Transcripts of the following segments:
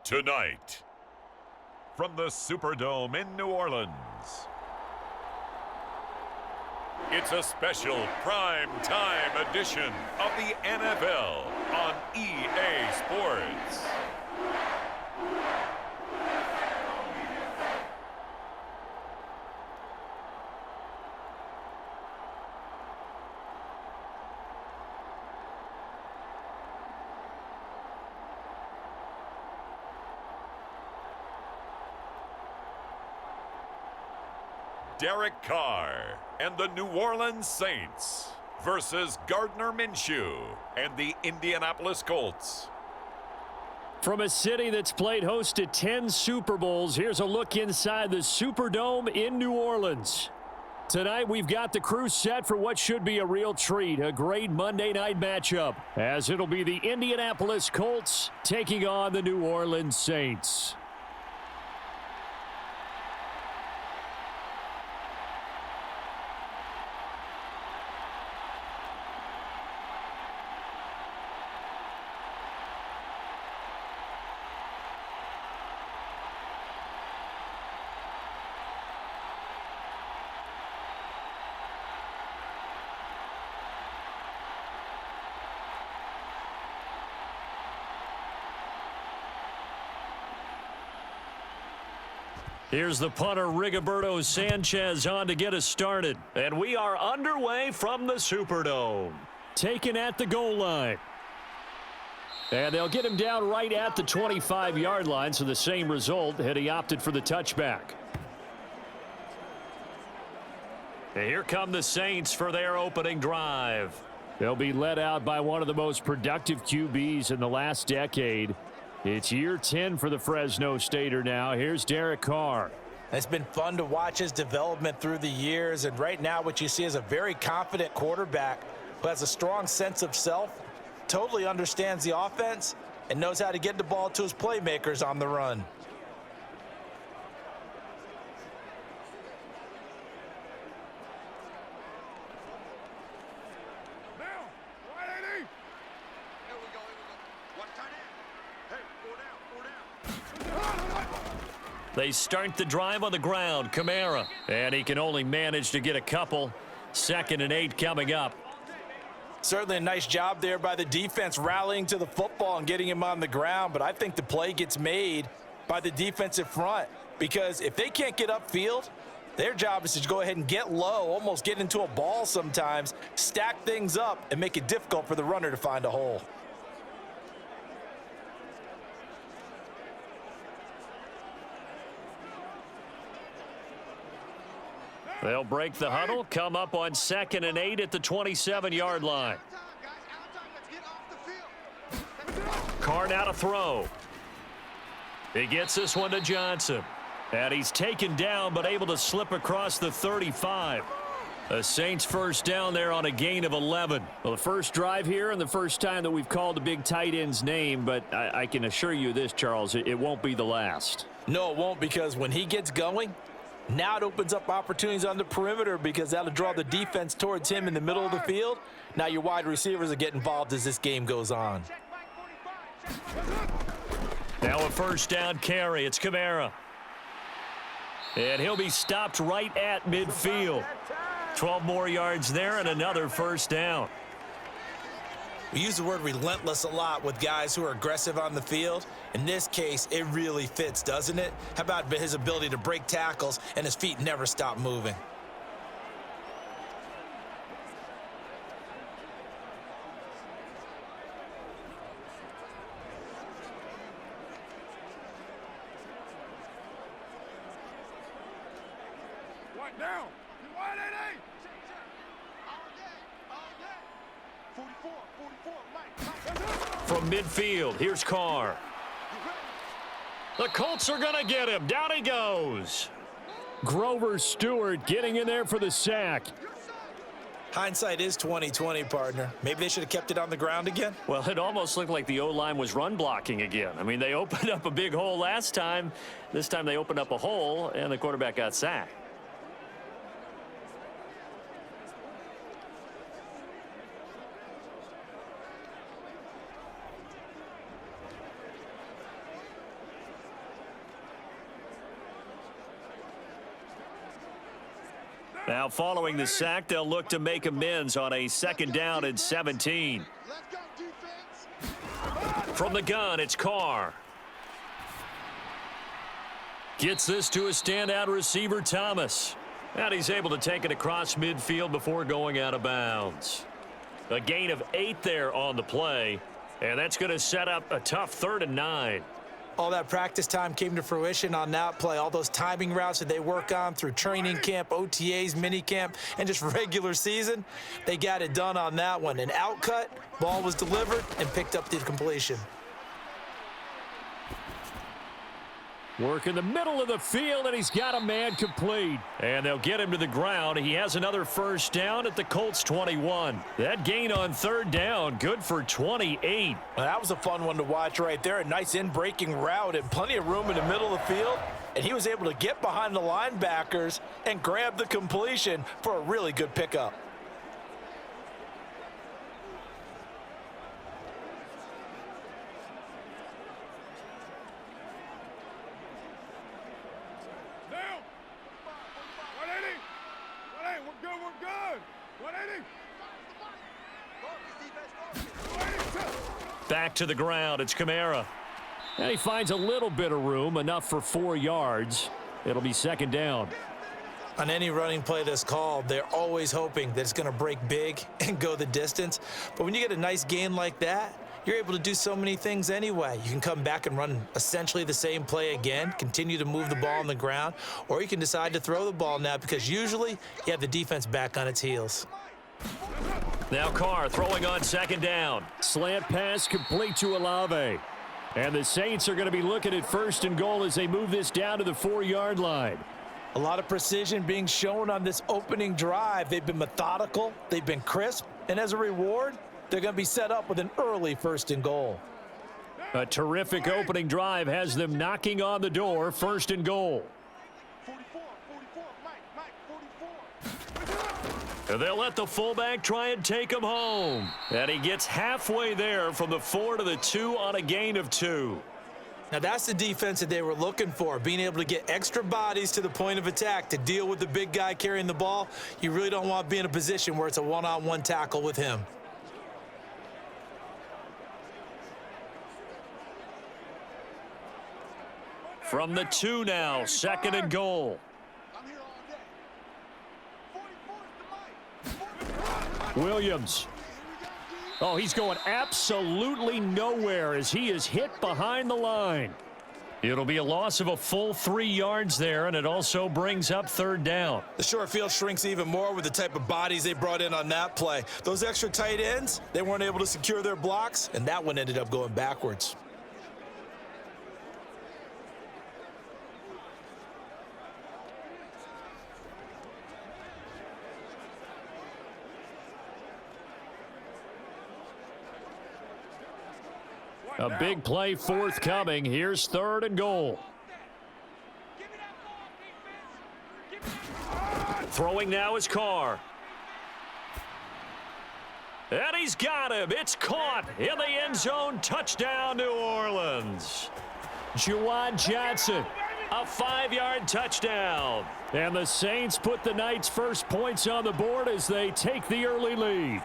Tonight, from the Superdome in New Orleans, it's a special prime time edition of the NFL on EA Sports. Derek Carr and the New Orleans Saints versus Gardner Minshew and the Indianapolis Colts. From a city that's played host to 10 Super Bowls, here's a look inside the Superdome in New Orleans. Tonight, we've got the crew set for what should be a real treat, a great Monday night matchup, as it'll be the Indianapolis Colts taking on the New Orleans Saints. Here's the punter, Rigoberto Sanchez, on to get us started. And we are underway from the Superdome. Taken at the goal line. And they'll get him down right at the 25-yard line, so the same result had he opted for the touchback. And here come the Saints for their opening drive. They'll be led out by one of the most productive QBs in the last decade. It's year 10 for the Fresno Stater now. Here's Derek Carr. It's been fun to watch his development through the years, and right now what you see is a very confident quarterback who has a strong sense of self, totally understands the offense, and knows how to get the ball to his playmakers on the run. They start the drive on the ground. Kamara. And he can only manage to get a couple. 2nd and 8 coming up. Certainly a nice job there by the defense rallying to the football and getting him on the ground. But I think the play gets made by the defensive front. Because if they can't get upfield, their job is to go ahead and get low, almost get into a ball sometimes, stack things up, and make it difficult for the runner to find a hole. They'll break the huddle, come up on 2nd and 8 at the 27-yard line. Carr now to throw. He gets this one to Johnson. And he's taken down but able to slip across the 35. The Saints first down there on a gain of 11. Well, the first drive here and the first time that we've called a big tight end's name, but I can assure you this, Charles, it won't be the last. No, it won't, because when he gets going, now it opens up opportunities on the perimeter because that'll draw the defense towards him in the middle of the field. Now your wide receivers will get involved as this game goes on. Now a first down carry. It's Kamara. And he'll be stopped right at midfield. 12 more yards there and another first down. We use the word relentless a lot with guys who are aggressive on the field. In this case, it really fits, doesn't it? How about his ability to break tackles and his feet never stop moving? What now? Wide 88. From midfield, here's Carr. The Colts are going to get him. Down he goes. Grover Stewart getting in there for the sack. Hindsight is 20/20, partner. Maybe they should have kept it on the ground again. Well, it almost looked like the O-line was run blocking again. I mean, they opened up a big hole last time. This time they opened up a hole, and the quarterback got sacked. Now following the sack, they'll look to make amends on a 2nd down and 17. Let's go, defense. From the gun, it's Carr. Gets this to a standout receiver, Thomas. And he's able to take it across midfield before going out of bounds. A gain of 8 there on the play. And that's going to set up a tough 3rd and 9. All that practice time came to fruition on that play. All those timing routes that they work on through training camp, OTAs, minicamp, and just regular season, they got it done on that one. An outcut, ball was delivered, and picked up the completion. Work in the middle of the field, and he's got a man complete. And they'll get him to the ground. He has another 1st down at the Colts 21. That gain on 3rd down, good for 28. Well, that was a fun one to watch right there. A nice in-breaking route and plenty of room in the middle of the field. And he was able to get behind the linebackers and grab the completion for a really good pickup. Down. 180. 180. We're good. We're good. 180. 182. Back to the ground, it's Kamara. And he finds a little bit of room, enough for 4 yards. It'll be 2nd down. On any running play that's called, they're always hoping that it's going to break big and go the distance. But when you get a nice gain like that, you're able to do so many things anyway. You can come back and run essentially the same play again, continue to move the ball on the ground, or you can decide to throw the ball now because usually you have the defense back on its heels. Now Carr throwing on 2nd down. Slant pass complete to Olave. And the Saints are going to be looking at 1st and goal as they move this down to the 4-yard line. A lot of precision being shown on this opening drive. They've been methodical, they've been crisp, and as a reward, they're going to be set up with an early 1st and goal. A terrific opening drive has them knocking on the door, 1st and goal. 44. Mike, 44. And they'll let the fullback try and take him home. And he gets halfway there from the 4 to the 2 on a gain of 2. Now that's the defense that they were looking for, being able to get extra bodies to the point of attack to deal with the big guy carrying the ball. You really don't want to be in a position where it's a one-on-one tackle with him. From the 2 now, 2nd and goal. I'm here all day. 44 is the mic. Williams. Oh, he's going absolutely nowhere as he is hit behind the line. It'll be a loss of a full 3 yards there, and it also brings up 3rd down. The short field shrinks even more with the type of bodies they brought in on that play. Those extra tight ends, they weren't able to secure their blocks, and that one ended up going backwards. A big play forthcoming. Here's 3rd and goal. Throwing now is Carr. And he's got him. It's caught in the end zone. Touchdown, New Orleans. Juwan Johnson, a 5-yard touchdown. And the Saints put the Knights' first points on the board as they take the early lead.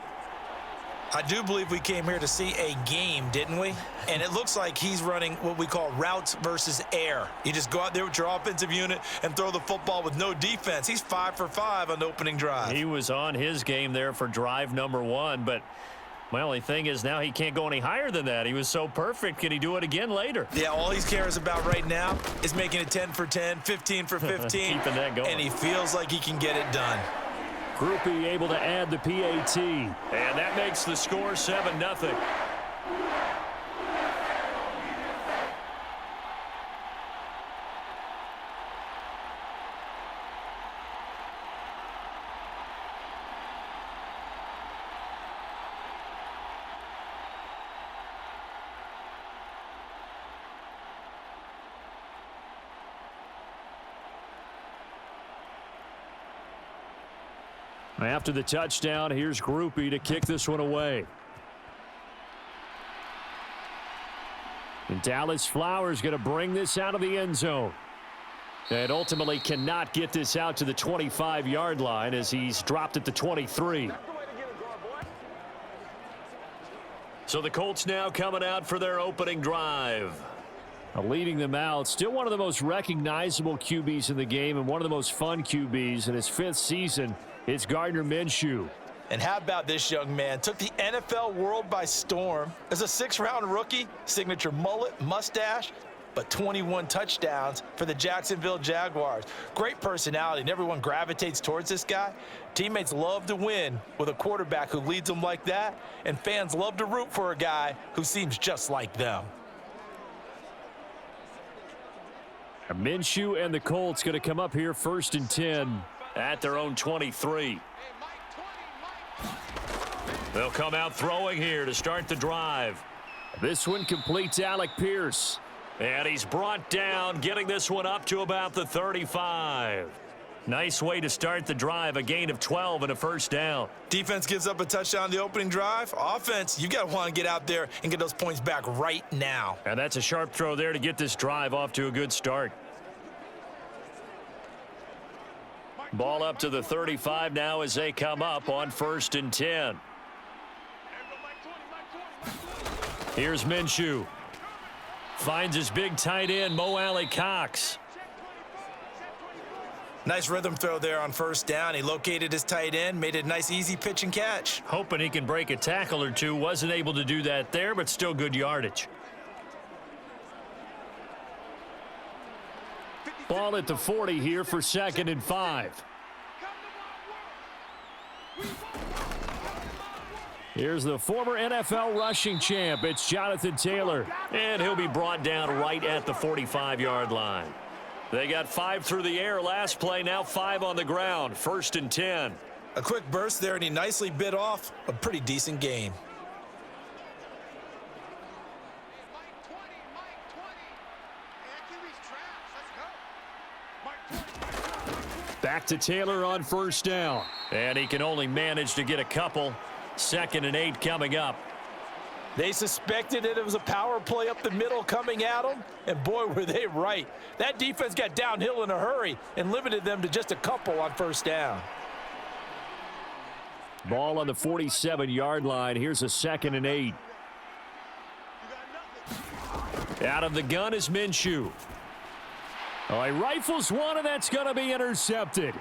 I do believe we came here to see a game, didn't we? And it looks like he's running what we call routes versus air. You just go out there with your offensive unit and throw the football with no defense. He's 5 for 5 on the opening drive. He was on his game there for drive number 1, but my only thing is now he can't go any higher than that. He was so perfect. Can he do it again later? Yeah, all he cares about right now is making it 10 for 10, 15 for 15. Keeping that going. And he feels like he can get it done. Groupie able to add the PAT. And that makes the score 7-0. After the touchdown, here's Groupie to kick this one away. And Dallas Flowers going to bring this out of the end zone. And ultimately cannot get this out to the 25-yard line as he's dropped at the 23. So the Colts now coming out for their opening drive. Leading them out, still one of the most recognizable QBs in the game and one of the most fun QBs in his 5th season. It's Gardner Minshew. And how about this young man? Took the NFL world by storm. As a 6th-round rookie, signature mullet, mustache, but 21 touchdowns for the Jacksonville Jaguars. Great personality, and everyone gravitates towards this guy. Teammates love to win with a quarterback who leads them like that, and fans love to root for a guy who seems just like them. Minshew and the Colts going to come up here 1st and 10 at their own 23. They'll come out throwing here to start the drive. This one completes Alec Pierce. And he's brought down, getting this one up to about the 35. Nice way to start the drive, a gain of 12 and a 1st down. Defense gives up a touchdown on the opening drive. Offense, you got to want to get out there and get those points back right now. And that's a sharp throw there to get this drive off to a good start. Ball up to the 35 now as they come up on 1st and 10. Here's Minshew. Finds his big tight end, Mo Alley-Cox. Nice rhythm throw there on 1st down. He located his tight end, made it a nice easy pitch and catch. Hoping he can break a tackle or two. Wasn't able to do that there, but still good yardage. Ball at the 40 here for 2nd and 5. Here's the former NFL rushing champ. It's Jonathan Taylor. And he'll be brought down right at the 45-yard line. They got 5 through the air last play, now 5 on the ground. 1st and 10. A quick burst there, and he nicely bit off a pretty decent gain. Back to Taylor on 1st down. And he can only manage to get a couple. 2nd and 8 coming up. They suspected that it was a power play up the middle coming at them, and boy, were they right. That defense got downhill in a hurry and limited them to just a couple on 1st down. Ball on the 47-yard line. Here's a 2nd and 8. Out of the gun is Minshew. Oh, he rifles one, and that's going to be intercepted.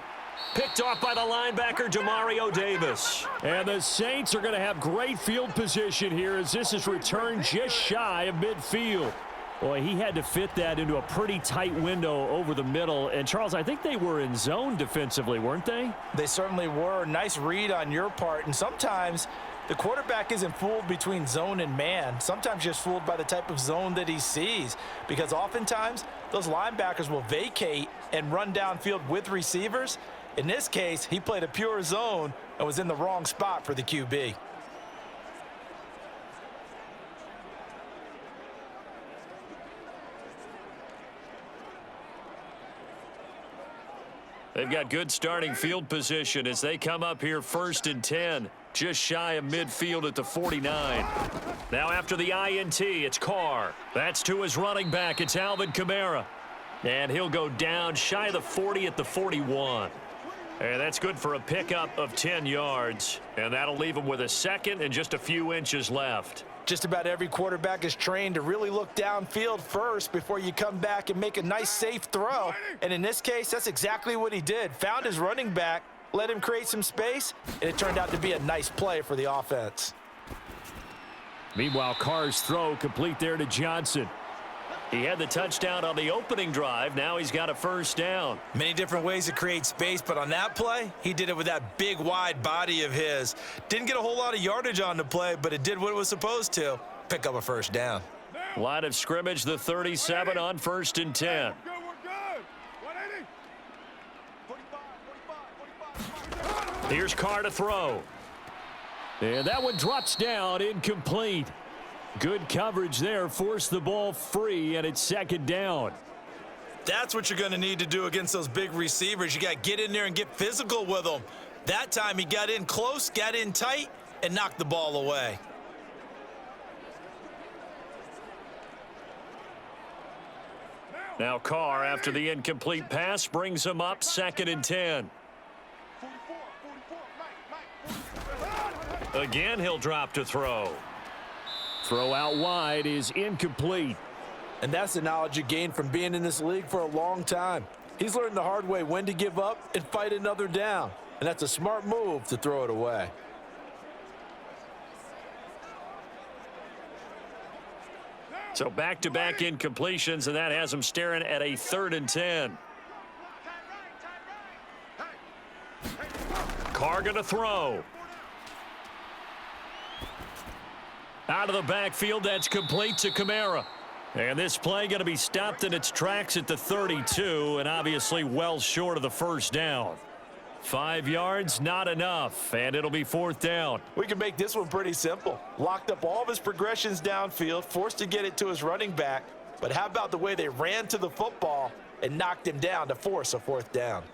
Picked off by the linebacker, Demario Davis. And the Saints are going to have great field position here as this is returned just shy of midfield. Boy, he had to fit that into a pretty tight window over the middle. And, Charles, I think they were in zone defensively, weren't they? They certainly were. Nice read on your part. And sometimes the quarterback isn't fooled between zone and man. Sometimes just fooled by the type of zone that he sees. Because oftentimes those linebackers will vacate and run downfield with receivers. In this case, he played a pure zone and was in the wrong spot for the QB. They've got good starting field position as they come up here 1st and 10, just shy of midfield at the 49. Now after the INT, it's Carr. That's to his running back. It's Alvin Kamara. And he'll go down shy of the 40 at the 41. And that's good for a pickup of 10 yards. And that'll leave him with a 2nd and just a few inches left. Just about every quarterback is trained to really look downfield first before you come back and make a nice safe throw. And in this case, that's exactly what he did. Found his running back, let him create some space, and it turned out to be a nice play for the offense. Meanwhile, Carr's throw complete there to Johnson. He had the touchdown on the opening drive. Now he's got a 1st down. Many different ways to create space, but on that play, he did it with that big, wide body of his. Didn't get a whole lot of yardage on the play, but it did what it was supposed to. Pick up a 1st down. Line of scrimmage, the 37 on 1st and 10. Here's Carr to throw. And that one drops down, incomplete. Good coverage there, forced the ball free, and it's 2nd down. That's what you're going to need to do against those big receivers. You got to get in there and get physical with them. That time he got in close, got in tight, and knocked the ball away. Now Carr, after the incomplete pass, brings him up 2nd and 10. 44, Mike. Again, he'll drop to throw. Throw out wide is incomplete. And that's the knowledge you gain from being in this league for a long time. He's learned the hard way when to give up and fight another down. And that's a smart move to throw it away. So back-to-back incompletions, and that has him staring at a 3rd and 10. Carr going to throw. Out of the backfield, that's complete to Kamara. And this play going to be stopped in its tracks at the 32, and obviously well short of the first down. 5 yards, not enough, and it'll be 4th down. We can make this one pretty simple. Locked up all of his progressions downfield, forced to get it to his running back. But how about the way they ran to the football and knocked him down to force a 4th down?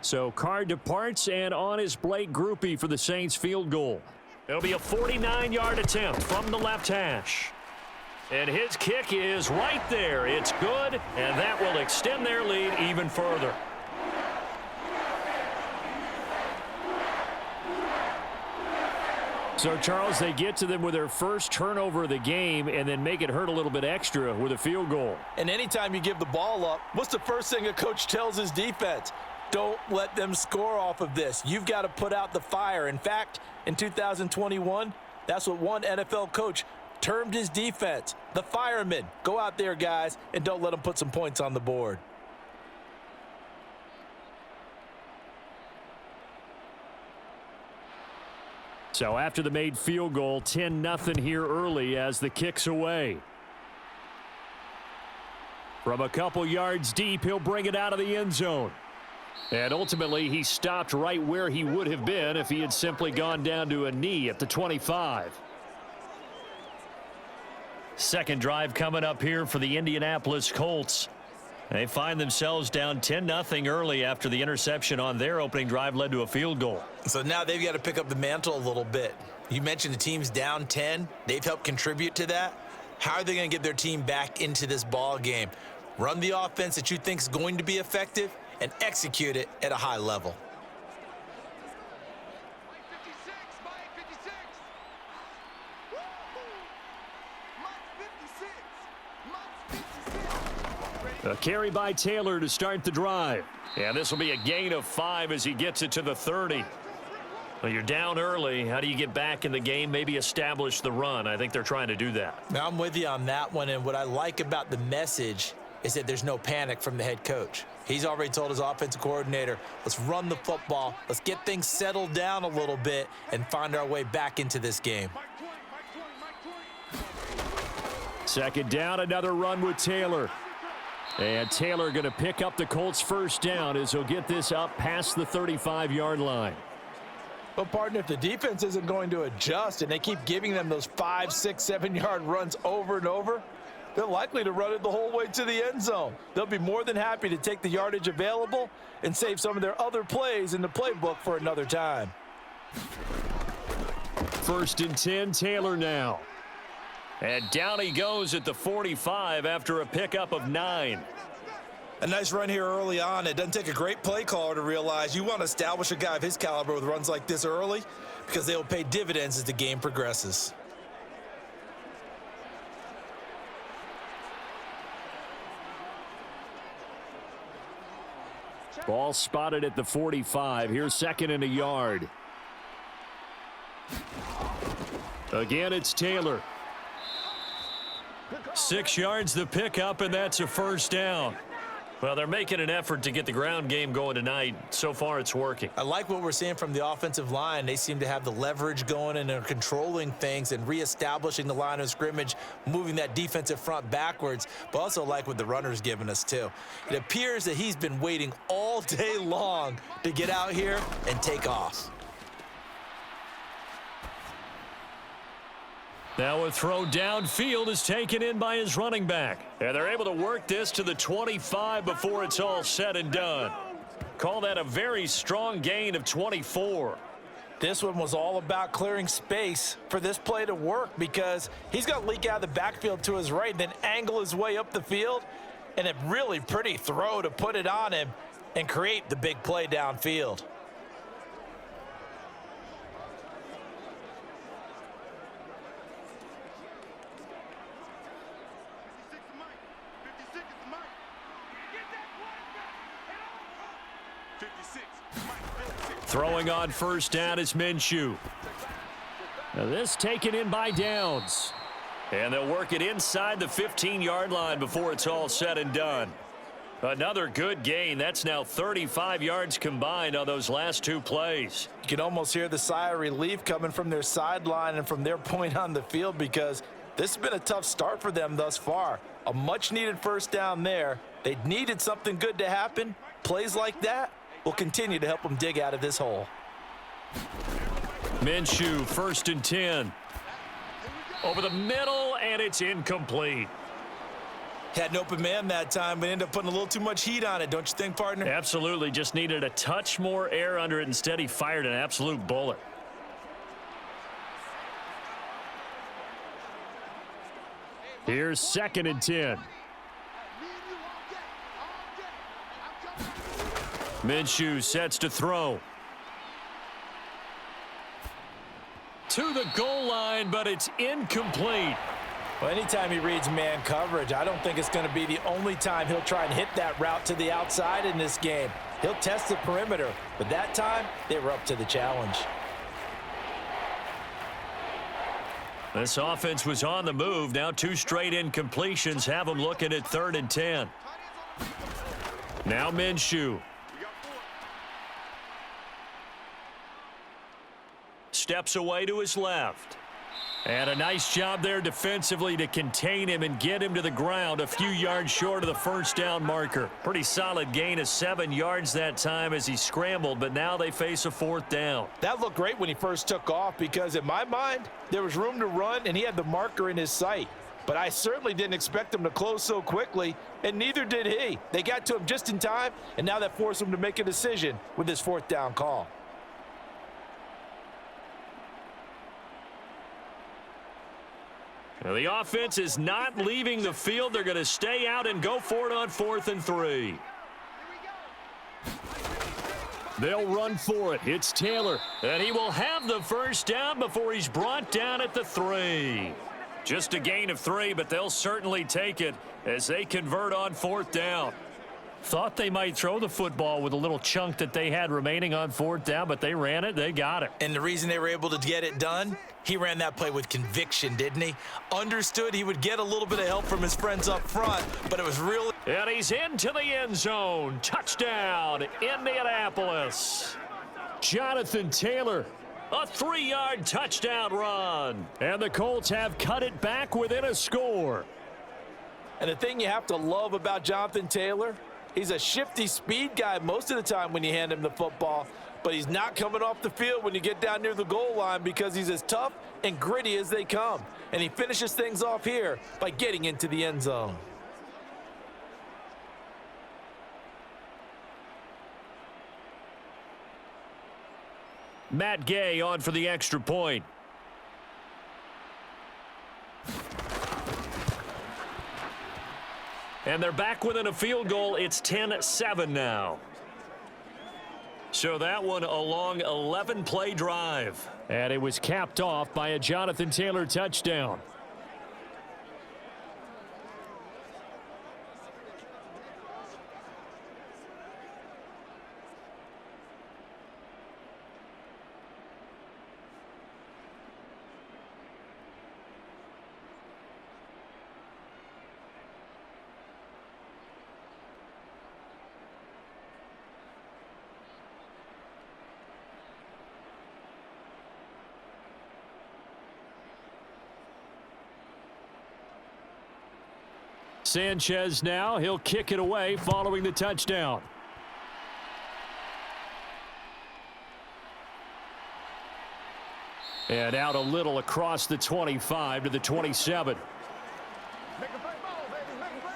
So Carr departs, and on is Blake Groupie for the Saints field goal. It'll be a 49-yard attempt from the left hash. And his kick is right there. It's good, and that will extend their lead even further. So, Charles, they get to them with their first turnover of the game and then make it hurt a little bit extra with a field goal. And anytime you give the ball up, what's the first thing a coach tells his defense? Don't let them score off of this. You've got to put out the fire. In fact, in 2021, that's what one NFL coach termed his defense, the firemen. Go out there, guys, and don't let them put some points on the board. So after the made field goal, 10-0 here early as the kick's away. From a couple yards deep, he'll bring it out of the end zone. And ultimately, he stopped right where he would have been if he had simply gone down to a knee at the 25. Second drive coming up here for the Indianapolis Colts. They find themselves down 10-0 early after the interception on their opening drive led to a field goal. So now they've got to pick up the mantle a little bit. You mentioned the team's down 10. They've helped contribute to that. How are they going to get their team back into this ball game? Run the offense that you think is going to be effective and execute it at a high level. A carry by Taylor to start the drive. And this will be a gain of 5 as he gets it to the 30. Well, you're down early. How do you get back in the game? Maybe establish the run. I think they're trying to do that. Now, I'm with you on that one, and what I like about the message is that there's no panic from the head coach. He's already told his offensive coordinator, let's run the football, let's get things settled down a little bit and find our way back into this game. Second down, another run with Taylor. And Taylor going to pick up the Colts' first down as he'll get this up past the 35-yard line. But, partner, if the defense isn't going to adjust and they keep giving them those 5, 6, 7-yard runs over and over, they're likely to run it the whole way to the end zone. They'll be more than happy to take the yardage available and save some of their other plays in the playbook for another time. 1st and 10, Taylor now. And down he goes at the 45 after a pickup of 9. A nice run here early on. It doesn't take a great play caller to realize you want to establish a guy of his caliber with runs like this early because they will pay dividends as the game progresses. Ball spotted at the 45. Here's 2nd and a yard. Again, it's Taylor. 6 yards the pickup, and that's a first down. Well, they're making an effort to get the ground game going tonight. So far, it's working. I like what we're seeing from the offensive line. They seem to have the leverage going and they're controlling things and reestablishing the line of scrimmage, moving that defensive front backwards, but also like what the runner's giving us, too. It appears that he's been waiting all day long to get out here and take off. Now a throw downfield is taken in by his running back. And they're able to work this to the 25 before it's all said and done. Call that a very strong gain of 24. This one was all about clearing space for this play to work because he's going to leak out of the backfield to his right and then angle his way up the field. And a really pretty throw to put it on him and create the big play downfield. Throwing on first down is Minshew. Now this taken in by Downs. And they'll work it inside the 15-yard line before it's all said and done. Another good gain. That's now 35 yards combined on those last two plays. You can almost hear the sigh of relief coming from their sideline and from their point on the field because this has been a tough start for them thus far. A much-needed first down there. They needed something good to happen. Plays like that will continue to help them dig out of this hole. Minshew, 1st and 10. Over the middle, and it's incomplete. Had an open man that time, but ended up putting a little too much heat on it, don't you think, partner? Absolutely. Just needed a touch more air under it. Instead, he fired an absolute bullet. Here's 2nd and 10. Minshew sets to throw. To the goal line, but it's incomplete. Well, anytime he reads man coverage, I don't think it's going to be the only time he'll try and hit that route to the outside in this game. He'll test the perimeter, but that time, they were up to the challenge. This offense was on the move. Now 2 straight incompletions have them looking at 3rd and 10. Now Minshew. Steps away to his left. And a nice job there defensively to contain him and get him to the ground a few yards short of the first down marker. Pretty solid gain of 7 yards that time as he scrambled, but now they face a 4th down. That looked great when he first took off because in my mind, there was room to run and he had the marker in his sight. But I certainly didn't expect him to close so quickly, and neither did he. They got to him just in time, and now that forced him to make a decision with his 4th down call. Now the offense is not leaving the field. They're going to stay out and go for it on 4th and 3. They'll run for it. It's Taylor, and he will have the first down before he's brought down at the 3. Just a gain of 3, but they'll certainly take it as they convert on 4th down. Thought they might throw the football with a little chunk that they had remaining on 4th down, but they ran it. They got it. And the reason they were able to get it done, he ran that play with conviction, didn't he? Understood he would get a little bit of help from his friends up front, but it was really... And he's into the end zone. Touchdown, Indianapolis. Jonathan Taylor, a 3-yard touchdown run. And the Colts have cut it back within a score. And the thing you have to love about Jonathan Taylor, he's a shifty speed guy most of the time when you hand him the football, but he's not coming off the field when you get down near the goal line because he's as tough and gritty as they come. And he finishes things off here by getting into the end zone. Matt Gay on for the extra point. And they're back within a field goal. It's 10-7 now. So that one a long 11-play drive. And it was capped off by a Jonathan Taylor touchdown. Sanchez now, he'll kick it away following the touchdown. And out a little across the 25 to the 27. Make a play ball, baby. Make a play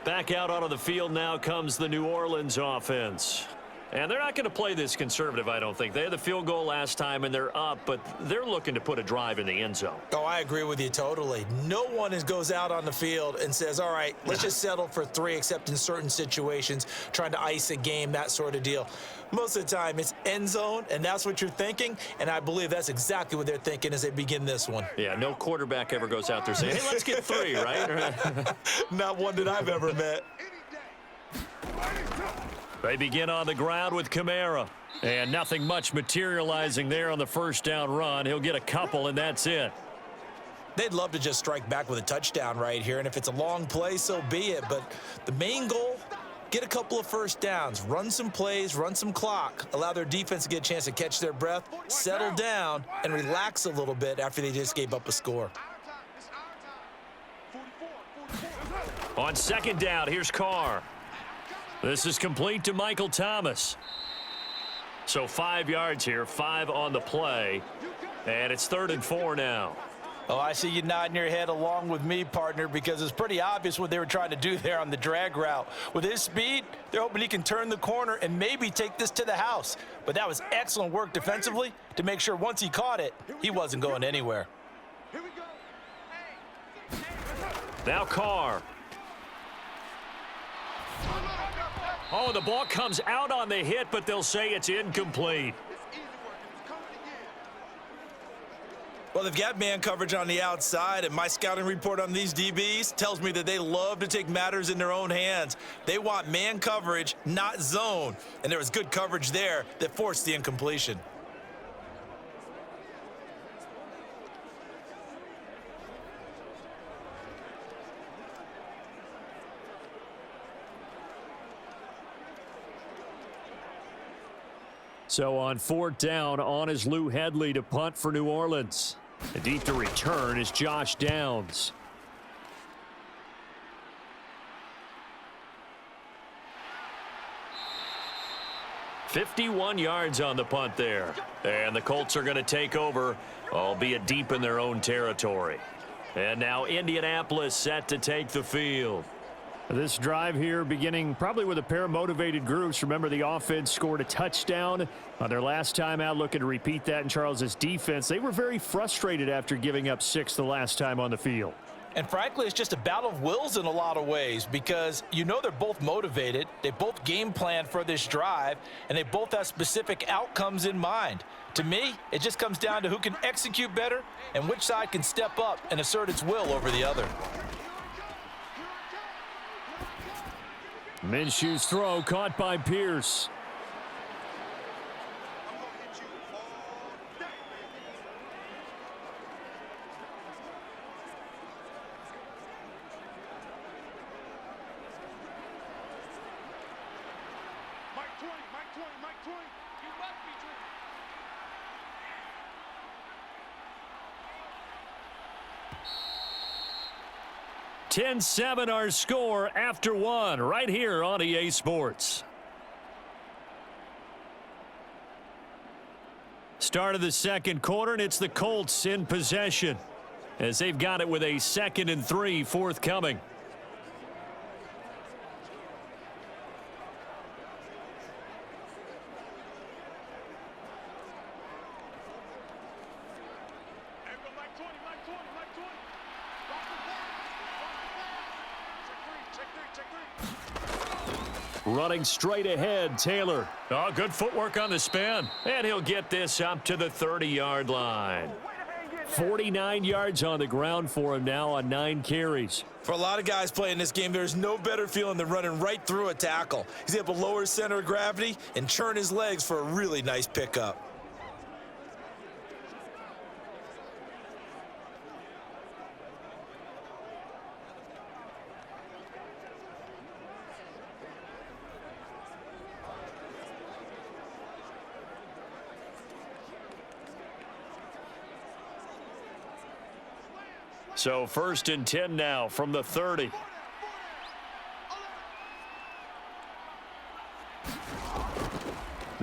ball. Back out onto the field now comes the New Orleans offense. And they're not going to play this conservative, I don't think. They had the field goal last time, and they're up, but they're looking to put a drive in the end zone. Oh, I agree with you totally. No one goes out on the field and says, all right, let's just settle for 3, except in certain situations, trying to ice a game, that sort of deal. Most of the time, it's end zone, and that's what you're thinking, and I believe that's exactly what they're thinking as they begin this one. Yeah, no quarterback ever goes out there saying, hey, let's get 3, right? Not one that I've ever met. They begin on the ground with Kamara. And nothing much materializing there on the first down run. He'll get a couple, and that's it. They'd love to just strike back with a touchdown right here, and if it's a long play, so be it. But the main goal, get a couple of first downs, run some plays, run some clock, allow their defense to get a chance to catch their breath, settle down, and relax a little bit after they just gave up a score. On second down, here's Carr. This is complete to Michael Thomas. So 5 yards here, 5 on the play. And it's 3rd and 4 now. Oh, I see you nodding your head along with me, partner, because it's pretty obvious what they were trying to do there on the drag route. With his speed, they're hoping he can turn the corner and maybe take this to the house. But that was excellent work defensively to make sure once he caught it, he wasn't going anywhere. Here we go. Now Carr. Oh, the ball comes out on the hit, but they'll say it's incomplete. Well, they've got man coverage on the outside, and my scouting report on these DBs tells me that they love to take matters in their own hands. They want man coverage, not zone, and there was good coverage there that forced the incompletion. So on 4th down, on is Lou Hedley to punt for New Orleans. And deep to return is Josh Downs. "51 yards on the punt there. And the Colts are going to take over, albeit deep in their own territory. And now Indianapolis set to take the field. This drive here beginning probably with a pair of motivated groups. Remember, the offense scored a touchdown on their last time out, looking to repeat that in Charles's defense. They were very frustrated after giving up 6 the last time on the field. And frankly, it's just a battle of wills in a lot of ways because you know they're both motivated, they both game plan for this drive, and they both have specific outcomes in mind. To me, it just comes down to who can execute better and which side can step up and assert its will over the other. Minshew's throw caught by Pierce. Mike 20. You must be true. 10-7 our score after 1 right here on EA Sports. Start of the second quarter, and it's the Colts in possession as they've got it with a 2nd and 3 forthcoming. Running straight ahead, Taylor. Oh, good footwork on the spin. And he'll get this up to the 30-yard line. 49 yards on the ground for him now on 9 carries. For a lot of guys playing this game, there's no better feeling than running right through a tackle. He's able to lower his center of gravity and churn his legs for a really nice pickup. So 1st and 10 now from the 30.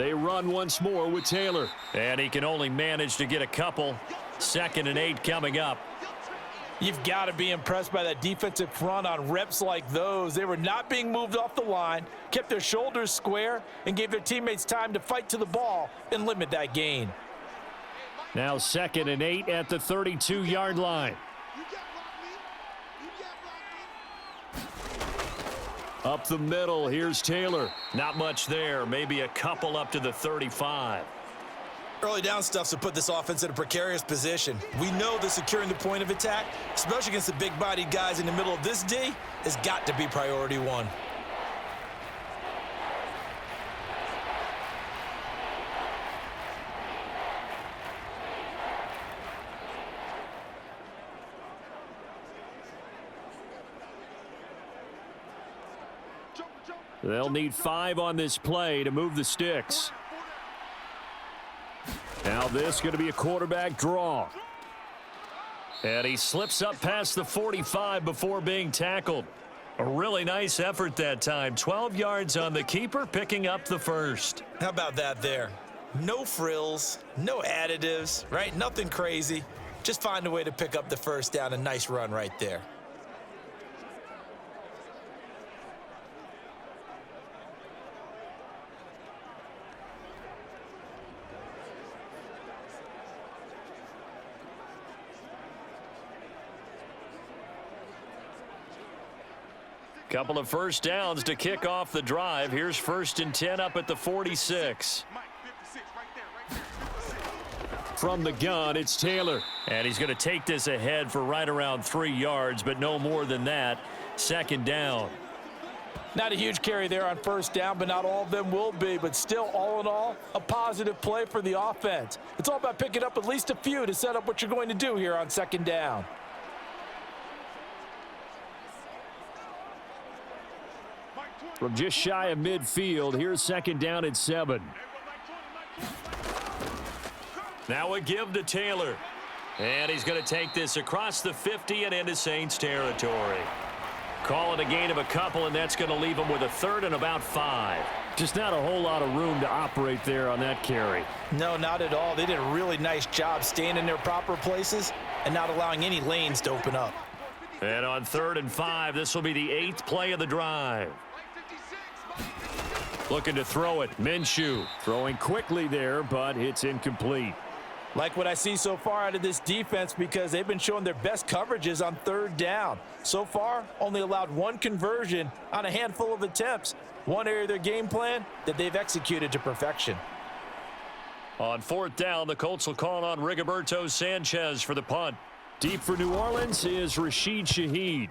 They run once more with Taylor. And he can only manage to get a couple. 2nd and 8 coming up. You've got to be impressed by that defensive front on reps like those. They were not being moved off the line, kept their shoulders square, and gave their teammates time to fight to the ball and limit that gain. Now 2nd and 8 at the 32-yard line. Up the middle, here's Taylor. Not much there, maybe a couple up to the 35. Early down stuff's to put this offense in a precarious position. We know that securing the point of attack, especially against the big-bodied guys in the middle of this D, has got to be priority one. They'll need 5 on this play to move the sticks. Now this going to be a quarterback draw. And he slips up past the 45 before being tackled. A really nice effort that time. 12 yards on the keeper, picking up the first. How about that there? No frills, no additives, right? Nothing crazy. Just find a way to pick up the first down. A nice run right there. Couple of first downs to kick off the drive. Here's 1st and 10 up at the 46. From the gun, it's Taylor. And he's going to take this ahead for right around 3 yards, but no more than that. 2nd down. Not a huge carry there on first down, but not all of them will be. But still, all in all, a positive play for the offense. It's all about picking up at least a few to set up what you're going to do here on 2nd down. From just shy of midfield, here's 2nd down and 7. Now a give to Taylor. And he's going to take this across the 50 and into Saints territory. Call it a gain of a couple, and that's going to leave him with a 3rd and about 5. Just not a whole lot of room to operate there on that carry. No, not at all. They did a really nice job staying in their proper places and not allowing any lanes to open up. And on 3rd and 5, this will be the 8th play of the drive. Looking to throw it. Minshew throwing quickly there, but it's incomplete. Like what I see so far out of this defense because they've been showing their best coverages on 3rd down. So far, only allowed 1 conversion on a handful of attempts. One area of their game plan that they've executed to perfection. On 4th down, the Colts will call on Rigoberto Sanchez for the punt. Deep for New Orleans is Rashid Shaheed.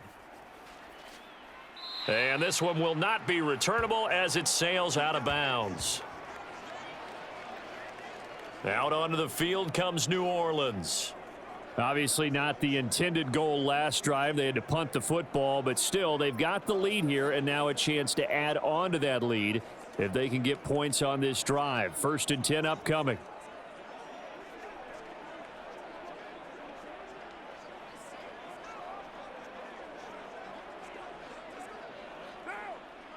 And this one will not be returnable as it sails out of bounds. Out onto the field comes New Orleans. Obviously not the intended goal last drive. They had to punt the football, but still they've got the lead here and now a chance to add on to that lead if they can get points on this drive. 1st and 10 upcoming.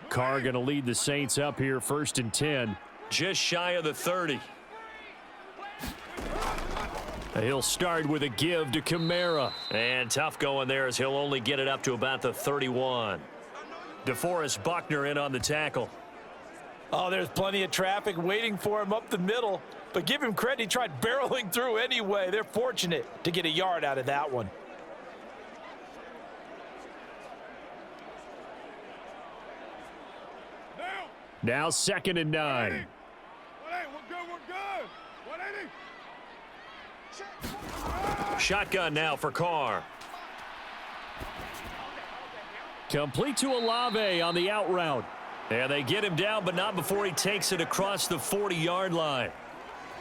Carr going to lead the Saints up here, 1st and 10. Just shy of the 30. He'll start with a give to Kamara. And tough going there as he'll only get it up to about the 31. DeForest Buckner in on the tackle. Oh, there's plenty of traffic waiting for him up the middle. But give him credit, he tried barreling through anyway. They're fortunate to get a yard out of that one. Now 2nd and 9. Shotgun now for Carr. Complete to Olave on the out route. And they get him down, but not before he takes it across the 40-yard line.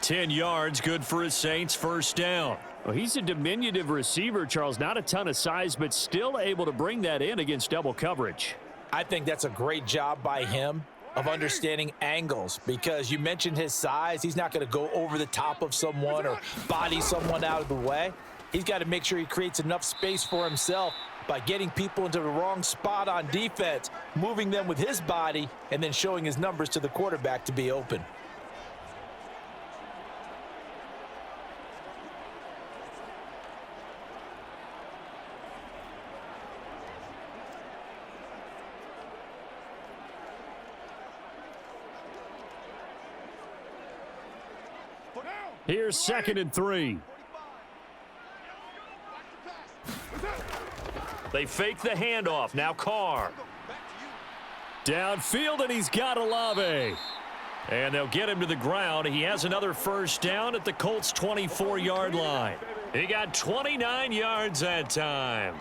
10 yards, good for his Saints, 1st down. Well, he's a diminutive receiver, Charles. Not a ton of size, but still able to bring that in against double coverage. I think that's a great job by him of understanding angles because you mentioned his size. He's not going to go over the top of someone or body someone out of the way. He's got to make sure he creates enough space for himself by getting people into the wrong spot on defense, moving them with his body, and then showing his numbers to the quarterback to be open. Here's 2nd and 3. They fake the handoff. Now Carr. Downfield, and he's got Olave. And they'll get him to the ground. He has another first down at the Colts' 24-yard line. He got 29 yards that time.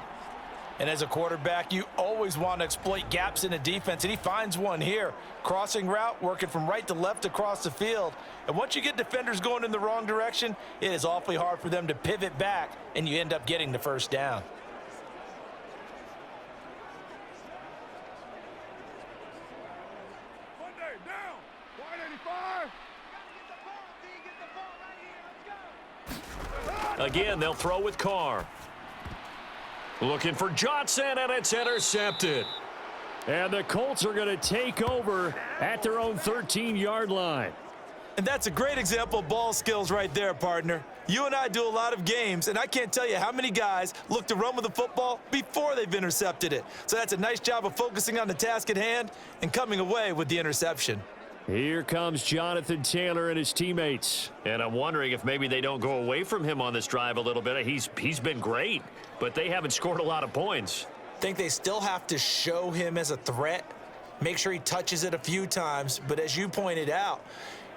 And as a quarterback, you always want to exploit gaps in the defense, and he finds one here. Crossing route, working from right to left across the field. And once you get defenders going in the wrong direction, it is awfully hard for them to pivot back, and you end up getting the first down. Again, they'll throw with Carr. Looking for Johnson, and it's intercepted. And the Colts are going to take over at their own 13-yard line. And that's a great example of ball skills right there, partner. You and I do a lot of games, and I can't tell you how many guys look to run with the football before they've intercepted it. So that's a nice job of focusing on the task at hand and coming away with the interception. Here comes Jonathan Taylor and his teammates. And I'm wondering if maybe they don't go away from him on this drive a little bit. He's been great, but they haven't scored a lot of points. I think they still have to show him as a threat, make sure he touches it a few times. But as you pointed out,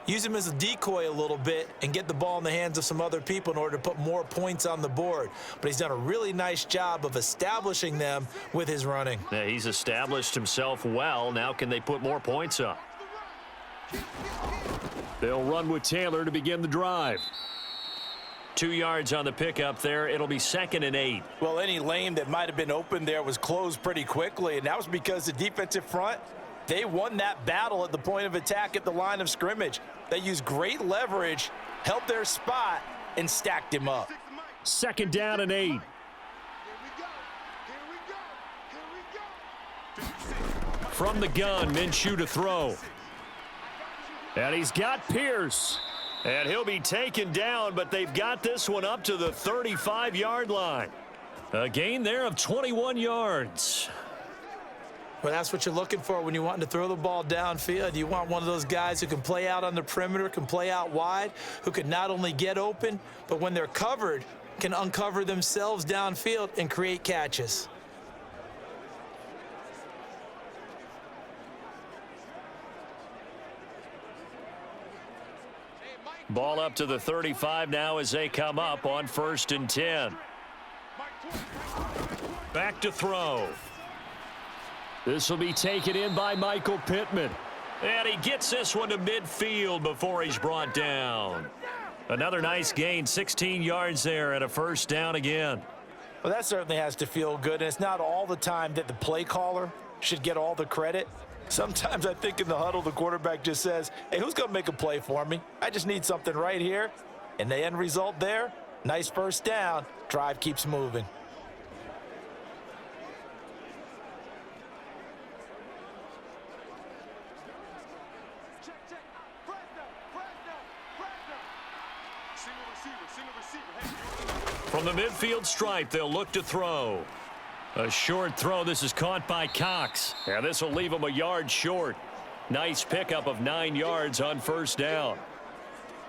use him as a decoy a little bit and get the ball in the hands of some other people in order to put more points on the board. But he's done a really nice job of establishing them with his running. Yeah, he's established himself well. Now can they put more points up? They'll run with Taylor to begin the drive. 2 yards on the pickup there. It'll be 2nd and 8. Well, any lane that might have been open there was closed pretty quickly, and that was because the defensive front, they won that battle at the point of attack at the line of scrimmage. They used great leverage, held their spot, and stacked him up. 2nd down and 8. From the gun, Minshew to throw. And he's got Pierce. And he'll be taken down, but they've got this one up to the 35-yard line. A gain there of 21 yards. Well, that's what you're looking for when you want to throw the ball downfield. You want one of those guys who can play out on the perimeter, can play out wide, who can not only get open, but when they're covered, can uncover themselves downfield and create catches. Ball up to the 35 now as they come up on 1st and 10. Back to throw. This will be taken in by Michael Pittman. And he gets this one to midfield before he's brought down. Another nice gain, 16 yards there and a first down again. Well, that certainly has to feel good, and it's not all the time that the play caller should get all the credit. Sometimes I think in the huddle, the quarterback just says, hey, who's going to make a play for me? I just need something right here. And the end result there, nice first down. Drive keeps moving. From the midfield stripe, they'll look to throw. A short throw. This is caught by Cox. And this will leave him a yard short. Nice pickup of 9 yards on first down.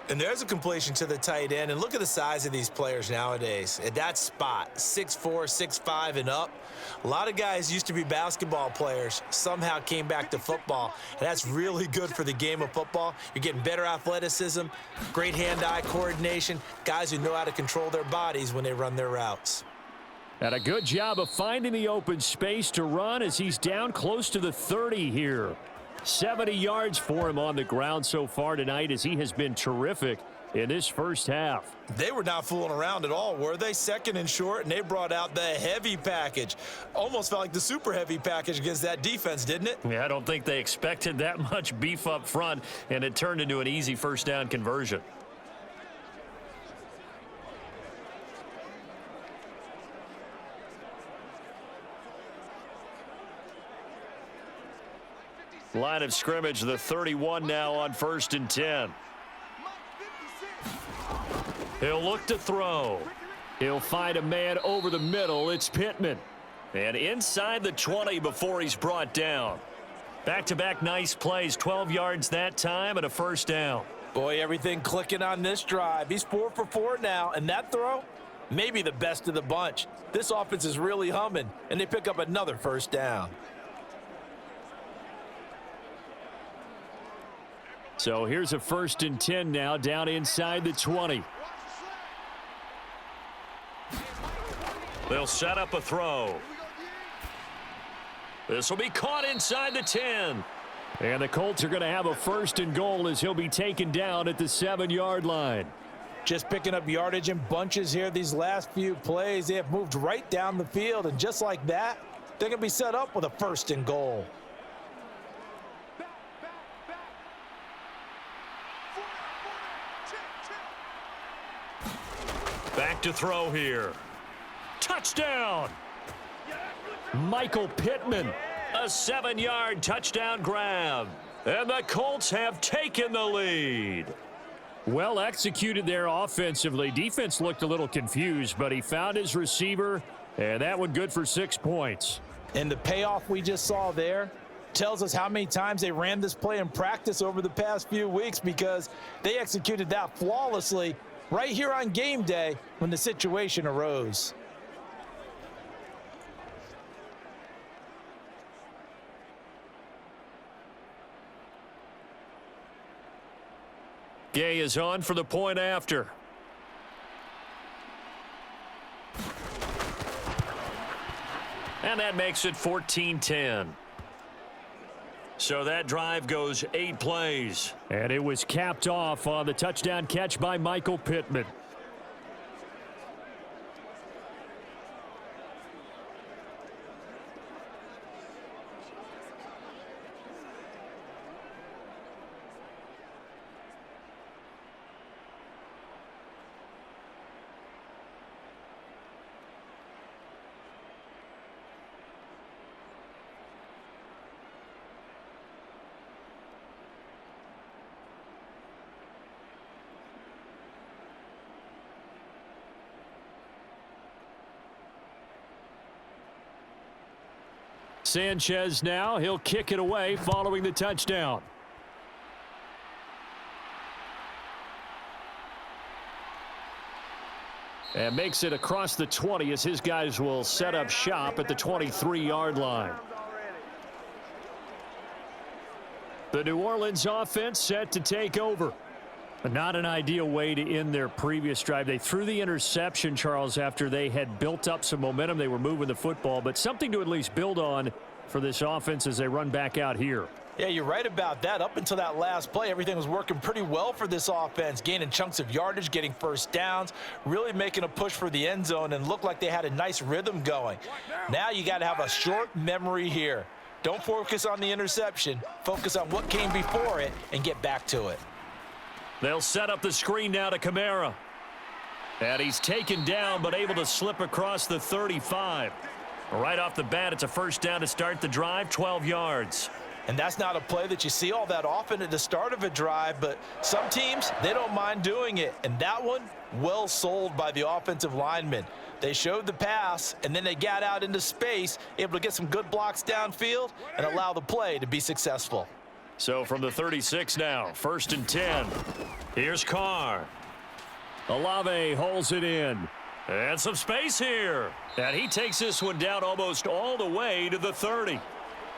And there's a completion to the tight end. And look at the size of these players nowadays. At that spot, 6'4", 6'5", and up. A lot of guys used to be basketball players, somehow came back to football. And that's really good for the game of football. You're getting better athleticism, great hand-eye coordination, guys who know how to control their bodies when they run their routes. And a good job of finding the open space to run as he's down close to the 30 here. 70 yards for him on the ground so far tonight as he has been terrific in this first half. They were not fooling around at all, were they? 2nd and short, and they brought out the heavy package. Almost felt like the super heavy package against that defense, didn't it? Yeah, I don't think they expected that much beef up front, and it turned into an easy first down conversion. Line of scrimmage, the 31 now on 1st and 10. He'll look to throw. He'll find a man over the middle. It's Pittman. And inside the 20 before he's brought down. Back-to-back nice plays, 12 yards that time and a first down. Boy, everything clicking on this drive. He's 4 for 4 now, and that throw, maybe the best of the bunch. This offense is really humming, and they pick up another first down. So here's a 1st and 10 now, down inside the 20. They'll set up a throw. This will be caught inside the 10. And the Colts are going to have a 1st and goal as he'll be taken down at the 7-yard line. Just picking up yardage in bunches here these last few plays. They have moved right down the field, and just like that, they're going to be set up with a 1st and goal. Back to throw here. Touchdown! Michael Pittman, a 7-yard touchdown grab. And the Colts have taken the lead. Well executed there offensively. Defense looked a little confused, but he found his receiver, and that one good for 6 points. And the payoff we just saw there tells us how many times they ran this play in practice over the past few weeks, because they executed that flawlessly right here on game day when the situation arose. Gay is on for the point after. And that makes it 14-10. So that drive goes 8 plays. And it was capped off on the touchdown catch by Michael Pittman. Sanchez now, he'll kick it away following the touchdown. And makes it across the 20 as his guys will set up shop at the 23-yard line. The New Orleans offense set to take over. Not an ideal way to end their previous drive. They threw the interception, Charles, after they had built up some momentum. They were moving the football, but something to at least build on for this offense as they run back out here. Yeah, you're right about that. Up until that last play, everything was working pretty well for this offense, gaining chunks of yardage, getting first downs, really making a push for the end zone, and looked like they had a nice rhythm going. Now you got to have a short memory here. Don't focus on the interception. Focus on what came before it and get back to it. They'll set up the screen now to Kamara. And he's taken down but able to slip across the 35. Right off the bat, it's a first down to start the drive, 12 yards. And that's not a play that you see all that often at the start of a drive, but some teams, they don't mind doing it. And that one, well sold by the offensive lineman. They showed the pass, and then they got out into space, able to get some good blocks downfield and allow the play to be successful. So from the 36 now, 1st and 10. Here's Carr. Olave holds it in. And some space here. And he takes this one down almost all the way to the 30.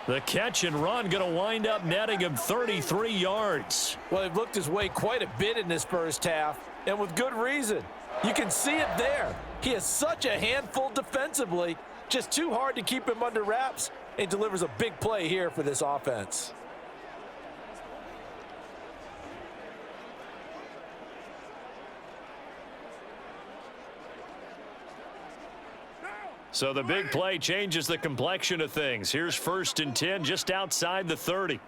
The catch and run going to wind up netting him 33 yards. Well, they've looked his way quite a bit in this first half, and with good reason. You can see it there. He is such a handful defensively, just too hard to keep him under wraps, and delivers a big play here for this offense. So the big play changes the complexion of things. Here's 1st and 10 just outside the 30.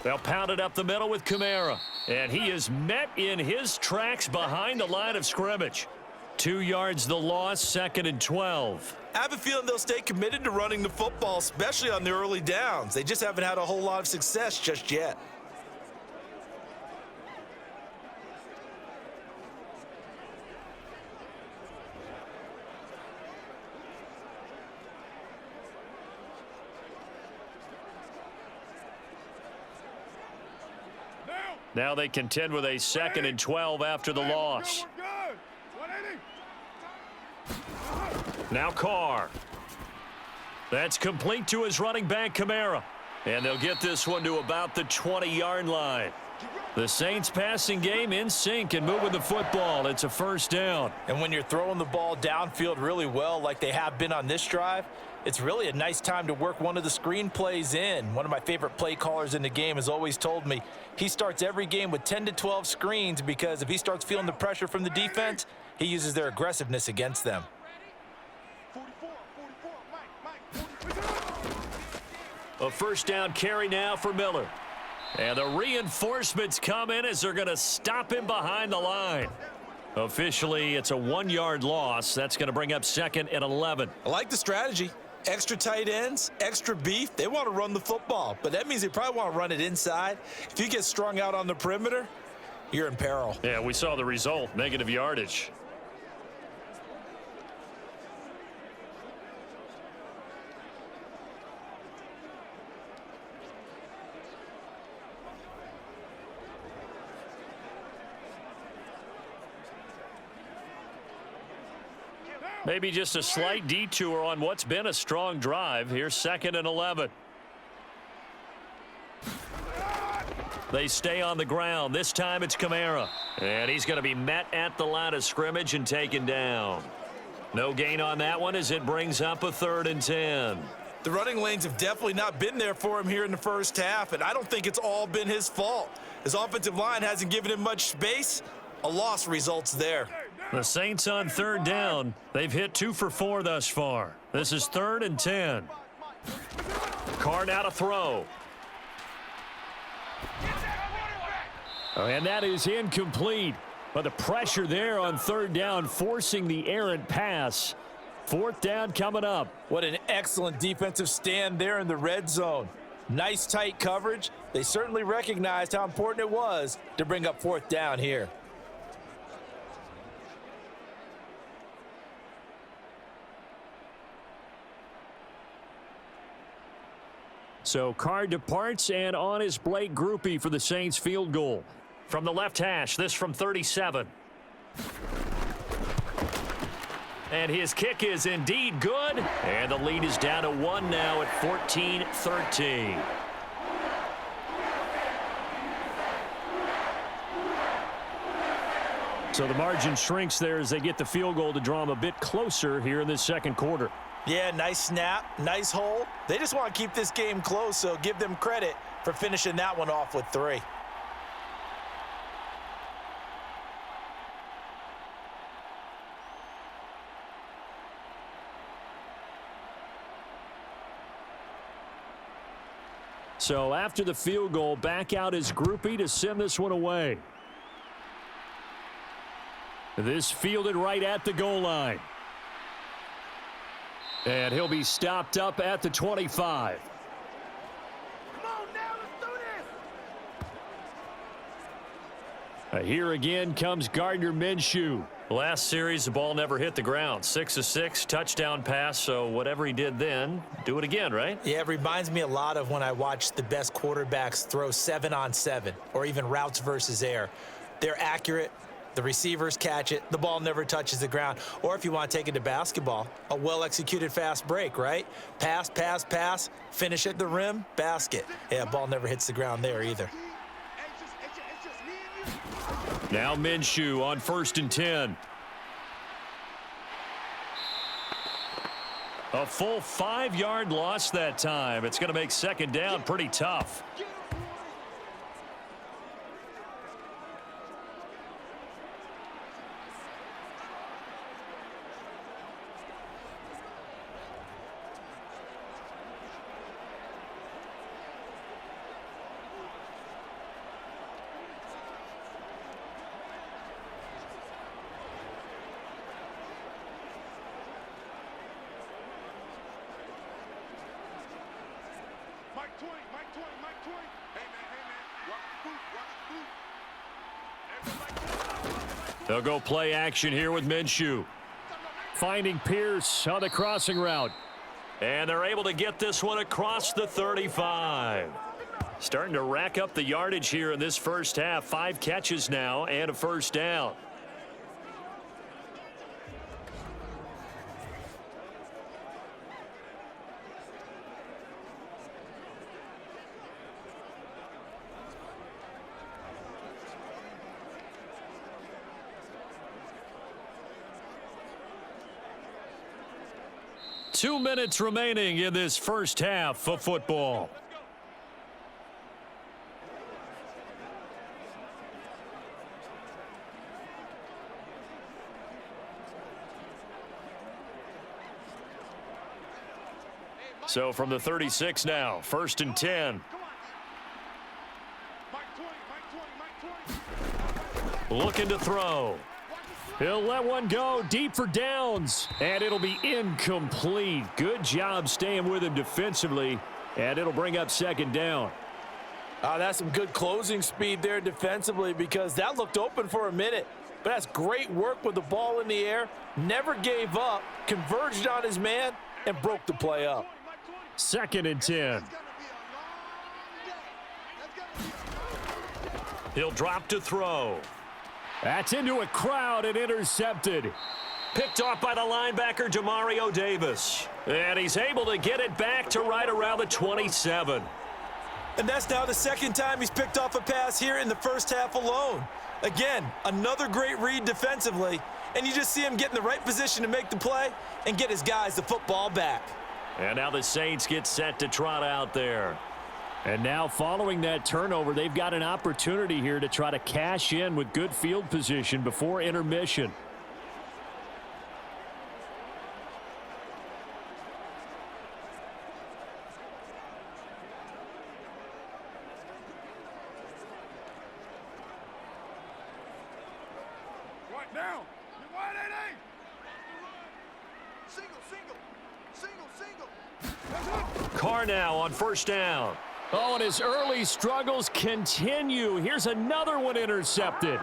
They'll pound it up the middle with Kamara. And he is met in his tracks behind the line of scrimmage. 2 yards the loss, 2nd and 12. I have a feeling they'll stay committed to running the football, especially on the early downs. They just haven't had a whole lot of success just yet. Now they contend with a 2nd and 12 after the loss. We're good. 180. Now Carr. That's complete to his running back, Kamara. And they'll get this one to about the 20-yard line. The Saints passing game in sync and moving the football. It's a first down. And when you're throwing the ball downfield really well like they have been on this drive, it's really a nice time to work one of the screen plays in. One of my favorite play callers in the game has always told me he starts every game with 10 to 12 screens because if he starts feeling the pressure from the defense, he uses their aggressiveness against them. 44, Mike, 44. A first down carry now for Miller. And the reinforcements come in as they're going to stop him behind the line. Officially, it's a 1-yard loss. That's going to bring up 2nd and 11. I like the strategy. Extra tight ends, extra beef. They want to run the football, but that means they probably want to run it inside. If you get strung out on the perimeter, you're in peril. Yeah, we saw the result, negative yardage. Maybe just a slight detour on what's been a strong drive. Here's 2nd and 11. They stay on the ground. This time it's Kamara. And he's going to be met at the line of scrimmage and taken down. No gain on that one as it brings up a 3rd and 10. The running lanes have definitely not been there for him here in the first half, and I don't think it's all been his fault. His offensive line hasn't given him much space. A loss results there. The Saints on 3rd down. They've hit 2 for 4 thus far. This is 3rd and 10. Carr now to throw. And that is incomplete. But the pressure there on 3rd down, forcing the errant pass. 4th down coming up. What an excellent defensive stand there in the red zone. Nice tight coverage. They certainly recognized how important it was to bring up 4th down here. So Carr departs, and on is Blake Grupe for the Saints field goal. From the left hash, this from 37. And his kick is indeed good. And the lead is down to 1 now at 14-13. So the margin shrinks there as they get the field goal to draw them a bit closer here in this 2nd quarter. Yeah, nice snap, nice hold. They just want to keep this game close, so give them credit for finishing that one off with 3. So after the field goal, back out is Grupe to send this one away. This fielded right at the goal line. And he'll be stopped up at the 25. Come on now, let's do this. Here again comes Gardner Minshew. Last series, the ball never hit the ground. 6 of 6, touchdown pass. So whatever he did then, do it again, right? Yeah, it reminds me a lot of when I watch the best quarterbacks throw 7-on-7 or even routes versus air. They're accurate. The receivers catch it. The ball never touches the ground. Or if you want to take it to basketball, a well-executed fast break, right? Pass, pass, pass, finish at the rim, basket. Yeah, ball never hits the ground there either. It's just me and you. Now Minshew on 1st and 10. A full 5-yard loss that time. It's going to make 2nd down pretty tough. Mike 20, Mike 20, Mike 20. Hey, man, watch the boot. They'll go play action here with Minshew. Finding Pierce on the crossing route. And they're able to get this one across the 35. Starting to rack up the yardage here in this first half. 5 catches now and a first down. Two minutes remaining in this first half of football. So from the 36 now, 1st and 10. Looking to throw. He'll let one go deep for downs, and it'll be incomplete. Good job staying with him defensively, and it'll bring up 2nd down. That's some good closing speed there defensively, because that looked open for a minute. But that's great work with the ball in the air. Never gave up, converged on his man, and broke the play up. 2nd and 10. He'll drop to throw. That's into a crowd and intercepted. Picked off by the linebacker, Demario Davis. And he's able to get it back to right around the 27. And that's now the 2nd time he's picked off a pass here in the first half alone. Again, another great read defensively. And you just see him get in the right position to make the play and get his guys the football back. And now the Saints get set to trot out there. And now following that turnover, they've got an opportunity here to try to cash in with good field position before intermission. Right now. You're wide 8-8. Single. Carr now on 1st down. Oh, and his early struggles continue. Here's another one intercepted.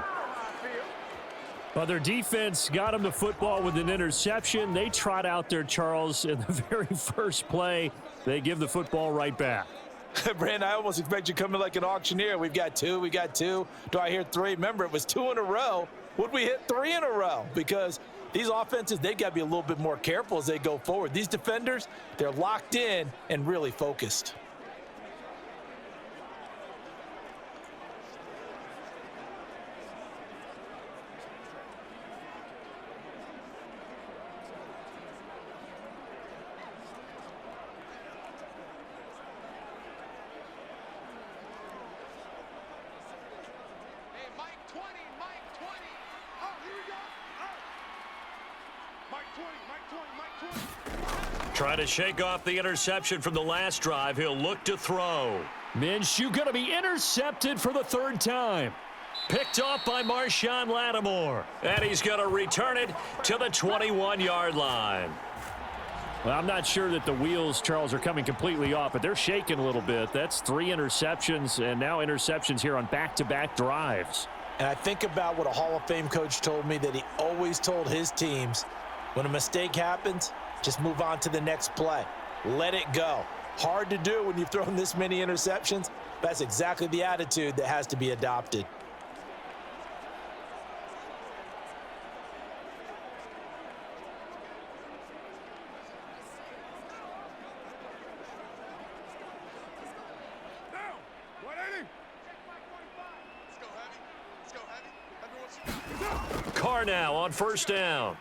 Well, their defense got him the football with an interception. They trot out there, Charles, in the very first play. They give the football right back. Brandon, I almost expect you coming like an auctioneer. We've got 2, we got 2. Do I hear 3? Remember, it was 2 in a row. Would we hit 3 in a row? Because these offenses, they got to be a little bit more careful as they go forward. These defenders, they're locked in and really focused. Trying to shake off the interception from the last drive. He'll look to throw. Minshew going to be intercepted for the 3rd time. Picked off by Marshawn Lattimore. And he's going to return it to the 21-yard line. Well, I'm not sure that the wheels, Charles, are coming completely off, but they're shaking a little bit. That's 3 interceptions, and now interceptions here on back-to-back drives. And I think about what a Hall of Fame coach told me, that he always told his teams, when a mistake happens, just move on to the next play. Let it go. Hard to do when you've thrown this many interceptions. That's exactly the attitude that has to be adopted. Carr now on 1st down.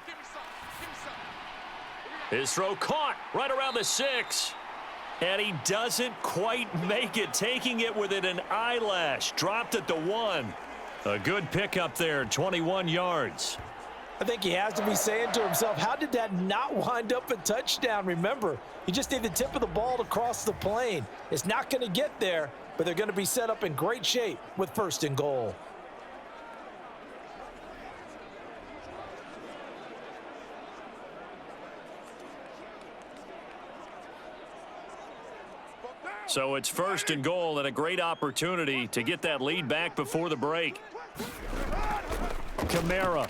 His throw caught right around the 6. And he doesn't quite make it, taking it within an eyelash. Dropped at the 1. A good pickup there, 21 yards. I think he has to be saying to himself, how did that not wind up a touchdown? Remember, you just need the tip of the ball to cross the plane. It's not going to get there, but they're going to be set up in great shape with 1st and goal. So it's 1st and goal and a great opportunity to get that lead back before the break. Kamara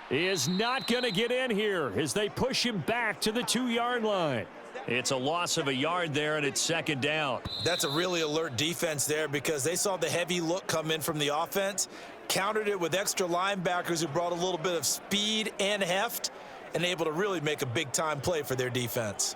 is not going to get in here as they push him back to the 2-yard line. It's a loss of a yard there, and it's second down. That's a really alert defense there because they saw the heavy look come in from the offense, countered it with extra linebackers who brought a little bit of speed and heft, and able to really make a big-time play for their defense.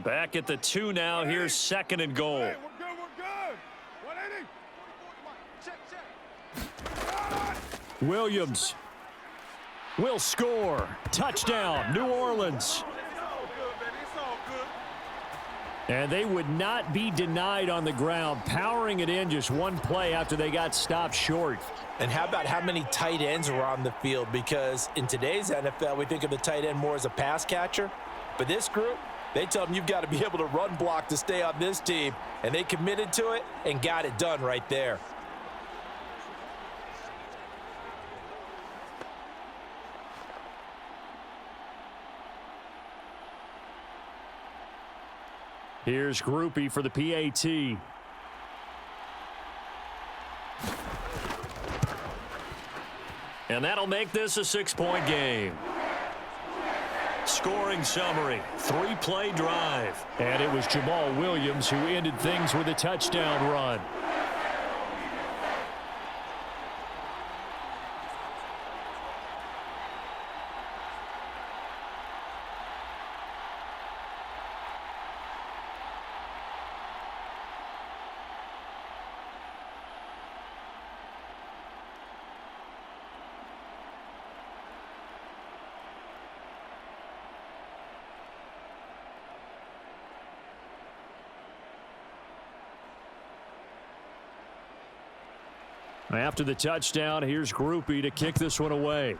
Back at the 2 now. Here's second and goal. Hey, we're good, we're good. 180. Check, check. Williams will score. Touchdown, New Orleans. It's all good, baby. It's all good. And they would not be denied on the ground, powering it in just one play after they got stopped short. And how about how many tight ends were on the field? Because in today's NFL, we think of the tight end more as a pass catcher. But this group, they tell them you've got to be able to run block to stay on this team. And they committed to it and got it done right there. Here's Groupie for the PAT. And that'll make this a 6-point game. Scoring summary, 3-play drive. And it was Jamal Williams who ended things with a touchdown run. After the touchdown, here's Groupie to kick this one away.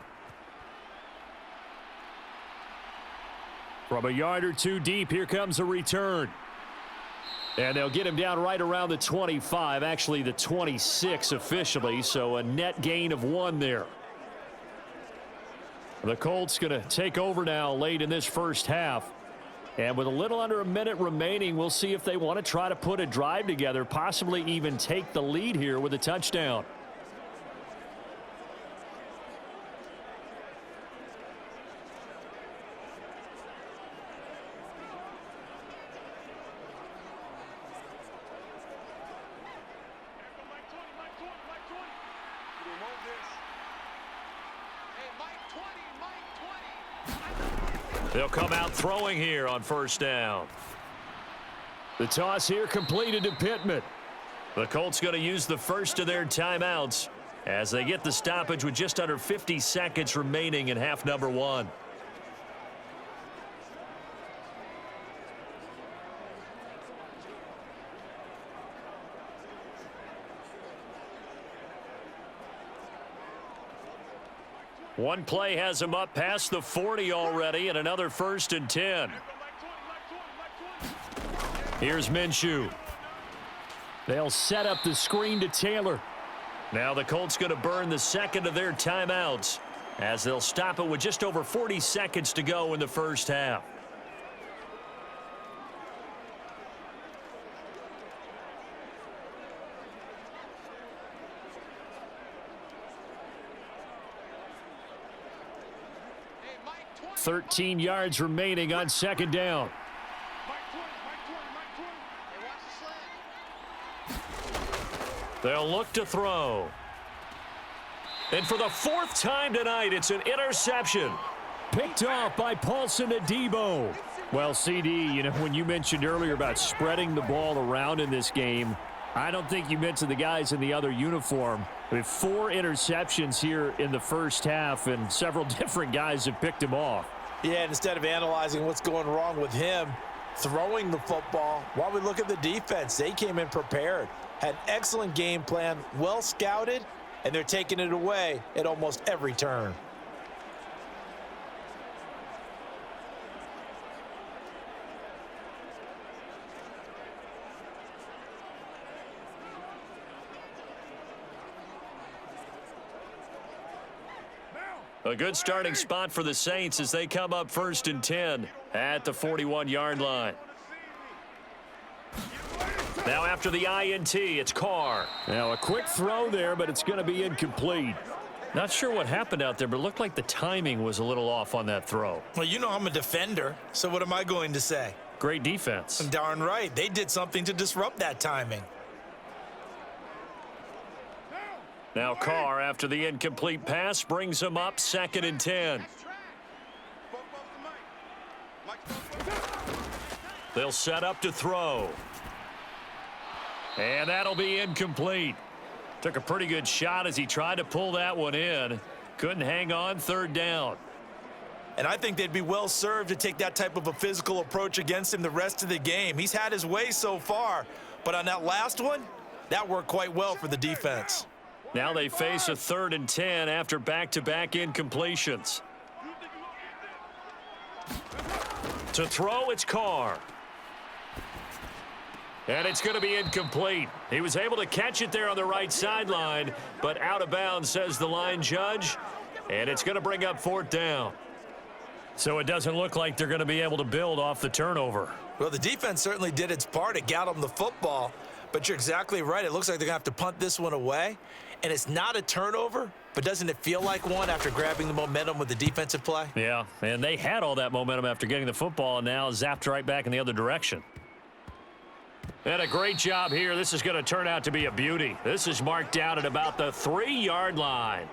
From a yard or two deep, here comes a return. And they'll get him down right around the 25, actually the 26 officially, so a net gain of 1 there. The Colts going to take over now late in this first half. And with a little under a minute remaining, we'll see if they want to try to put a drive together, possibly even take the lead here with a touchdown. They'll come out throwing here on first down. The toss here completed to Pittman. The Colts going to use the first of their timeouts as they get the stoppage with just under 50 seconds remaining in half number 1. One play has him up past the 40 already, and another 1st and 10. Here's Minshew. They'll set up the screen to Taylor. Now the Colts going to burn the second of their timeouts as they'll stop it with just over 40 seconds to go in the first half. Hey, Mike 13 yards remaining on second down. They'll look to throw. And for the 4th time tonight, it's an interception. Picked off by Paulson Adebo. Well, CD, you know, when you mentioned earlier about spreading the ball around in this game, I don't think you mentioned the guys in the other uniform. We have 4 interceptions here in the first half, and several different guys have picked him off. Yeah, and instead of analyzing what's going wrong with him throwing the football, while we look at the defense, they came in prepared, had an excellent game plan, well scouted, and they're taking it away at almost every turn. A good starting spot for the Saints as they come up 1st and 10 at the 41-yard line. Get ready to Now after the INT, it's Carr. Now a quick throw there, but it's going to be incomplete. Not sure what happened out there, but it looked like the timing was a little off on that throw. Well, you know I'm a defender, so what am I going to say? Great defense. Darn right. They did something to disrupt that timing. Now Carr, after the incomplete pass, brings him up 2nd and 10. They'll set up to throw. And that'll be incomplete. Took a pretty good shot as he tried to pull that one in. Couldn't hang on, 3rd down. And I think they'd be well served to take that type of a physical approach against him the rest of the game. He's had his way so far, but on that last one, that worked quite well for the defense. Now they face a 3rd and 10 after back-to-back incompletions. To throw, it's Carr. And it's going to be incomplete. He was able to catch it there on the right sideline, but out of bounds, says the line judge. And it's going to bring up 4th down. So it doesn't look like they're going to be able to build off the turnover. Well, the defense certainly did its part. It got them the football. But you're exactly right. It looks like they're going to have to punt this one away. And it's not a turnover, but doesn't it feel like one after grabbing the momentum with the defensive play? Yeah, and they had all that momentum after getting the football and now zapped right back in the other direction. And a great job here. This is going to turn out to be a beauty. This is marked down at about the 3-yard line.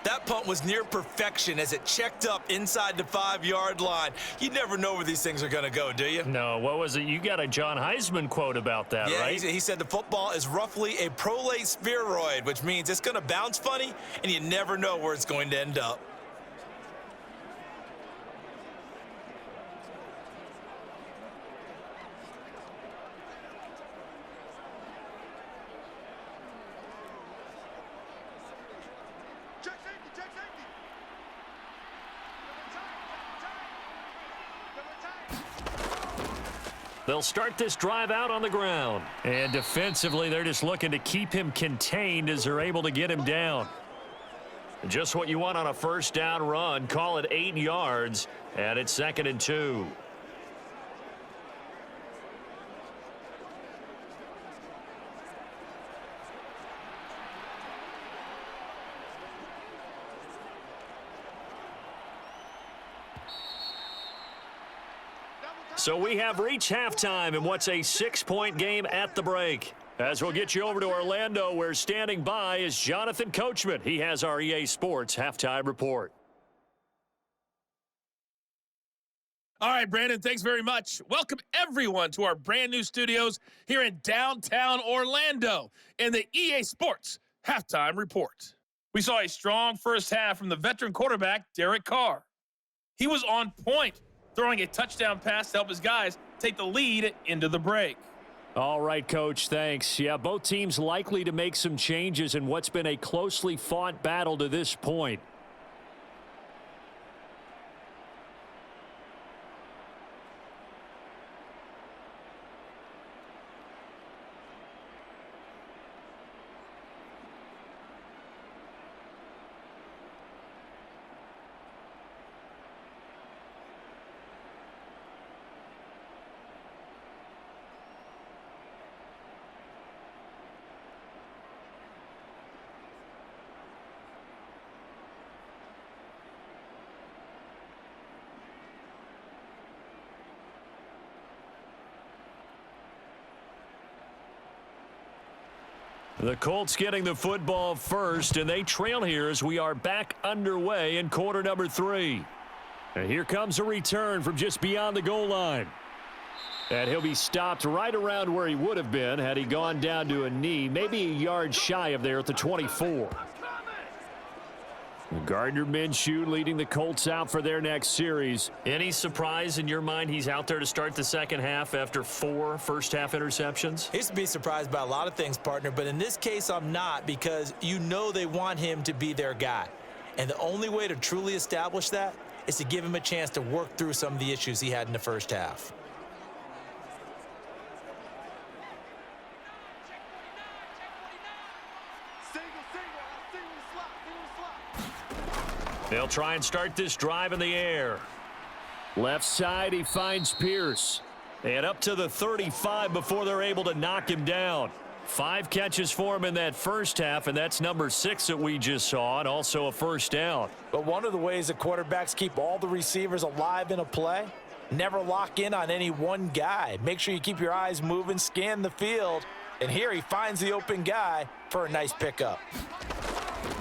That punt was near perfection as it checked up inside the 5-yard line. You never know where these things are going to go, do you? No, what was it? You got a John Heisman quote about that, yeah, right? He said the football is roughly a prolate spheroid, which means it's going to bounce funny, and you never know where it's going to end up. They'll start this drive out on the ground. And defensively, they're just looking to keep him contained as they're able to get him down. Just what you want on a 1st down run. Call it 8 yards, and it's 2nd and 2. So we have reached halftime in what's a 6-point game at the break. As we'll get you over to Orlando, where standing by is Jonathan Coachman. He has our EA Sports halftime report. All right, Brandon, thanks very much. Welcome, everyone, to our brand new studios here in downtown Orlando in the EA Sports halftime report. We saw a strong first half from the veteran quarterback, Derek Carr. He was on point, throwing a touchdown pass to help his guys take the lead into the break. All right, Coach, thanks. Yeah, both teams likely to make some changes in what's been a closely fought battle to this point. The Colts getting the football first, and they trail here as we are back underway in quarter number 3. And here comes a return from just beyond the goal line. And he'll be stopped right around where he would have been had he gone down to a knee, maybe a yard shy of there at the 24. Gardner Minshew leading the Colts out for their next series. Any surprise in your mind he's out there to start the second half after 4 first-half interceptions? He's to be surprised by a lot of things, partner, but in this case I'm not, because you know they want him to be their guy. And the only way to truly establish that is to give him a chance to work through some of the issues he had in the first half. They'll try and start this drive in the air. Left side, he finds Pierce. And up to the 35 before they're able to knock him down. 5 catches for him in that first half, and that's number 6 that we just saw, and also a first down. But one of the ways that quarterbacks keep all the receivers alive in a play, never lock in on any one guy. Make sure you keep your eyes moving, scan the field, and here he finds the open guy for a nice pickup.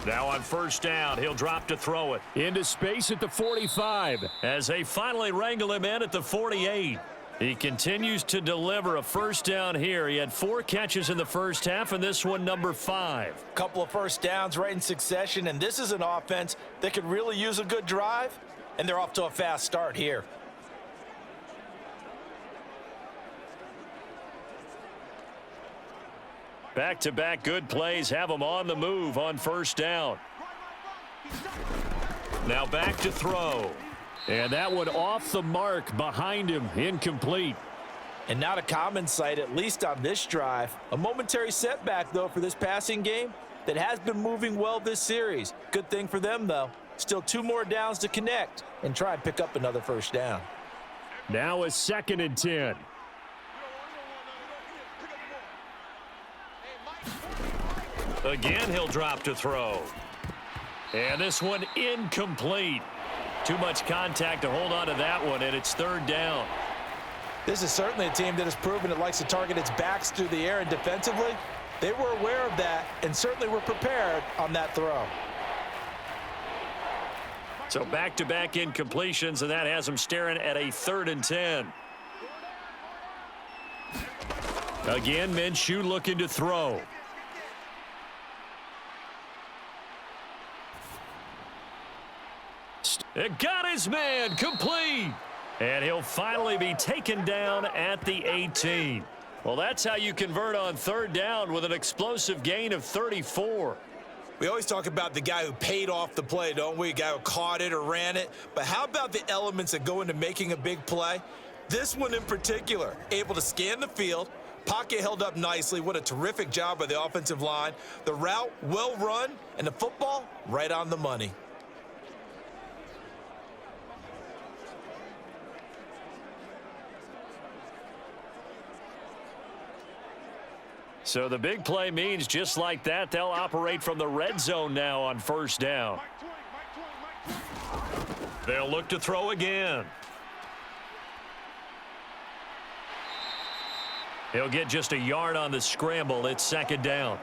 Now on first down, he'll drop to throw it. Into space at the 45 as they finally wrangle him in at the 48. He continues to deliver a first down here. He had 4 catches in the first half, and this one number 5. Couple of first downs right in succession, and this is an offense that could really use a good drive, and they're off to a fast start here. Back-to-back good plays have him on the move on first down. Now back to throw. And that one off the mark behind him, incomplete. And not a common sight, at least on this drive. A momentary setback, though, for this passing game that has been moving well this series. Good thing for them, though. Still 2 more downs to connect and try and pick up another first down. Now a 2nd and 10. Again, he'll drop to throw. And this one incomplete. Too much contact to hold on to that one, and it's 3rd down. This is certainly a team that has proven it likes to target its backs through the air, and defensively, they were aware of that and certainly were prepared on that throw. So back-to-back incompletions, and that has them staring at a 3rd and 10. Again, Minshew looking to throw. It got his man complete. And he'll finally be taken down at the 18. Well, that's how you convert on 3rd down with an explosive gain of 34. We always talk about the guy who paid off the play, don't we? A guy who caught it or ran it. But how about the elements that go into making a big play? This one in particular, able to scan the field, pocket held up nicely. What a terrific job by the offensive line. The route well run, and the football right on the money. So the big play means just like that, they'll operate from the red zone now on first down. They'll look to throw again. He'll get just a yard on the scramble. It's 2nd down.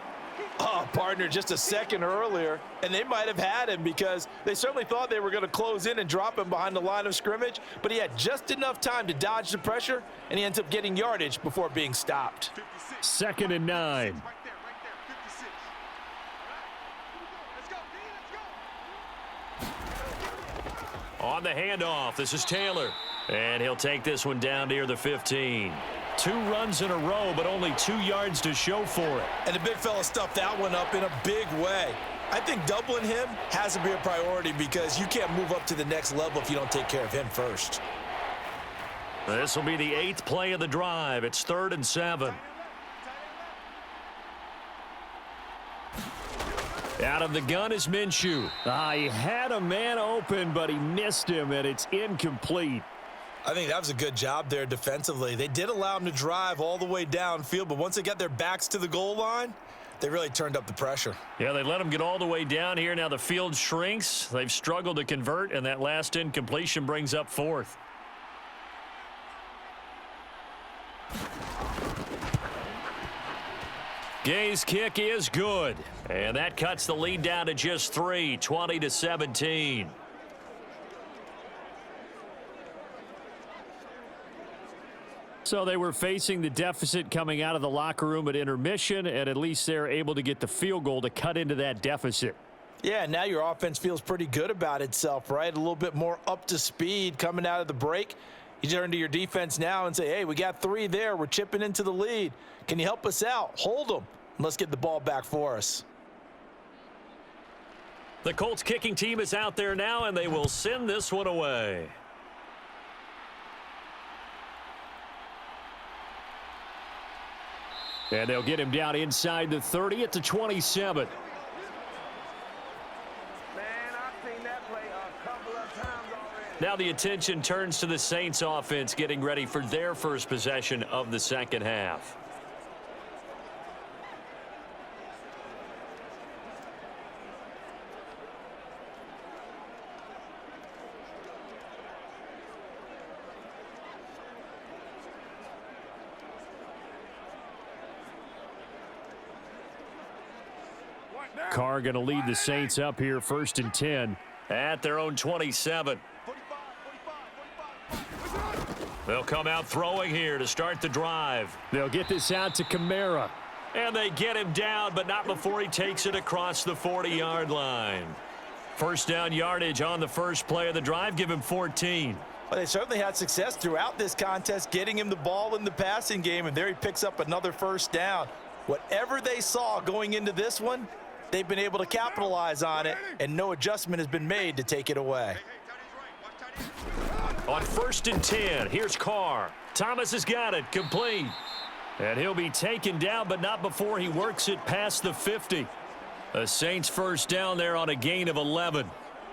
Oh, partner, just a second earlier, and they might have had him because they certainly thought they were going to close in and drop him behind the line of scrimmage, but he had just enough time to dodge the pressure, and he ends up getting yardage before being stopped. 2nd and 9. Right there, 56. Let's go. On the handoff, this is Taylor. And he'll take this one down near the 15. 2 runs in a row, but only 2 yards to show for it. And the big fella stuffed that one up in a big way. I think doubling him has to be a priority because you can't move up to the next level if you don't take care of him first. This will be the 8th play of the drive. It's 3rd and 7. Out of the gun is Minshew. He had a man open, but he missed him, and it's incomplete. I think that was a good job there defensively. They did allow him to drive all the way downfield, but once they got their backs to the goal line, they really turned up the pressure. Yeah, they let him get all the way down here. Now the field shrinks. They've struggled to convert, and that last incompletion brings up 4th. Gay's kick is good, and that cuts the lead down to just 3, 20-17. So they were facing the deficit coming out of the locker room at intermission, and at least they're able to get the field goal to cut into that deficit. Yeah, now your offense feels pretty good about itself, right? A little bit more up to speed coming out of the break. You turn to your defense now and say, hey, we got 3 there. We're chipping into the lead. Can you help us out? Hold them. And let's get the ball back for us. The Colts kicking team is out there now, and they will send this one away. And they'll get him down inside the 30 at the 27. Man, I've seen that play a couple of times already. Now Now the attention turns to the Saints offense getting ready for their first possession of the second half. Carr going to lead the Saints up here 1st and 10 at their own 27. They'll come out throwing here to start the drive. They'll get this out to Kamara. And they get him down, but not before he takes it across the 40-yard line. First down yardage on the first play of the drive. Give him 14. Well, they certainly had success throughout this contest, getting him the ball in the passing game, and there he picks up another first down. Whatever they saw going into this one, they've been able to capitalize on it, and no adjustment has been made to take it away. On 1st and 10, here's Carr. Thomas has got it, complete. And he'll be taken down, but not before he works it past the 50. The Saints first down there on a gain of 11.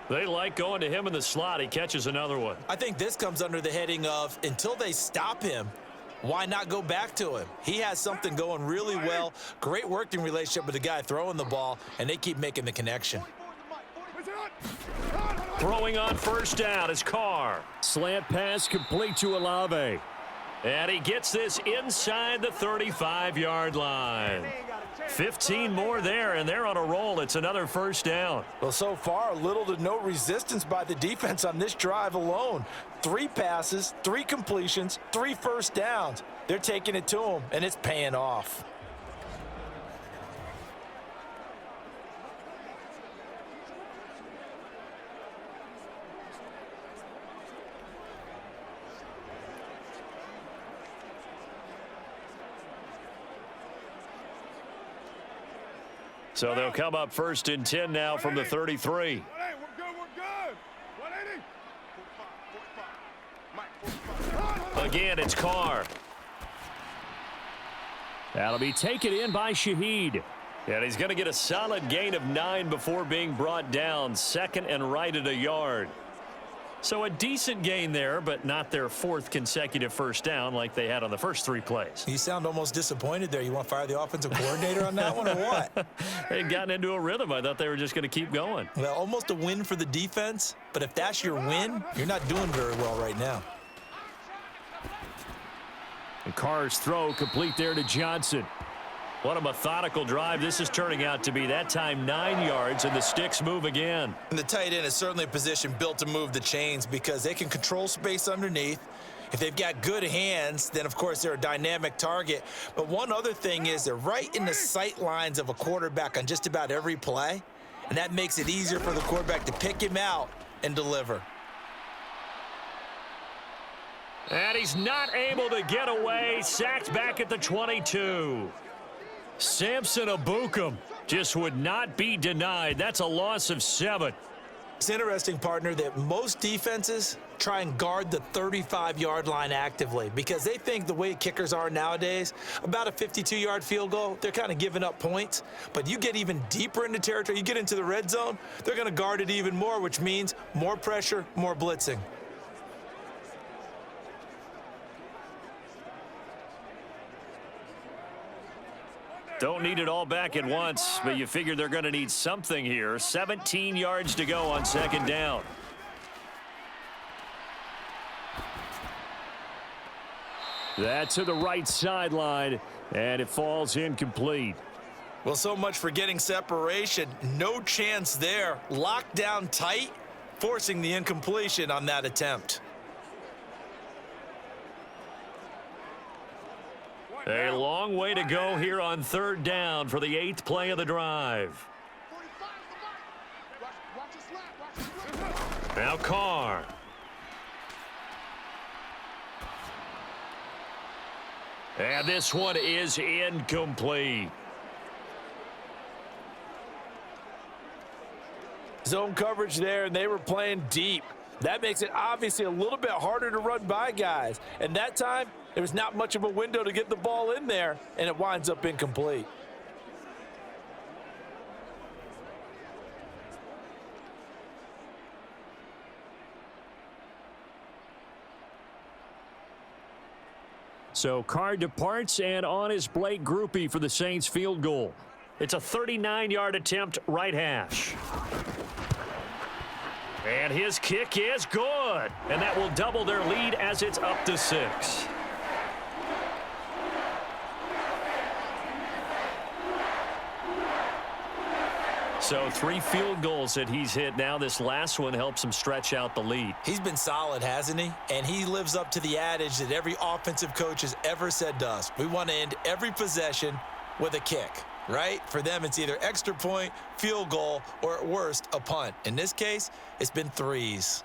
They like going to him in the slot. He catches another one. I think this comes under the heading of, until they stop him, why not go back to him? He has something going really well. Great working relationship with the guy throwing the ball, and they keep making the connection. Throwing on first down is Carr. Slant pass complete to Olave. And he gets this inside the 35-yard line. 15 more there, and they're on a roll. It's another first down. Well, so far, little to no resistance by the defense on this drive alone. 3 passes, 3 completions, 3 first downs. They're taking it to him, and it's paying off. So they'll come up 1st and 10 now from the 33. We're good, we're good. 180. Again, it's Carr. That'll be taken in by Shaheed. And he's going to get a solid gain of 9 before being brought down. 2nd and right at a yard. So a decent gain there, but not their 4th consecutive first down like they had on the first 3 plays. You sound almost disappointed there. You want to fire the offensive coordinator on that one or what? They'd gotten into a rhythm. I thought they were just going to keep going. Well, almost a win for the defense, but if that's your win, you're not doing very well right now. And Carr's throw complete there to Johnson. What a methodical drive this is turning out to be. That time 9 yards, and the sticks move again. And the tight end is certainly a position built to move the chains because they can control space underneath. If they've got good hands, then, of course, they're a dynamic target. But one other thing is they're right in the sight lines of a quarterback on just about every play, and that makes it easier for the quarterback to pick him out and deliver. And he's not able to get away. Sacked back at the 22. Samson Abukum just would not be denied. That's a loss of 7. It's interesting, partner, that most defenses try and guard the 35-yard line actively because they think the way kickers are nowadays, about a 52-yard field goal, they're kind of giving up points. But you get even deeper into territory, you get into the red zone, they're going to guard it even more, which means more pressure, more blitzing. Don't need it all back at once, but you figure they're going to need something here. 17 yards to go on 2nd down. That to the right sideline, and it falls incomplete. Well, so much for getting separation. No chance there. Locked down tight, forcing the incompletion on that attempt. A long way to go here on 3rd down for the 8th play of the drive. Now Carr. And this one is incomplete. Zone coverage there, and they were playing deep. That makes it obviously a little bit harder to run by guys. And that time, there was not much of a window to get the ball in there, and it winds up incomplete. So Carr departs, and on is Blake Grupe for the Saints field goal. It's a 39-yard attempt, right hash. And his kick is good. And that will double their lead as it's up to 6. So 3 field goals that he's hit now. This last one helps him stretch out the lead. He's been solid, hasn't he? And he lives up to the adage that every offensive coach has ever said to us. We want to end every possession with a kick, right? For them, it's either extra point, field goal, or at worst, a punt. In this case, it's been 3s.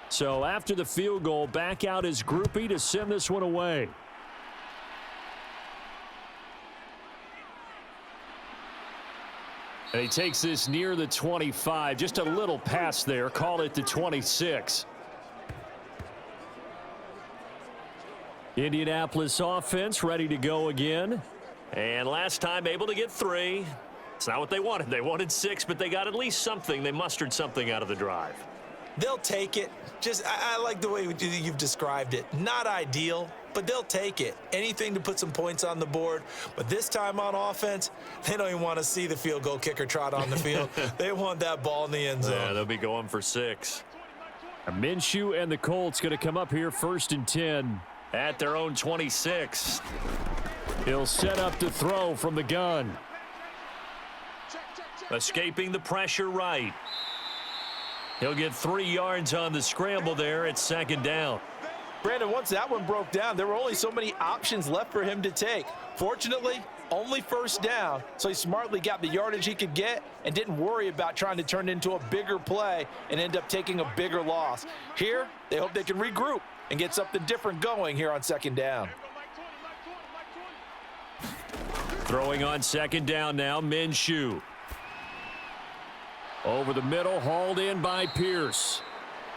So after the field goal, back out is Grupe to send this one away. And he takes this near the 25. Just a little pass there. Call it the 26. Indianapolis offense ready to go again. And last time able to get 3. It's not what they wanted. They wanted 6, but they got at least something. They mustered something out of the drive. They'll take it. I like the way you've described it. Not ideal, but they'll take it. Anything to put some points on the board. But this time on offense, they don't even want to see the field goal kicker trot on the field. They want that ball in the end zone. Yeah, they'll be going for 6. Minshew and the Colts going to come up here 1st and 10 at their own 26. He'll set up to throw from the gun. Escaping the pressure right. He'll get 3 yards on the scramble there at 2nd down. Brandon, once that one broke down, there were only so many options left for him to take. Fortunately, only 1st down, so he smartly got the yardage he could get and didn't worry about trying to turn it into a bigger play and end up taking a bigger loss. Here, they hope they can regroup and get something different going here on 2nd down. Throwing on 2nd down now, Minshew. Over the middle, hauled in by Pierce.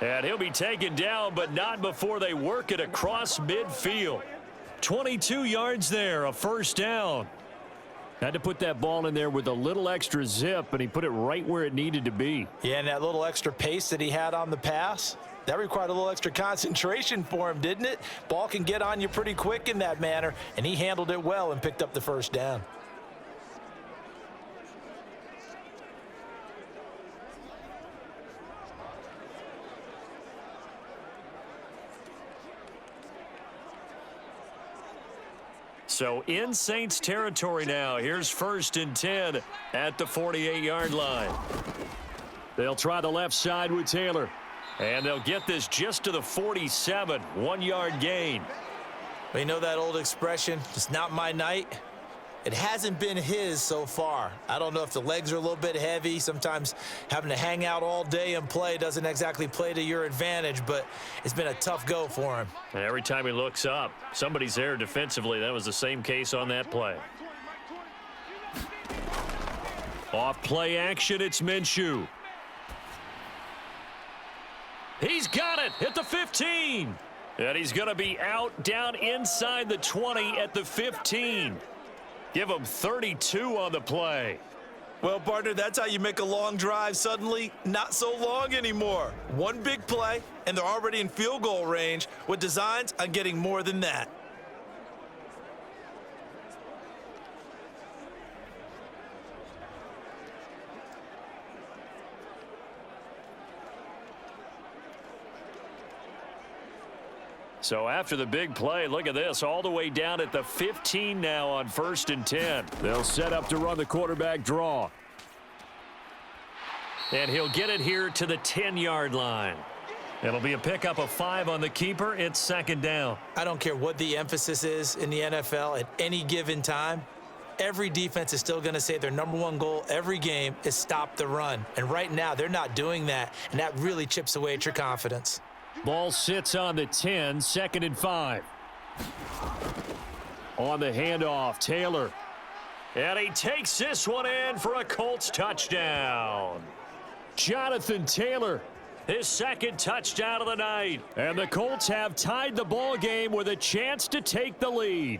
And he'll be taken down, but not before they work it across midfield. 22 yards there, a 1st down. Had to put that ball in there with a little extra zip, and he put it right where it needed to be. Yeah, and that little extra pace that he had on the pass, that required a little extra concentration for him, didn't it? Ball can get on you pretty quick in that manner, and he handled it well and picked up the 1st down. So in Saints territory now. Here's 1st and 10 at the 48-yard line. They'll try the left side with Taylor. And they'll get this just to the 47. 1-yard gain. Well, you know that old expression, it's not my night? It hasn't been his so far. I don't know if the legs are a little bit heavy. Sometimes having to hang out all day and play doesn't exactly play to your advantage, but it's been a tough go for him. And every time he looks up, somebody's there defensively. That was the same case on that play. Off play action, it's Minshew. He's got it at the 15. And he's going to be out down inside the 20 at the 15. Give him 32 on the play. Well, partner, that's how you make a long drive suddenly not so long anymore. One big play, and they're already in field goal range with designs on getting more than that. So after the big play, look at this, all the way down at the 15 now on 1st and 10. They'll set up to run the quarterback draw. And he'll get it here to the 10-yard line. It'll be a pickup of 5 on the keeper. It's 2nd down. I don't care what the emphasis is in the NFL at any given time. Every defense is still going to say their #1 goal every game is stop the run. And right now, they're not doing that, and that really chips away at your confidence. Ball sits on the 10, 2nd and 5. On the handoff, Taylor. And he takes this one in for a Colts touchdown. Jonathan Taylor, his 2nd touchdown of the night. And the Colts have tied the ball game with a chance to take the lead.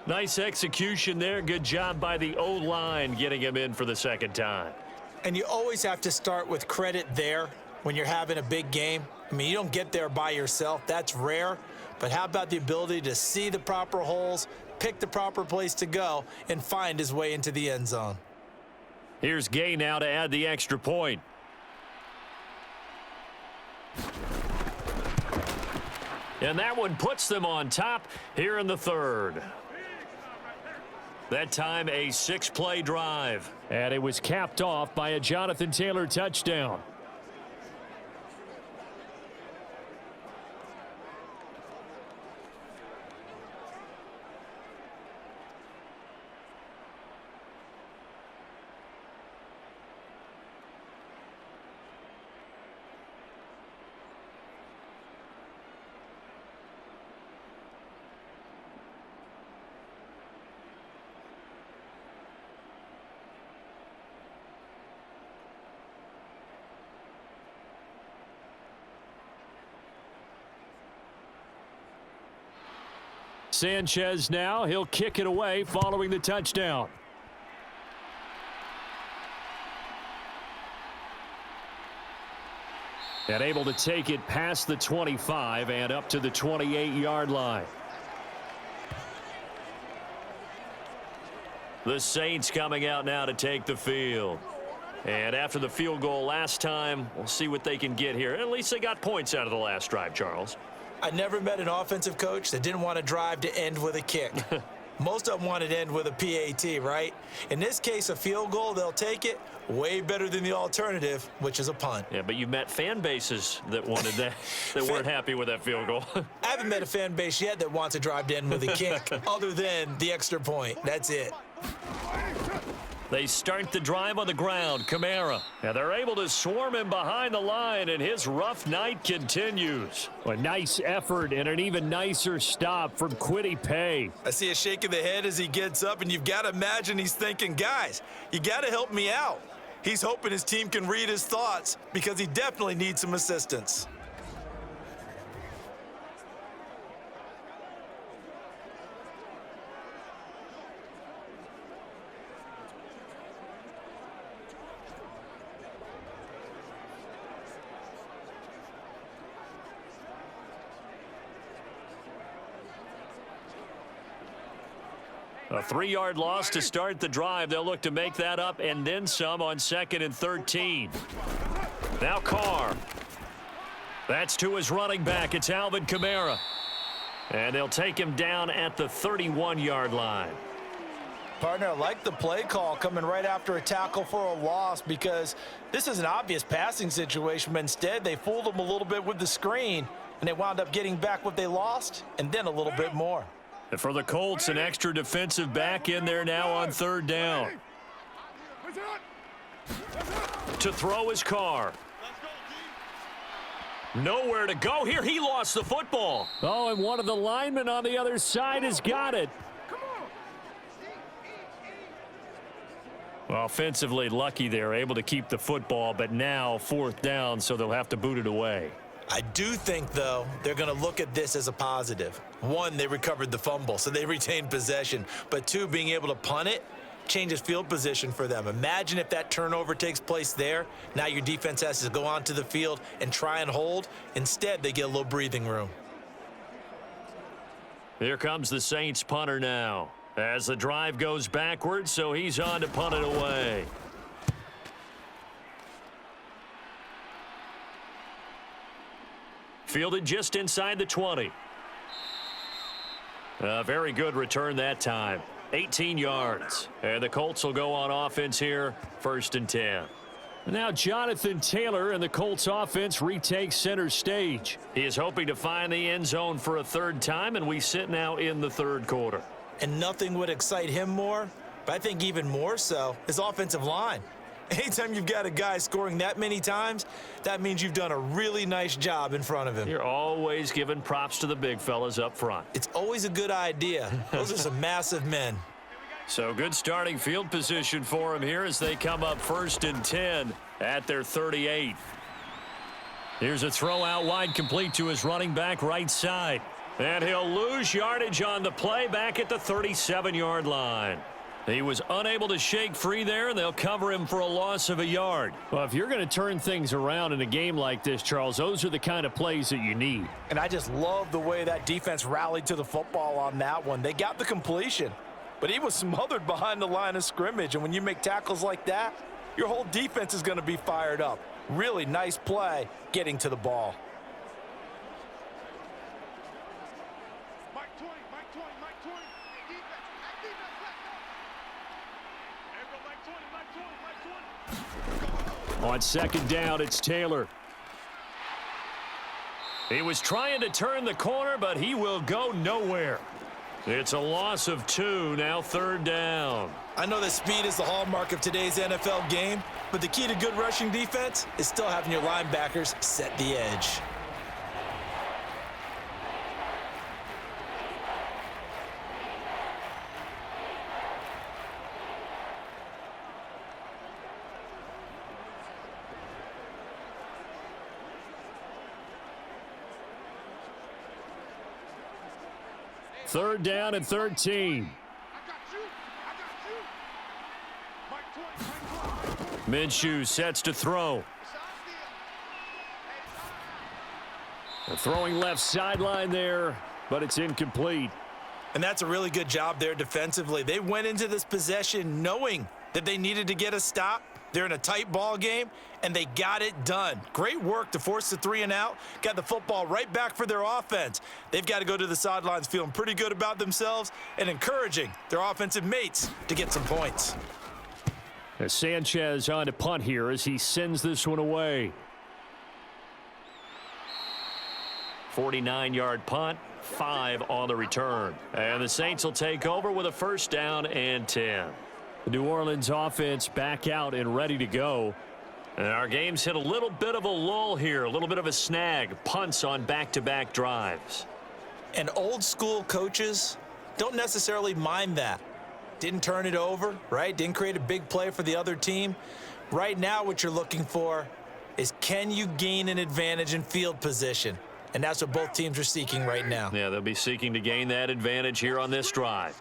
Nice execution there. Good job by the O-line getting him in for the 2nd time. And you always have to start with credit there when you're having a big game. I mean, you don't get there by yourself. That's rare. But how about the ability to see the proper holes, pick the proper place to go, and find his way into the end zone? Here's Gay now to add the extra point. And that one puts them on top here in the third. That time a 6-play drive. And it was capped off by a Jonathan Taylor touchdown. Sanchez now, he'll kick it away following the touchdown. And able to take it past the 25 and up to the 28-yard line. The Saints coming out now to take the field. And after the field goal last time, we'll see what they can get here. At least they got points out of the last drive, Charles. I never met an offensive coach that didn't want to drive to end with a kick. Most of them wanted to end with a PAT, right? In this case, a field goal, they'll take it. Way better than the alternative, which is a punt. Yeah, but you've met fan bases that wanted that, that weren't happy with that field goal. I haven't met a fan base yet that wants to drive to end with a kick, other than the extra point. That's it. They start the drive on the ground. Kamara. And they're able to swarm him behind the line, and his rough night continues. A nice effort and an even nicer stop from Kwity Paye. I see a shake of the head as he gets up, and you've got to imagine he's thinking, guys, you got to help me out. He's hoping his team can read his thoughts because he definitely needs some assistance. A 3-yard loss to start the drive. They'll look to make that up and then some on 2nd and 13. Now Carr. That's to his running back. It's Alvin Kamara. And they'll take him down at the 31-yard line. Partner, I like the play call coming right after a tackle for a loss because this is an obvious passing situation, but instead they fooled him a little bit with the screen, and they wound up getting back what they lost and then a little bit more. And for the Colts, an extra defensive back in there now on 3rd down. To throw his Carr. Nowhere to go here. He lost the football. Oh, and one of the linemen on the other side has got it. Well, offensively lucky they're able to keep the football, but now 4th down, so they'll have to boot it away. I do think, though, they're going to look at this as a positive. 1, they recovered the fumble, so they retained possession. But 2, being able to punt it changes field position for them. Imagine if that turnover takes place there. Now your defense has to go onto the field and try and hold. Instead, they get a little breathing room. Here comes the Saints punter now. As the drive goes backwards, so he's on to punt it away. Fielded just inside the 20. A very good return that time. 18 yards. And the Colts will go on offense here, 1st and 10. Now Jonathan Taylor and the Colts offense retake center stage. He is hoping to find the end zone for a 3rd time, and we sit now in the 3rd quarter. And nothing would excite him more, but I think even more so, his offensive line. Anytime you've got a guy scoring that many times, that means you've done a really nice job in front of him. You're always giving props to the big fellas up front. It's always a good idea. Those are some massive men. So good starting field position for him here as they come up 1st and 10 at their 38. Here's a throw out wide, complete to his running back right side. And he'll lose yardage on the play back at the 37-yard line. He was unable to shake free there, and they'll cover him for a loss of a yard. Well, if you're going to turn things around in a game like this, Charles, those are the kind of plays that you need. And I just love the way that defense rallied to the football on that one. They got the completion, but he was smothered behind the line of scrimmage. And when you make tackles like that, your whole defense is going to be fired up. Really nice play getting to the ball. Mike 20, Mike 20, Mike 20. Hey, defense, let's go. Hey, bro, Mike 20, Mike 20, Mike 20. On second down, it's Taylor. He was trying to turn the corner, but he will go nowhere. It's a loss of 2, now third down. I know that speed is the hallmark of today's NFL game, but the key to good rushing defense is still having your linebackers set the edge. Third down and 13. I got you. I got you. Mike 20, Mike 20. Minshew sets to throw. They're throwing left sideline there, but it's incomplete. And that's a really good job there defensively. They went into this possession knowing that they needed to get a stop. They're in a tight ball game, and they got it done. Great work to force the 3 and out. Got the football right back for their offense. They've got to go to the sidelines feeling pretty good about themselves and encouraging their offensive mates to get some points. As Sanchez on to punt here as he sends this one away. 49-yard punt, 5 on the return. And the Saints will take over with a first down and 10. The New Orleans offense back out and ready to go. And our game's hit a little bit of a lull here, a little bit of a snag. Punts on back-to-back drives. And old school coaches don't necessarily mind that. Didn't turn it over, right? Didn't create a big play for the other team. Right now what you're looking for is, can you gain an advantage in field position? And that's what both teams are seeking right now. Yeah, they'll be seeking to gain that advantage here on this drive.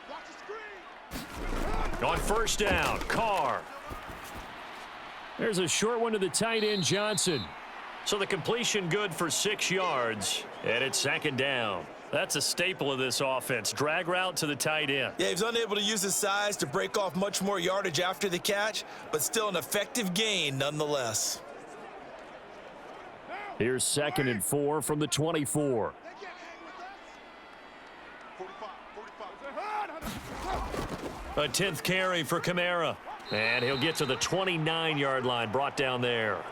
Watch the screen. On first down, Carr. There's a short one to the tight end, Johnson. So the completion good for 6 yards, and it's second down. That's a staple of this offense. Drag route to the tight end. Yeah, he was unable to use his size to break off much more yardage after the catch, but still an effective gain nonetheless. Here's 2nd and 4 from the 24. They can't hang with us. 45. A 10th carry for Kamara. And he'll get to the 29-yard line, brought down there.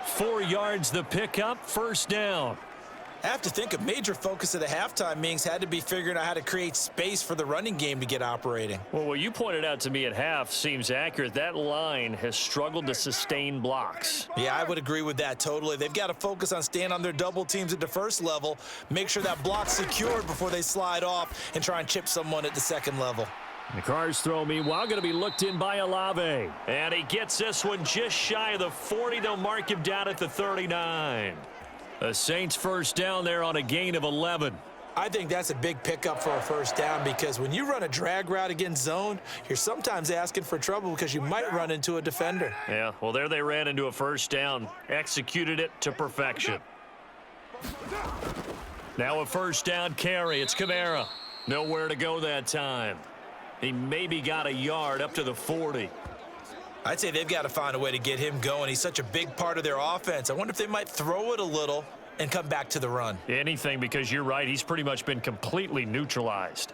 4 yards the pickup, first down. I have to think a major focus of the halftime meetings had to be figuring out how to create space for the running game to get operating. Well, what you pointed out to me at half seems accurate. That line has struggled to sustain blocks. Yeah, I would agree with that totally. They've got to focus on staying on their double teams at the first level, make sure that block's secured before they slide off and try and chip someone at the second level. The Carr's throw, meanwhile, going to be looked in by Olave. And he gets this one just shy of the 40. They'll mark him down at the 39. The Saints first down there on a gain of 11. I think that's a big pickup for a first down, because when you run a drag route against zone, you're sometimes asking for trouble because you might run into a defender. Yeah, well, there they ran into a first down, executed it to perfection. Now a first down carry. It's Kamara. Nowhere to go that time. He maybe got a yard up to the 40. I'd say they've got to find a way to get him going. He's such a big part of their offense. I wonder if they might throw it a little and come back to the run. Anything, because you're right. He's pretty much been completely neutralized.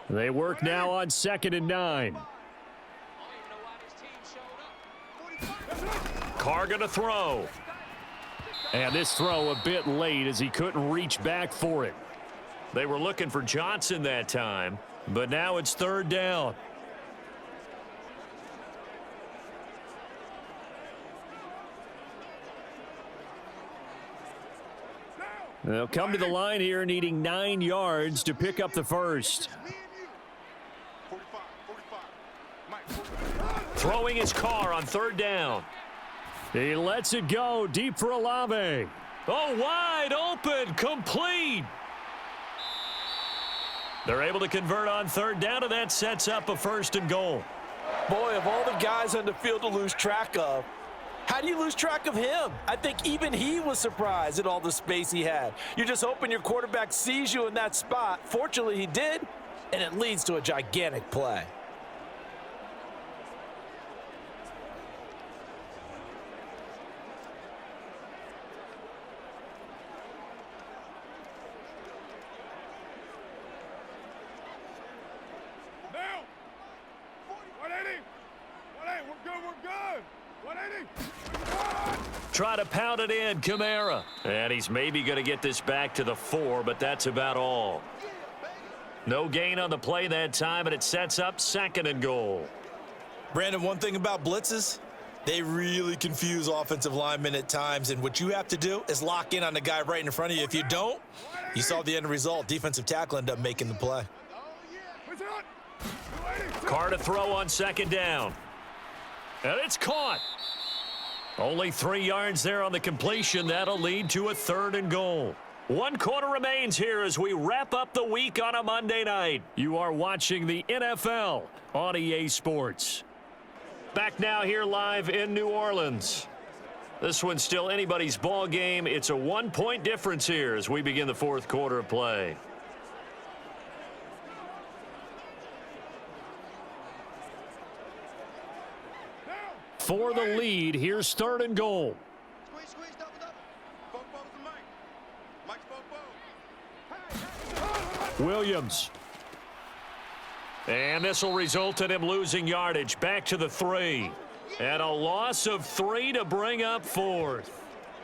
They work now on 2nd and 9. Carr gonna throw. And this throw a bit late as he couldn't reach back for it. They were looking for Johnson that time, but now it's third down. They'll come to the line here needing 9 yards to pick up the first. Me and you. 45. Throwing his car on third down. He lets it go deep for Olave. Oh, wide open, complete. They're able to convert on third down, and that sets up a 1st and goal. Boy, of all the guys on the field to lose track of, how do you lose track of him? I think even he was surprised at all the space he had. You're just hoping your quarterback sees you in that spot. Fortunately, he did, and it leads to a gigantic play. Now. 180. 180. We're good. We're good. 180. Try to pound it in, Kamara. And he's maybe going to get this back to the 4, but that's about all. No gain on the play that time, and it sets up 2nd and goal. Brandon, one thing about blitzes, they really confuse offensive linemen at times, and what you have to do is lock in on the guy right in front of you. If you don't, you saw the end result. Defensive tackle ended up making the play. Carr to throw on 2nd down. And it's caught. Only 3 yards there on the completion. That'll lead to a 3rd and goal. 1 quarter remains here as we wrap up the week on a Monday night. You are watching the NFL on EA Sports. Back now here live in New Orleans. This one's still anybody's ball game. It's a 1-point difference here as we begin the 4th quarter of play. For the lead, here's 3rd and goal. Squeeze, double. Both balls to Mike. Mike's both balls. Williams. And this will result in him losing yardage. Back to the 3. And a loss of 3 to bring up 4th.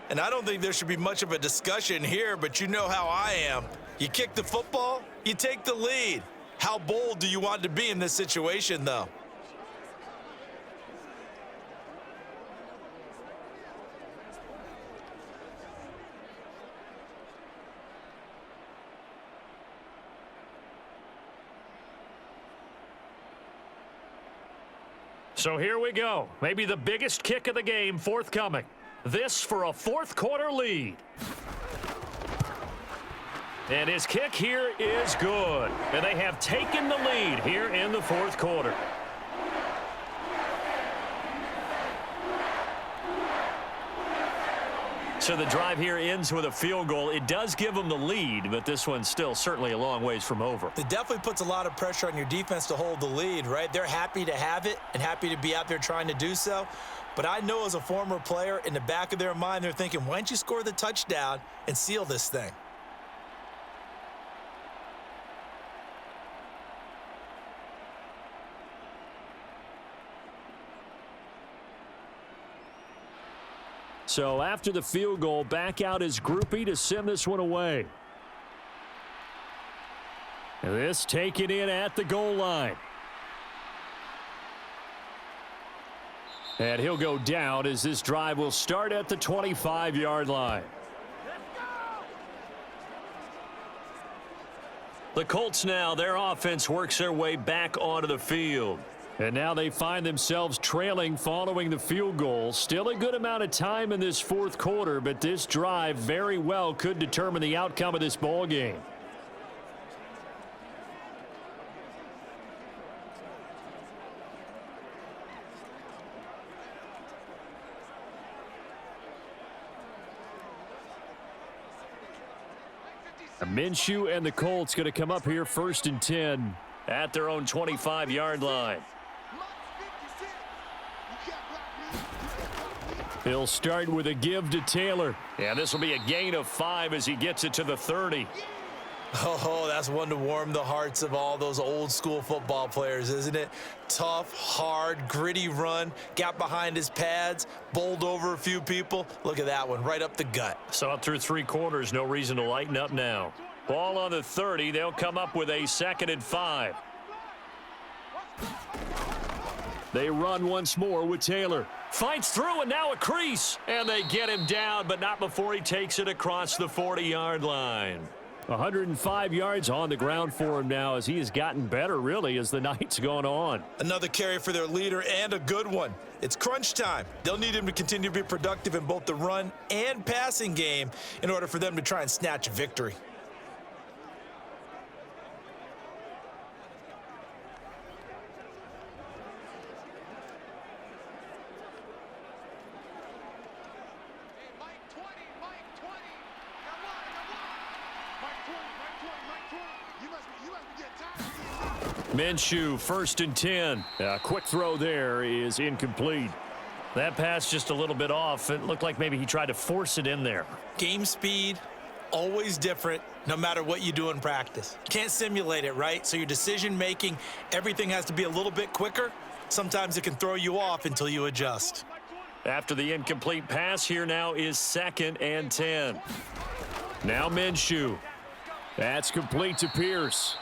And I don't think there should be much of a discussion here, but you know how I am. You kick the football, you take the lead. How bold do you want to be in this situation, though? So here we go. Maybe the biggest kick of the game forthcoming. This for a 4th quarter lead. And his kick here is good. And they have taken the lead here in the 4th quarter. So the drive here ends with a field goal. It does give them the lead, but this one's still certainly a long ways from over. It definitely puts a lot of pressure on your defense to hold the lead, right? They're happy to have it and happy to be out there trying to do so. But I know as a former player, in the back of their mind, they're thinking, why don't you score the touchdown and seal this thing? So after the field goal, back out his groupie to send this one away. And this taken in at the goal line. And he'll go down as this drive will start at the 25-yard line. The Colts now, their offense works their way back onto the field. And now they find themselves trailing following the field goal. Still a good amount of time in this 4th quarter, but this drive very well could determine the outcome of this ball game. Minshew and the Colts going to come up here 1st and 10 at their own 25-yard line. He'll start with a give to Taylor. And this will be a gain of 5 as he gets it to the 30. Oh, that's one to warm the hearts of all those old school football players, isn't it? Tough, hard, gritty run, got behind his pads, bowled over a few people. Look at that one, right up the gut. So up through 3 quarters, no reason to lighten up now. Ball on the 30, they'll come up with a 2nd and 5. They run once more with Taylor. Fights through and now a crease. And they get him down, but not before he takes it across the 40-yard line. 105 yards on the ground for him now as he has gotten better, really, as the night's gone on. Another carry for their leader and a good one. It's crunch time. They'll need him to continue to be productive in both the run and passing game in order for them to try and snatch a victory. Minshew, 1st and 10. A quick throw there is incomplete. That pass just a little bit off. It looked like maybe he tried to force it in there. Game speed, always different, no matter what you do in practice. Can't simulate it, right? So your decision making, everything has to be a little bit quicker. Sometimes it can throw you off until you adjust. After the incomplete pass, here now is 2nd and 10. Now Minshew. That's complete to Pierce.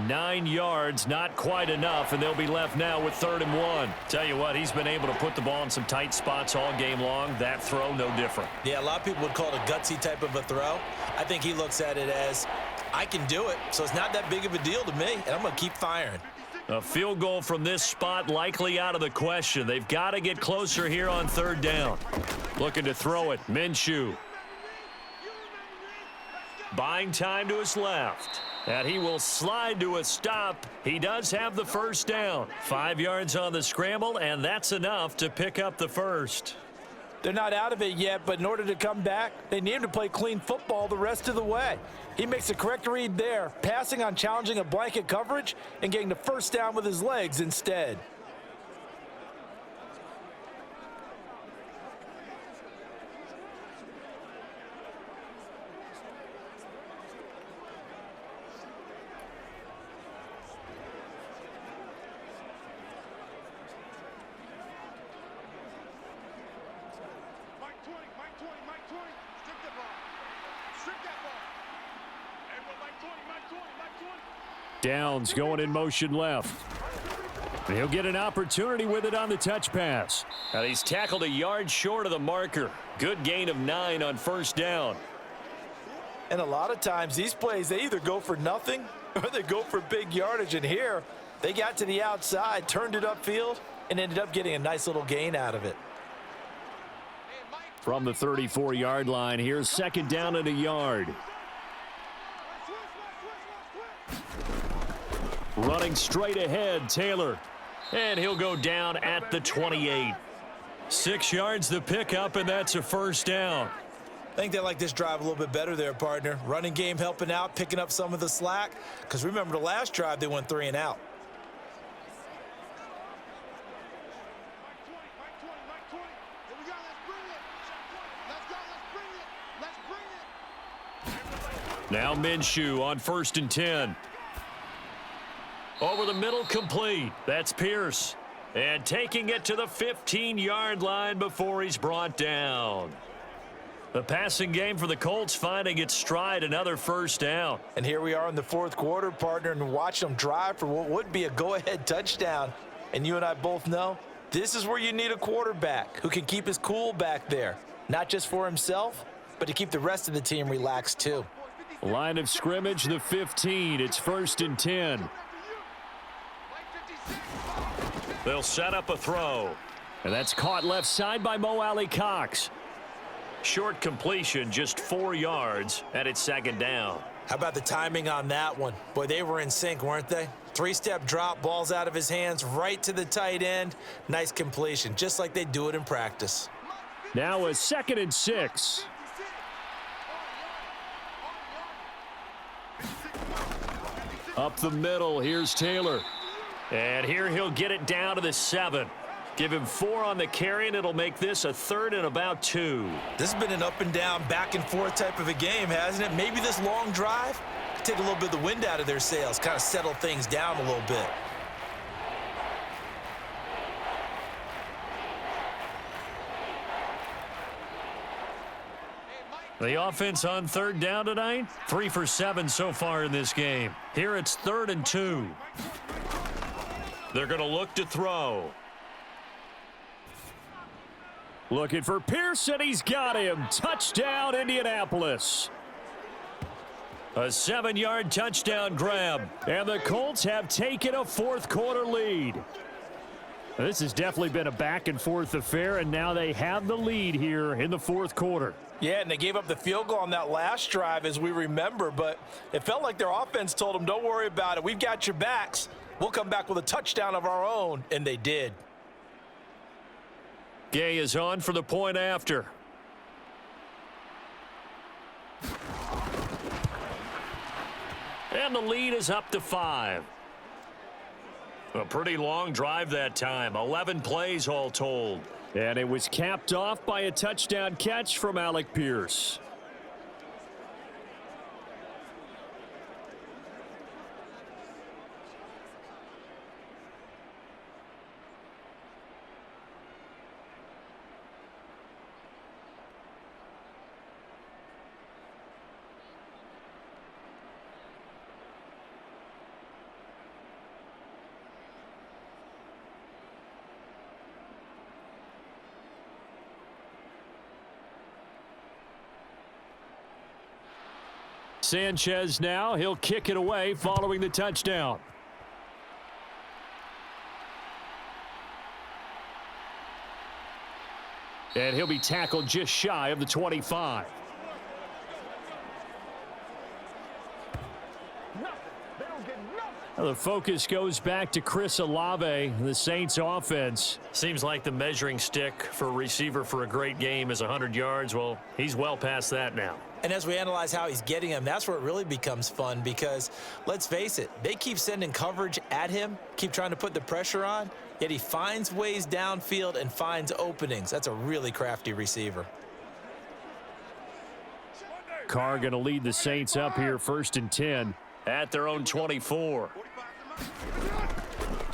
9 yards, not quite enough, and they'll be left now with 3rd and 1. Tell you what, he's been able to put the ball in some tight spots all game long. That throw, no different. Yeah, a lot of people would call it a gutsy type of a throw. I think he looks at it as, I can do it, so it's not that big of a deal to me, and I'm going to keep firing. A field goal from this spot likely out of the question. They've got to get closer here on 3rd down. Looking to throw it, Minshew. Buying time to his left. And he will slide to a stop. He does have the 1st down. 5 yards on the scramble, and that's enough to pick up the 1st. They're not out of it yet, but in order to come back, they need him to play clean football the rest of the way. He makes the correct read there, passing on challenging a blanket coverage and getting the 1st down with his legs instead. Downs going in motion left. And he'll get an opportunity with it on the touch pass. And he's tackled a yard short of the marker. Good gain of 9 on 1st down. And a lot of times these plays, they either go for nothing or they go for big yardage. And here, they got to the outside, turned it upfield, and ended up getting a nice little gain out of it. From the 34-yard line, here's 2nd down and a yard. Running straight ahead, Taylor. And he'll go down at the 28. 6 yards the pickup, and that's a 1st down. I think they like this drive a little bit better there, partner. Running game helping out, picking up some of the slack. Because remember the last drive, they went 3 and out. Now Minshew on 1st and 10. Over the middle, complete. That's Pierce. And taking it to the 15-yard line before he's brought down. The passing game for the Colts finding its stride, another 1st down. And here we are in the 4th quarter, partner, and watch them drive for what would be a go-ahead touchdown. And you and I both know this is where you need a quarterback who can keep his cool back there. Not just for himself, but to keep the rest of the team relaxed too. Line of scrimmage, the 15. It's 1st and 10. They'll set up a throw. And that's caught left side by Mo Alley-Cox. Short completion, just 4 yards, and it's 2nd down. How about the timing on that one? Boy, they were in sync, weren't they? 3-step drop, balls out of his hands, right to the tight end. Nice completion, just like they do it in practice. Now a 2nd and 6. Up the middle, here's Taylor. And here he'll get it down to the 7. Give him 4 on the carry, and it'll make this a 3rd and about 2. This has been an up and down, back and forth type of a game, hasn't it? Maybe this long drive could take a little bit of the wind out of their sails, kind of settle things down a little bit. The offense on 3rd down tonight, 3 for 7 so far in this game. Here it's 3rd and 2. They're going to look to throw. Looking for Pearson. He's got him. Touchdown, Indianapolis. A 7-yard touchdown grab. And the Colts have taken a fourth-quarter lead. This has definitely been a back-and-forth affair, and now they have the lead here in the fourth quarter. Yeah, and they gave up the field goal on that last drive, as we remember, but it felt like their offense told them, don't worry about it. We've got your backs. We'll come back with a touchdown of our own, and they did. Gay is on for the point after. And the lead is up to 5. A pretty long drive that time. 11 plays all told. And it was capped off by a touchdown catch from Alec Pierce. Sanchez now, he'll kick it away following the touchdown. And he'll be tackled just shy of the 25. The focus goes back to Chris Olave, the Saints offense. Seems like the measuring stick for a receiver for a great game is 100 yards. Well, he's well past that now. And as we analyze how he's getting them, that's where it really becomes fun because, let's face it, they keep sending coverage at him, keep trying to put the pressure on, yet he finds ways downfield and finds openings. That's a really crafty receiver. Carr going to lead the Saints up here, 1st and 10 at their own 24.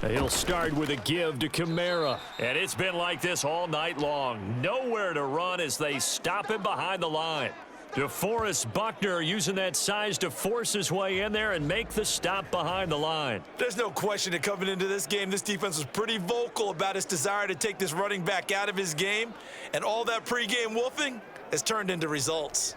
He'll start with a give to Kamara. And it's been like this all night long. Nowhere to run as they stop him behind the line. DeForest Buckner using that size to force his way in there and make the stop behind the line. There's no question that coming into this game, this defense was pretty vocal about its desire to take this running back out of his game. And all that pregame wolfing has turned into results.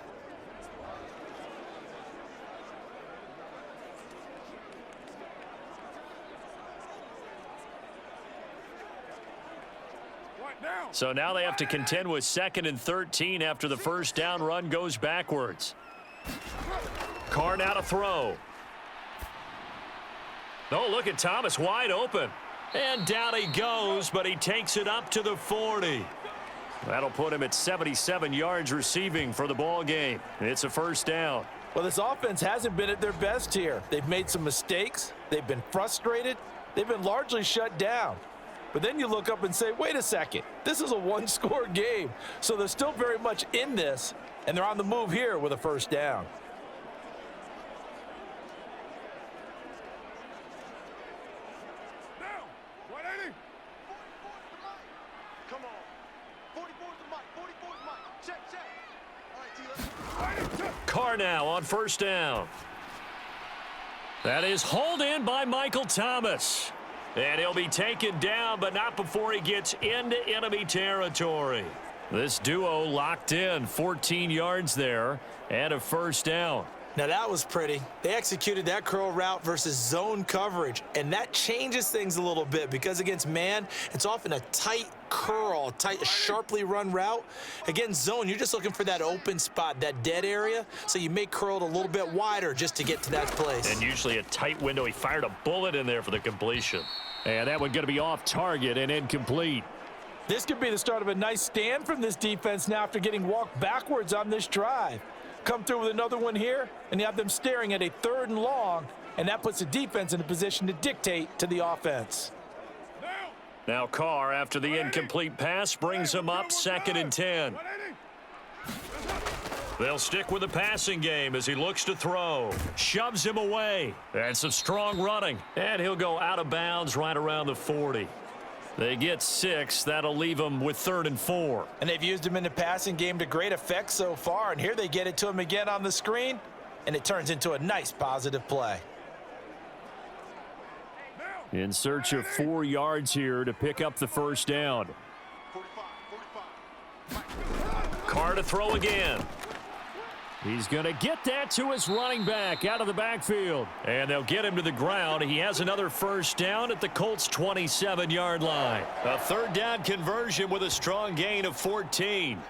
So now they have to contend with 2nd and 13 after the first down run goes backwards. Carr now to throw. Oh, look at Thomas wide open. And down he goes, but he takes it up to the 40. That'll put him at 77 yards receiving for the ball game. It's a first down. Well, this offense hasn't been at their best here. They've made some mistakes. They've been frustrated. They've been largely shut down. But then you look up and say, wait a second, this is a one-score game. So they're still very much in this, and they're on the move here with a first down. Now, 180. Come on. 44 to Mike. 44 to Mike. Check, check. All right, T. Carr now on first down. That is hauled in by Michael Thomas. And he'll be taken down, but not before he gets into enemy territory. This duo locked in, 14 yards there, and a first down. Now that was pretty. They executed that curl route versus zone coverage, and that changes things a little bit because against man, it's often a tight curl, tight, sharply run route. Against zone, you're just looking for that open spot, that dead area, so you may curl it a little bit wider just to get to that place. And usually a tight window. He fired a bullet in there for the completion. And that one going to be off target and incomplete. This could be the start of a nice stand from this defense now after getting walked backwards on this drive. Come through with another one here, and you have them staring at a 3rd and long, and that puts the defense in a position to dictate to the offense. Now Carr, after the incomplete pass, brings him up 2nd and 10. They'll stick with the passing game as he looks to throw. Shoves him away. That's some strong running. And he'll go out of bounds right around the 40. They get 6. That'll leave them with 3rd and 4. And they've used him in the passing game to great effect so far. And here they get it to him again on the screen. And it turns into a nice positive play. In search of 4 yards here to pick up the first down. 45. Carr to throw again. He's going to get that to his running back out of the backfield. And they'll get him to the ground. He has another first down at the Colts' 27-yard line. A third down conversion with a strong gain of 14.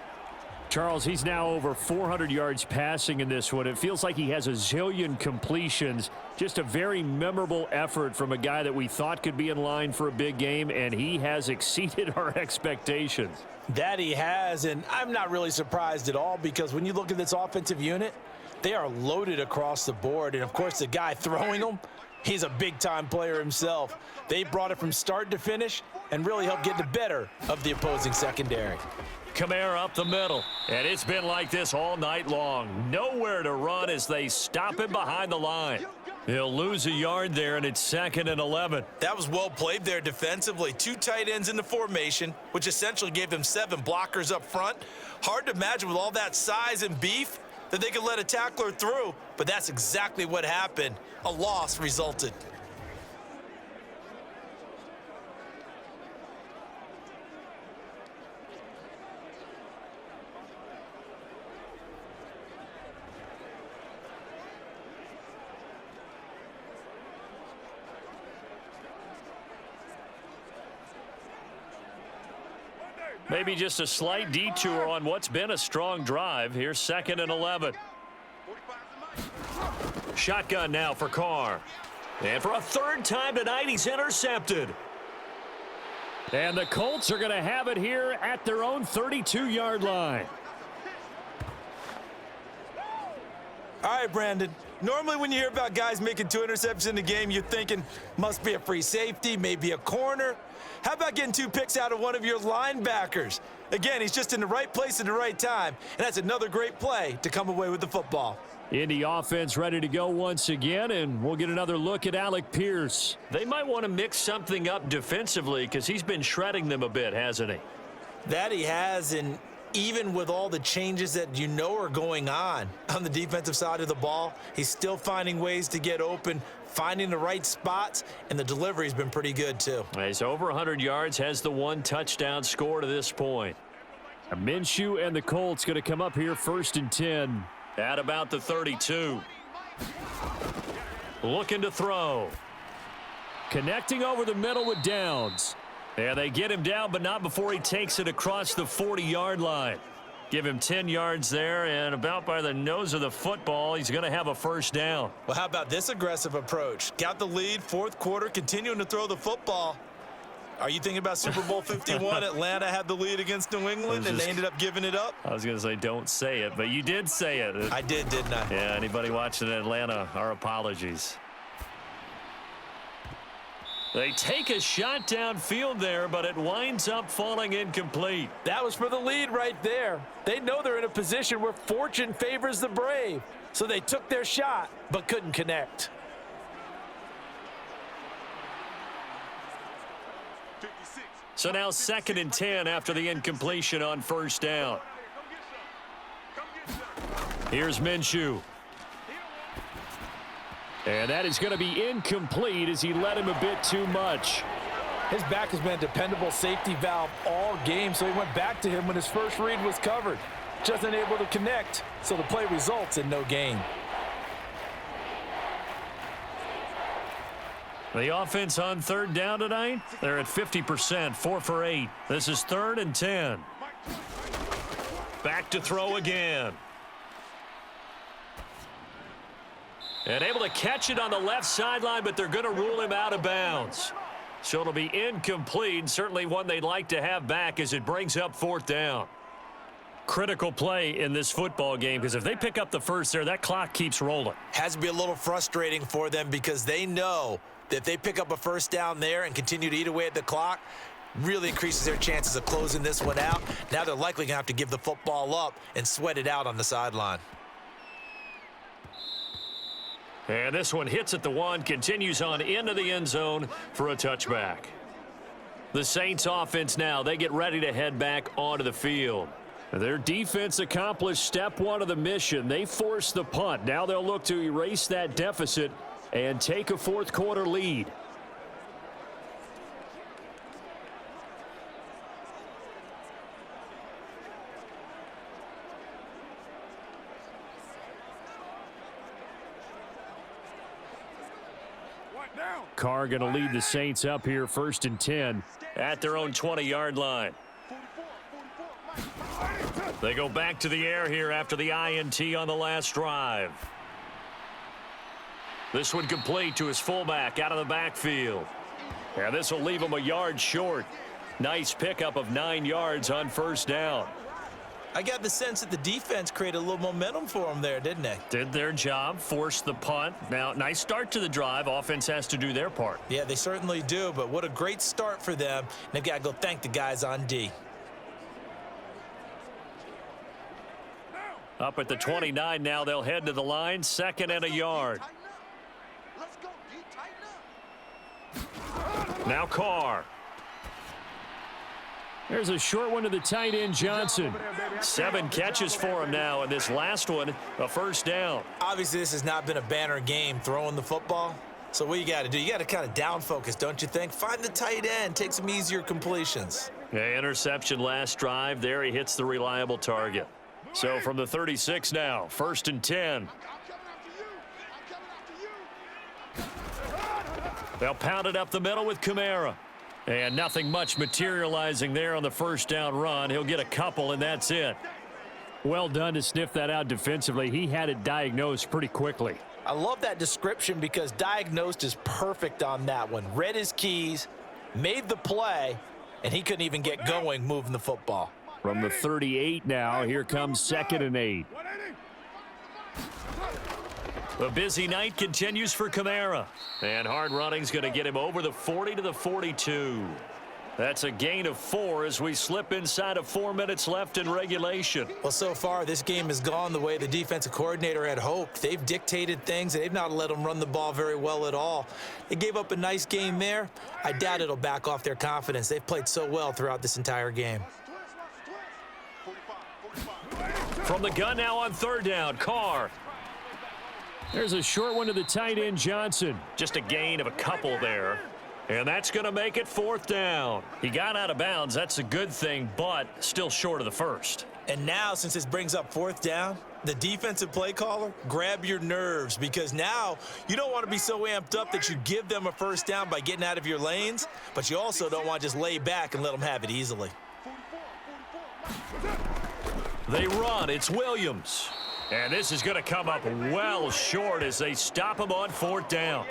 Charles, he's now over 400 yards passing in this one. It feels like he has a zillion completions. Just a very memorable effort from a guy that we thought could be in line for a big game, and he has exceeded our expectations. That he has, and I'm not really surprised at all because when you look at this offensive unit, they are loaded across the board. And, of course, the guy throwing them, he's a big-time player himself. They brought it from start to finish and really helped get the better of the opposing secondary. Kamara up the middle, and it's been like this all night long. Nowhere to run as they stop him behind the line. He'll lose a yard there, and it's 2nd and 11. That was well played there defensively. 2 tight ends in the formation, which essentially gave them 7 blockers up front. Hard to imagine with all that size and beef that they could let a tackler through, but that's exactly what happened. A loss resulted. Maybe just a slight detour on what's been a strong drive. Here's 2nd and 11. Shotgun now for Carr. And for a third time tonight, he's intercepted. And the Colts are going to have it here at their own 32-yard line. All right, Brandon. Normally when you hear about guys making 2 interceptions in the game, you're thinking must be a free safety, maybe a corner. How about getting 2 picks out of one of your linebackers? Again, he's just in the right place at the right time, and that's another great play to come away with the football. Indy offense ready to go once again, and we'll get another look at Alec Pierce. They might want to mix something up defensively because he's been shredding them a bit, hasn't he? That he has, and even with all the changes that you know are going on the defensive side of the ball, he's still finding ways to get open, finding the right spots, and the delivery's been pretty good too. He's over 100 yards, has the 1 touchdown score to this point. Minshew and the Colts going to come up here 1st and 10 at about the 32. Looking to throw. Connecting over the middle with Downs. And they get him down, but not before he takes it across the 40-yard line. Give him 10 yards there, and about by the nose of the football, he's going to have a first down. Well, how about this aggressive approach? Got the lead, 4th quarter, continuing to throw the football. Are you thinking about Super Bowl 51? Atlanta had the lead against New England, and they ended up giving it up? I was going to say don't say it, but you did say it. I did, didn't I? Yeah, anybody watching Atlanta, our apologies. They take a shot downfield there, but it winds up falling incomplete. That was for the lead right there. They know they're in a position where fortune favors the brave. So they took their shot, but couldn't connect. 56. So now 2nd and 10 after the incompletion on first down. Here's Minshew. And that is going to be incomplete as he led him a bit too much. His back has been a dependable safety valve all game, so he went back to him when his first read was covered. Just unable to connect, so the play results in no gain. The offense on 3rd down tonight, they're at 50%, 4 for 8. This is 3rd and 10. Back to throw again. And able to catch it on the left sideline, but they're going to rule him out of bounds. So it'll be incomplete, certainly one they'd like to have back as it brings up 4th down. Critical play in this football game because if they pick up the first there, that clock keeps rolling. Has to be a little frustrating for them because they know that if they pick up a first down there and continue to eat away at the clock, really increases their chances of closing this one out. Now they're likely going to have to give the football up and sweat it out on the sideline. And this one hits at the 1, continues on into the end zone for a touchback. The Saints offense now, they get ready to head back onto the field. Their defense accomplished step 1 of the mission. They forced the punt. Now they'll look to erase that deficit and take a 4th quarter lead. Carr going to lead the Saints up here 1st and 10 at their own 20-yard line. They go back to the air here after the INT on the last drive. This one complete to his fullback out of the backfield. And this will leave him a yard short. Nice pickup of 9 yards on 1st down. I got the sense that the defense created a little momentum for them there, didn't they? Did their job, forced the punt. Now, nice start to the drive. Offense has to do their part. Yeah, they certainly do, but what a great start for them. And they've got to go thank the guys on D. Up at the 29 now, they'll head to the line, 2nd and a yard. Now Carr. There's a short one to the tight end, Johnson. 7 catches for him now, and this last one, a 1st down. Obviously, this has not been a banner game throwing the football. So what you got to do, you got to kind of down focus, don't you think? Find the tight end, take some easier completions. Yeah, interception last drive. There he hits the reliable target. So from the 36 now, 1st and 10. They'll pound it up the middle with Kamara. And nothing much materializing there on the 1st down run. He'll get a couple, and that's it. Well done to sniff that out defensively. He had it diagnosed pretty quickly. I love that description because diagnosed is perfect on that one. Read his keys, made the play, and he couldn't even get going moving the football. From the 38 now, here comes 2nd and 8. The busy night continues for Kamara. And hard running's going to get him over the 40 to the 42. That's a gain of 4 as we slip inside of 4 minutes left in regulation. Well, so far, this game has gone the way the defensive coordinator had hoped. They've dictated things. They've not let them run the ball very well at all. They gave up a nice game there. I doubt it'll back off their confidence. They've played so well throughout this entire game. From the gun now on 3rd down, Carr. There's a short one to the tight end, Johnson. Just a gain of a couple there. And that's going to make it 4th down. He got out of bounds. That's a good thing, but still short of the 1st. And now, since this brings up 4th down, the defensive play caller, grab your nerves, because now you don't want to be so amped up that you give them a 1st down by getting out of your lanes, but you also don't want to just lay back and let them have it easily. They run. It's Williams. And this is going to come up well short as they stop him on 4th down.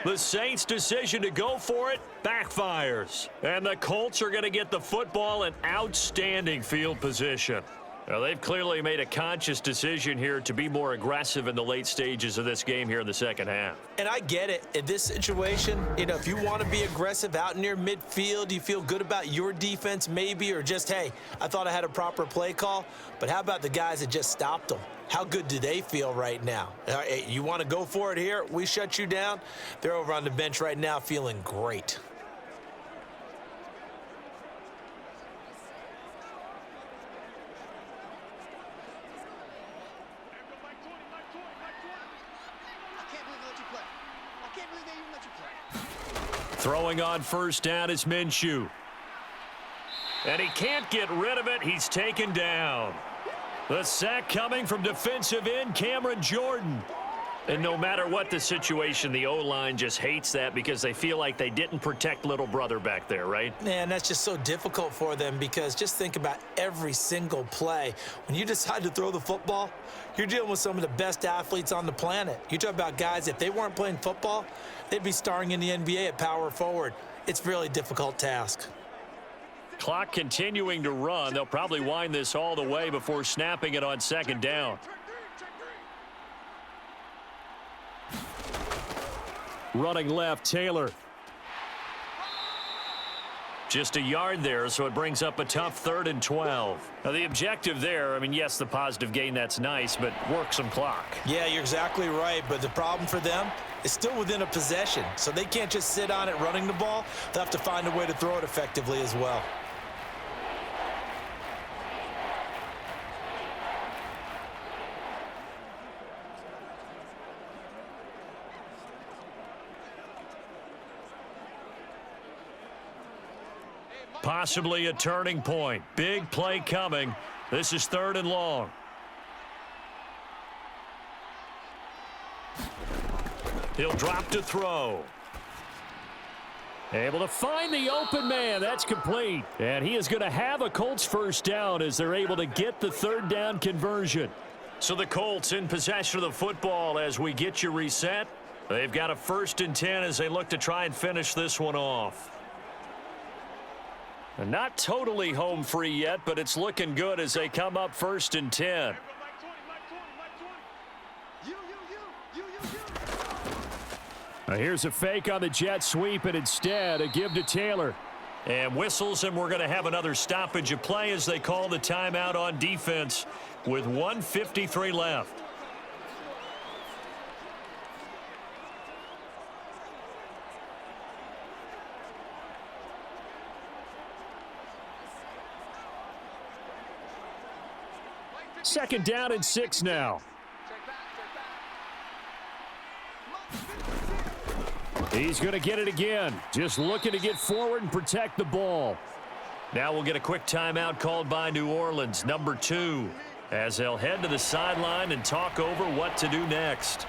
The Saints' decision to go for it backfires. And the Colts are going to get the football in outstanding field position. Now, they've clearly made a conscious decision here to be more aggressive in the late stages of this game here in the 2nd half. And I get it. In this situation, if you want to be aggressive out near midfield, you feel good about your defense maybe, or just, hey, I thought I had a proper play call. But how about the guys that just stopped them? How good do they feel right now? You want to go for it here? We shut you down. They're over on the bench right now feeling great. Throwing on 1st down is Minshew. And he can't get rid of it. He's taken down. The sack coming from defensive end Cameron Jordan. And no matter what the situation, the O-line just hates that because they feel like they didn't protect little brother back there, right? Man, that's just so difficult for them because just think about every single play. When you decide to throw the football, you're dealing with some of the best athletes on the planet. You talk about guys, if they weren't playing football, they'd be starring in the NBA at power forward. It's a really difficult task. Clock continuing to run. They'll probably wind this all the way before snapping it on 2nd down. Running left, Taylor. Just a yard there, so it brings up a tough 3rd and 12. Now, the objective there, yes, the positive gain, that's nice, but work some clock. Yeah, you're exactly right, but the problem for them is still within a possession, so they can't just sit on it running the ball. They'll have to find a way to throw it effectively as well. Possibly a turning point. Big play coming. This is 3rd and long. He'll drop to throw. Able to find the open man. That's complete. And he is going to have a Colts first down as they're able to get the third down conversion. So the Colts in possession of the football as we get you reset. They've got a 1st and 10 as they look to try and finish this one off. And not totally home free yet, but it's looking good as they come up 1st and 10. Now here's a fake on the jet sweep, and instead a give to Taylor. And whistles, and we're going to have another stoppage of play as they call the timeout on defense with 1:53 left. Second down and 6 now. He's going to get it again. Just looking to get forward and protect the ball. Now we'll get a quick timeout called by New Orleans, number 2, as they'll head to the sideline and talk over what to do next.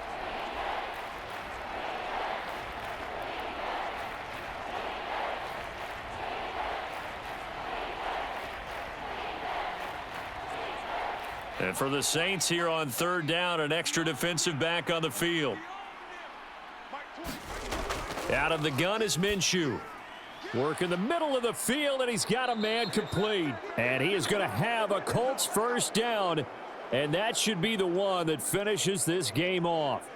And for the Saints here on 3rd down, an extra defensive back on the field. Out of the gun is Minshew. Work in the middle of the field, and he's got a man complete. And he is going to have a Colts first down, and that should be the one that finishes this game off.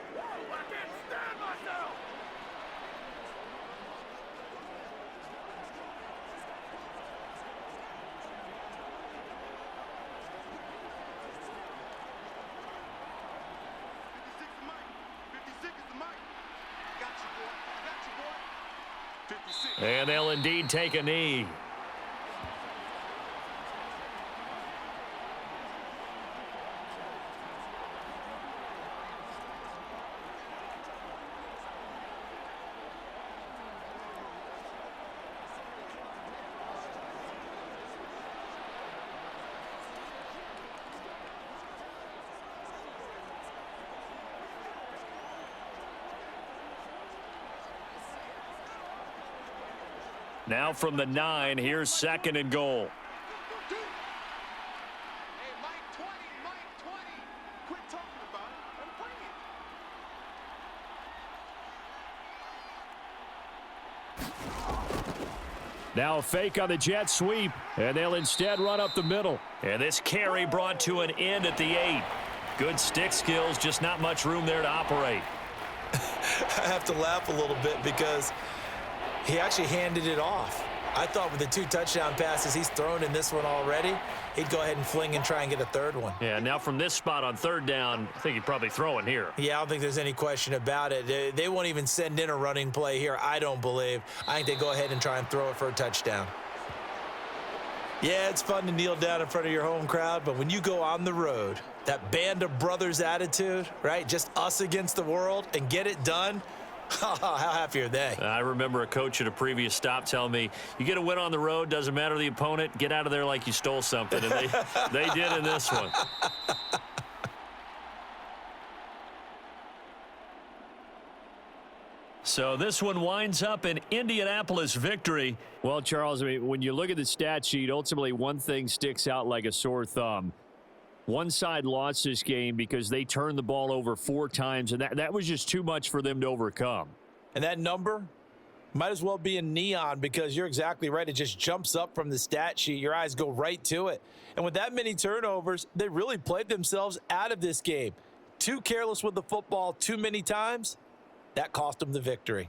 And they'll indeed take a knee. Now from the 9, here's 2nd and goal. Hey, Mike 20, Mike 20. Quit talking about it and bring it. Now a fake on the jet sweep, and they'll instead run up the middle. And this carry brought to an end at the 8. Good stick skills, just not much room there to operate. I have to laugh a little bit because he actually handed it off. I thought with the 2 touchdown passes he's thrown in this one already, he'd go ahead and fling and try and get a 3rd one. Yeah, now from this spot on 3rd down, I think he'd probably throw it here. Yeah, I don't think there's any question about it. They won't even send in a running play here, I don't believe. I think they go ahead and try and throw it for a touchdown. Yeah, it's fun to kneel down in front of your home crowd, but when you go on the road, that band of brothers attitude, right? Just us against the world and get it done. How happy are they? I remember a coach at a previous stop telling me, you get a win on the road, doesn't matter the opponent, get out of there like you stole something. And they did in this one. So this one winds up an Indianapolis victory. Well, Charles, I mean, when you look at the stat sheet, ultimately one thing sticks out like a sore thumb. One side lost this game because they turned the ball over 4 times, and that was just too much for them to overcome. And that number might as well be in neon because you're exactly right. It just jumps up from the stat sheet. Your eyes go right to it. And with that many turnovers, they really played themselves out of this game. Too careless with the football too many times. That cost them the victory.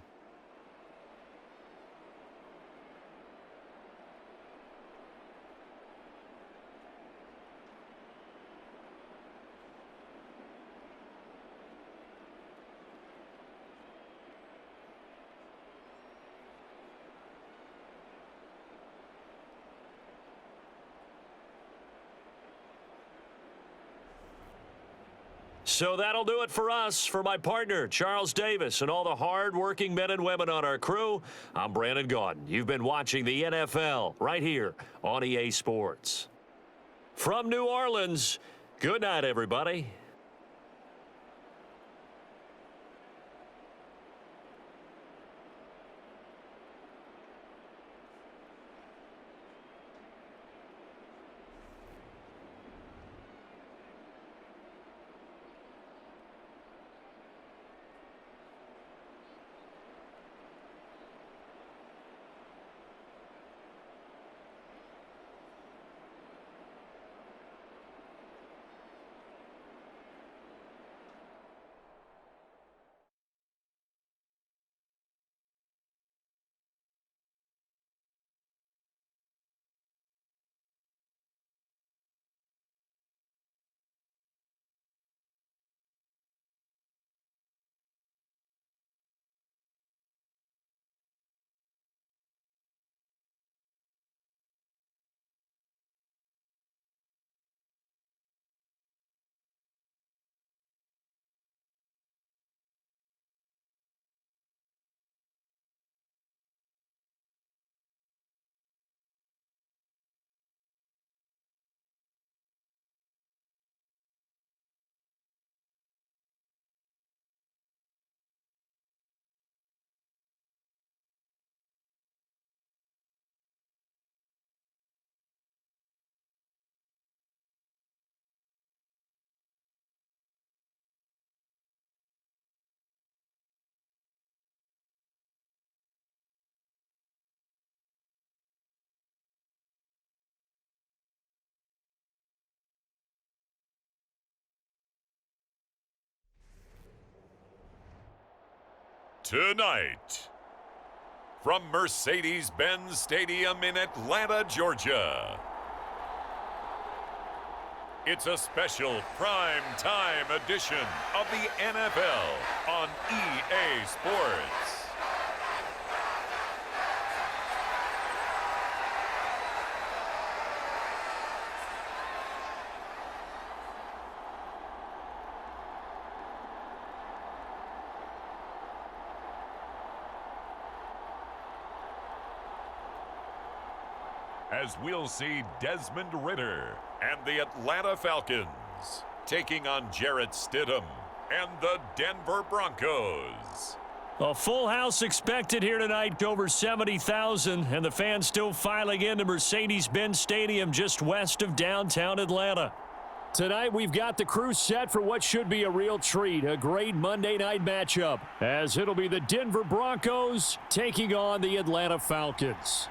So that'll do it for us. For my partner, Charles Davis, and all the hard-working men and women on our crew, I'm Brandon Gaudin. You've been watching the NFL right here on EA Sports. From New Orleans, good night, everybody. Tonight, from Mercedes-Benz Stadium in Atlanta, Georgia, it's a special prime time edition of the NFL on EA Sports. As we'll see Desmond Ridder and the Atlanta Falcons taking on Jarrett Stidham and the Denver Broncos. A full house expected here tonight, over 70,000, and the fans still filing into Mercedes-Benz Stadium just west of downtown Atlanta. Tonight, we've got the crew set for what should be a real treat, a great Monday night matchup, as it'll be the Denver Broncos taking on the Atlanta Falcons.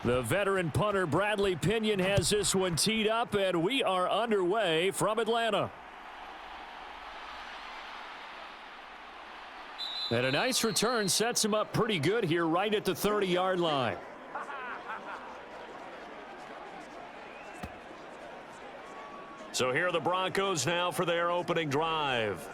The veteran punter Bradley Pinion has this one teed up, and we are underway from Atlanta. And a nice return sets him up pretty good here right at the 30-yard line. So here are the Broncos now for their opening drive.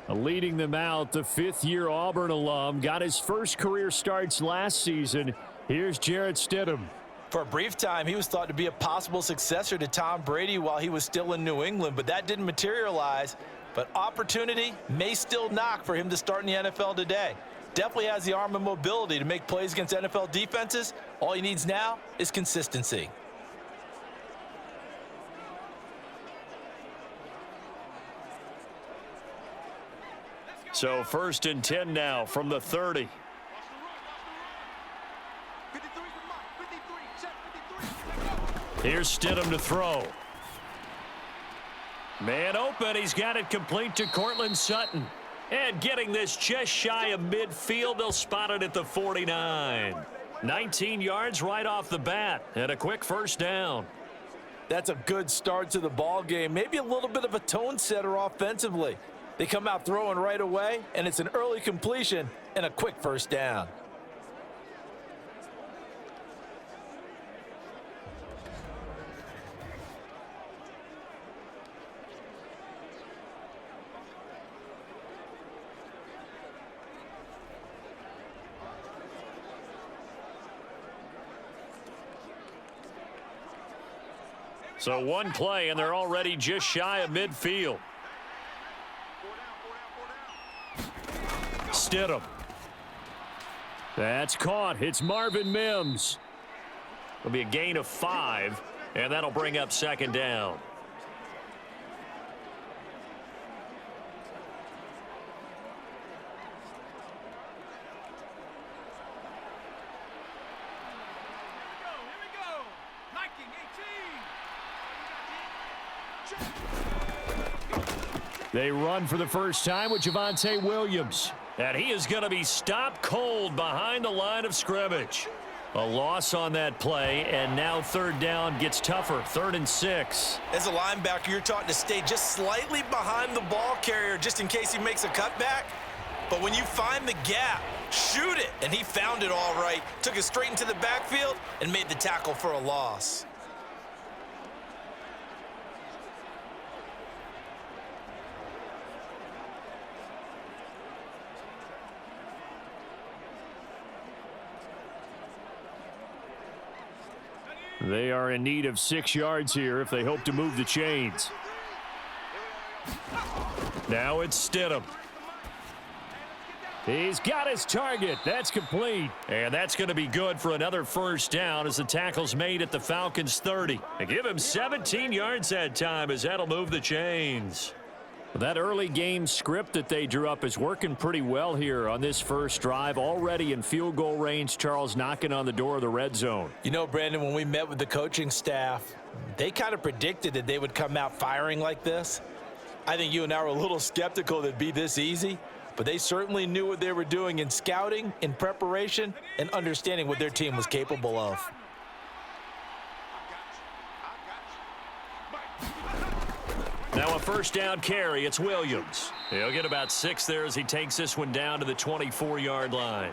Leading them out, the fifth-year Auburn alum got his first career starts last season. Here's Jarrett Stidham. For a brief time, he was thought to be a possible successor to Tom Brady while he was still in New England, but that didn't materialize. But opportunity may still knock for him to start in the NFL today. Definitely has the arm and mobility to make plays against NFL defenses. All he needs now is consistency. So 1st and 10 now from the 30. Here's Stidham to throw. Man open. He's got it complete to Cortland Sutton. And getting this just shy of midfield, they'll spot it at the 49. 19 yards right off the bat, and a quick first down. That's a good start to the ball game. Maybe a little bit of a tone setter offensively. They come out throwing right away, and it's an early completion and a quick first down. So one play, and they're already just shy of midfield. Stidham. That's caught. It's Marvin Mims. It'll be a gain of 5, and that'll bring up second down. They run for the first time with Javonte Williams. And he is going to be stopped cold behind the line of scrimmage. A loss on that play, and now third down gets tougher. 3rd and 6. As a linebacker, you're taught to stay just slightly behind the ball carrier just in case he makes a cutback. But when you find the gap, shoot it. And he found it all right. Took it straight into the backfield and made the tackle for a loss. They are in need of 6 yards here if they hope to move the chains. Now it's Stidham. He's got his target. That's complete. And that's going to be good for another first down as the tackle's made at the Falcons' 30. They give him 17 yards that time as that'll move the chains. That early game script that they drew up is working pretty well here on this first drive. Already in field goal range, Charles knocking on the door of the red zone. You know, Brandon, when we met with the coaching staff, they kind of predicted that they would come out firing like this. I think you and I were a little skeptical that it'd be this easy, but they certainly knew what they were doing in scouting, in preparation, and understanding what their team was capable of. Now a first down carry. It's Williams. He'll get about 6 there as he takes this one down to the 24-yard line.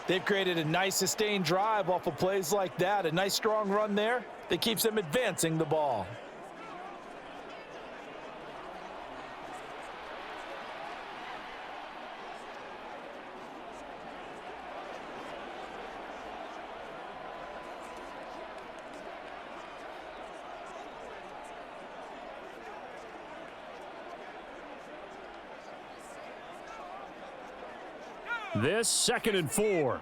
They've created a nice sustained drive off of plays like that. A nice strong run there that keeps them advancing the ball. This 2nd and 4.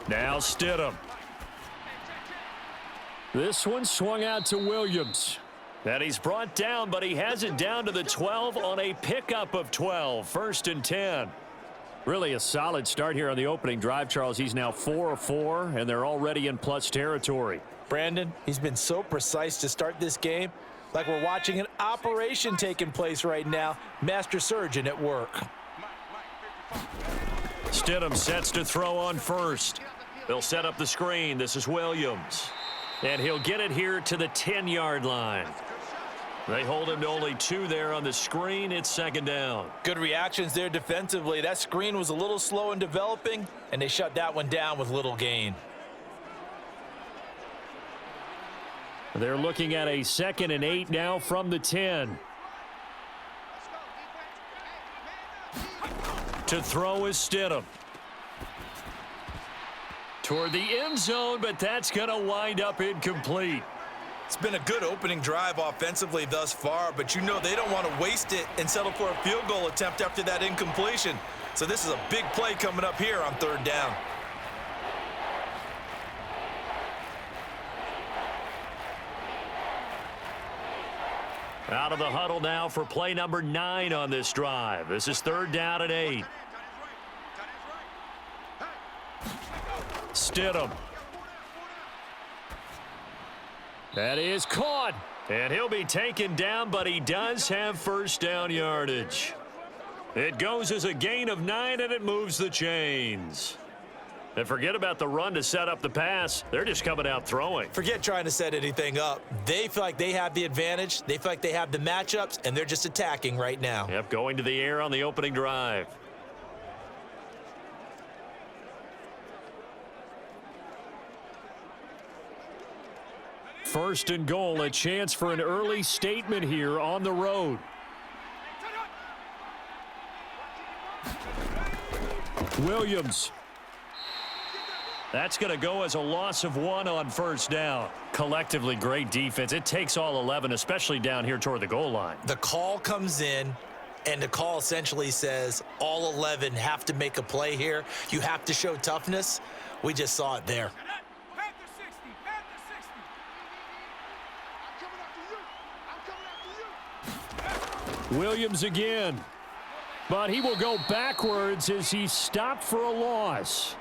Now Stidham. This one swung out to Williams. And he's brought down, but he has it down to the 12 on a pickup of 12. 1st and 10. Really a solid start here on the opening drive, Charles. He's now 4 of 4, and they're already in plus territory. Brandon, he's been so precise to start this game. Like we're watching an operation taking place right now. Master surgeon at work. Stidham sets to throw on first. They'll set up the screen. This is Williams. And he'll get it here to the 10-yard line. They hold him to only 2 there on the screen. It's 2nd down. Good reactions there defensively. That screen was a little slow in developing, and they shut that one down with little gain. They're looking at a 2nd and 8 now from the 10. To throw is Stidham. Toward the end zone, but that's going to wind up incomplete. It's been a good opening drive offensively thus far, but you know they don't want to waste it and settle for a field goal attempt after that incompletion. So this is a big play coming up here on 3rd down. Out of the huddle now for play number 9 on this drive. This is 3rd down and 8. Stidham. That is caught. And he'll be taken down, but he does have 1st down yardage. It goes as a gain of 9, and it moves the chains. And forget about the run to set up the pass. They're just coming out throwing. Forget trying to set anything up. They feel like they have the advantage. They feel like they have the matchups, and they're just attacking right now. Yep, going to the air on the opening drive. First and goal, a chance for an early statement here on the road. Williams. That's going to go as a loss of 1 on 1st down. Collectively, great defense. It takes all 11, especially down here toward the goal line. The call comes in, and the call essentially says all 11 have to make a play here. You have to show toughness. We just saw it there. Williams again. But he will go backwards as he stopped for a loss.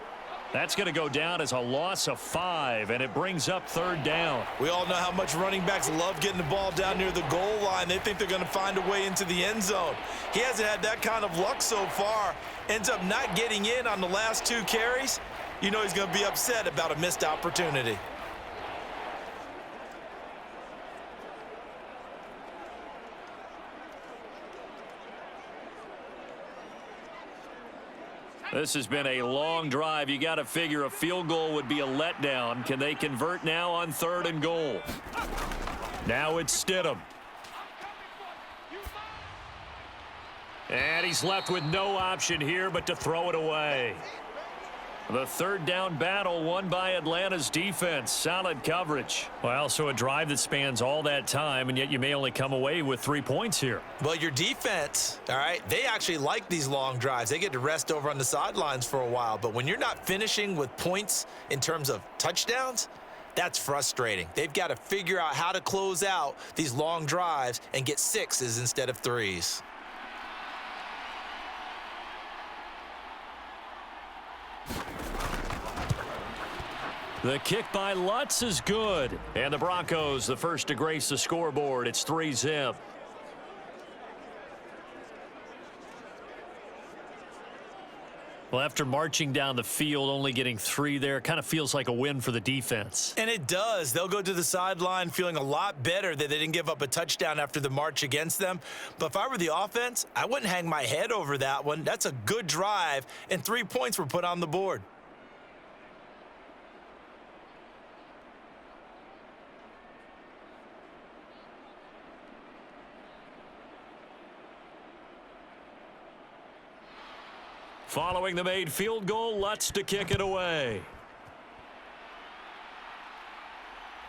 That's going to go down as a loss of 5, and it brings up 3rd down. We all know how much running backs love getting the ball down near the goal line. They think they're going to find a way into the end zone. He hasn't had that kind of luck so far. Ends up not getting in on the last 2 carries. You know he's going to be upset about a missed opportunity. This has been a long drive. You got to figure a field goal would be a letdown. Can they convert now on 3rd and goal? Now it's Stidham. And he's left with no option here but to throw it away. The 3rd down battle won by Atlanta's defense. Solid coverage. Well, so a drive that spans all that time, and yet you may only come away with 3 points here. Well, your defense, all right, they actually like these long drives. They get to rest over on the sidelines for a while. But when you're not finishing with points in terms of touchdowns, That's frustrating. They've got to figure out how to close out these long drives and get 6s instead of 3s. The kick by Lutz is good. And the Broncos, the first to grace the scoreboard. It's 3-zip. Well, after marching down the field, only getting 3 there, kind of feels like a win for the defense. And it does. They'll go to the sideline feeling a lot better that they didn't give up a touchdown after the march against them. But if I were the offense, I wouldn't hang my head over that one. That's a good drive, and 3 points were put on the board. Following the made field goal, Lutz to kick it away.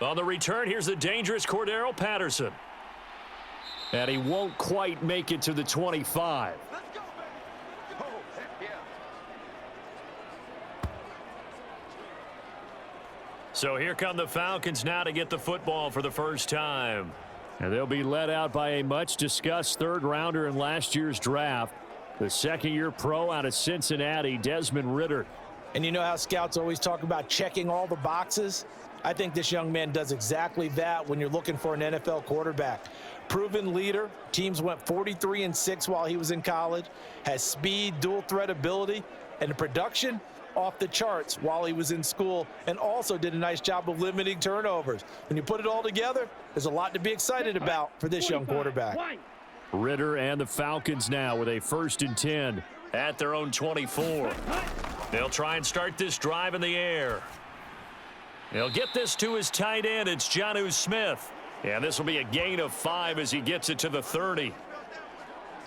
On the return, here's the dangerous Cordero Patterson. And he won't quite make it to the 25. Let's go, baby. Oh, heck yeah. So here come the Falcons now to get the football for the first time. And they'll be led out by a much-discussed third-rounder in last year's draft. The second-year pro out of Cincinnati, Desmond Ridder. And you know how scouts always talk about checking all the boxes? I think this young man does exactly that when you're looking for an NFL quarterback. Proven leader. Teams went 43-6 while he was in college. Has speed, dual threat ability, and the production off the charts while he was in school, and also did a nice job of limiting turnovers. When you put it all together, there's a lot to be excited about for this young quarterback. Ridder and the Falcons now with a 1st and 10 at their own 24. They'll try and start this drive in the air. They'll get this to his tight end. It's Jonnu Smith. And this will be a gain of 5 as he gets it to the 30.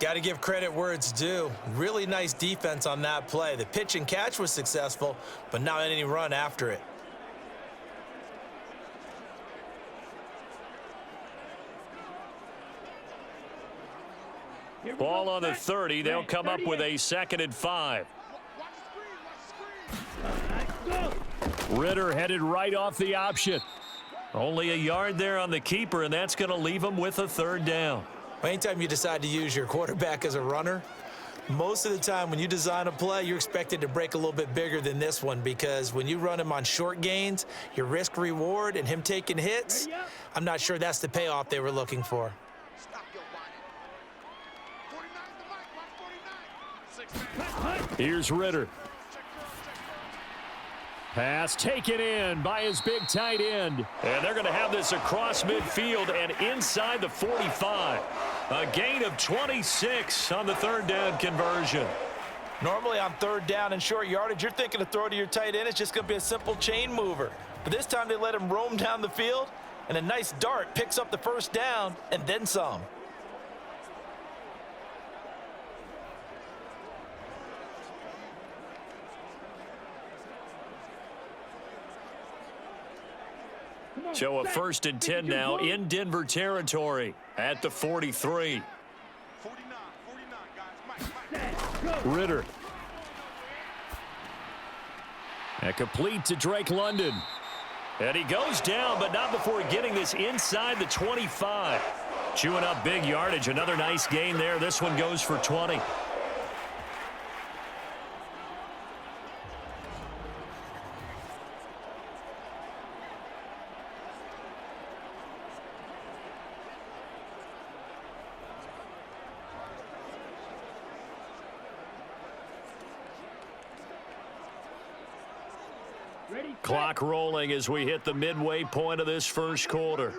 Got to give credit where it's due. Really nice defense on that play. The pitch and catch was successful, but not any run after it. Ball on the 30. They'll come up with a 2nd and 5. Ridder headed right off the option. Only a yard there on the keeper, and that's going to leave him with a 3rd down. Anytime you decide to use your quarterback as a runner, most of the time when you design a play, you're expected to break a little bit bigger than this one, because when you run him on short gains, your risk reward and him taking hits, I'm not sure that's the payoff they were looking for. Here's Ridder. Pass taken in by his big tight end. And they're going to have this across midfield and inside the 45. A gain of 26 on the 3rd down conversion. Normally on 3rd down and short yardage, you're thinking to throw to your tight end. It's just going to be a simple chain mover. But this time they let him roam down the field, and a nice dart picks up the 1st down and then some. So a 1st and 10 now in Denver territory at the 43. 49, guys. Ridder. And complete to Drake London. And he goes down, but not before getting this inside the 25. Chewing up big yardage. Another nice gain there. This one goes for 20. Clock rolling as we hit the midway point of this 1st quarter.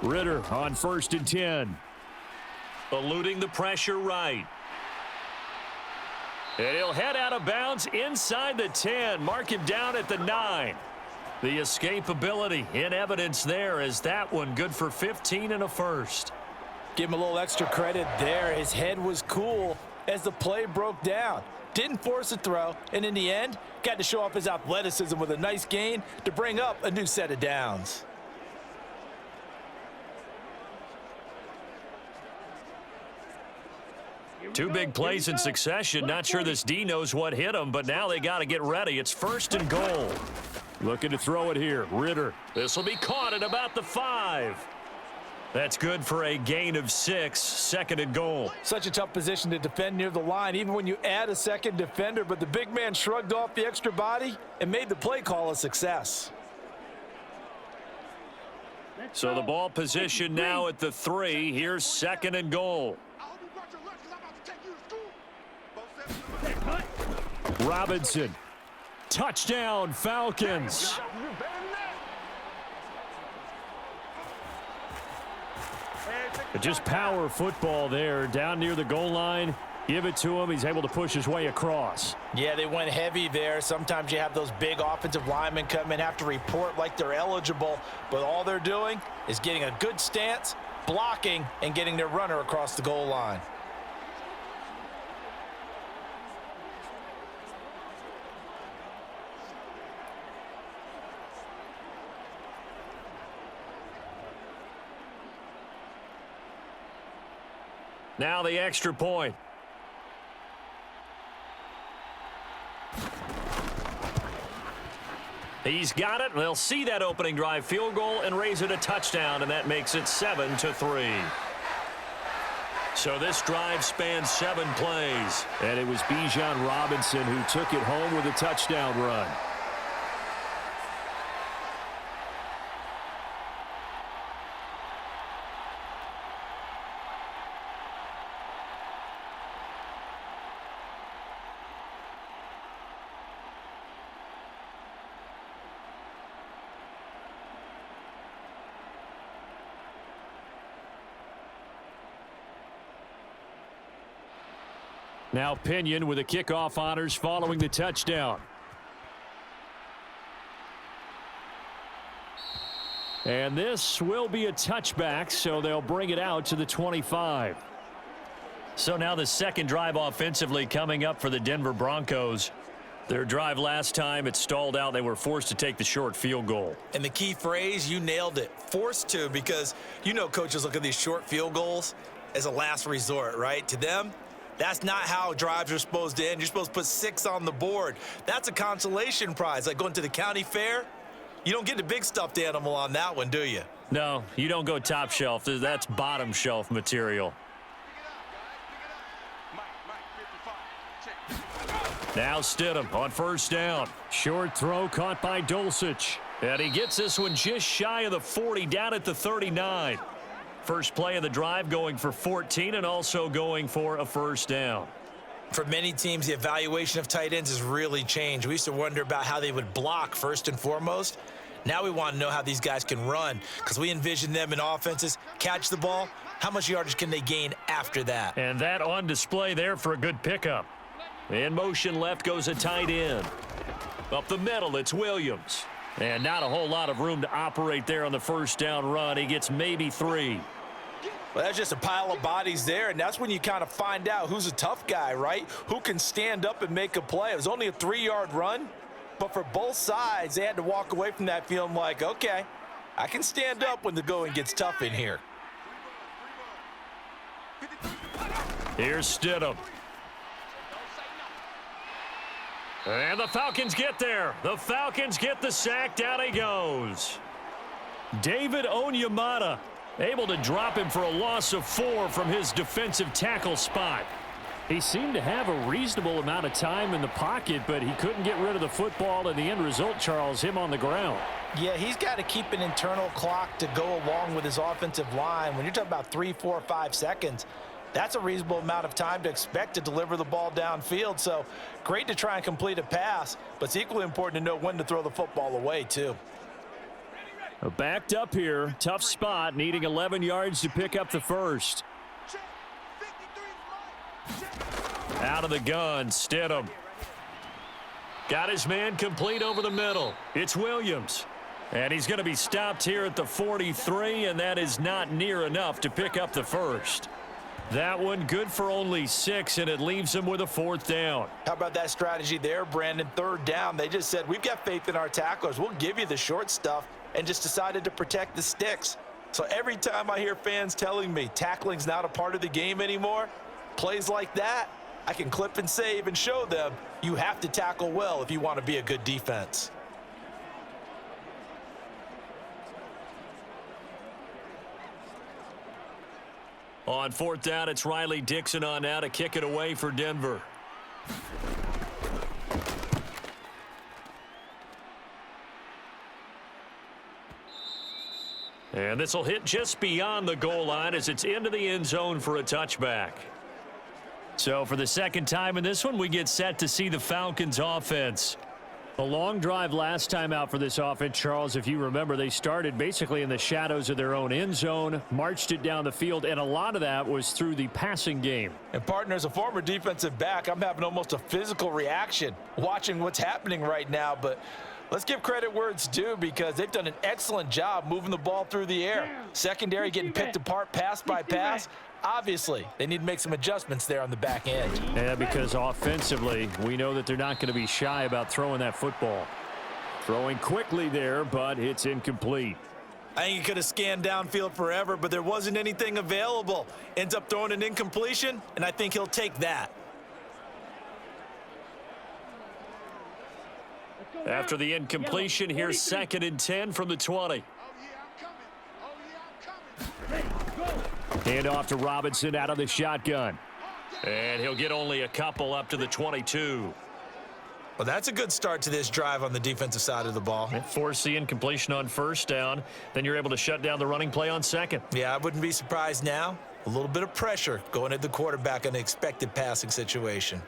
Ridder on 1st and 10. Eluding the pressure right. And he'll head out of bounds inside the 10. Mark him down at the 9. The escapability in evidence there as that one good for 15 and a 1st. Give him a little extra credit there. His head was cool as the play broke down. Didn't force a throw, and in the end, got to show off his athleticism with a nice gain to bring up a new set of downs. Two big plays in succession. Not sure this D knows what hit him, but now they got to get ready. It's 1st and goal. Looking to throw it here. Ritter. This will be caught at about the 5. That's good for a gain of 6. 2nd and goal. Such a tough position to defend near the line, even when you add a second defender, but the big man shrugged off the extra body and made the play call a success. So the ball position now at the 3. Here's 2nd and goal. I hope you brought your lunch because I'm about to take you to school. Both sets. Robinson. Touchdown, Falcons. But just power football there down near the goal line. Give it to him. He's able to push his way across. Yeah, they went heavy there. Sometimes you have those big offensive linemen come in, have to report like they're eligible, but all they're doing is getting a good stance, blocking, and getting their runner across the goal line. Now the extra point. He's got it. They'll see that opening drive field goal and raise it a touchdown, and that makes it 7-3. So this drive spans 7 plays. And it was Bijan Robinson who took it home with a touchdown run. Now Pinion with the kickoff honors following the touchdown. And this will be a touchback, so they'll bring it out to the 25. So now the second drive offensively coming up for the Denver Broncos. Their drive last time, it stalled out. They were forced to take the short field goal. And the key phrase, you nailed it, forced to, because you know coaches look at these short field goals as a last resort, right? To them, that's not how drives are supposed to end. You're supposed to put 6 on the board. That's a consolation prize, like going to the county fair. You don't get the big stuffed animal on that one, do you? No, you don't go top shelf. That's bottom shelf material. Now Stidham on first down. Short throw caught by Dulcich. And he gets this one just shy of the 40, down at the 39. First play of the drive going for 14 and also going for a first down. For many teams, the evaluation of tight ends has really changed. We used to wonder about how they would block first and foremost. Now we want to know how these guys can run, because we envision them in offenses, catch the ball, how much yardage can they gain after that? And that on display there for a good pickup. In motion left goes a tight end. Up the middle, it's Williams. And not a whole lot of room to operate there on the first down run. He gets maybe 3. Well, that's just a pile of bodies there, and that's when you kind of find out who's a tough guy, right? Who can stand up and make a play. It was only a 3-yard run, but for both sides, they had to walk away from that feeling like, okay, I can stand up when the going gets tough in here. Here's Stidham. And the Falcons get there. The Falcons get the sack. Down he goes. David Onyemata able to drop him for a loss of 4 from his defensive tackle spot. He seemed to have a reasonable amount of time in the pocket, but he couldn't get rid of the football, and the end result, Charles, him on the ground. Yeah, he's got to keep an internal clock to go along with his offensive line. When you're talking about 3, 4, 5 seconds, that's a reasonable amount of time to expect to deliver the ball downfield. So great to try and complete a pass, but it's equally important to know when to throw the football away, too. Backed up here, tough spot, needing 11 yards to pick up the first. Out of the gun, Stidham. Got his man complete over the middle. It's Williams. And he's going to be stopped here at the 43, and that is not near enough to pick up the first. That one good for only 6, and it leaves him with a 4th down. How about that strategy there, Brandon? 3rd down, they just said, we've got faith in our tacklers. We'll give you the short stuff, and just decided to protect the sticks. So every time I hear fans telling me tackling's not a part of the game anymore, Plays like that, I can clip and save and show them you have to tackle well if you want to be a good defense. On fourth down, it's Riley Dixon on now to kick it away for Denver. And this will hit just beyond the goal line as it's into the end zone for a touchback. So for the second time in this one, we get set to see the Falcons offense. A long drive last time out for this offense, Charles. If you remember, they started basically in the shadows of their own end zone, marched it down the field, and a lot of that was through the passing game. And partner, as a former defensive back, I'm having almost a physical reaction watching what's happening right now. But let's give credit where it's due because they've done an excellent job moving the ball through the air. Secondary getting picked apart pass by pass. Obviously, they need to make some adjustments there on the back end. Yeah, because offensively, we know that they're not going to be shy about throwing that football. Throwing quickly there, but it's incomplete. I think he could have scanned downfield forever, but there wasn't anything available. Ends up throwing an incompletion, and I think he'll take that. After the incompletion, here's 2nd and 10 from the 20. Hand off to Robinson out of the shotgun. And he'll get only a couple up to the 22. Well, that's a good start to this drive on the defensive side of the ball. Force the incompletion on first down. Then you're able to shut down the running play on second. Yeah, I wouldn't be surprised now. A little bit of pressure going at the quarterback in an expected passing situation.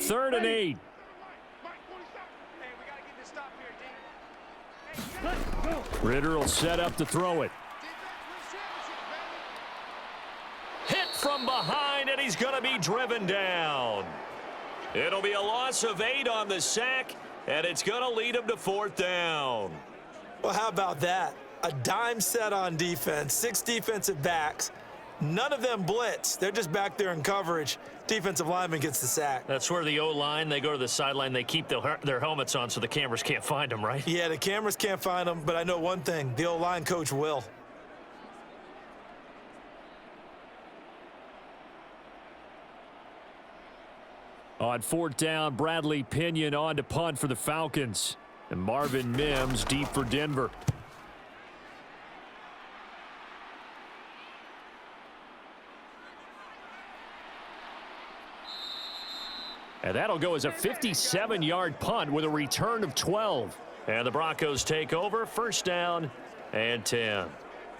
Third and 8. Ritter will set up to throw it. Hit from behind, and he's going to be driven down. It'll be a loss of 8 on the sack, and it's going to lead him to 4th down. Well, how about that? A dime set on defense, 6 defensive backs. None of them blitz. They're just back there in coverage. Defensive lineman gets the sack. That's where the O-line, they go to the sideline, they keep their helmets on so the cameras can't find them, right? Yeah, the cameras can't find them, but I know one thing. The O-line coach will. On 4th down, Bradley Pinion on to punt for the Falcons. And Marvin Mims deep for Denver. And that'll go as a 57-yard punt with a return of 12. And the Broncos take over, 1st down and 10.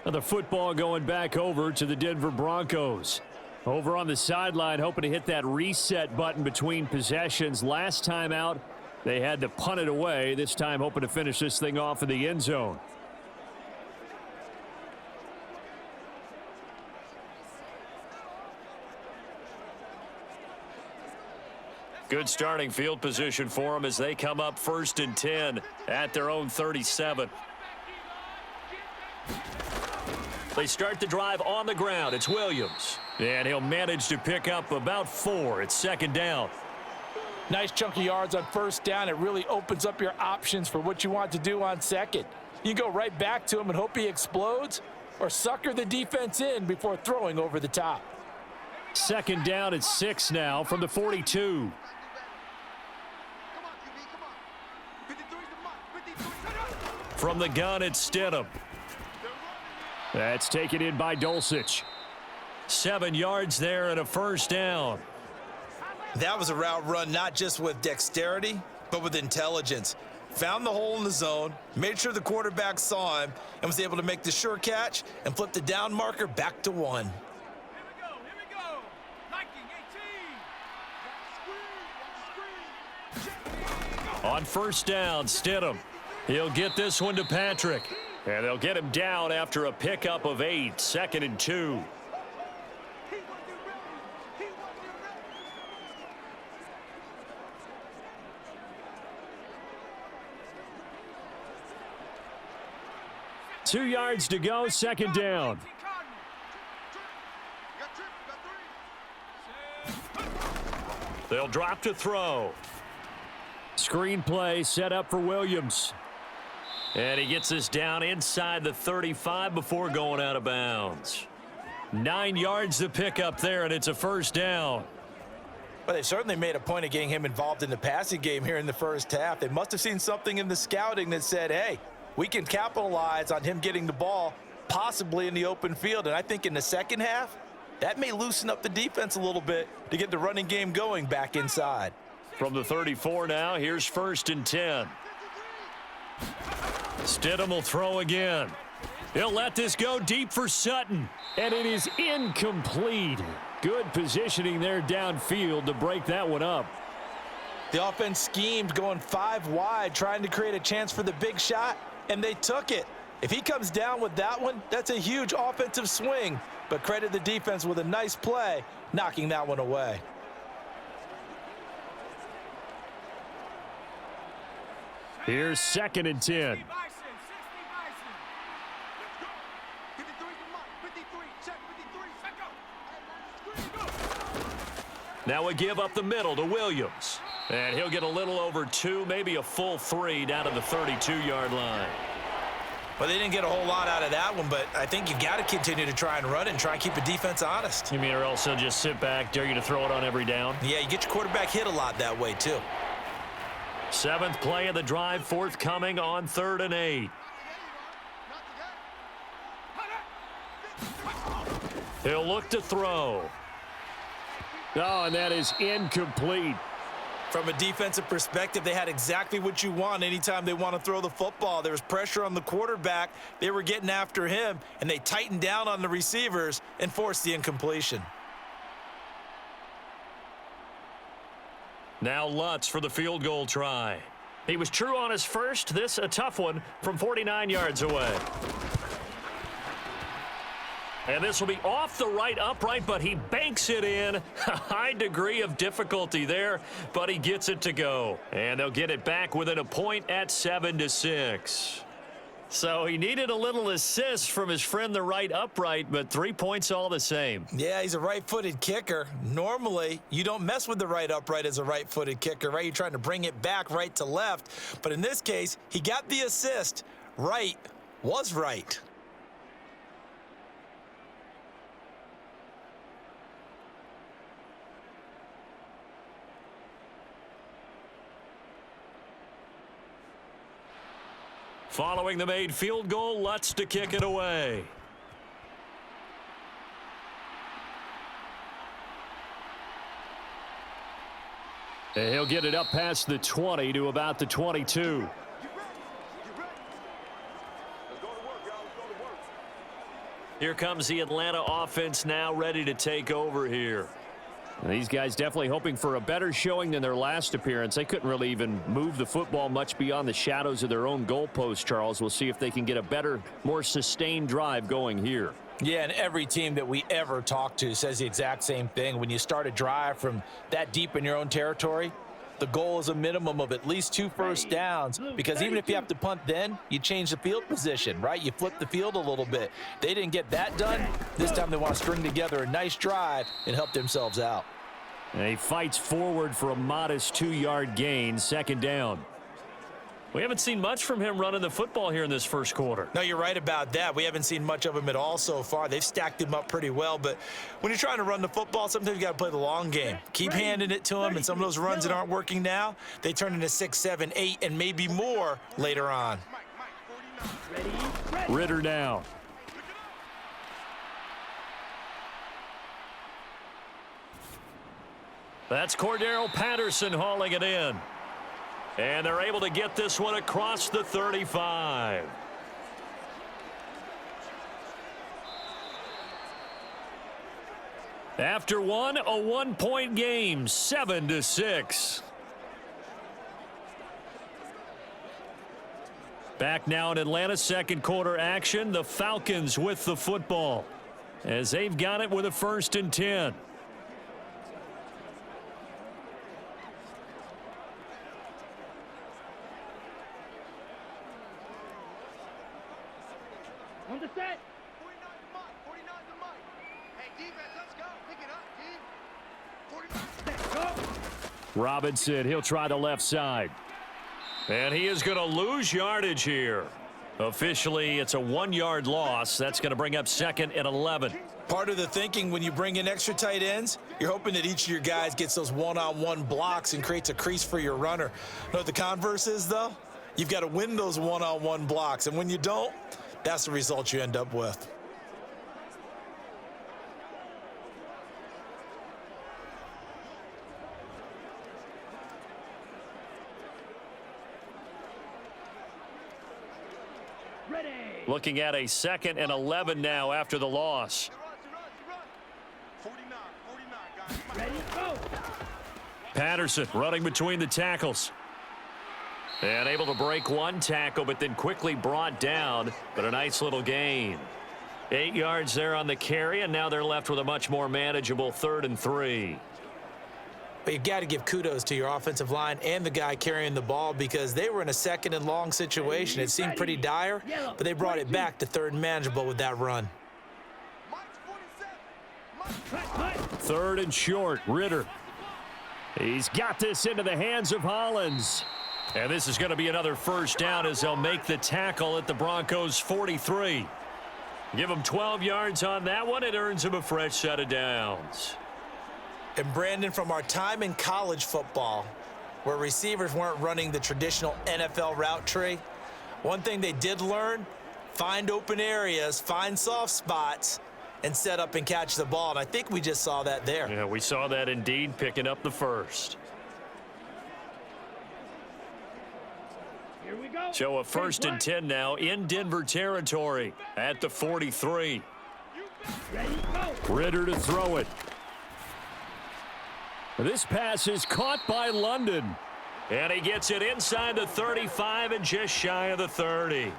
Now the football going back over to the Denver Broncos. Over on the sideline, hoping to hit that reset button between possessions. Last time out, they had to punt it away. This time, hoping to finish this thing off in the end zone. Good starting field position for them as they come up 1st and 10 at their own 37. They start the drive on the ground. It's Williams. And he'll manage to pick up about 4. It's 2nd down. Nice chunk of yards on 1st down. It really opens up your options for what you want to do on 2nd. You go right back to him and hope he explodes, or sucker the defense in before throwing over the top. 2nd down at 6 now from the 42. From the gun, it's Stidham. That's taken in by Dulcich. 7 yards there and a 1st down. That was a route run not just with dexterity, but with intelligence. Found the hole in the zone, made sure the quarterback saw him, and was able to make the sure catch and flip the down marker back to 1. Here we go. Liking 18. On 1st down, Stidham. He'll get this one to Patrick. And they'll get him down after a pickup of 8. 2nd and 2. Two yards to go, 2nd down. They'll drop to throw. Screen play set up for Williams. And he gets this down inside the 35 before going out of bounds. 9 yards to pick up there, and it's a first down. Well, they certainly made a point of getting him involved in the passing game here in the first half. They must have seen something in the scouting that said, hey, we can capitalize on him getting the ball possibly in the open field. And I think in the second half, that may loosen up the defense a little bit to get the running game going back inside. From the 34 now, here's 1st and 10. Stidham will throw again. He'll let this go deep for Sutton. And it is incomplete. Good positioning there downfield to break that one up. The offense schemed going 5 wide, trying to create a chance for the big shot, and they took it. If he comes down with that one, that's a huge offensive swing. But credit the defense with a nice play, knocking that one away. Here's 2nd and 10. Now we give up the middle to Williams. And he'll get a little over 2, maybe a full 3 down to the 32-yard line. Well, they didn't get a whole lot out of that one, but I think you've got to continue to try and run it and try and keep the defense honest. You mean or else he'll just sit back, dare you to throw it on every down? Yeah, you get your quarterback hit a lot that way, too. 7th play of the drive, forthcoming on 3rd and 8. He'll look to throw. Oh, and that is incomplete. From a defensive perspective, they had exactly what you want anytime they want to throw the football. There was pressure on the quarterback. They were getting after him, and they tightened down on the receivers and forced the incompletion. Now Lutz for the field goal try. He was true on his first. This a tough one from 49 yards away. And this will be off the right upright, but he banks it in. A high degree of difficulty there, but he gets it to go. And they'll get it back within a point at 7-6. So he needed a little assist from his friend the right upright, but 3 points all the same. Yeah, he's a right-footed kicker. Normally, you don't mess with the right upright as a right-footed kicker, right? You're trying to bring it back right to left. But in this case, he got the assist. Right was right. Following the made field goal, Lutz to kick it away. And he'll get it up past the 20 to about the 22. Here comes the Atlanta offense now ready to take over here. And these guys definitely hoping for a better showing than their last appearance. They couldn't really even move the football much beyond the shadows of their own goalpost, Charles. We'll see if they can get a better, more sustained drive going here. Yeah, and every team that we ever talk to says the exact same thing. When you start a drive from that deep in your own territory, the goal is a minimum of at least 2 first downs, because even if you have to punt then, you change the field position, right? You flip the field a little bit. They didn't get that done. This time they want to string together a nice drive and help themselves out. And he fights forward for a modest 2-yard gain, 2nd down. We haven't seen much from him running the football here in this first quarter. No, you're right about that. We haven't seen much of him at all so far. They've stacked him up pretty well, but when you're trying to run the football, sometimes you got to play the long game. Keep handing it to him, and some of those runs that aren't working now, they turn into 6, 7, 8, and maybe more later on. Ritter now. That's Cordero Patterson hauling it in. And they're able to get this one across the 35. After one, a 1-point game, 7-6. Back now in Atlanta, second quarter action. The Falcons with the football as they've got it with a 1st and 10. On the set. 49 the mic. 49 the mic. Hey, defense, let's go. Pick it up, team. 49. Let's go. Robinson, he'll try the left side. And he is going to lose yardage here. Officially, it's a 1-yard loss. That's going to bring up 2nd and 11. Part of the thinking when you bring in extra tight ends, you're hoping that each of your guys gets those one-on-one blocks and creates a crease for your runner. You know what the converse is, though? You've got to win those one-on-one blocks, and when you don't, that's the result you end up with. Looking at a 2nd and 11 now after the loss. 49, guys. Ready, go. Patterson running between the tackles. And able to break one tackle, but then quickly brought down. But a nice little gain. 8 yards there on the carry, and now they're left with a much more manageable 3rd and 3. But you've got to give kudos to your offensive line and the guy carrying the ball because they were in a 2nd and long situation. It seemed pretty dire, but they brought it back to 3rd and manageable with that run. 3rd and short, Ritter. He's got this into the hands of Hollins. And this is going to be another 1st down as they'll make the tackle at the Broncos' 43. Give them 12 yards on that one. It earns them a fresh set of downs. And Brandon, from our time in college football, where receivers weren't running the traditional NFL route tree, one thing they did learn, find open areas, find soft spots, and set up and catch the ball. And I think we just saw that there. Yeah, we saw that indeed, picking up the 1st. Here we go. So a 1st and 10 now in Denver territory at the 43. Ready, go. Ritter to throw it. This pass is caught by London. And he gets it inside the 35 and just shy of the 30.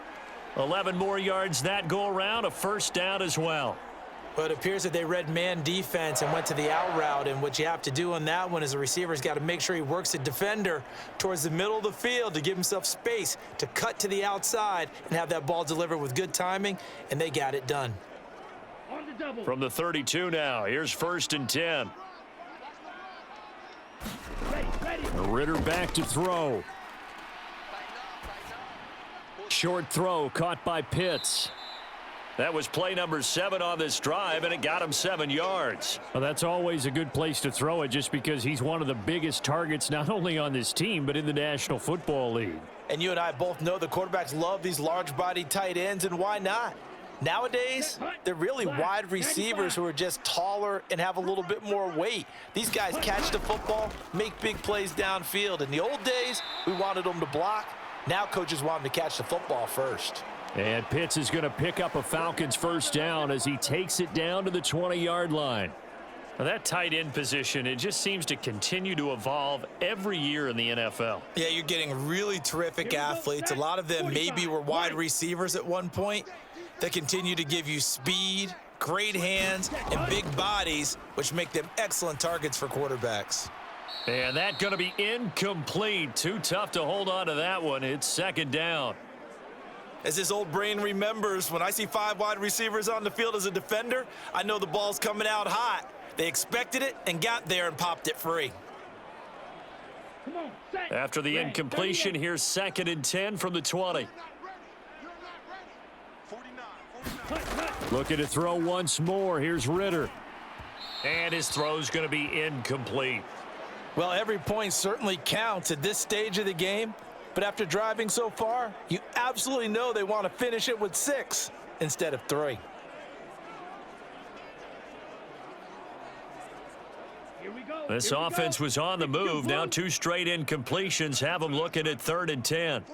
11 more yards that go around, a 1st down as well. But it appears that they read man defense and went to the out route, and what you have to do on that one is the receiver's got to make sure he works the defender towards the middle of the field to give himself space to cut to the outside and have that ball delivered with good timing, and they got it done. On the double. From the 32 now, here's 1st and 10. Ready. Ritter back to throw. Short throw caught by Pitts. That was play number 7 on this drive, and it got him 7 yards. Well, that's always a good place to throw it just because he's one of the biggest targets not only on this team but in the National Football League. And you and I both know the quarterbacks love these large-bodied tight ends, and why not? Nowadays, they're really wide receivers who are just taller and have a little bit more weight. These guys catch the football, make big plays downfield. In the old days, we wanted them to block. Now coaches want them to catch the football first. And Pitts is going to pick up a Falcons 1st down as he takes it down to the 20-yard line. Now that tight end position, it just seems to continue to evolve every year in the NFL. Yeah, you're getting really terrific athletes. A lot of them maybe were wide receivers at one point. They continue to give you speed, great hands, and big bodies, which make them excellent targets for quarterbacks. And that's going to be incomplete. Too tough to hold on to that one. It's 2nd down. As this old brain remembers, when I see 5 wide receivers on the field as a defender, I know the ball's coming out hot. They expected it and got there and popped it free. Come on, set. After the incompletion, here's 2nd and 10 from the 20. Looking to throw once more. Here's Ritter. And his throw's going to be incomplete. Well, every point certainly counts at this stage of the game, but after driving so far, you absolutely know they want to finish it with 6 instead of 3. Here we go. This Here we offense go. was on the move. Now 2 straight incompletions have them looking at 3rd and 10.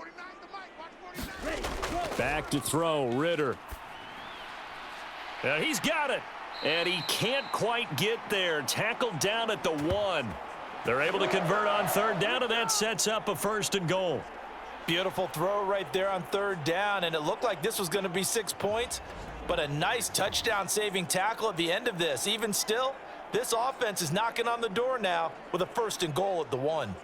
Ready, go. Back to throw. Ritter. He's got it. And he can't quite get there. Tackled down at the 1. They're able to convert on 3rd down, and that sets up a 1st and goal. Beautiful throw right there on 3rd down, and it looked like this was going to be 6 points, but a nice touchdown-saving tackle at the end of this. Even still, this offense is knocking on the door now with a 1st and goal at the 1.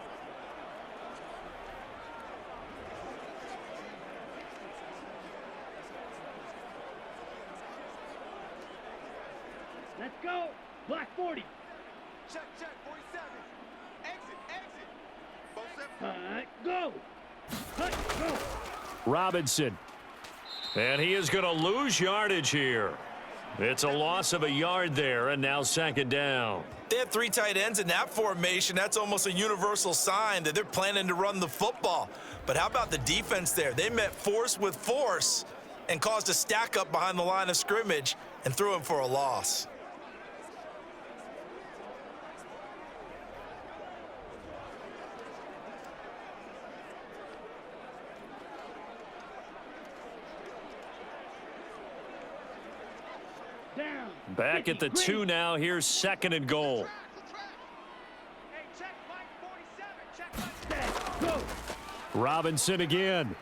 Let's go. Black 40. Check, 47. Exit. Both seven. Go. Go. Robinson. And he is going to lose yardage here. It's a loss of a yard there, and now second down. They have 3 tight ends in that formation. That's almost a universal sign that they're planning to run the football. But how about the defense there? They met force with force and caused a stack up behind the line of scrimmage and threw him for a loss. Back at the 2 now. Here's second and goal. Hey, check Mike 47. Check Mike. Robinson again.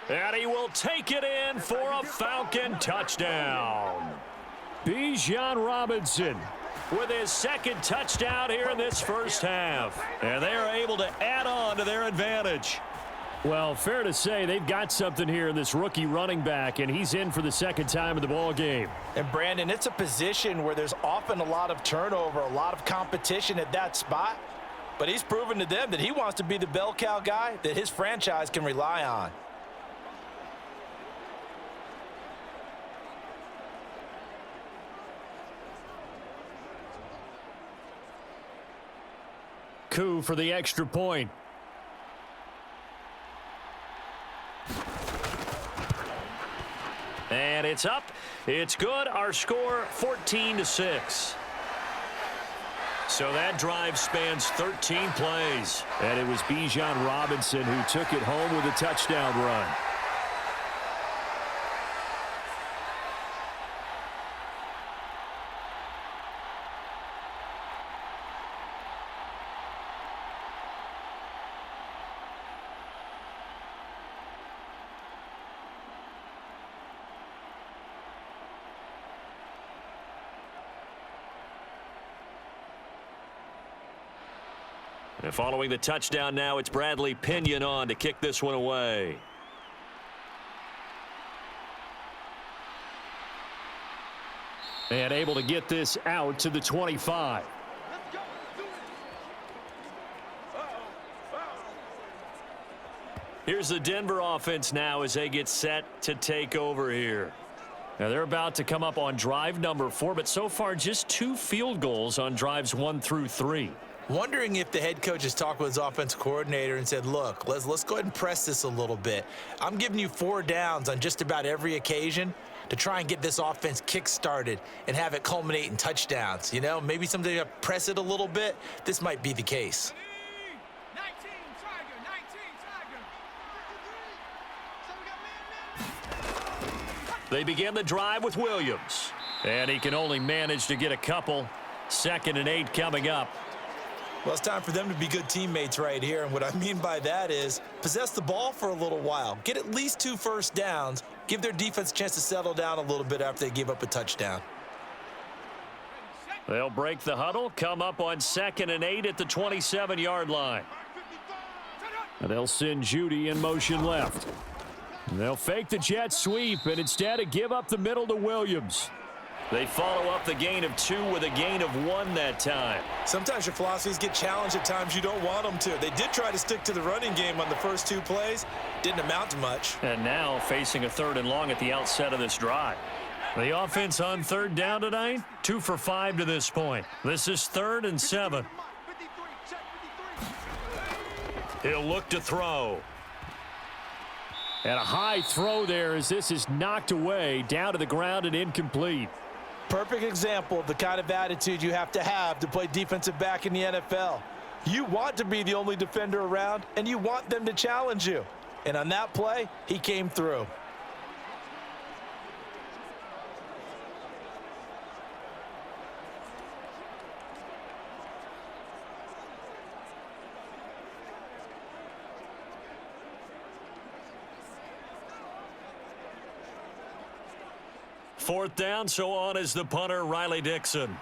And he will take it in for a Falcon touchdown. Bijan Robinson With his second touchdown here in this first half. And they are able to add on to their advantage. Well, fair to say they've got something here in this rookie running back, and he's in for the second time in the ball game. And Brandon, it's a position where there's often a lot of turnover, a lot of competition at that spot. But he's proven to them that he wants to be the bell cow guy that his franchise can rely on. Coup for the extra point. And it's up. It's good. Our score 14-6. So that drive spans 13 plays. And it was Bijan Robinson who took it home with a touchdown run. And following the touchdown now, it's Bradley Pinion on to kick this one away. And able to get this out to the 25. Let's go. Do it. Here's the Denver offense now as they get set to take over here. Now they're about to come up on drive number 4, but so far just 2 field goals on drives 1 through 3. Wondering if the head coach has talked with his offensive coordinator and said, look, let's go ahead and press this a little bit. I'm giving you 4 downs on just about every occasion to try and get this offense kick-started and have it culminate in touchdowns. You know, maybe someday you press it a little bit. This might be the case. 19, Tiger. 19, Tiger. So we got man. They begin the drive with Williams. And he can only manage to get a couple. 2nd and 8 coming up. Well, it's time for them to be good teammates right here. And what I mean by that is possess the ball for a little while. Get at least 2 first downs. Give their defense a chance to settle down a little bit after they give up a touchdown. They'll break the huddle, come up on 2nd and 8 at the 27-yard line. And they'll send Judy in motion left. And they'll fake the jet sweep and instead give up the middle to Williams. They follow up the gain of 2 with a gain of 1 that time. Sometimes your philosophies get challenged at times you don't want them to. They did try to stick to the running game on the first 2 plays. Didn't amount to much. And now facing a 3rd and long at the outset of this drive. The offense on 3rd down tonight, 2 for 5 to this point. This is 3rd and 7. 53, check 53. He'll look to throw. And a high throw there as this is knocked away, down to the ground and incomplete. Perfect example of the kind of attitude you have to play defensive back in the NFL. You want to be the only defender around, and you want them to challenge you. And on that play, he came through. Fourth down, so on is the punter, Riley Dixon.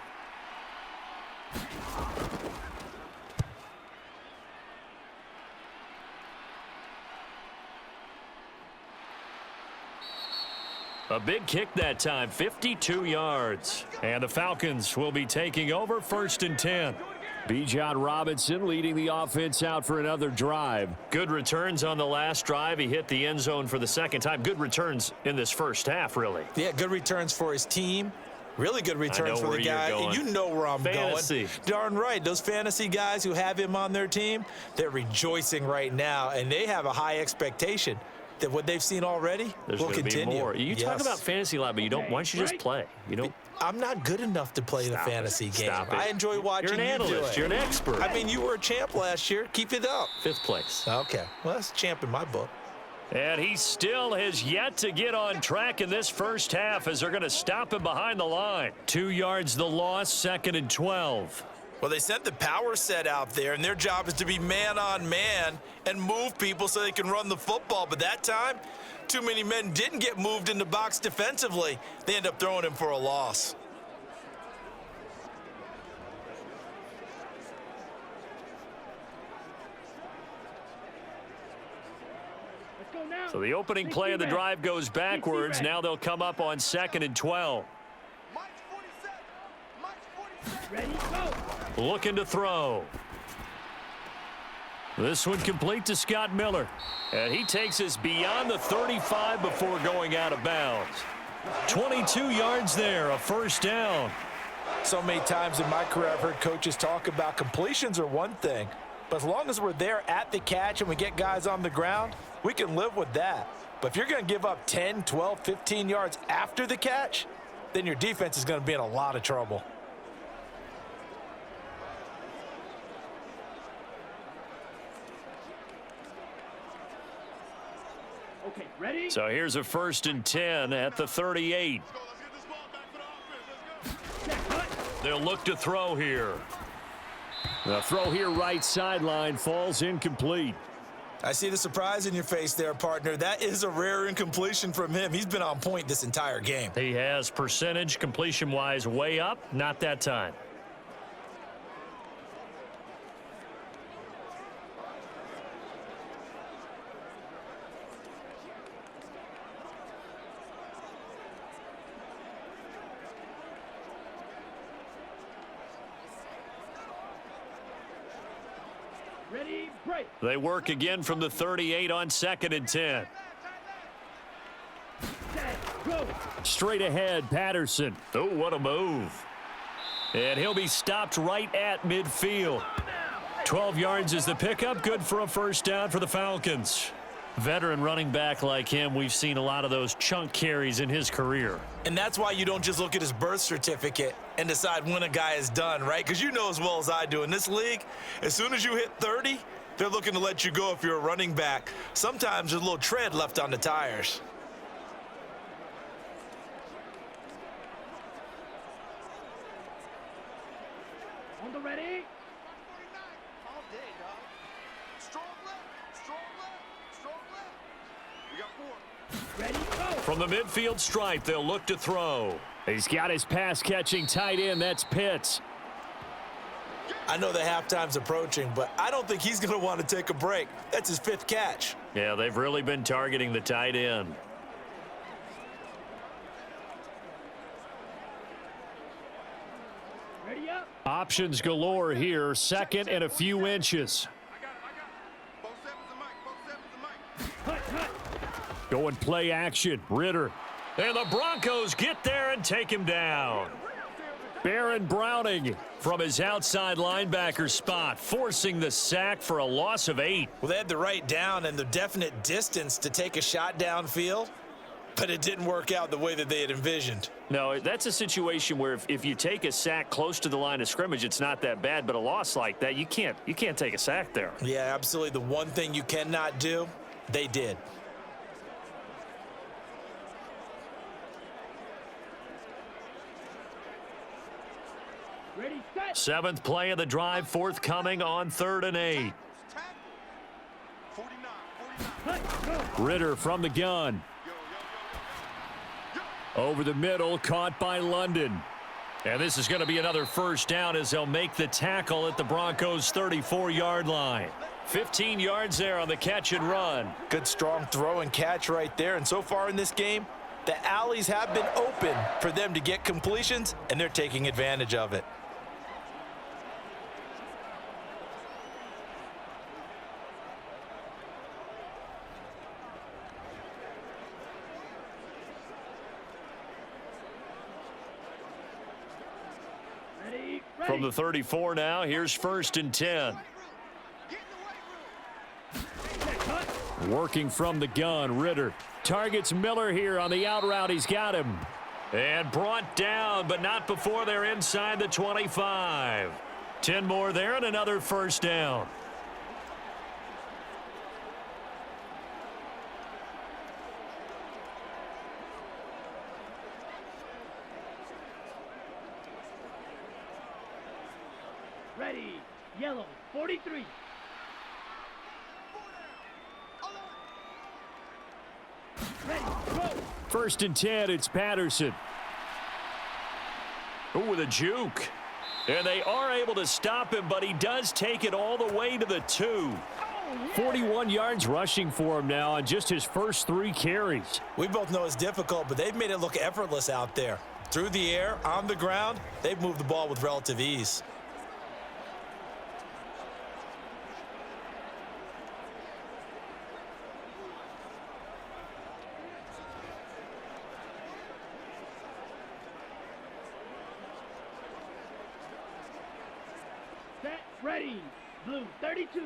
A big kick that time, 52 yards. And the Falcons will be taking over 1st and 10. Bijan Robinson leading the offense out for another drive. Good returns on the last drive. He hit the end zone for the second time. Good returns in this first half, really. Yeah, good returns for his team. Really good returns for the guy. And you know where I'm Fantasy. going. Darn right. Those fantasy guys who have him on their team, they're rejoicing right now, and they have a high expectation that what they've seen already will continue. Be more. You talk about fantasy a lot, but you don't. Why don't you just play? You don't. I'm not good enough to play the fantasy game. I enjoy watching You're an you do analyst. it. You're an expert. I mean, you were a champ last year. Keep it up. 5th place. Okay. Well, that's a champ in my book. And he still has yet to get on track in this first half as they're going to stop him behind the line. 2 yards the loss, 2nd and 12. Well, they sent the power set out there, and their job is to be man-on-man and move people so they can run the football. But that time, too many men didn't get moved in the box defensively. They end up throwing him for a loss. So the opening play of the drive goes backwards. Now they'll come up on 2nd and 12. Ready, go. Looking to throw. This one complete to Scott Miller. And he takes us beyond the 35 before going out of bounds. 22 yards there, a first down. So many times in my career I've heard coaches talk about completions are one thing, but as long as we're there at the catch and we get guys on the ground, we can live with that. But if you're going to give up 10, 12, 15 yards after the catch, then your defense is going to be in a lot of trouble. Okay, ready? So here's a 1st and 10 at the 38. Let's get this ball back for the offense. Let's go. Check, cut. They'll look to throw here. The throw here right sideline falls incomplete. I see the surprise in your face there, partner. That is a rare incompletion from him. He's been on point this entire game. He has percentage completion-wise way up. Not that time. Ready, break. They work again from the 38 on 2nd and 10. Set, go. Straight ahead, Patterson. Oh, what a move. And he'll be stopped right at midfield. 12 yards is the pickup. Good for a first down for the Falcons. Veteran running back like him, we've seen a lot of those chunk carries in his career. And that's why you don't just look at his birth certificate and decide when a guy is done, right? Because you know as well as I do, in this league, as soon as you hit 30, they're looking to let you go if you're a running back. Sometimes there's a little tread left on the tires. On the ready. All day, dog. Strong left, strong left, strong left. We got 4. Ready, go. From the midfield stripe, they'll look to throw. He's got his pass-catching tight end. That's Pitts. I know the halftime's approaching, but I don't think he's going to want to take a break. That's his 5th catch. Yeah, they've really been targeting the tight end. Ready up. Options galore here. 2nd and a few inches. I got it. Both sevens and Mike. Both sevens and Mike. Cut, cut. Going play action. Ritter. And the Broncos get there and take him down. Baron Browning. From his outside linebacker spot, forcing the sack for a loss of 8. Well, they had the right down and the definite distance to take a shot downfield, but it didn't work out the way that they had envisioned. No, that's a situation where if you take a sack close to the line of scrimmage, it's not that bad, but a loss like that, you can't take a sack there. Yeah, absolutely. The one thing you cannot do, they did. Ready, set. 7th play of the drive, forthcoming on 3rd and 8. 49, Cut, go. Ritter from the gun. Over the middle, caught by London. And this is going to be another first down as they'll make the tackle at the Broncos' 34-yard line. 15 yards there on the catch and run. Good strong throw and catch right there. And so far in this game, the alleys have been open for them to get completions, and they're taking advantage of it. From the 34 now, here's 1st and 10. Working from the gun, Ritter targets Miller here on the out route. He's got him. And brought down, but not before they're inside the 25. 10 more there and another 1st down. Ready. Yellow. 43. Ready. Go. 1st and 10, it's Patterson. Ooh, with a juke. And they are able to stop him, but he does take it all the way to the 2. 41 yards rushing for him now on just his first 3 carries. We both know it's difficult, but they've made it look effortless out there. Through the air, on the ground, they've moved the ball with relative ease. Set. Ready. Blue. 32.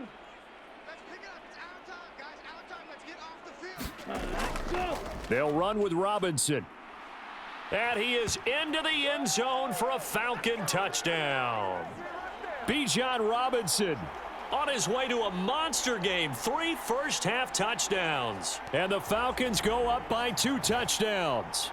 Let's pick it up. It's our time, guys. Our time. Let's get off the field. Let's go. They'll run with Robinson. And he is into the end zone for a Falcon touchdown. Bijan Robinson. On his way to a monster game, 3 first-half touchdowns. And the Falcons go up by 2 touchdowns.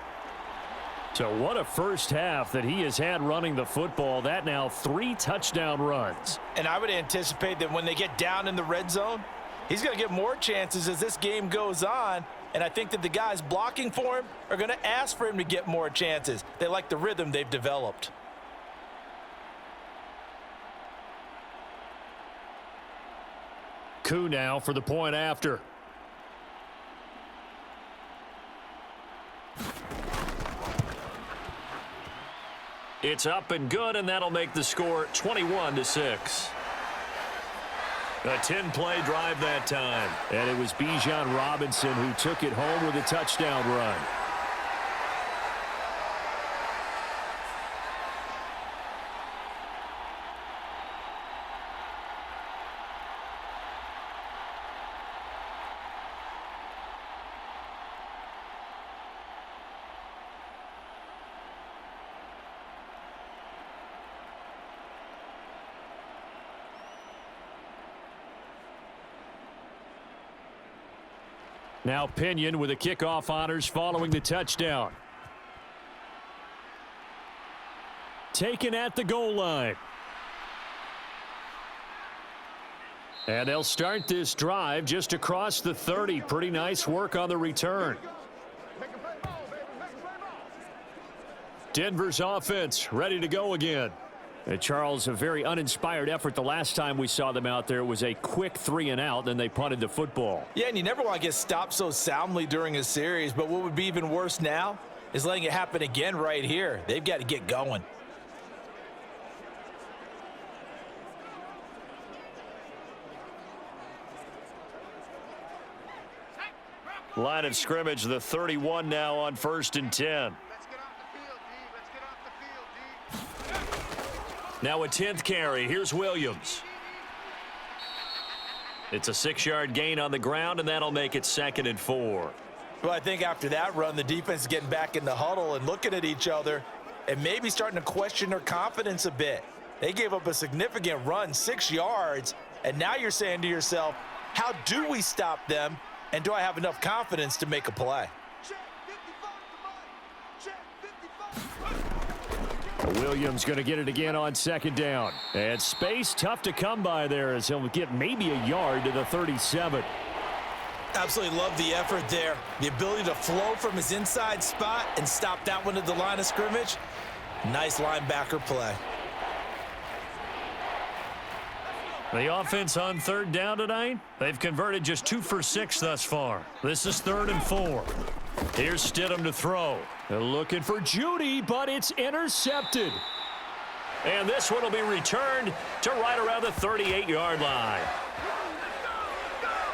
So what a first half that he has had running the football. That now 3 touchdown runs. And I would anticipate that when they get down in the red zone, he's going to get more chances as this game goes on. And I think that the guys blocking for him are going to ask for him to get more chances. They like the rhythm they've developed. Koo now for the point after. It's up and good, and that'll make the score 21-6. A 10-play drive that time. And it was Bijan Robinson who took it home with a touchdown run. Now Pinion with the kickoff honors following the touchdown. Taken at the goal line. And they'll start this drive just across the 30. Pretty nice work on the return. Denver's offense ready to go again. And Charles, a very uninspired effort. The last time we saw them out there was a quick 3 and out, then they punted the football. Yeah, and you never want to get stopped so soundly during a series, but what would be even worse now is letting it happen again right here. They've got to get going. Line of scrimmage, the 31 now on 1st and 10. Let's get off the field, D. Let's get off the field, D. Now a 10th carry. Here's Williams. It's a 6-yard gain on the ground, and that'll make it 2nd and 4. Well, I think after that run, the defense is getting back in the huddle and looking at each other and maybe starting to question their confidence a bit. They gave up a significant run, 6 yards, and now you're saying to yourself, how do we stop them, and do I have enough confidence to make a play? Check 55, come on. Check 55. Williams going to get it again on 2nd down. And space tough to come by there as he'll get maybe a yard to the 37. Absolutely love the effort there. The ability to flow from his inside spot and stop that one at the line of scrimmage. Nice linebacker play. The offense on 3rd down tonight, they've converted just 2 for 6 thus far. This is 3rd and 4. Here's Stidham to throw. They're looking for Judy, but it's intercepted. And this one will be returned to right around the 38-yard line.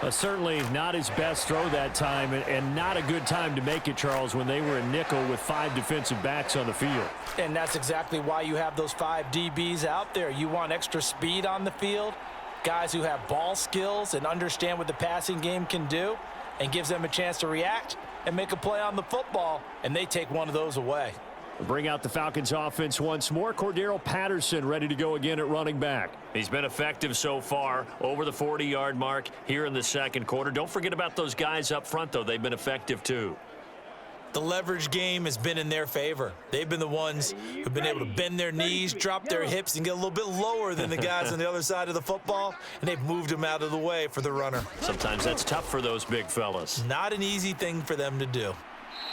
Certainly not his best throw that time, and not a good time to make it, Charles, when they were a nickel with 5 defensive backs on the field. And that's exactly why you have those 5 DBs out there. You want extra speed on the field, guys who have ball skills and understand what the passing game can do, and gives them a chance to react and make a play on the football, and they take one of those away. Bring out the Falcons offense once more. Cordero Patterson ready to go again at running back. He's been effective so far, over the 40-yard mark here in the second quarter. Don't forget about those guys up front, though. They've been effective, too. The leverage game has been in their favor. They've been the ones who've been able to bend their knees, drop their hips, and get a little bit lower than the guys on the other side of the football, and they've moved them out of the way for the runner. Sometimes that's tough for those big fellas. Not an easy thing for them to do.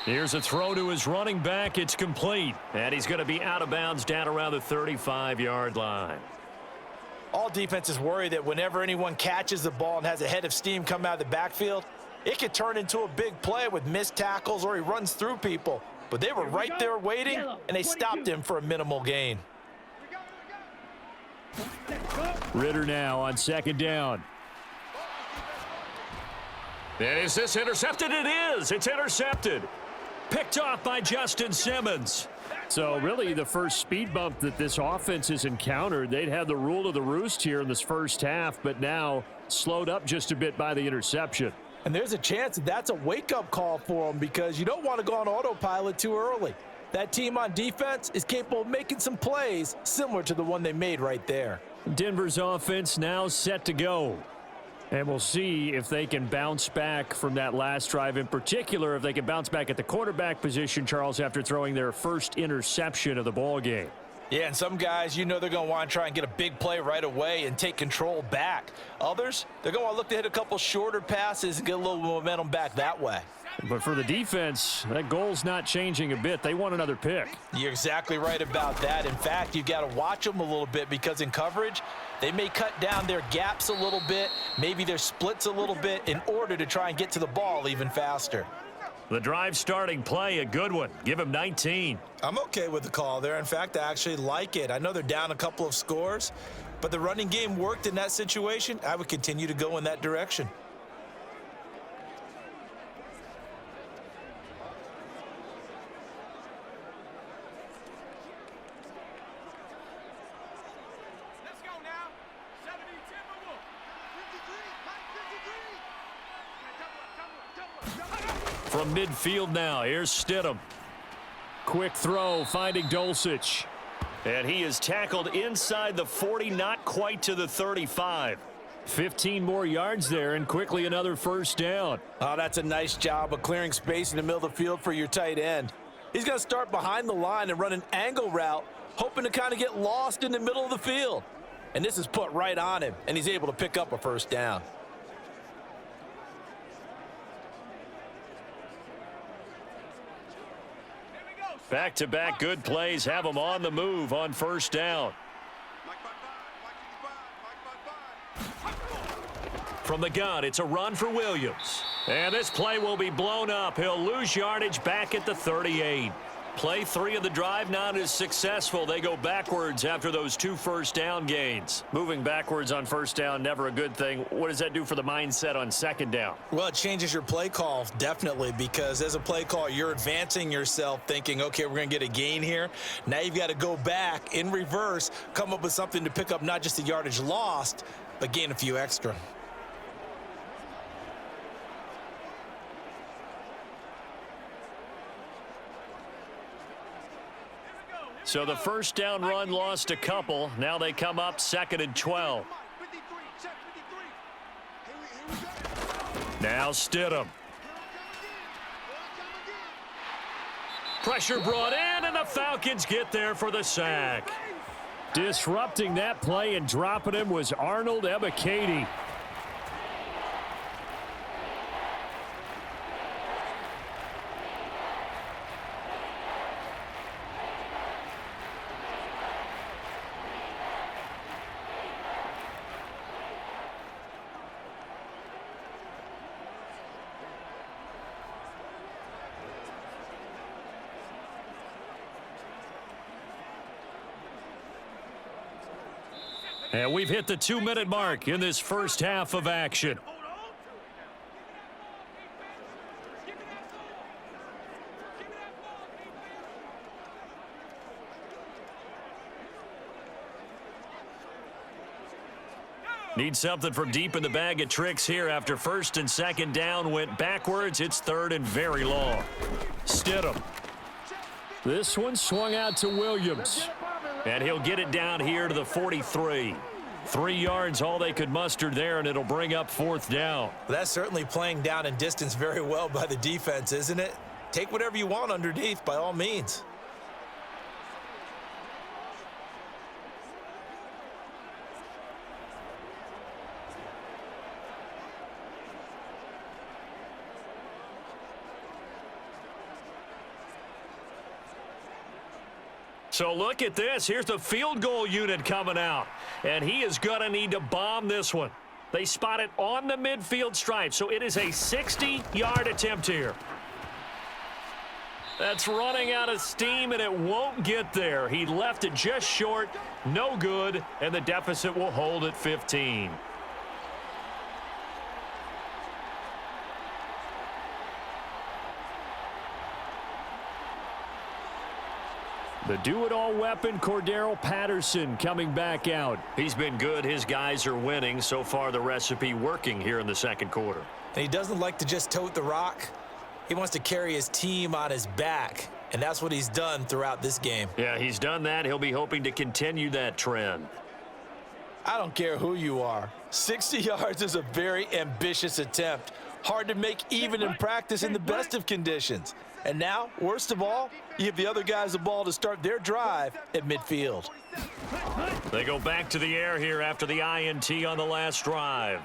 Here's a throw to his running back. It's complete. And he's going to be out of bounds down around the 35-yard line. All defenses worry that whenever anyone catches the ball and has a head of steam come out of the backfield, it could turn into a big play with missed tackles or he runs through people. But they were right there waiting, and they stopped him for a minimal gain. Ritter now on second down. And is this intercepted? It is. It's intercepted. Picked off by Justin Simmons. So really the first speed bump that this offense has encountered. They'd had the rule of the roost here in this first half, but now slowed up just a bit by the interception. And there's a chance that that's a wake-up call for them because you don't want to go on autopilot too early. That team on defense is capable of making some plays similar to the one they made right there. Denver's offense now set to go. And we'll see if they can bounce back from that last drive. In particular, if they can bounce back at the quarterback position, Charles, after throwing their first interception of the ball game. Yeah, and some guys, you know they're going to want to try and get a big play right away and take control back. Others, they're going to want to look to hit a couple shorter passes and get a little momentum back that way. But for the defense, that goal's not changing a bit. They want another pick. You're exactly right about that. In fact, you've got to watch them a little bit because in coverage, they may cut down their gaps a little bit, maybe their splits a little bit in order to try and get to the ball even faster. The drive starting play, a good one. Give him 19. I'm okay with the call there. In fact, I actually like it. I know they're down a couple of scores, but the running game worked in that situation. I would continue to go in that direction. From midfield now, here's Stidham. Quick throw, finding Dulcich. And he is tackled inside the 40, not quite to the 35. 15 more yards there, and quickly another first down. Oh, that's a nice job of clearing space in the middle of the field for your tight end. He's going to start behind the line and run an angle route, hoping to kind of get lost in the middle of the field. And this is put right on him, and he's able to pick up a first down. Back-to-back good plays have them on the move on first down. From the gun, it's a run for Williams. And this play will be blown up. He'll lose yardage back at the 38. Play 3 of the drive not as successful. They go backwards after those 2 first down gains. Moving backwards on first down, never a good thing. What does that do for the mindset on second down? Well, it changes your play call, definitely, because as a play call, you're advancing yourself thinking, okay, we're going to get a gain here. Now you've got to go back in reverse, come up with something to pick up not just the yardage lost, but gain a few extra. So the first down run lost a couple. Now they come up 2nd and 12. Now Stidham. Pressure brought in, and the Falcons get there for the sack. Disrupting that play and dropping him was Arnold Ebiketie. And we've hit the 2-minute mark in this first half of action. Need something from deep in the bag of tricks here after first and second down went backwards. It's third and very long. Stidham. This one swung out to Williams. And he'll get it down here to the 43. 3 yards all they could muster there, and it'll bring up fourth down. That's certainly playing down in distance very well by the defense, isn't it? Take whatever you want underneath by all means. So look at this. Here's the field goal unit coming out. And he is going to need to bomb this one. They spot it on the midfield stripe. So it is a 60-yard attempt here. That's running out of steam, and it won't get there. He left it just short. No good. And the deficit will hold at 15. The do-it-all weapon, Cordero Patterson, coming back out. He's been good. His guys are winning. So far, the recipe working here in the second quarter. And he doesn't like to just tote the rock. He wants to carry his team on his back, and that's what he's done throughout this game. Yeah, he's done that. He'll be hoping to continue that trend. I don't care who you are. 60 yards is a very ambitious attempt. Hard to make even in practice in the best of conditions. And now, worst of all, you give the other guys the ball to start their drive at midfield. They go back to the air here after the INT on the last drive.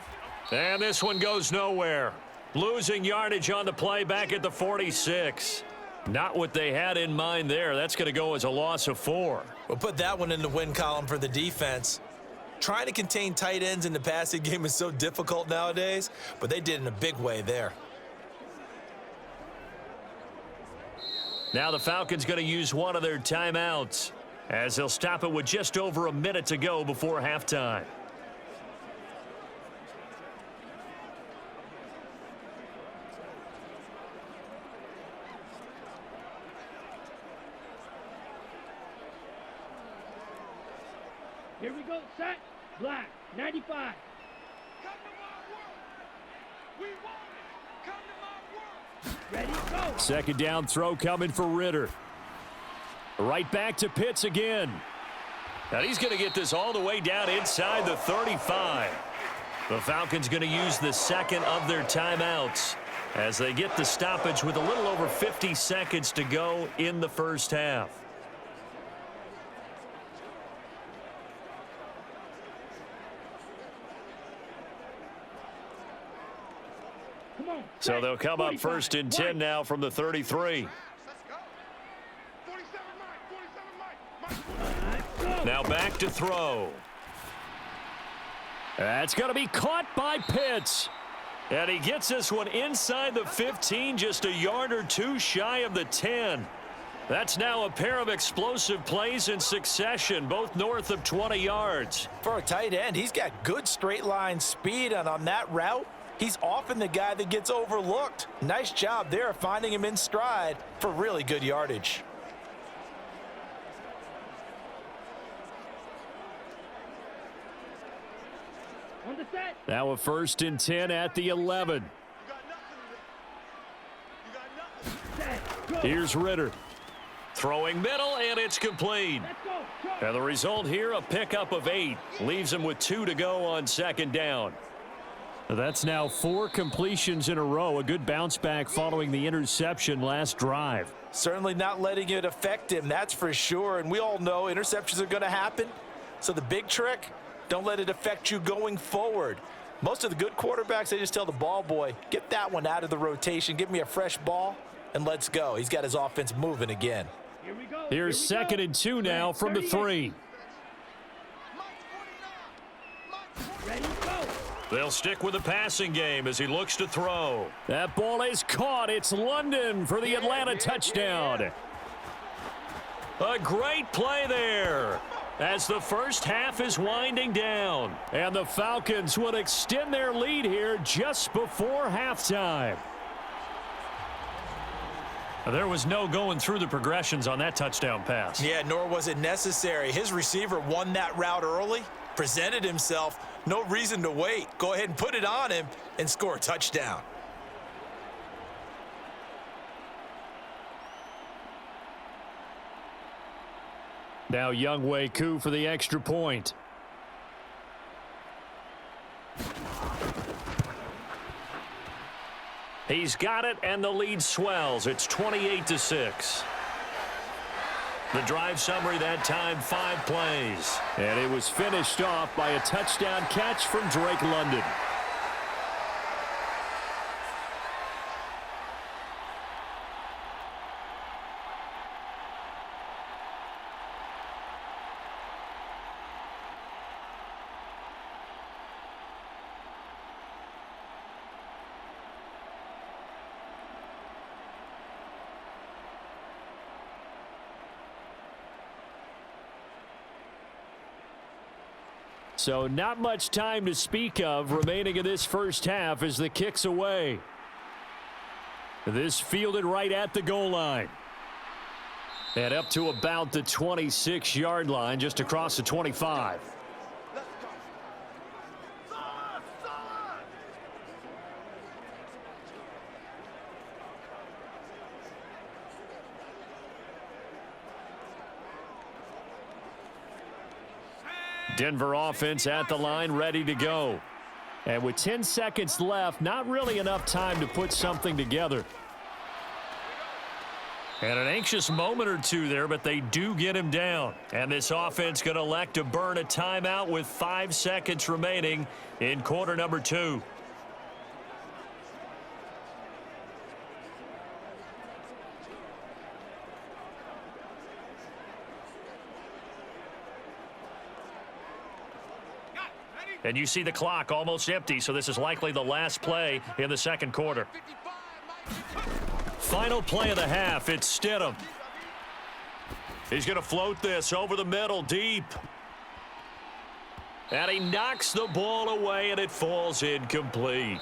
And this one goes nowhere. Losing yardage on the play back at the 46. Not what they had in mind there. That's going to go as a loss of 4. We'll put that one in the win column for the defense. Trying to contain tight ends in the passing game is so difficult nowadays, but they did in a big way there. Now the Falcons going to use one of their timeouts as they'll stop it with just over a minute to go before halftime. Here we go, set, black, 95. Come to my work. We want it. Come to my work. Ready, go. Second down throw coming for Ritter. Right back to Pitts again. And he's going to get this all the way down inside the 35. The Falcons going to use the second of their timeouts as they get the stoppage with a little over 50 seconds to go in the first half. Come on. So they'll come up first and 10 now from the 33. Let's go. 47 Mike. 47 Mike. Go. Now back to throw. That's going to be caught by Pitts. And he gets this one inside the 15, just a yard or two shy of the 10. That's now a pair of explosive plays in succession, both north of 20 yards. For a tight end, he's got good straight line speed, and on that route, he's often the guy that gets overlooked. Nice job there of finding him in stride for really good yardage. On the set. Now a first and 10 at the 11. You got nothing. You got nothing. Set, go. Here's Ritter. Throwing middle, and it's complete. Let's go. Charge. And the result here, a pickup of 8. Leaves him with 2 to go on second down. That's now 4 completions in a row. A good bounce back following the interception last drive. Certainly not letting it affect him, that's for sure. And we all know interceptions are going to happen. So the big trick, don't let it affect you going forward. Most of the good quarterbacks, they just tell the ball boy, get that one out of the rotation, give me a fresh ball, and let's go. He's got his offense moving again. Here we go. Here's Here we second go. and 2 now from the 3. Ready, go. They'll stick with the passing game as he looks to throw. That ball is caught. It's London for the Atlanta touchdown. A great play there as the first half is winding down. And the Falcons would extend their lead here just before halftime. There was no going through the progressions on that touchdown pass. Yeah, nor was it necessary. His receiver won that route early, presented himself. No reason to wait. Go ahead and put it on him and score a touchdown. Now Younghoe Koo for the extra point. He's got it, and the lead swells. It's 28-6. The drive summary that time, 5 plays. And it was finished off by a touchdown catch from Drake London. So not much time to speak of remaining in this first half as the kick's away. This fielded right at the goal line. And up to about the 26-yard line, just across the 25. Denver offense at the line, ready to go. And with 10 seconds left, not really enough time to put something together. And an anxious moment or two there, but they do get him down. And this offense going to elect to burn a timeout with 5 seconds remaining in quarter number 2. And you see the clock almost empty, so this is likely the last play in the second quarter. Final play of the half, it's Stidham. He's going to float this over the middle, deep. And he knocks the ball away, and it falls incomplete.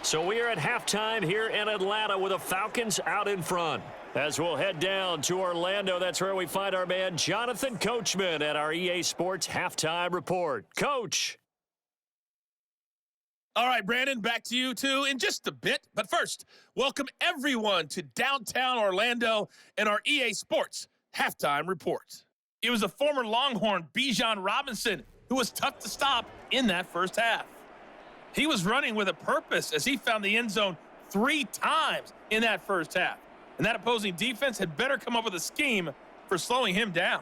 So we are at halftime here in Atlanta with the Falcons out in front. As we'll head down to Orlando, that's where we find our man Jonathan Coachman at our EA Sports Halftime Report. Coach. All right, Brandon, back to you, too, in just a bit. But first, welcome everyone to downtown Orlando and our EA Sports Halftime Report. It was a former Longhorn, Bijan Robinson, who was tough to stop in that first half. He was running with a purpose as he found the end zone 3 times in that first half. And that opposing defense had better come up with a scheme for slowing him down.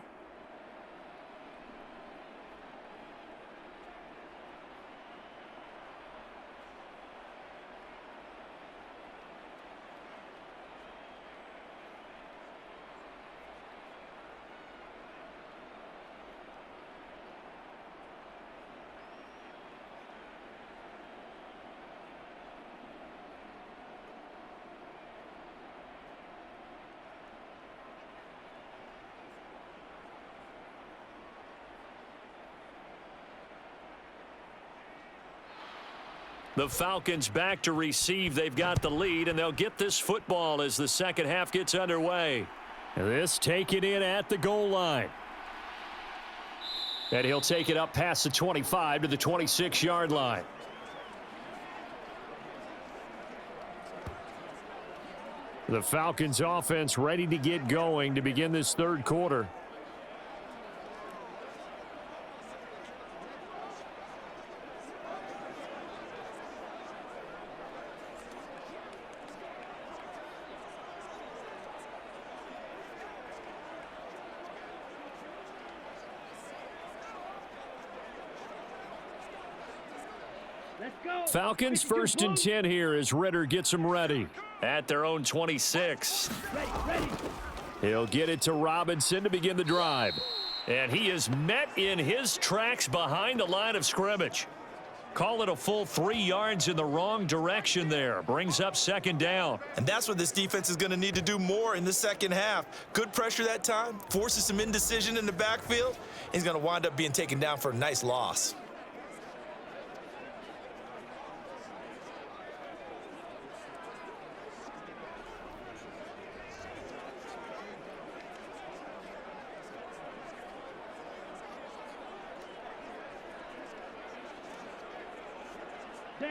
The Falcons back to receive. They've got the lead, and they'll get this football as the second half gets underway. This taken in at the goal line. And he'll take it up past the 25 to the 26-yard line. The Falcons offense ready to get going to begin this third quarter. Falcons first and 10 here as Ritter gets them ready at their own 26. He'll get it to Robinson to begin the drive. And he is met in his tracks behind the line of scrimmage. Call it a full 3 yards in the wrong direction there. Brings up second down. And that's what this defense is going to need to do more in the second half. Good pressure that time, forces some indecision in the backfield. He's going to wind up being taken down for a nice loss.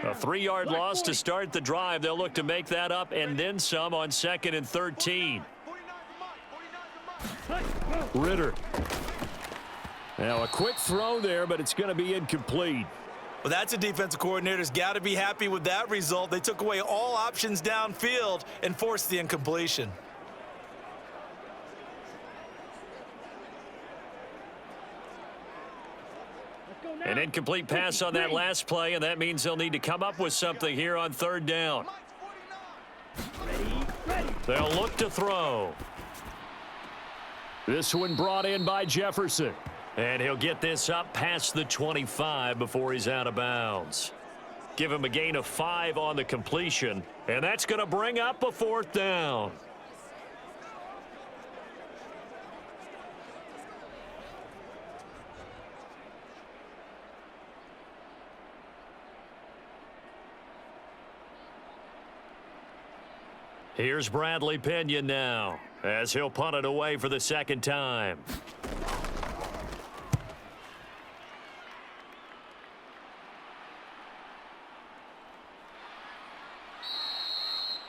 A 3-yard loss to start the drive. They'll look to make that up and then some on 2nd and 13. Ritter. Now a quick throw there, but it's going to be incomplete. Well, that's a defensive coordinator's got to be happy with that result. They took away all options downfield and forced the incompletion. An incomplete pass on that last play, and that means they'll need to come up with something here on 3rd down. They'll look to throw. This one brought in by Jefferson. And he'll get this up past the 25 before he's out of bounds. Give him a gain of 5 on the completion, and that's going to bring up a 4th down. Here's Bradley Pinion now, as he'll punt it away for the 2nd time.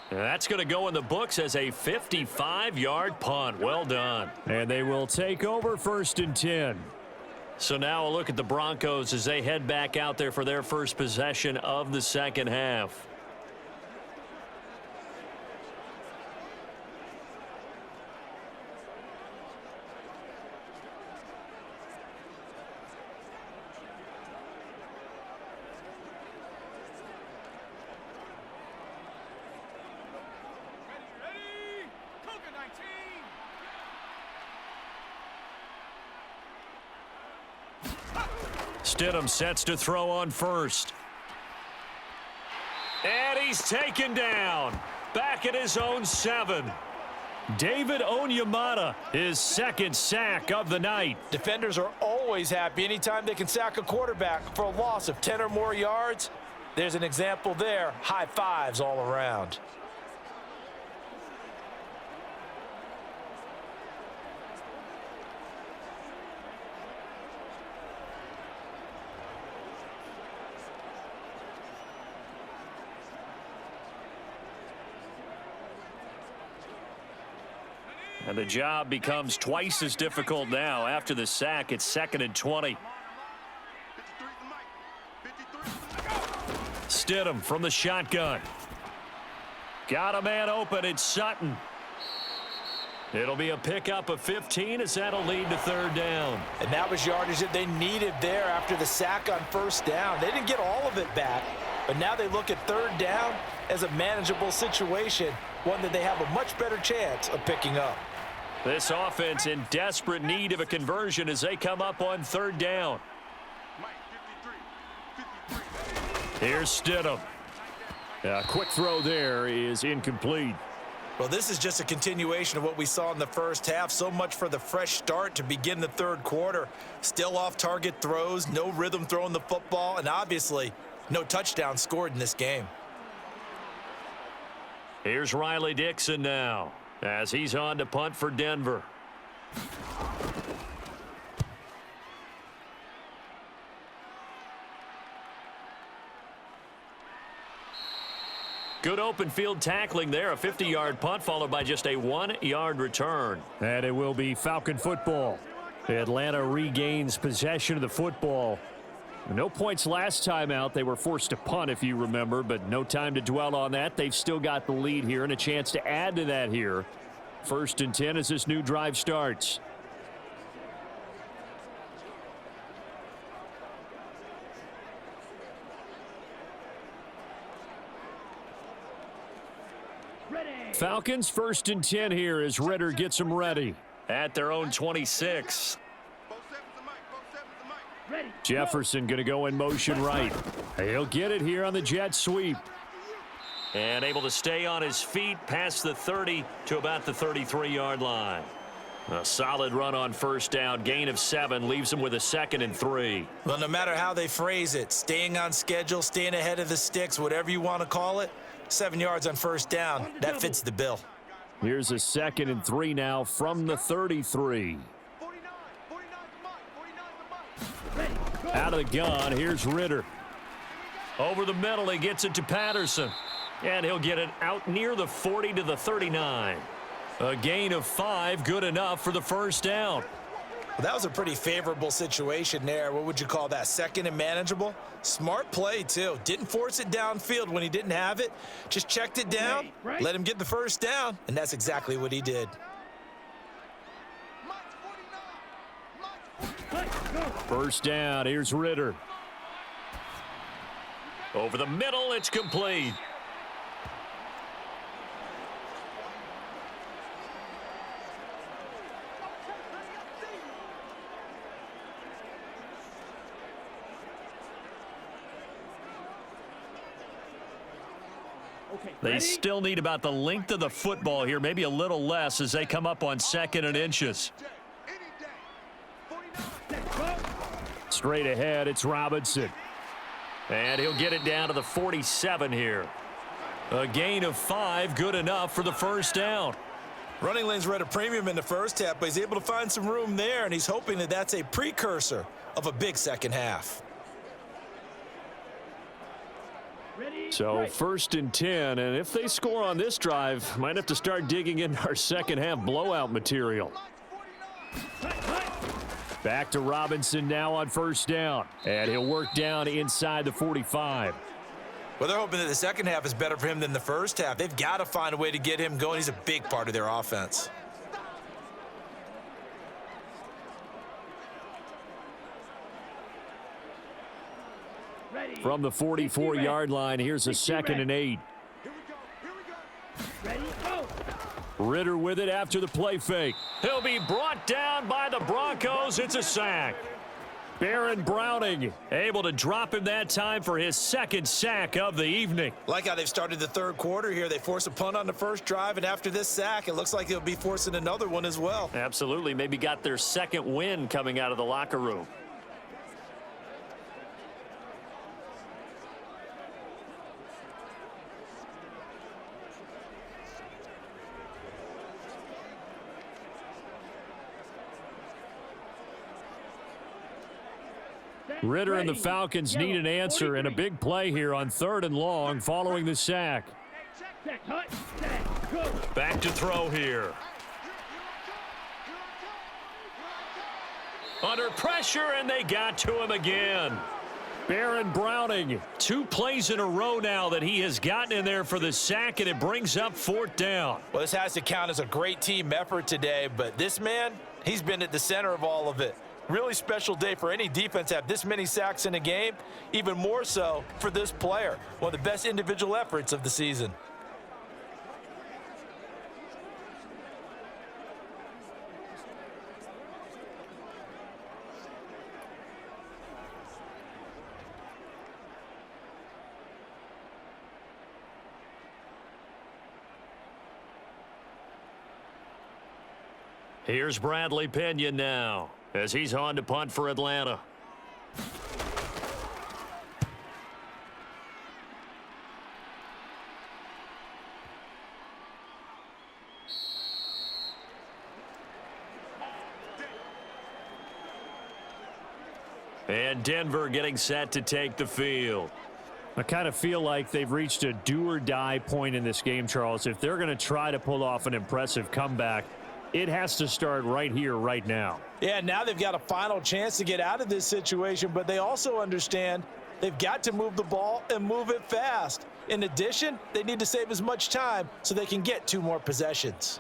That's going to go in the books as a 55-yard punt. Well done. And they will take over 1st and 10. So now a look at the Broncos as they head back out there for their first possession of the 2nd half. Stidham sets to throw on 1st. And he's taken down. Back at his own 7. David Onyemata, his 2nd sack of the night. Defenders are always happy anytime they can sack a quarterback for a loss of 10 or more yards. There's an example there. High fives all around. And the job becomes twice as difficult now. After the sack, it's 2nd and 20. Stidham from the shotgun. Got a man open. It's Sutton. It'll be a pickup of 15 as that'll lead to 3rd down. And that was yardage that they needed there after the sack on 1st down. They didn't get all of it back, but now they look at 3rd down as a manageable situation, one that they have a much better chance of picking up. This offense in desperate need of a conversion as they come up on 3rd down. Here's Stidham. A quick throw there is incomplete. Well, this is just a continuation of what we saw in the 1st half. So much for the fresh start to begin the 3rd quarter. Still off-target throws, no rhythm throwing the football, and obviously no touchdown scored in this game. Here's Riley Dixon now as he's on to punt for Denver. Good open field tackling there. A 50-yard punt followed by just a 1-yard return. And it will be Falcon football. Atlanta regains possession of the football. No points last time out. They were forced to punt, if you remember, but no time to dwell on that. They've still got the lead here and a chance to add to that here. 1st and 10 as this new drive starts. Falcons 1st and 10 here as Ritter gets them ready. At their own 26. Jefferson going to go in motion right. He'll get it here on the jet sweep. And able to stay on his feet past the 30 to about the 33-yard line. A solid run on 1st down. Gain of 7 leaves him with a 2nd and 3. Well, no matter how they phrase it, staying on schedule, staying ahead of the sticks, whatever you want to call it, 7 yards on 1st down, that fits the bill. Here's a 2nd and 3 now from the 33. Out of the gun, here's Ritter. Over the middle, he gets it to Patterson. And he'll get it out near the 40 to the 39. A gain of 5, good enough for the first down. Well, that was a pretty favorable situation there. What would you call that? Second and manageable? Smart play, too. Didn't force it downfield when he didn't have it. Just checked it down, let him get the first down, and that's exactly what he did. First down, here's Ritter. Over the middle, it's complete. They still need about the length of the football here, maybe a little less as they come up on 2nd and inches. Straight ahead, it's Robinson. And he'll get it down to the 47 here. A gain of 5, good enough for the first down. Running lanes were at a premium in the first half, but he's able to find some room there, and he's hoping that that's a precursor of a big second half. So 1st and 10, and if they score on this drive, might have to start digging into our second half blowout material. Back to Robinson now on 1st down, and he'll work down inside the 45. Well, they're hoping that the second half is better for him than the first half. They've got to find a way to get him going. He's a big part of their offense. From the 44-yard line, here's a 2nd and 8. Ritter with it after the play fake. He'll be brought down by the Broncos. It's a sack. Baron Browning able to drop him that time for his 2nd sack of the evening. Like how they've started the third quarter here. They force a punt on the first drive, and after this sack, it looks like they'll be forcing another one as well. Absolutely. Maybe got their 2nd win coming out of the locker room. Ritter and the Falcons need an answer and a big play here on 3rd and long following the sack. Back to throw here. Under pressure, and they got to him again. Baron Browning, 2 plays in a row now that he has gotten in there for the sack, and it brings up 4th down. Well, this has to count as a great team effort today, but this man, he's been at the center of all of it. Really special day for any defense to have this many sacks in a game, even more so for this player. One of the best individual efforts of the season. Here's Bradley Pinion now as he's on to punt for Atlanta. And Denver getting set to take the field. I kind of feel like they've reached a do-or-die point in this game, Charles. If they're going to try to pull off an impressive comeback, it has to start right here, right now. Yeah, now they've got a final chance to get out of this situation, but they also understand they've got to move the ball and move it fast. In addition, they need to save as much time so they can get 2 more possessions.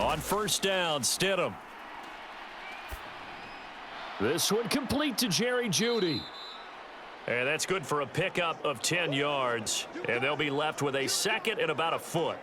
On 1st down, Stidham. This one complete to Jerry Jeudy. And that's good for a pickup of 10 yards. And they'll be left with a 2nd and about a foot.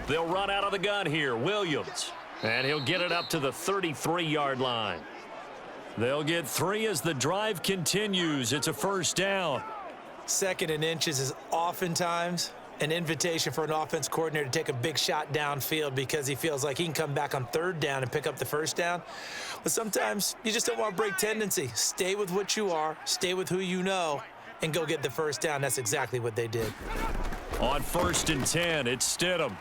They'll run out of the gun here. Williams. And he'll get it up to the 33-yard line. They'll get 3 as the drive continues. It's a 1st down. 2nd and inches is oftentimes an invitation for an offense coordinator to take a big shot downfield because he feels like he can come back on third down and pick up the first down. But sometimes you just don't want to break tendency. Stay with what you are, stay with who you know, and go get the first down. That's exactly what they did. On 1st and 10, it's Stidham.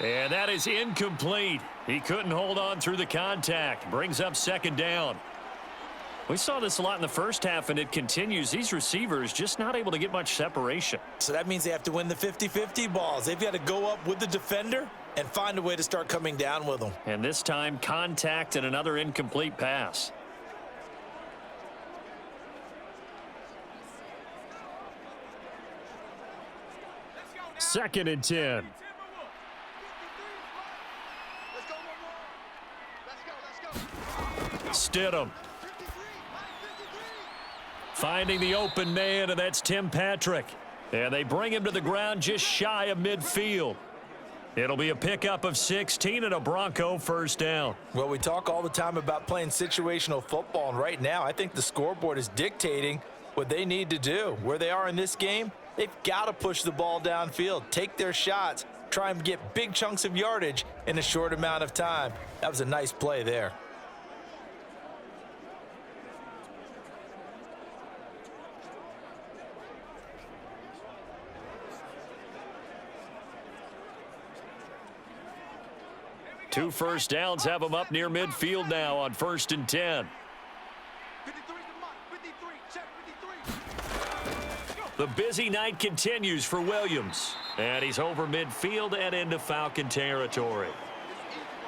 And that is incomplete. He couldn't hold on through the contact. Brings up 2nd down. We saw this a lot in the first half, and it continues. These receivers just not able to get much separation. So that means they have to win the 50-50 balls. They've got to go up with the defender and find a way to start coming down with them. And this time, contact and another incomplete pass. Second and 10. Stidham. Finding the open man, and that's Tim Patrick. And they bring him to the ground just shy of midfield. It'll be a pickup of 16 and a Bronco first down. Well, we talk all the time about playing situational football, and right now I think the scoreboard is dictating what they need to do. Where they are in this game, they've got to push the ball downfield, take their shots, try and get big chunks of yardage in a short amount of time. That was a nice play there. Two first downs have them up near midfield now on 1st and 10. The busy night continues for Williams. And he's over midfield and into Falcon territory.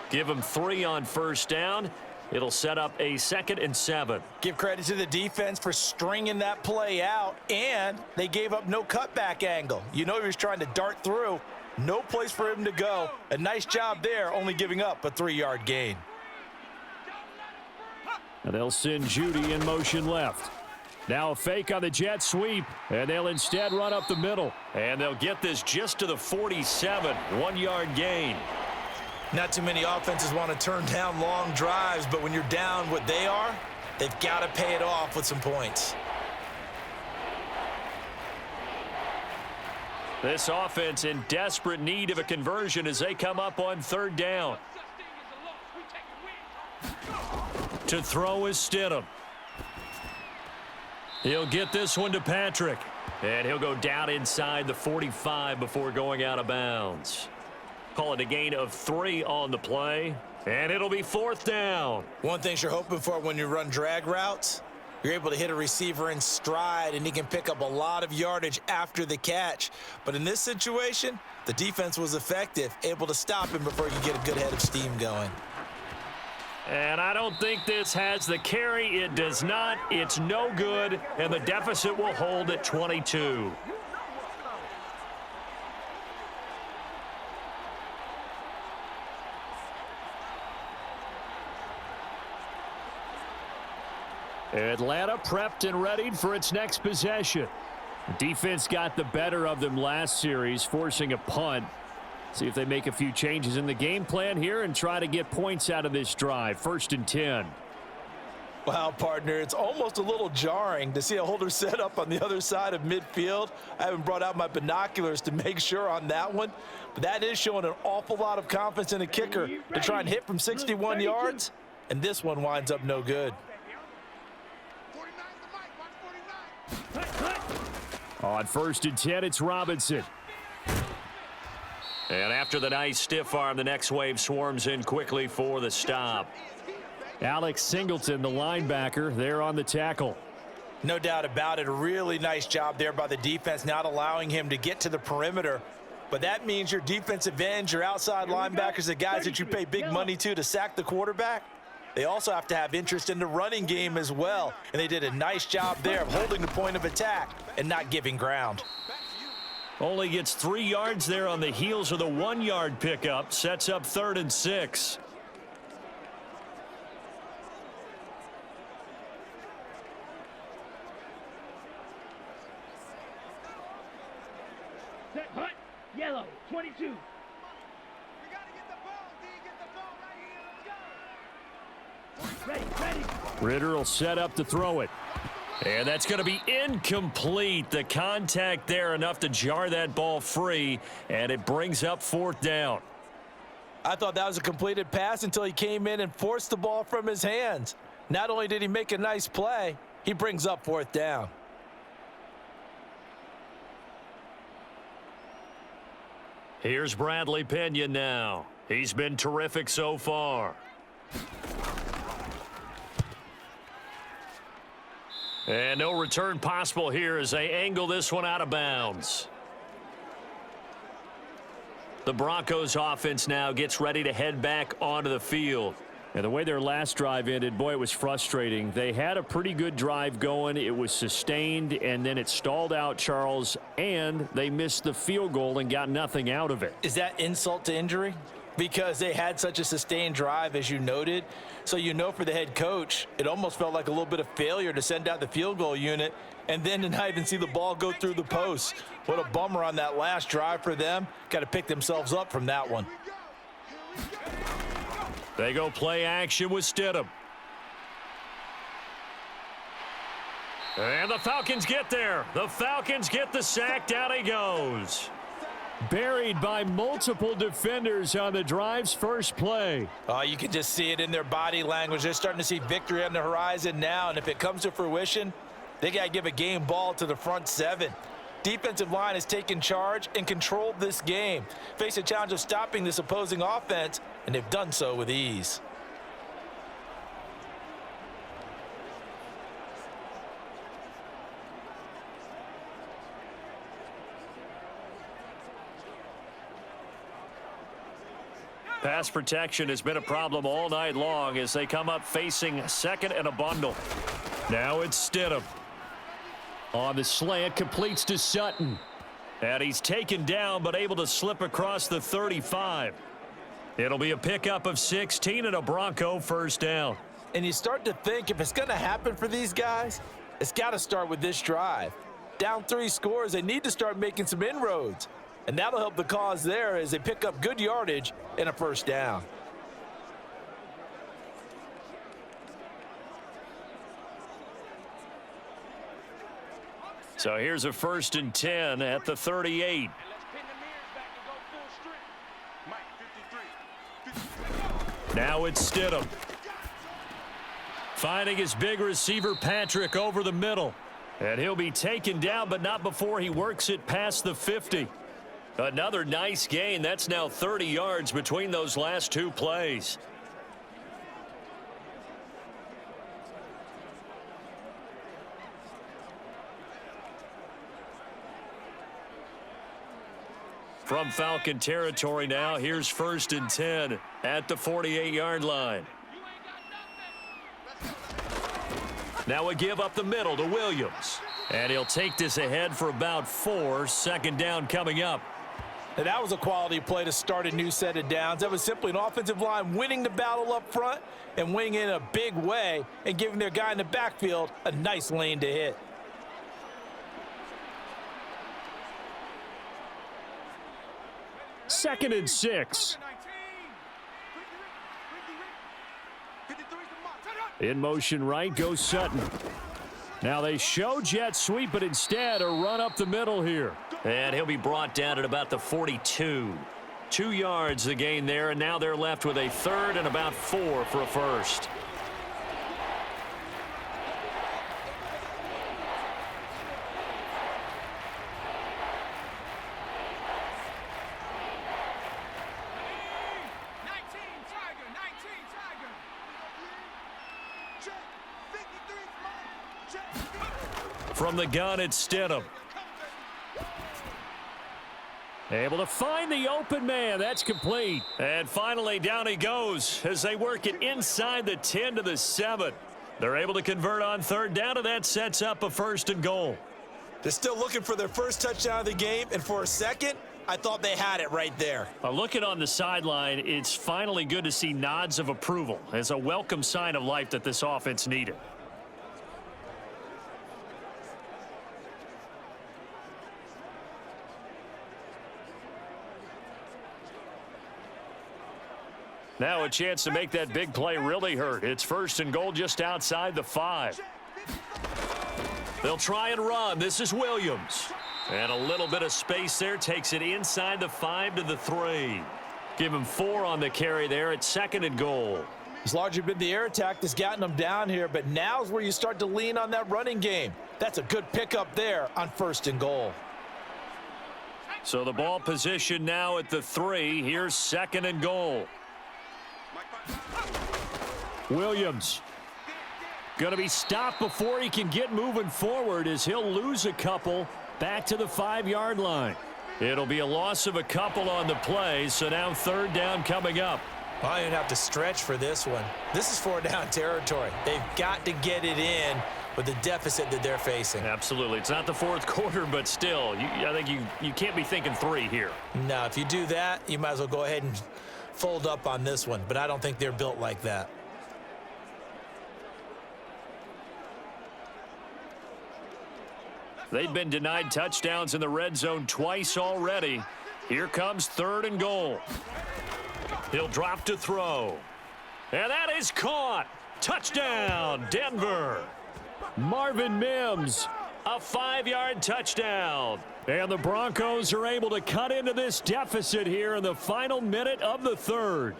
Give him 3 on first down. It'll set up a 2nd and 7. Give credit to the defense for stringing that play out, and they gave up no cutback angle. You know he was trying to dart through. No place for him to go. A nice job there, only giving up a 3-yard gain. And they'll send Judy in motion left. Now a fake on the jet sweep, and they'll instead run up the middle. And they'll get this just to the 47, 1-yard gain. Not too many offenses want to turn down long drives, but when you're down what they are, they've got to pay it off with some points. This offense in desperate need of a conversion as they come up on 3rd down. To throw is Stidham. He'll get this one to Patrick. And he'll go down inside the 45 before going out of bounds. Call it a gain of 3 on the play. And it'll be 4th down. One thing you're hoping for when you run drag routes, you're able to hit a receiver in stride, and he can pick up a lot of yardage after the catch. But in this situation, the defense was effective, able to stop him before you get a good head of steam going. And I don't think this has the carry. It does not. It's no good, and the deficit will hold at 22. Atlanta prepped and readied for its next possession. Defense got the better of them last series, forcing a punt. See if they make a few changes in the game plan here and try to get points out of this drive. 1st and 10. Wow, partner, it's almost a little jarring to see a holder set up on the other side of midfield. I haven't brought out my binoculars to make sure on that one, but that is showing an awful lot of confidence in a kicker to try and hit from 61 yards, and this one winds up no good. On 1st and 10, it's Robinson. And after the nice stiff arm, the next wave swarms in quickly for the stop. Alex Singleton, the linebacker, there on the tackle. No doubt about it. A really nice job there by the defense, not allowing him to get to the perimeter. But that means your defensive ends, your outside linebackers, the guys that you pay big money to sack the quarterback, they also have to have interest in the running game as well. And they did a nice job there of holding the point of attack and not giving ground. Only gets 3 yards there on the heels of the 1-yard pickup. Sets up 3rd and 6. Set, hut, yellow, 22. Ready. Ritter will set up to throw it. And that's going to be incomplete. The contact there enough to jar that ball free, and it brings up 4th down. I thought that was a completed pass until he came in and forced the ball from his hands. Not only did he make a nice play, he brings up 4th down. Here's Bradley Pinion now. He's been terrific so far. And no return possible here as they angle this one out of bounds. The Broncos offense now gets ready to head back onto the field. And the way their last drive ended, boy, it was frustrating. They had a pretty good drive going. It was sustained, and then it stalled out, Charles, and they missed the field goal and got nothing out of it. Is that insult to injury? Because they had such a sustained drive, as you noted. So you know for the head coach, it almost felt like a little bit of failure to send out the field goal unit and then to not even see the ball go through the post. What a bummer on that last drive for them. Got to pick themselves up from that one. They go play action with Stidham. And the Falcons get there. The Falcons get the sack. Down he goes. Buried by multiple defenders on the drive's first play. You can just see it in their body language. They're starting to see victory on the horizon now, and if it comes to fruition, they got to give a game ball to the front 7. Defensive line has taken charge and controlled this game. Face a challenge of stopping this opposing offense, and they've done so with ease. Pass protection has been a problem all night long as they come up facing 2nd and a bundle. Now it's Stidham. On the slant, completes to Sutton. And he's taken down but able to slip across the 35. It'll be a pickup of 16 and a Bronco first down. And you start to think if it's going to happen for these guys, it's got to start with this drive. Down 3 scores, they need to start making some inroads. And that'll help the cause there as they pick up good yardage and a first down. So here's a 1st and 10 at the 38. Now it's Stidham. Finding his big receiver Patrick over the middle. And he'll be taken down, but not before he works it past the 50. Another nice gain. That's now 30 yards between those last 2 plays. From Falcon territory now, here's 1st and 10 at the 48-yard line. Now a give up the middle to Williams. And he'll take this ahead for about 4. 2nd down coming up. And that was a quality play to start a new set of downs. That was simply an offensive line winning the battle up front and winning in a big way and giving their guy in the backfield a nice lane to hit. Second and 6. In motion right goes Sutton. Now they show jet sweep, but instead a run up the middle here. And he'll be brought down at about the 42. 2 yards the gain there, and now they're left with a 3rd and about 4 for a first. From the gun, it's Stidham. Able to find the open man. That's complete. And finally, down he goes as they work it inside the 10 to the 7. They're able to convert on 3rd down, and that sets up a 1st and goal. They're still looking for their first touchdown of the game, and for a second, I thought they had it right there. Looking on the sideline, it's finally good to see nods of approval as a welcome sign of life that this offense needed. Now a chance to make that big play really hurt. It's 1st and goal just outside the 5. They'll try and run. This is Williams. And a little bit of space there. Takes it inside the 5 to the 3. Give him 4 on the carry there at 2nd and goal. It's largely been the air attack that's gotten them down here, but now's where you start to lean on that running game. That's a good pickup there on 1st and goal. So the ball position now at the 3. Here's 2nd and goal. Williams going to be stopped before he can get moving forward as he'll lose a couple back to the 5-yard line. It'll be a loss of a couple on the play, so now 3rd down coming up. Well, you don't have to stretch for this one. This is 4-down territory. They've got to get it in with the deficit that they're facing. Absolutely. It's not the 4th quarter, but still, I think you can't be thinking 3 here. No, if you do that, you might as well go ahead and fold up on this one, but I don't think they're built like that. They've been denied touchdowns in the red zone twice already. Here comes 3rd and goal. He'll drop to throw. And that is caught. Touchdown, Denver. Marvin Mims. A 5-yard touchdown. And the Broncos are able to cut into this deficit here in the final minute of the 3rd.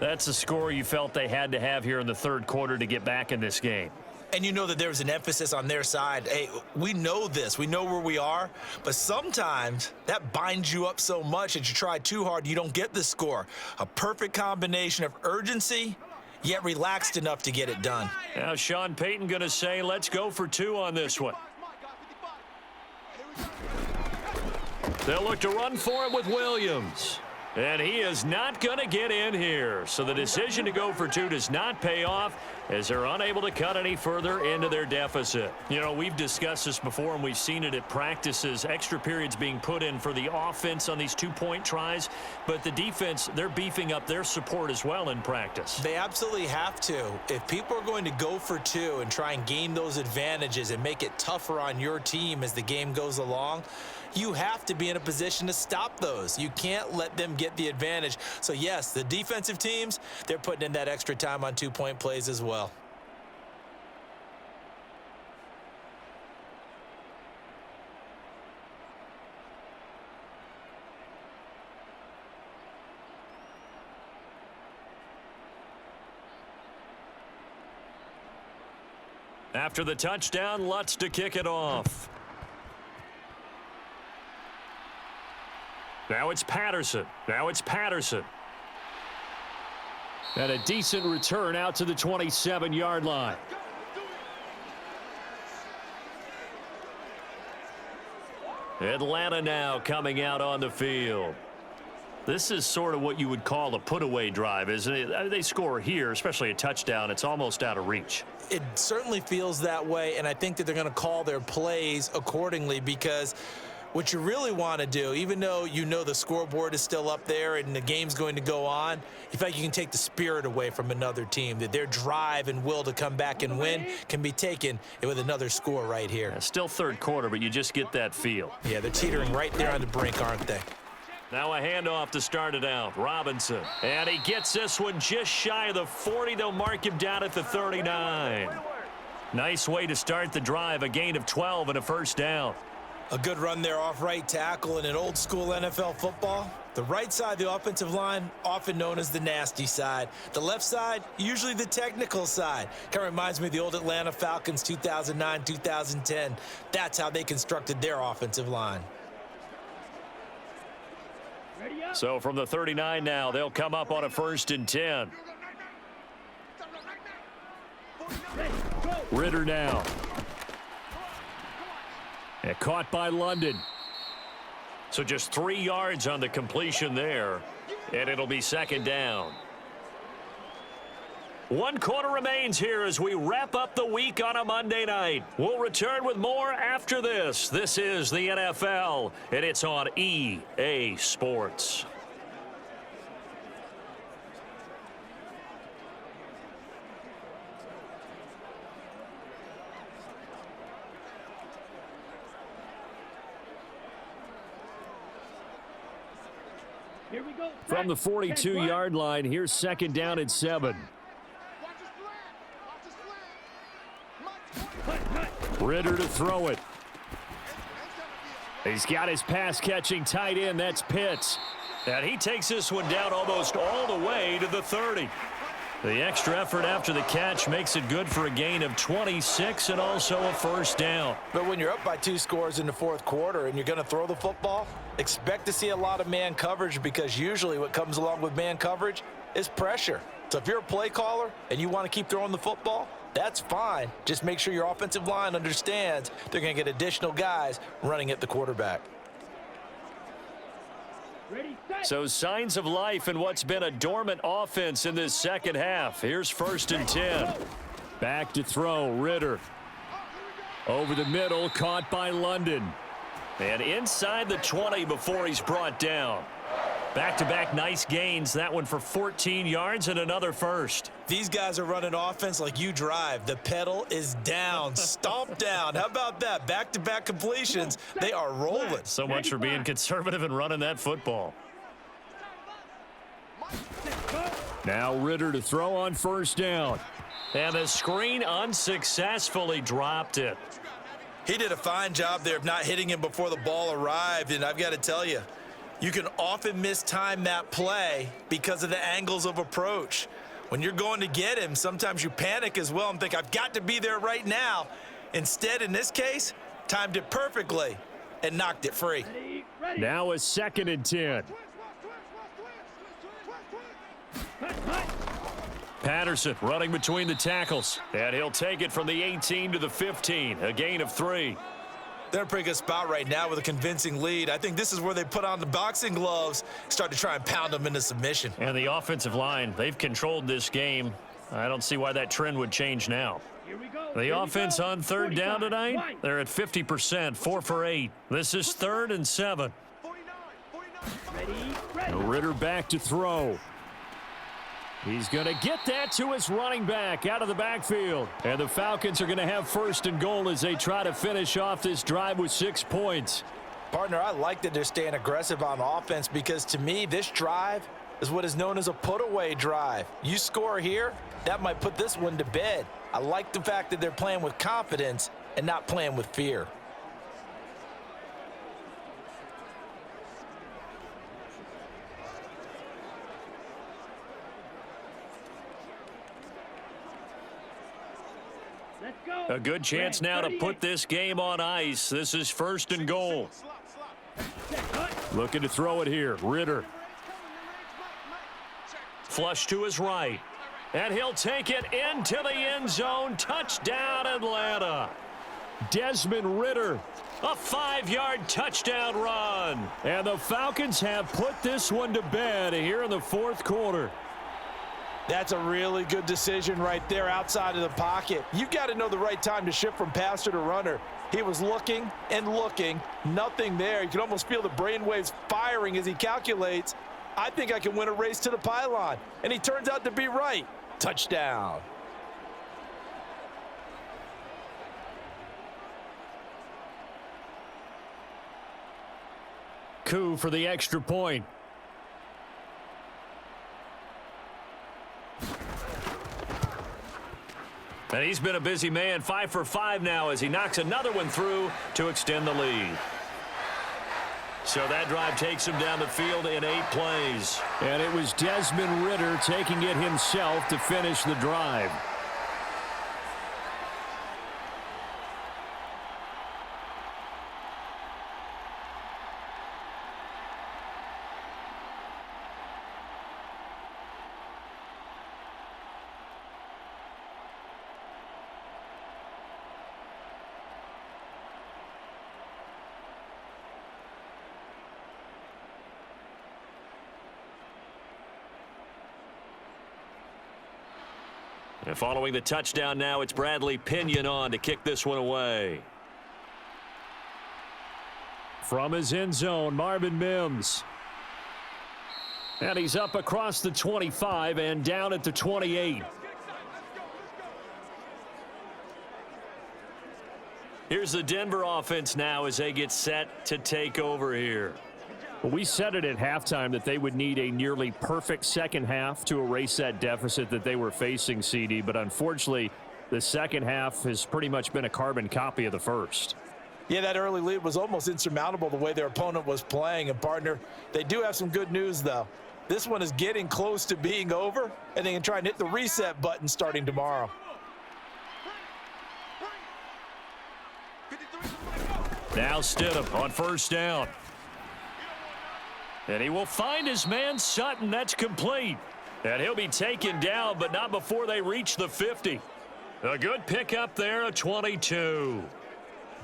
That's a score you felt they had to have here in the 3rd quarter to get back in this game. And you know that there was an emphasis on their side. Hey, we know this. We know where we are. But sometimes that binds you up so much that you try too hard, you don't get the score. A perfect combination of urgency, yet relaxed enough to get it done. Now Sean Payton going to say, let's go for 2 on this one. They'll look to run for it with Williams. And he is not going to get in here. So the decision to go for 2 does not pay off as they're unable to cut any further into their deficit. You know, we've discussed this before, and we've seen it at practices. Extra periods being put in for the offense on these 2-point tries. But the defense, they're beefing up their support as well in practice. They absolutely have to. If people are going to go for 2 and try and gain those advantages and make it tougher on your team as the game goes along, you have to be in a position to stop those. You can't let them get the advantage. So, yes, the defensive teams, they're putting in that extra time on 2-point plays as well. After the touchdown, Lutz to kick it off. Now it's Patterson. And a decent return out to the 27-yard line. Atlanta now coming out on the field. This is sort of what you would call a put-away drive, isn't it? They score here, especially a touchdown. It's almost out of reach. It certainly feels that way, and I think that they're going to call their plays accordingly because what you really want to do, even though you know the scoreboard is still up there and the game's going to go on, you feel like you can take the spirit away from another team, that their drive and will to come back and win can be taken with another score right here. Yeah, still 3rd quarter, but you just get that feel. Yeah, they're teetering right there on the brink, aren't they? Now a handoff to start it out. Robinson. And he gets this one just shy of the 40. They'll mark him down at the 39. Nice way to start the drive. A gain of 12 and a 1st down. A good run there off right tackle in an old school NFL football. The right side of the offensive line, often known as the nasty side. The left side, usually the technical side. Kind of reminds me of the old Atlanta Falcons 2009, 2010. That's how they constructed their offensive line. So from the 39 now, they'll come up on a 1st and 10. Ritter now. And caught by London. So just 3 yards on the completion there, and it'll be 2nd down. 1 quarter remains here as we wrap up the week on a Monday night. We'll return with more after this. This is the NFL, and it's on EA Sports. Here we go. From the 42-yard line, here's 2nd down and 7. Watch his flag. Watch his flag. Ritter to throw it. He's got his pass-catching tight end. That's Pitts. And he takes this one down almost all the way to the 30. The extra effort after the catch makes it good for a gain of 26 and also a first down. But when you're up by 2 scores in the fourth quarter and you're going to throw the football, expect to see a lot of man coverage, because usually what comes along with man coverage is pressure. So if you're a play caller and you want to keep throwing the football, that's fine. Just make sure your offensive line understands they're going to get additional guys running at the quarterback. So signs of life in what's been a dormant offense in this second half. Here's 1st and 10. Back to throw, Ritter. Over the middle, caught by London. And inside the 20 before he's brought down. Back-to-back nice gains. That one for 14 yards and another first. These guys are running offense like you drive. The pedal is down, stomp down. How about that? Back-to-back completions. They are rolling. So much for being conservative and running that football. Now Ritter to throw on 1st down. And the screen unsuccessfully dropped it. He did a fine job there of not hitting him before the ball arrived, and I've got to tell you, you can often mistime that play because of the angles of approach. When you're going to get him, sometimes you panic as well and think, I've got to be there right now. Instead, in this case, timed it perfectly and knocked it free. Now a 2nd and 10. Patterson running between the tackles. And he'll take it from the 18 to the 15. A gain of 3. They're in a pretty good spot right now with a convincing lead. I think this is where they put on the boxing gloves, start to try and pound them into submission. And the offensive line, they've controlled this game. I don't see why that trend would change now. The offense on 3rd down tonight, they're at 50%, 4 for 8. This is 3rd and 7. Ritter back to throw. He's going to get that to his running back out of the backfield. And the Falcons are going to have 1st and goal as they try to finish off this drive with 6 points. Partner, I like that they're staying aggressive on offense, because to me, this drive is what is known as a put-away drive. You score here, that might put this one to bed. I like the fact that they're playing with confidence and not playing with fear. A good chance now to put this game on ice. This is 1st and goal. Looking to throw it here. Ritter. Flush to his right. And he'll take it into the end zone. Touchdown, Atlanta. Desmond Ritter. A 5-yard touchdown run. And the Falcons have put this one to bed here in the 4th quarter. That's a really good decision right there outside of the pocket. You've got to know the right time to shift from passer to runner. He was looking and looking, nothing there. You can almost feel the brainwaves firing as he calculates, I think I can win a race to the pylon. And he turns out to be right. Touchdown. Coup for the extra point. And he's been a busy man, 5 for 5 now as he knocks another one through to extend the lead. So that drive takes him down the field in 8 plays. And it was Desmond Ritter taking it himself to finish the drive. And following the touchdown now, it's Bradley Pinion on to kick this one away. From his end zone, Marvin Mims. And he's up across the 25 and down at the 28. Here's the Denver offense now as they get set to take over here. Well, we said it at halftime that they would need a nearly perfect second half to erase that deficit that they were facing, CD. But unfortunately, the second half has pretty much been a carbon copy of the first. Yeah, that early lead was almost insurmountable the way their opponent was playing. And, partner, they do have some good news, though. This one is getting close to being over, and they can try and hit the reset button starting tomorrow. Now Stidham on first down. And he will find his man Sutton. That's complete. And he'll be taken down, but not before they reach the 50. A good pickup there, a 22.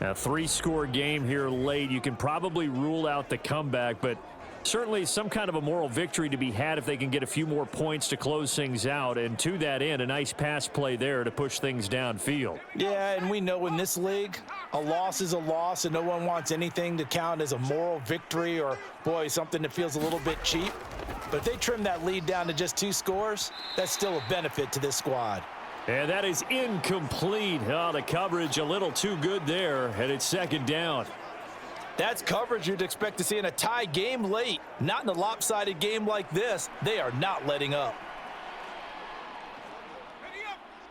A 3-score game here late. You can probably rule out the comeback, but certainly some kind of a moral victory to be had if they can get a few more points to close things out. And to that end, a nice pass play there to push things downfield. Yeah, and we know in this league, a loss is a loss, and no one wants anything to count as a moral victory or, boy, something that feels a little bit cheap. But if they trim that lead down to just 2 scores, that's still a benefit to this squad. And that is incomplete. Oh, the coverage a little too good there, and it's second down. That's coverage you'd expect to see in a tie game late. Not in a lopsided game like this. They are not letting up.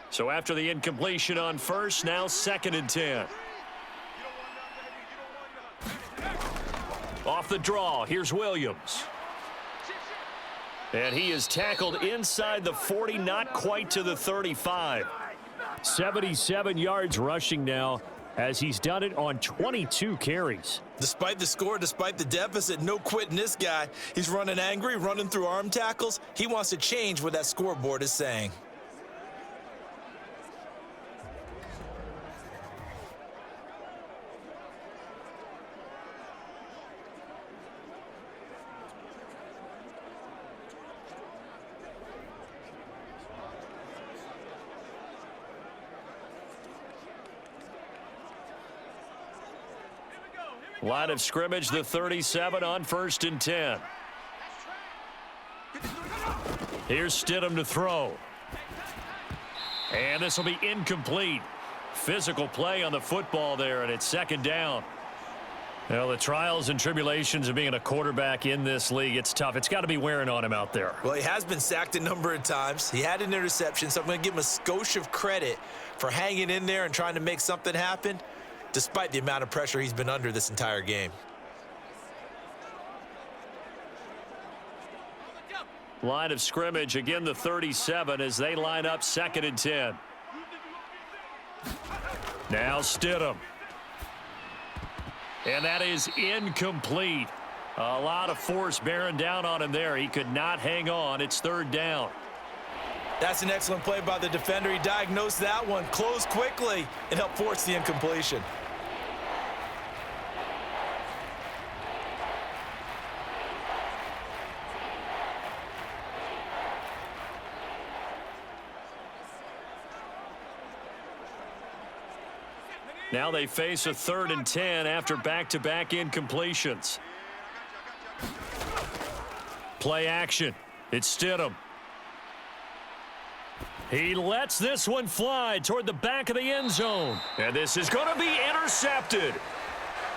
So after the incompletion on first, now 2nd and 10. Off the draw, here's Williams. And he is tackled inside the 40, not quite to the 35. 77 yards rushing now, as he's done it on 22 carries. Despite the score, despite the deficit, no quitting this guy. He's running angry, running through arm tackles. He wants to change what that scoreboard is saying. Line of scrimmage, the 37 on 1st and 10. Here's Stidham to throw. And this will be incomplete. Physical play on the football there, and it's 2nd down. Well, the trials and tribulations of being a quarterback in this league, it's tough. It's got to be wearing on him out there. Well, he has been sacked a number of times. He had an interception, so I'm going to give him a skosh of credit for hanging in there and trying to make something happen, despite the amount of pressure he's been under this entire game. Line of scrimmage, again the 37 as they line up 2nd and 10. Now Stidham. And that is incomplete. A lot of force bearing down on him there. He could not hang on. It's 3rd down. That's an excellent play by the defender. He diagnosed that one, closed quickly, and helped force the incompletion. Now they face a 3rd and 10 after back-to-back incompletions. Play action. It's Stidham. He lets this one fly toward the back of the end zone. And this is going to be intercepted.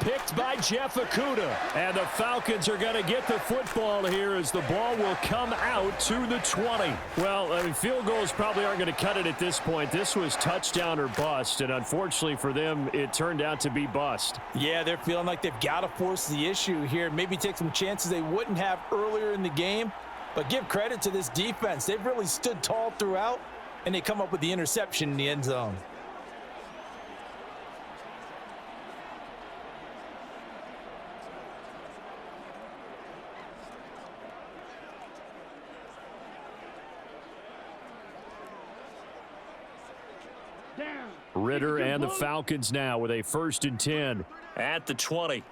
Picked by Jeff Okudah. And the Falcons are going to get the football here as the ball will come out to the 20. Well, I mean, field goals probably aren't going to cut it at this point. This was touchdown or bust, and unfortunately for them, it turned out to be bust. Yeah, they're feeling like they've got to force the issue here, maybe take some chances they wouldn't have earlier in the game. But give credit to this defense. They've really stood tall throughout, and they come up with the interception in the end zone. Ritter and the Falcons now with a 1st and 10 at the 20.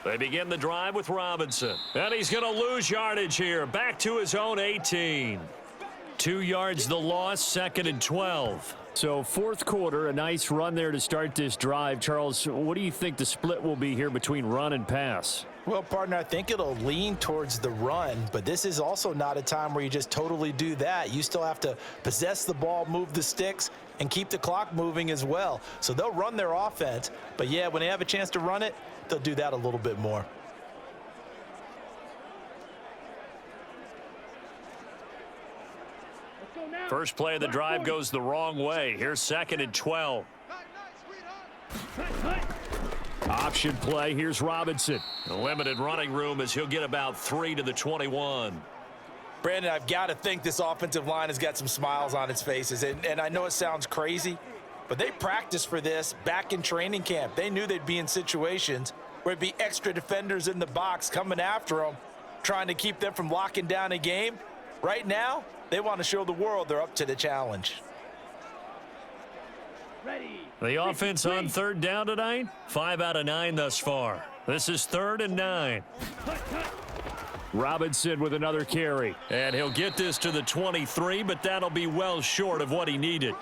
They begin the drive with Robinson. And he's going to lose yardage here. Back to his own 18. 2 yards the loss, 2nd and 12. So 4th quarter, a nice run there to start this drive. Charles, what do you think the split will be here between run and pass? Well, partner, I think it'll lean towards the run, but this is also not a time where you just totally do that. You still have to possess the ball, move the sticks, and keep the clock moving as well. So they'll run their offense, but yeah, when they have a chance to run it, they'll do that a little bit more. Let's go now. First play of the drive goes the wrong way. Here's 2nd and 12. Option play. Here's Robinson. A limited running room as he'll get about 3 to the 21. Brandon, I've got to think this offensive line has got some smiles on its faces. And I know it sounds crazy, but they practiced for this back in training camp. They knew they'd be in situations where it'd be extra defenders in the box coming after them, trying to keep them from locking down a game. Right now, they want to show the world they're up to the challenge. Ready. The offense on 3rd down tonight, 5 out of 9 thus far. This is 3rd and 9. Robinson with another carry. And he'll get this to the 23, but that'll be well short of what he needed.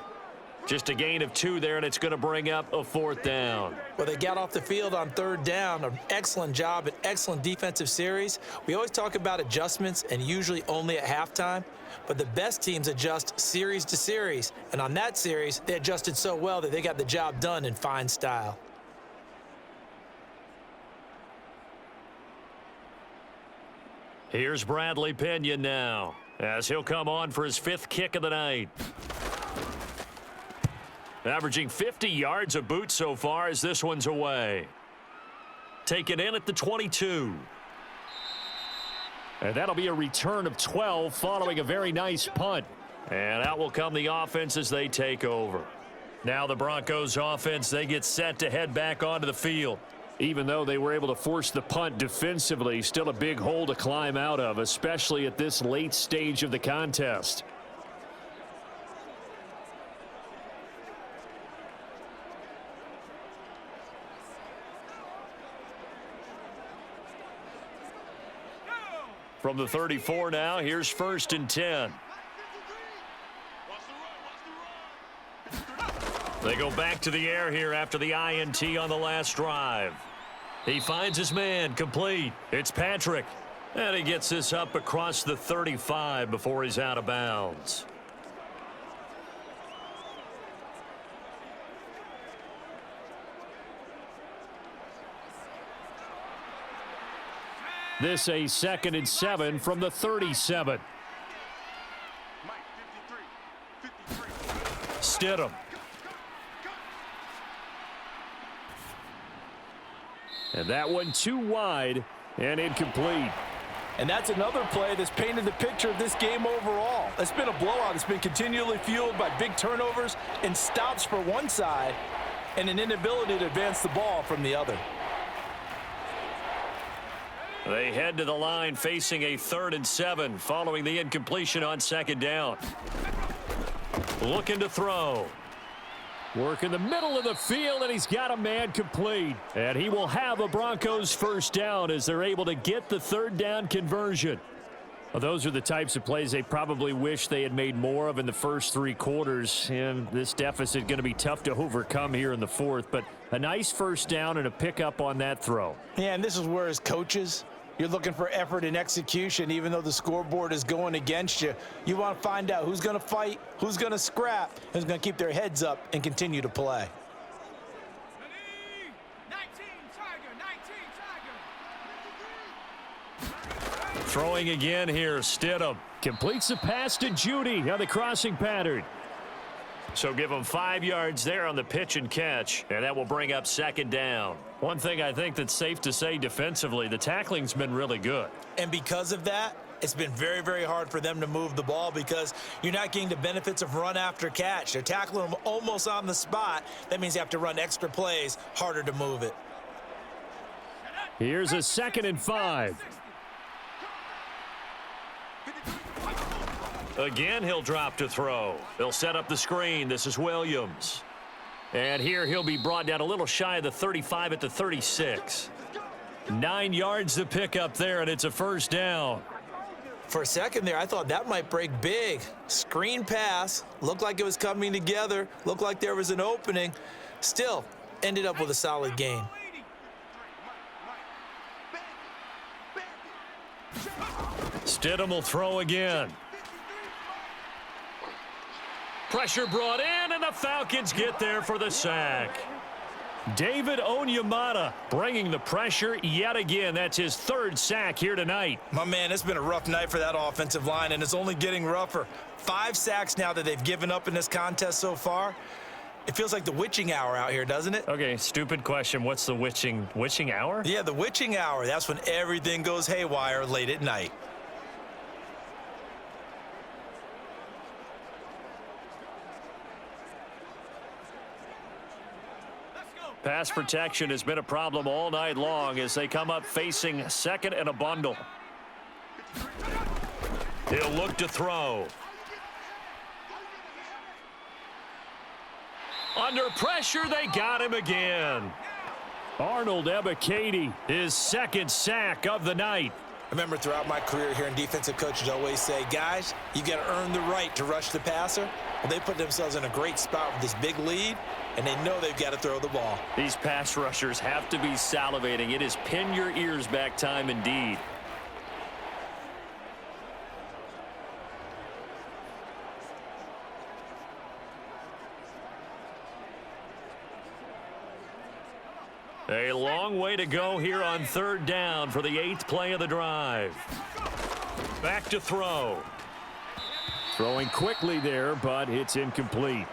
Just a gain of 2 there, and it's going to bring up a 4th down. Well, they got off the field on 3rd down. An excellent job, an excellent defensive series. We always talk about adjustments, and usually only at halftime. But the best teams adjust series to series. And on that series, they adjusted so well that they got the job done in fine style. Here's Bradley Pinion now, as he'll come on for his 5th kick of the night. Averaging 50 yards a boot so far as this one's away. Taken in at the 22. And that'll be a return of 12 following a very nice punt. And out will come the offense as they take over. Now the Broncos offense, they get set to head back onto the field. Even though they were able to force the punt defensively, still a big hole to climb out of, especially at this late stage of the contest. From the 34 now, here's 1st and 10. They go back to the air here after the INT on the last drive. He finds his man, complete. It's Patrick. And he gets this up across the 35 before he's out of bounds. This a 2nd and 7 from the 37. Stidham. And that one too wide and incomplete. And that's another play that's painted the picture of this game overall. It's been a blowout. It's been continually fueled by big turnovers and stops for one side and an inability to advance the ball from the other. They head to the line facing a 3rd and 7 following the incompletion on 2nd down. Looking to throw. Work in the middle of the field, and he's got a man complete. And he will have a Broncos 1st down as they're able to get the 3rd down conversion. Well, those are the types of plays they probably wish they had made more of in the first 3 quarters. And this deficit going to be tough to overcome here in the 4th. But a nice 1st down and a pickup on that throw. Yeah, and this is where as coaches, you're looking for effort and execution, even though the scoreboard is going against you. You want to find out who's going to fight, who's going to scrap, who's going to keep their heads up and continue to play. 19 Tiger. Throwing again here, Stidham. Completes the pass to Judy on the crossing pattern. So give him 5 yards there on the pitch and catch, and that will bring up 2nd down. One thing I think that's safe to say defensively, the tackling's been really good. And because of that, it's been very, very hard for them to move the ball because you're not getting the benefits of run after catch. They're tackling them almost on the spot. That means you have to run extra plays, harder to move it. Here's a 2nd and 5. Again, he'll drop to throw. They'll set up the screen. This is Williams. And here he'll be brought down a little shy of the 35 at the 36. 9 yards to pick up there, and it's a 1st down. For a second there, I thought that might break big. Screen pass, looked like it was coming together, looked like there was an opening. Still, ended up with a solid gain. Stidham will throw again. Pressure brought in, and the Falcons get there for the sack. David Onyemata bringing the pressure yet again. That's his third sack here tonight. My man, it's been a rough night for that offensive line, and it's only getting rougher. 5 sacks now that they've given up in this contest so far. It feels like the witching hour out here, doesn't it? Okay, stupid question. What's the witching hour? Yeah, the witching hour. That's when everything goes haywire late at night. Pass protection has been a problem all night long as they come up facing second and a bundle. He'll look to throw. Under pressure, they got him again. Arnold Ybtv, his second sack of the night. I remember throughout my career hearing defensive coaches always say, guys, you got to earn the right to rush the passer. Well, they put themselves in a great spot with this big lead, and they know they've got to throw the ball. These pass rushers have to be salivating. It is pin your ears back time indeed. A long way to go here on third down for the 8th play of the drive. Back to throw. Throwing quickly there, but it's incomplete.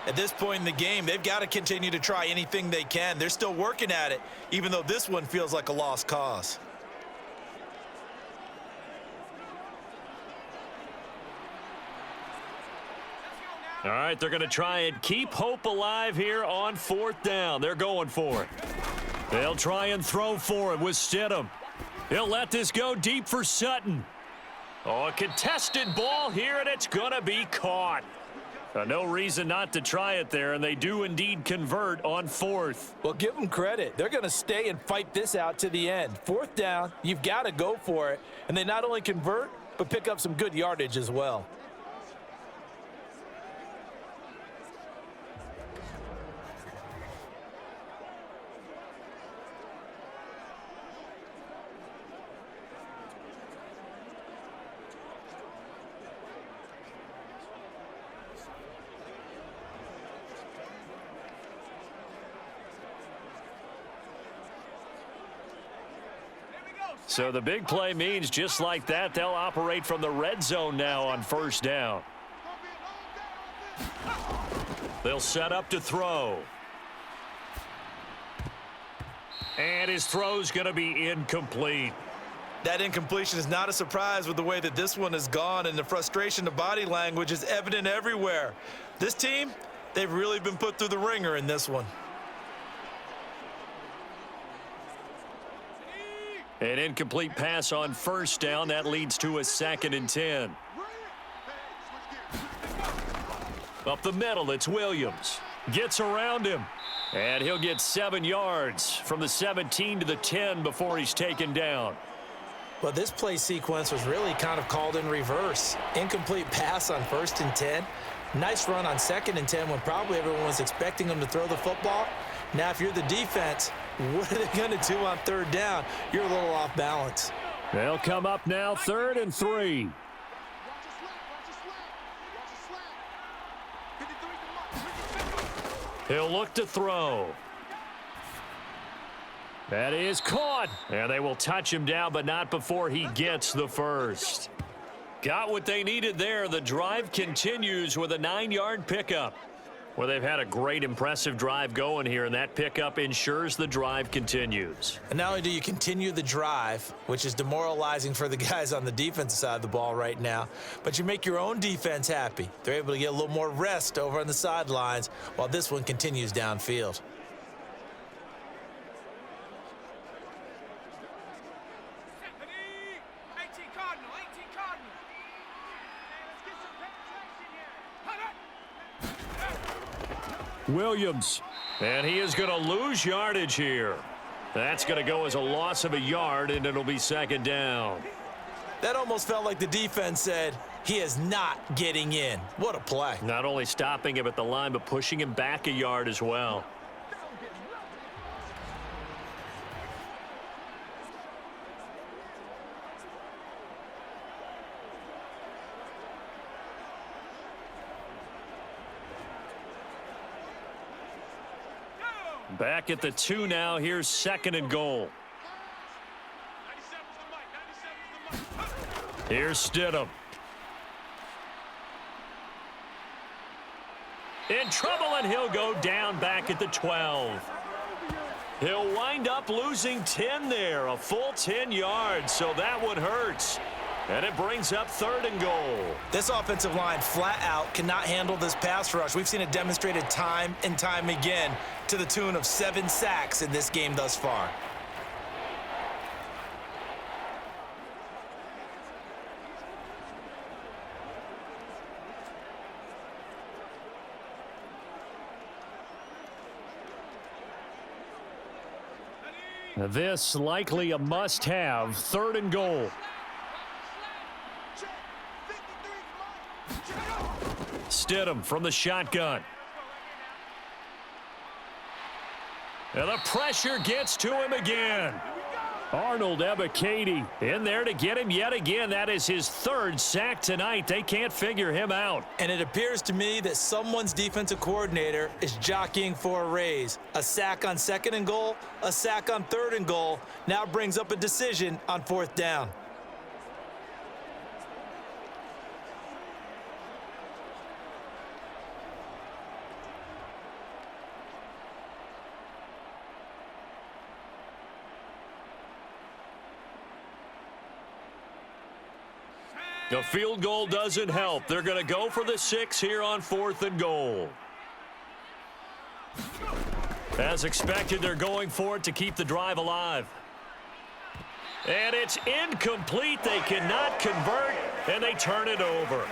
At this point in the game, they've got to continue to try anything they can. They're still working at it, even though this one feels like a lost cause. All right, they're going to try and keep hope alive here on 4th down. They're going for it. They'll try and throw for it with Stidham. He'll let this go deep for Sutton. Oh, a contested ball here, and it's going to be caught. No reason not to try it there, and they do indeed convert on 4th. Well, give them credit. They're going to stay and fight this out to the end. 4th down, you've got to go for it. And they not only convert, but pick up some good yardage as well. So the big play means just like that, they'll operate from the red zone now on 1st down. They'll set up to throw. And his throw's going to be incomplete. That incompletion is not a surprise with the way that this one has gone, and the frustration, the body language is evident everywhere. This team, they've really been put through the ringer in this one. An incomplete pass on 1st down. That leads to a 2nd and 10. Up the middle, it's Williams. Gets around him. And he'll get 7 yards from the 17 to the 10 before he's taken down. Well, this play sequence was really kind of called in reverse. Incomplete pass on 1st and 10. Nice run on 2nd and 10 when probably everyone was expecting him to throw the football. Now, if you're the defense, what are they going to do on 3rd down? You're a little off balance. They'll come up now 3rd and 3. He'll look to throw. That is caught. And they will touch him down, but not before he gets the first. Got what they needed there. The drive continues with a 9-yard pickup. Well, they've had a great, impressive drive going here, and that pickup ensures the drive continues. And not only do you continue the drive, which is demoralizing for the guys on the defensive side of the ball right now, but you make your own defense happy. They're able to get a little more rest over on the sidelines while this one continues downfield. Williams, and he is going to lose yardage here. That's going to go as a loss of a yard, and it'll be 2nd down. That almost felt like the defense said, he is not getting in. What a play. Not only stopping him at the line, but pushing him back a yard as well. Back at the 2 now. Here's 2nd and goal. 97's the mic. Here's Stidham. In trouble, and he'll go down back at the 12. He'll wind up losing 10 there, a full 10 yards, so that one hurts. And it brings up 3rd and goal. This offensive line flat out cannot handle this pass rush. We've seen it demonstrated time and time again to the tune of 7 sacks in this game thus far. This likely a must-have. 3rd and goal. Stidham from the shotgun. And the pressure gets to him again. Arnold Ybtv In there to get him yet again. That is his 3rd sack tonight. They can't figure him out. And it appears to me that someone's defensive coordinator is jockeying for a raise. A sack on 2nd and goal, a sack on 3rd and goal, now brings up a decision on 4th down. The field goal doesn't help. They're going to go for the 6 here on 4th and goal. As expected, they're going for it to keep the drive alive. And it's incomplete. They cannot convert, and they turn it over.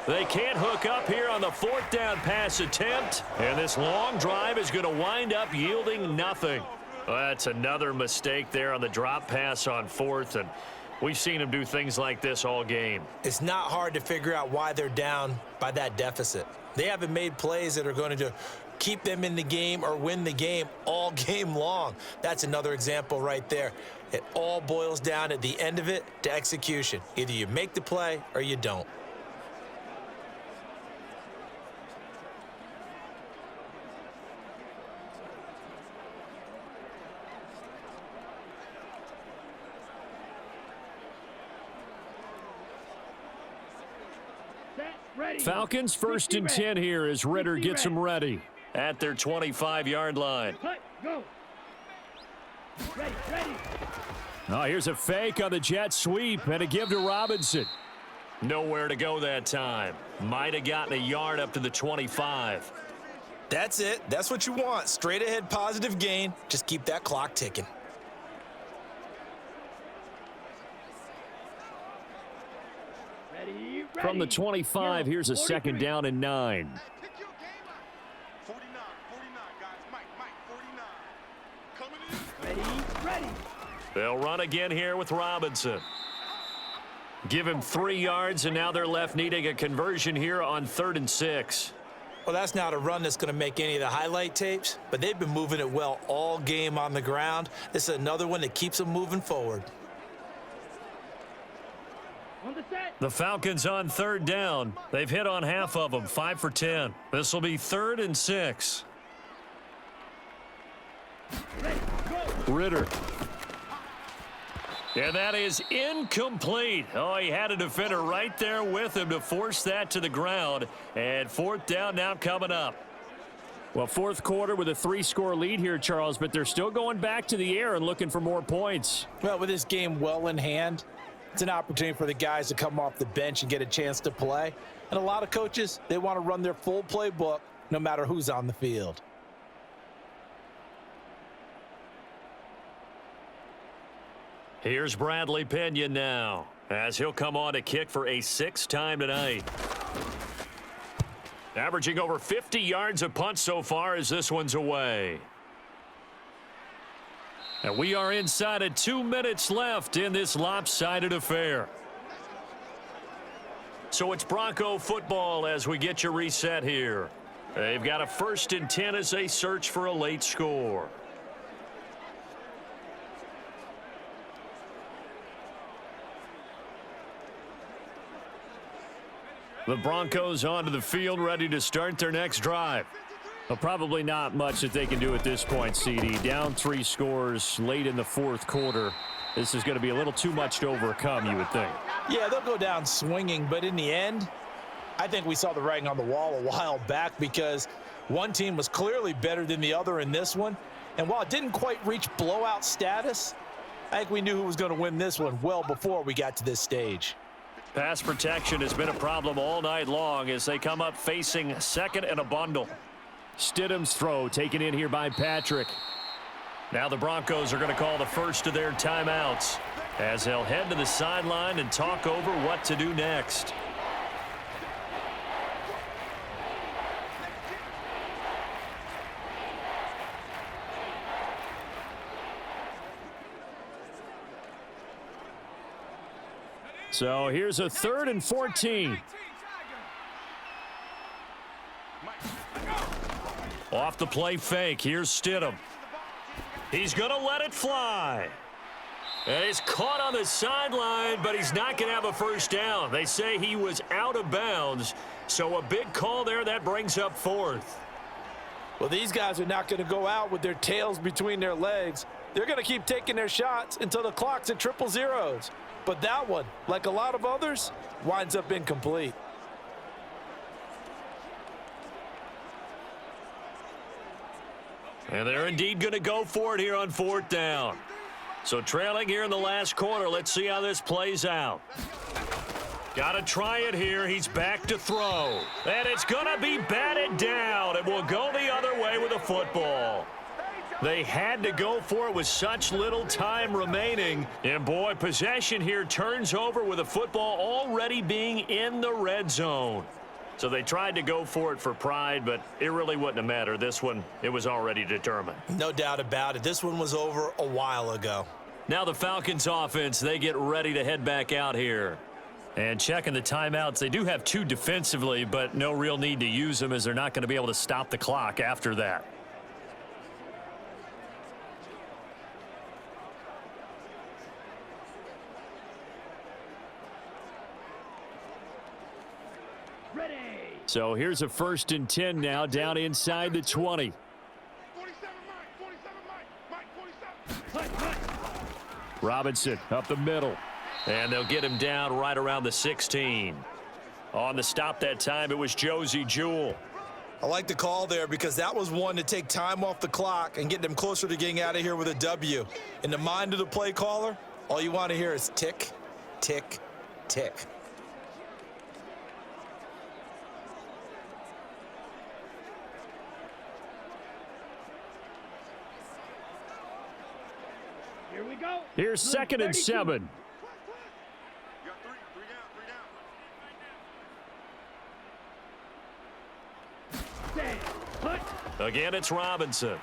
They can't hook up here on the 4th down pass attempt, and this long drive is going to wind up yielding nothing. Well, that's another mistake there on the drop pass on 4th, and we've seen them do things like this all game. It's not hard to figure out why they're down by that deficit. They haven't made plays that are going to keep them in the game or win the game all game long. That's another example right there. It all boils down at the end of it to execution. Either you make the play or you don't. Falcons 1st and 10 here as Ritter gets them ready. At their 25-yard line. Go. Ready. Oh, here's a fake on the jet sweep and a give to Robinson. Nowhere to go that time. Might have gotten a yard up to the 25. That's it. That's what you want. Straight ahead positive gain. Just keep that clock ticking. Ready. From the 25, here's a 2nd down and 9. 49, guys. Mike, 49. Coming in. Ready. They'll run again here with Robinson. Give him 3 yards, and now they're left needing a conversion here on 3rd and 6. Well, that's not a run that's going to make any of the highlight tapes, but they've been moving it well all game on the ground. This is another one that keeps them moving forward. On the set. The Falcons on 3rd down. They've hit on half of them, 5 for 10. This will be 3rd and 6. Ready. Go. Ritter. And that is incomplete. Oh, he had a defender right there with him to force that to the ground. And 4th down now coming up. Well, 4th quarter with a 3-score lead here, Charles, but they're still going back to the air and looking for more points. Well, with this game well in hand, it's an opportunity for the guys to come off the bench and get a chance to play. And a lot of coaches, they want to run their full playbook no matter who's on the field. Here's Bradley Pinion now, as he'll come on to kick for a 6th time tonight. Averaging over 50 yards a punt so far as this one's away. And we are inside of 2 minutes left in this lopsided affair. So it's Bronco football as we get you reset here. They've got a 1st and 10 as they search for a late score. The Broncos onto the field ready to start their next drive. Well, probably not much that they can do at this point, CD. Down 3 scores late in the fourth quarter. This is going to be a little too much to overcome, you would think. Yeah, they'll go down swinging, but in the end, I think we saw the writing on the wall a while back because one team was clearly better than the other in this one. And while it didn't quite reach blowout status, I think we knew who was going to win this one well before we got to this stage. Pass protection has been a problem all night long as they come up facing second and a bundle. Stidham's throw taken in here by Patrick. Now the Broncos are going to call the first of their timeouts as they'll head to the sideline and talk over what to do next. So here's a 3rd and 14. Off the play fake. Here's Stidham. He's going to let it fly. And he's caught on the sideline, but he's not going to have a first down. They say he was out of bounds. So a big call there. That brings up 4th. Well, these guys are not going to go out with their tails between their legs. They're going to keep taking their shots until the clock's at 000. But that one, like a lot of others, winds up incomplete. And they're indeed going to go for it here on 4th down. So trailing here in the last quarter. Let's see how this plays out. Got to try it here. He's back to throw. And it's going to be batted down. It will go the other way with a football. They had to go for it with such little time remaining. And, boy, possession here turns over with a football already being in the red zone. So they tried to go for it for pride, but it really wouldn't have mattered. This one, it was already determined. No doubt about it. This one was over a while ago. Now the Falcons offense, they get ready to head back out here. And checking the timeouts, they do have 2 defensively, but no real need to use them as they're not going to be able to stop the clock after that. So here's a 1st and 10 now down inside the 20. 47 Mike, 47. Robinson up the middle. And they'll get him down right around the 16. On the stop that time, it was Josie Jewell. I like the call there because that was one to take time off the clock and get them closer to getting out of here with a W. In the mind of the play caller, all you want to hear is tick, tick, tick. Here we go. Here's 2nd and 7. You got three down. Put. Again, it's Robinson.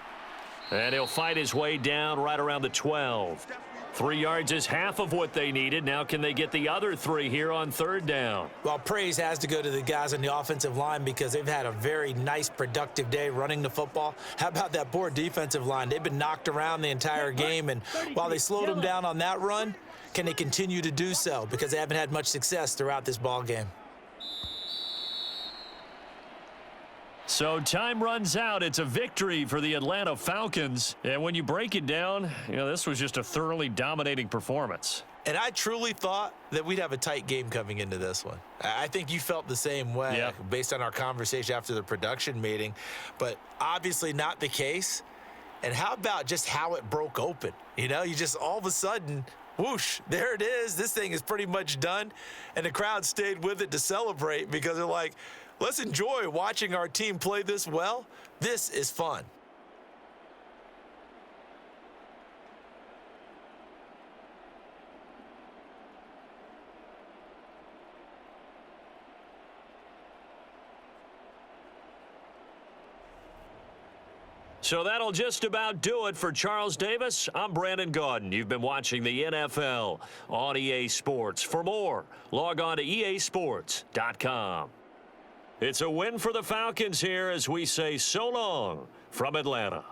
And he'll fight his way down right around the 12. 3 yards is half of what they needed. Now can they get the other 3 here on 3rd down? Well, praise has to go to the guys on the offensive line because they've had a very nice, productive day running the football. How about that poor defensive line? They've been knocked around the entire game, and while they slowed them down on that run, can they continue to do so? Because they haven't had much success throughout this ball game. So time runs out. It's a victory for the Atlanta Falcons. And when you break it down, this was just a thoroughly dominating performance. And I truly thought that we'd have a tight game coming into this one. I think you felt the same way based on our conversation after the production meeting, but obviously not the case. And how about just how it broke open? You just all of a sudden, whoosh, there it is. This thing is pretty much done. And the crowd stayed with it to celebrate because they're like, let's enjoy watching our team play this well. This is fun. So that'll just about do it for Charles Davis. I'm Brandon Gaudin. You've been watching the NFL on EA Sports. For more, log on to easports.com. It's a win for the Falcons here as we say so long from Atlanta.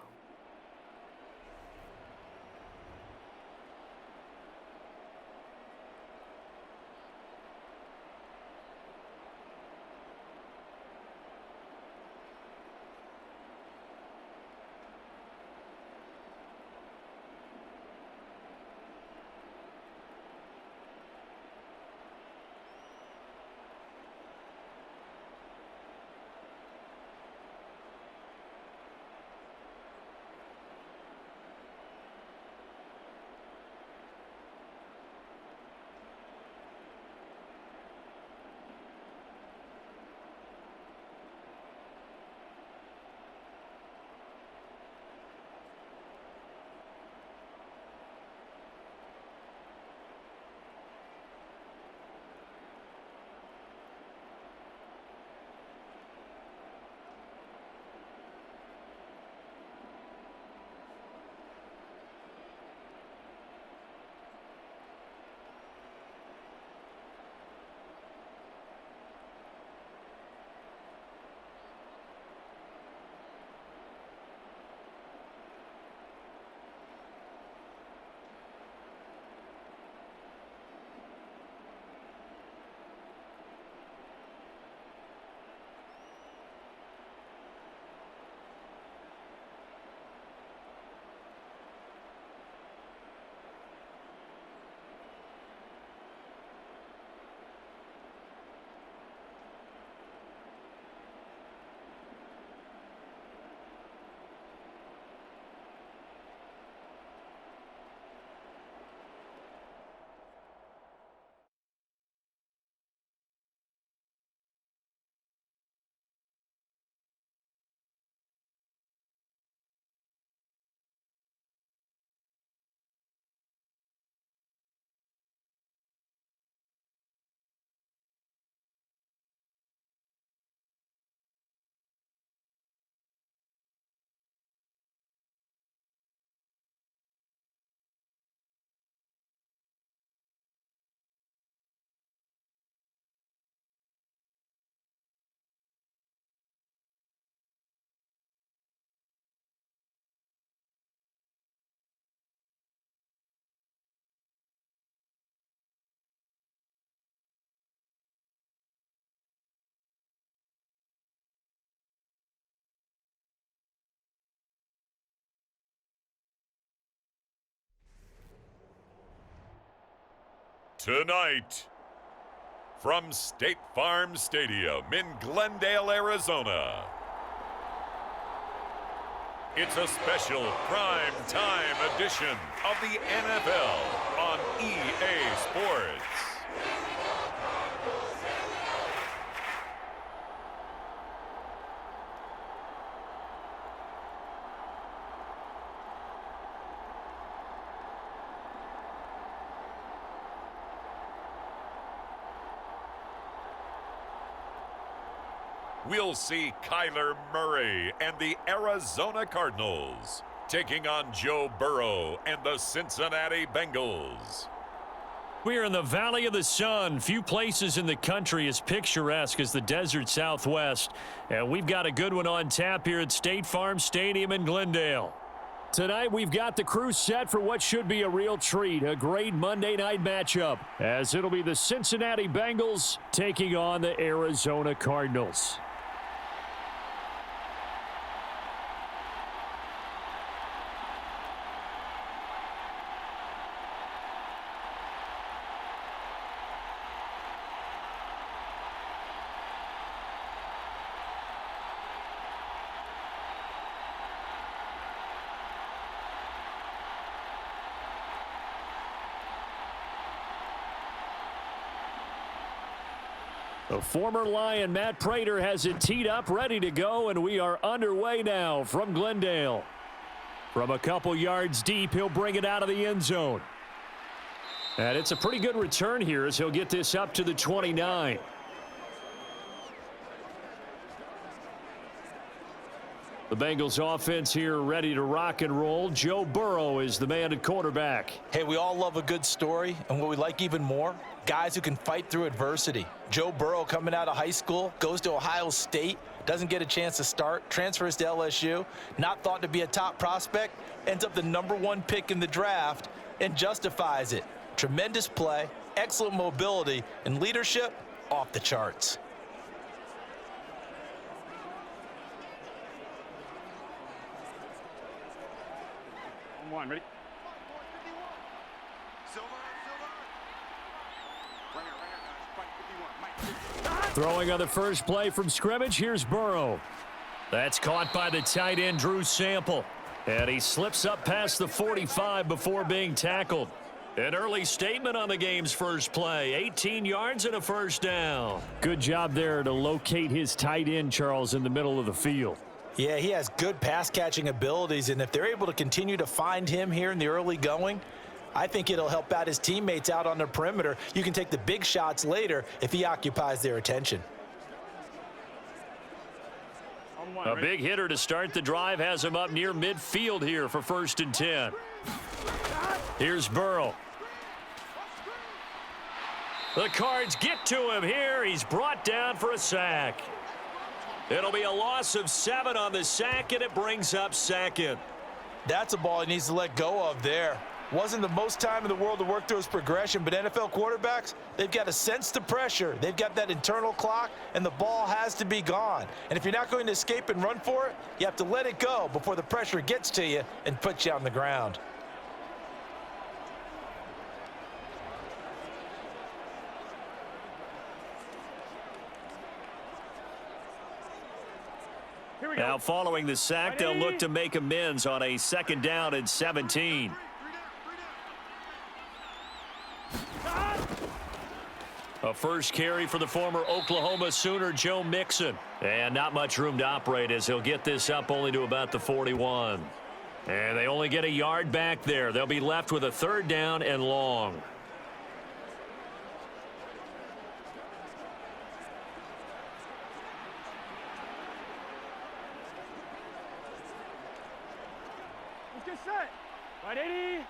Tonight, from State Farm Stadium in Glendale, Arizona, it's a special prime time edition of the NFL on EA Sports. We'll see Kyler Murray and the Arizona Cardinals taking on Joe Burrow and the Cincinnati Bengals. We're in the Valley of the Sun. Few places in the country as picturesque as the desert Southwest. And we've got a good one on tap here at State Farm Stadium in Glendale. Tonight, we've got the crew set for what should be a real treat, a great Monday night matchup, as it'll be the Cincinnati Bengals taking on the Arizona Cardinals. The former Lion, Matt Prater, has it teed up, ready to go, and we are underway now from Glendale. From a couple yards deep, he'll bring it out of the end zone. And it's a pretty good return here as he'll get this up to the 29. The Bengals offense here ready to rock and roll. Joe Burrow is the man at quarterback. Hey, we all love a good story, and what we like even more, guys who can fight through adversity. Joe Burrow coming out of high school, goes to Ohio State, doesn't get a chance to start, transfers to LSU, not thought to be a top prospect, ends up the #1 pick in the draft, and justifies it. Tremendous play, excellent mobility, and leadership off the charts. One, ready? Throwing on the first play from scrimmage, here's Burrow. That's caught by the tight end, Drew Sample. And he slips up past the 45 before being tackled. An early statement on the game's first play. 18 yards and a first down. Good job there to locate his tight end, Charles, in the middle of the field. Yeah, he has good pass-catching abilities, and if they're able to continue to find him here in the early going, I think it'll help out his teammates out on the perimeter. You can take the big shots later if he occupies their attention. A big hitter to start the drive has him up near midfield here for 1st and 10. Here's Burrow. The Cards get to him here. He's brought down for a sack. It'll be a loss of 7 on the sack, and it brings up 2nd. That's a ball he needs to let go of there. Wasn't the most time in the world to work through his progression, but NFL quarterbacks, they've got to sense the pressure. They've got that internal clock, and the ball has to be gone. And if you're not going to escape and run for it, you have to let it go before the pressure gets to you and puts you on the ground. Now following the sack, they'll look to make amends on a 2nd down and 17. A first carry for the former Oklahoma Sooner, Joe Mixon. And not much room to operate as he'll get this up only to about the 41. And they only get a yard back there. They'll be left with a 3rd down and long. Let's get set. 180.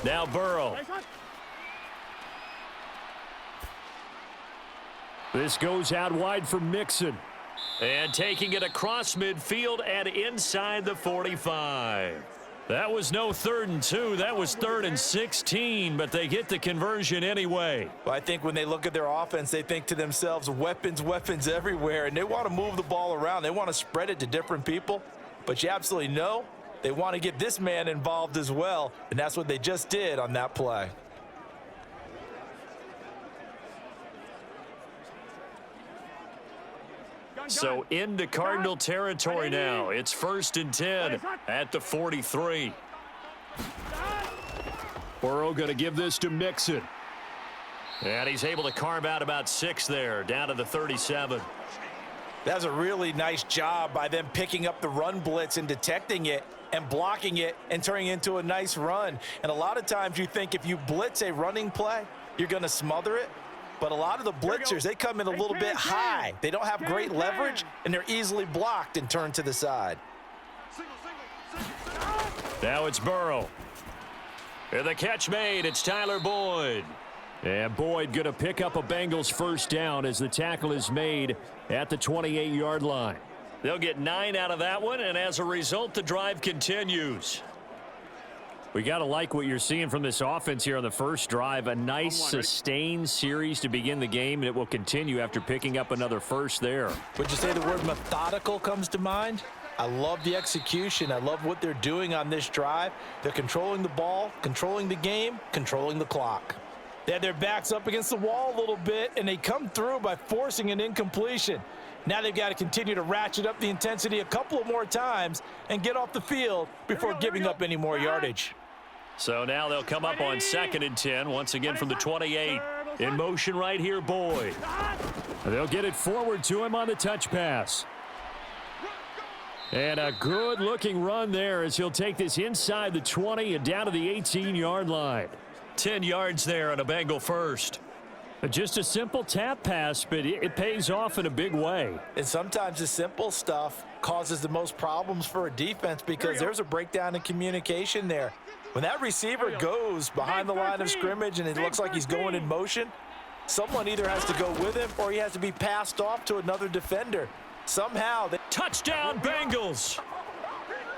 Now Burrow. This goes out wide for Mixon. And taking it across midfield and inside the 45. That was no 3rd and 2. That was 3rd and 16, but they get the conversion anyway. Well, I think when they look at their offense, they think to themselves, weapons, weapons everywhere, and they want to move the ball around. They want to spread it to different people. But you absolutely know they want to get this man involved as well, and that's what they just did on that play. So into Cardinal territory now. It's 1st and 10 at the 43. Burrow going to give this to Mixon. And he's able to carve out about 6 there, down to the 37. That's a really nice job by them picking up the run blitz and detecting it and blocking it and turning it into a nice run. And a lot of times you think if you blitz a running play, you're going to smother it. But a lot of the blitzers, they come in a little bit high. They don't have great leverage, and they're easily blocked and turned to the side. Now it's Burrow. And the catch made. It's Tyler Boyd. And Boyd going to pick up a Bengals first down as the tackle is made at the 28-yard line. They'll get 9 out of that one, and as a result, the drive continues. We got to like what you're seeing from this offense here on the first drive. A nice sustained series to begin the game, and it will continue after picking up another first there. Would you say the word methodical comes to mind? I love the execution. I love what they're doing on this drive. They're controlling the ball, controlling the game, controlling the clock. They had their backs up against the wall a little bit, and they come through by forcing an incompletion. Now they've got to continue to ratchet up the intensity a couple of more times and get off the field before giving up any more yardage. So now they'll come up on 2nd and 10, once again from the 28. In motion right here, Boyd. They'll get it forward to him on the touch pass. And a good-looking run there as he'll take this inside the 20 and down to the 18-yard line. 10 yards there on a Bengal first. Just a simple tap pass, but it pays off in a big way. And sometimes the simple stuff causes the most problems for a defense because there's a breakdown in communication there. When that receiver goes behind the line of scrimmage and it looks like he's going in motion, someone either has to go with him or he has to be passed off to another defender. Somehow they... Touchdown, Bengals!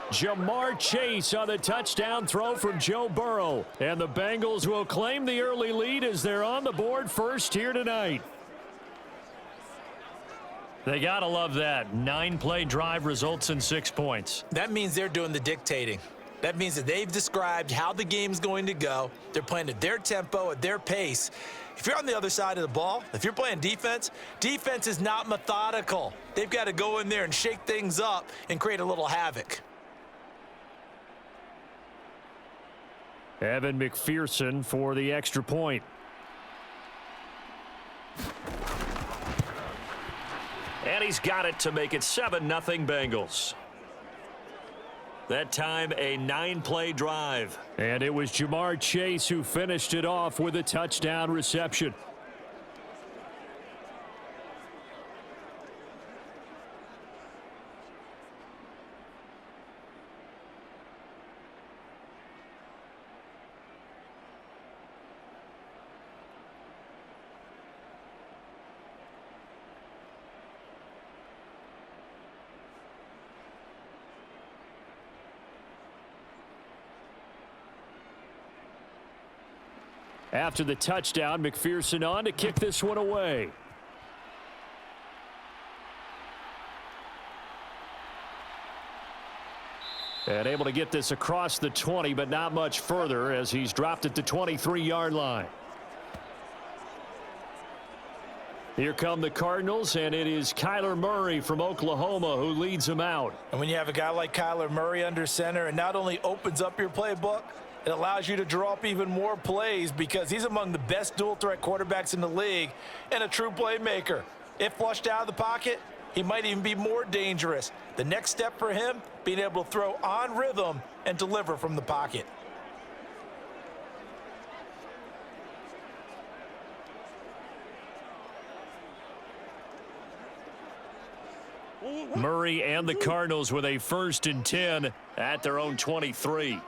Jamar Chase on the touchdown throw from Joe Burrow. And the Bengals will claim the early lead as they're on the board first here tonight. They got to love that. 9-play drive results in 6 points. That means they're doing the dictating. That means that they've described how the game's going to go. They're playing at their tempo, at their pace. If you're on the other side of the ball, if you're playing defense, defense is not methodical. They've got to go in there and shake things up and create a little havoc. Evan McPherson for the extra point. And he's got it to make it 7-0 Bengals. That time a 9-play drive. And it was Jamar Chase who finished it off with a touchdown reception. After the touchdown, McPherson on to kick this one away. And able to get this across the 20, but not much further as he's dropped it to 23-yard line. Here come the Cardinals, and it is Kyler Murray from Oklahoma who leads them out. And when you have a guy like Kyler Murray under center, it not only opens up your playbook, it allows you to draw up even more plays because he's among the best dual-threat quarterbacks in the league and a true playmaker. If flushed out of the pocket, he might even be more dangerous. The next step for him, being able to throw on rhythm and deliver from the pocket. Murray and the Cardinals with a 1st and 10 at their own 23.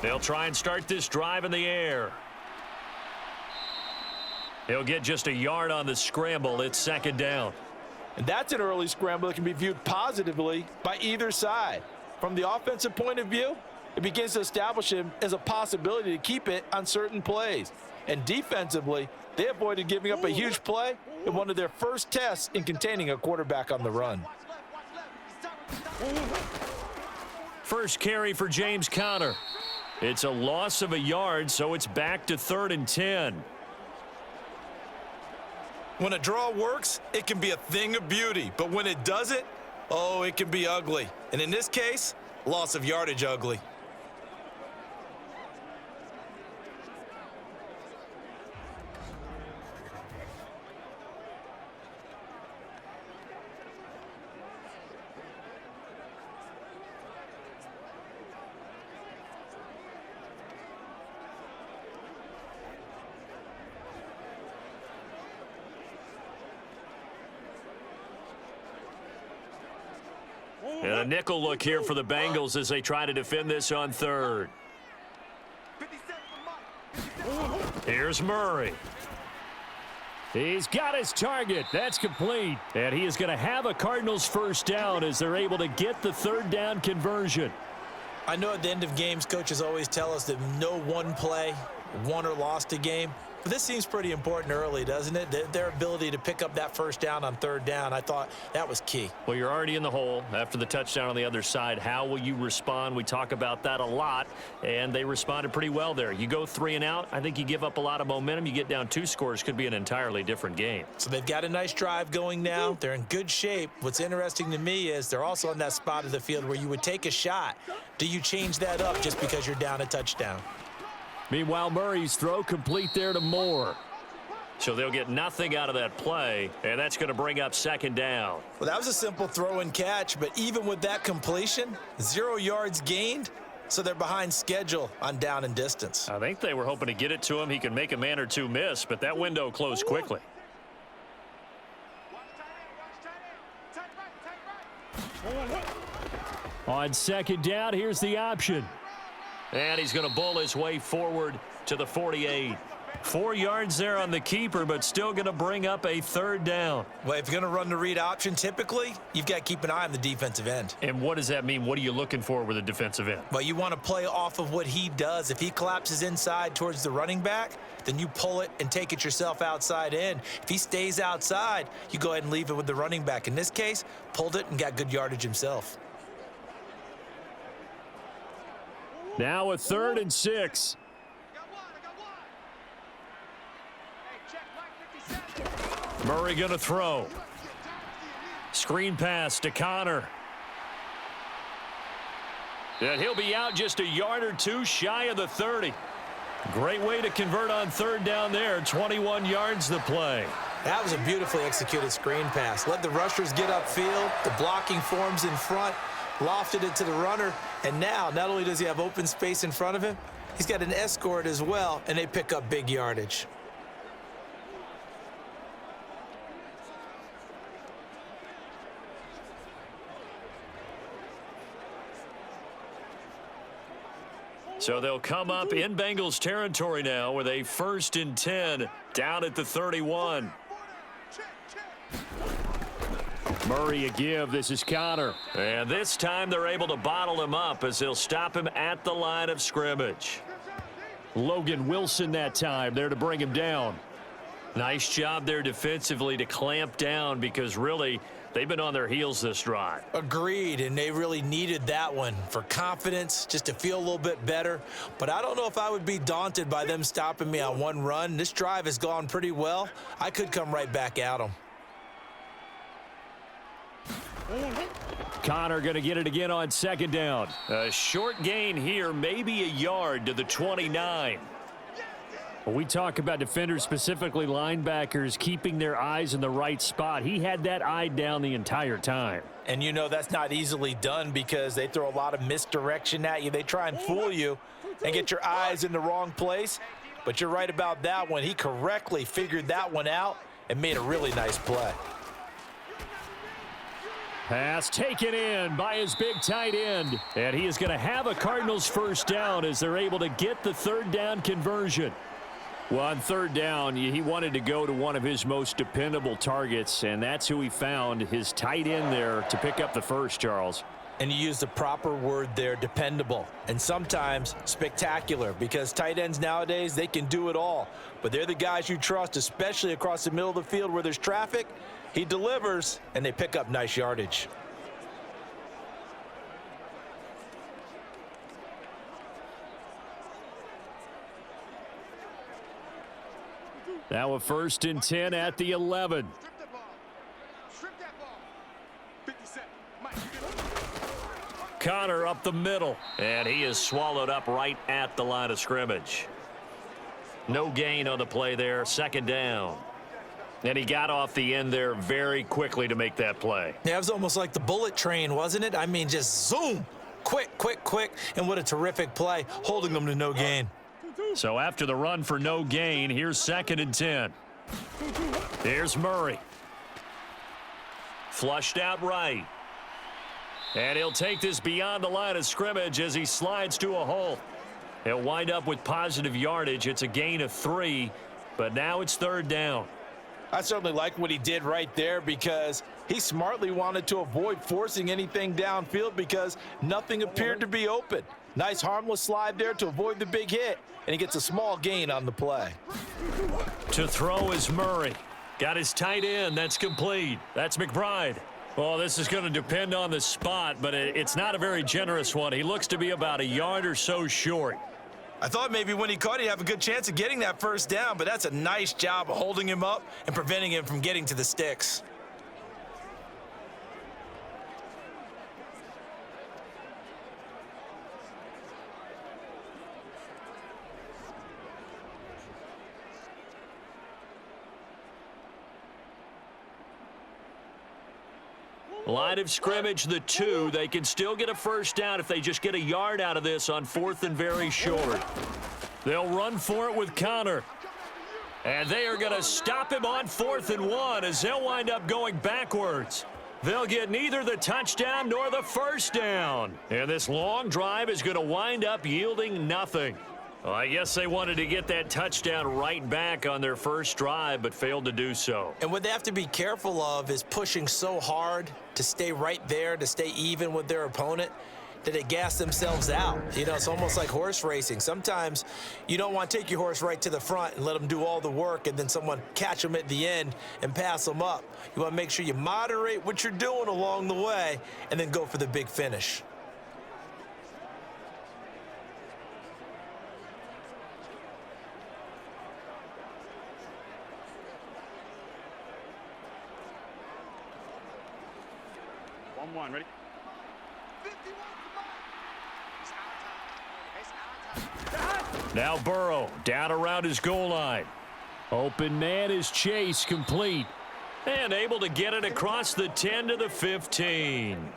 They'll try and start this drive in the air. He'll get just a yard on the scramble. It's 2nd down. And that's an early scramble that can be viewed positively by either side. From the offensive point of view, it begins to establish him as a possibility to keep it on certain plays. And defensively, they avoided giving up a huge play in one of their first tests in containing a quarterback on the run. First carry for James Conner. It's a loss of a yard, so it's back to 3rd and 10. When a draw works, it can be a thing of beauty. But when it doesn't, oh, it can be ugly. And in this case, loss of yardage ugly. And a nickel look here for the Bengals as they try to defend this on 3rd. Here's Murray. He's got his target. That's complete. And he is going to have a Cardinals first down as they're able to get the 3rd down conversion. I know at the end of games, coaches always tell us that no one play won or lost a game. But this seems pretty important early, doesn't it? Their ability to pick up that first down on 3rd down, I thought that was key. Well, you're already in the hole after the touchdown on the other side. How will you respond? We talk about that a lot, and they responded pretty well there. You go 3 and out, I think you give up a lot of momentum. You get down 2 scores, could be an entirely different game. So they've got a nice drive going now. They're in good shape. What's interesting to me is they're also on that spot of the field where you would take a shot. Do you change that up just because you're down a touchdown? Meanwhile, Murray's throw complete there to Moore. So they'll get nothing out of that play, and that's going to bring up 2nd down. Well, that was a simple throw and catch, but even with that completion, 0 yards gained, so they're behind schedule on down and distance. I think they were hoping to get it to him. He could make a man or two miss, but that window closed quickly. On 2nd down, here's the option. And he's going to bull his way forward to the 48. 4 yards there on the keeper, but still going to bring up a 3rd down. Well, if you're going to run the read option, typically, you've got to keep an eye on the defensive end. And what does that mean? What are you looking for with a defensive end? Well, you want to play off of what he does. If he collapses inside towards the running back, then you pull it and take it yourself outside in. If he stays outside, you go ahead and leave it with the running back. In this case, pulled it and got good yardage himself. Now a 3rd and 6. Murray going to throw. Screen pass to Conner. And he'll be out just a yard or two shy of the 30. Great way to convert on 3rd down there. 21 yards the play. That was a beautifully executed screen pass. Let the rushers get upfield. The blocking forms in front. Lofted it to the runner. And now, not only does he have open space in front of him, he's got an escort as well, and they pick up big yardage. So they'll come up in Bengals territory now with a 1st and 10 down at the 31. Murray a give. This is Conner. And this time they're able to bottle him up as they'll stop him at the line of scrimmage. Logan Wilson that time there to bring him down. Nice job there defensively to clamp down because really they've been on their heels this drive. Agreed, and they really needed that one for confidence, just to feel a little bit better. But I don't know if I would be daunted by them stopping me on one run. This drive has gone pretty well. I could come right back at them. Conner going to get it again on 2nd down. A short gain here, maybe a yard to the 29. When we talk about defenders, specifically linebackers, keeping their eyes in the right spot, he had that eye down the entire time. And you know that's not easily done because they throw a lot of misdirection at you. They try and fool you and get your eyes in the wrong place. But you're right about that one. He correctly figured that one out and made a really nice play. Pass taken in by his big tight end. And he is going to have a Cardinals first down as they're able to get the 3rd down conversion. Well, on 3rd down, he wanted to go to one of his most dependable targets, and that's who he found, his tight end there to pick up the first, Charles. And you use the proper word there, dependable, and sometimes spectacular, because tight ends nowadays, they can do it all. But they're the guys you trust, especially across the middle of the field where there's traffic. He delivers, and they pick up nice yardage. Now a 1st and 10 at the 11. Strip that ball. Strip that ball. 57. Mike, you get up. Connor up the middle, and he is swallowed up right at the line of scrimmage. No gain on the play there, 2nd down. And he got off the end there very quickly to make that play. Yeah, it was almost like the bullet train, wasn't it? I mean, just zoom. Quick, quick, quick. And what a terrific play, holding them to no gain. So after the run for no gain, here's 2nd and 10. Here's Murray. Flushed out right. And he'll take this beyond the line of scrimmage as he slides to a hole. He'll wind up with positive yardage. It's a gain of 3, but now it's 3rd down. I certainly like what he did right there because he smartly wanted to avoid forcing anything downfield because nothing appeared to be open. Nice harmless slide there to avoid the big hit, and he gets a small gain on the play. To throw is Murray. Got his tight end. That's complete. That's McBride. Well, this is going to depend on the spot, but it's not a very generous one. He looks to be about a yard or so short. I thought maybe when he caught, he'd have a good chance of getting that 1st down, but that's a nice job of holding him up and preventing him from getting to the sticks. Line of scrimmage, the 2. They can still get a 1st down if they just get a yard out of this on 4th and very short. They'll run for it with Connor. And they are going to stop him on 4th and 1 as they'll wind up going backwards. They'll get neither the touchdown nor the 1st down. And this long drive is going to wind up yielding nothing. Well, I guess they wanted to get that touchdown right back on their first drive, but failed to do so. And what they have to be careful of is pushing so hard to stay right there, to stay even with their opponent, that they gas themselves out. You know, it's almost like horse racing. Sometimes you don't want to take your horse right to the front and let them do all the work and then someone catch them at the end and pass them up. You want to make sure you moderate what you're doing along the way and then go for the big finish. One, ready? Now Burrow down around his goal line. Open man is Chase, complete. And able to get it across the 10 to the 15.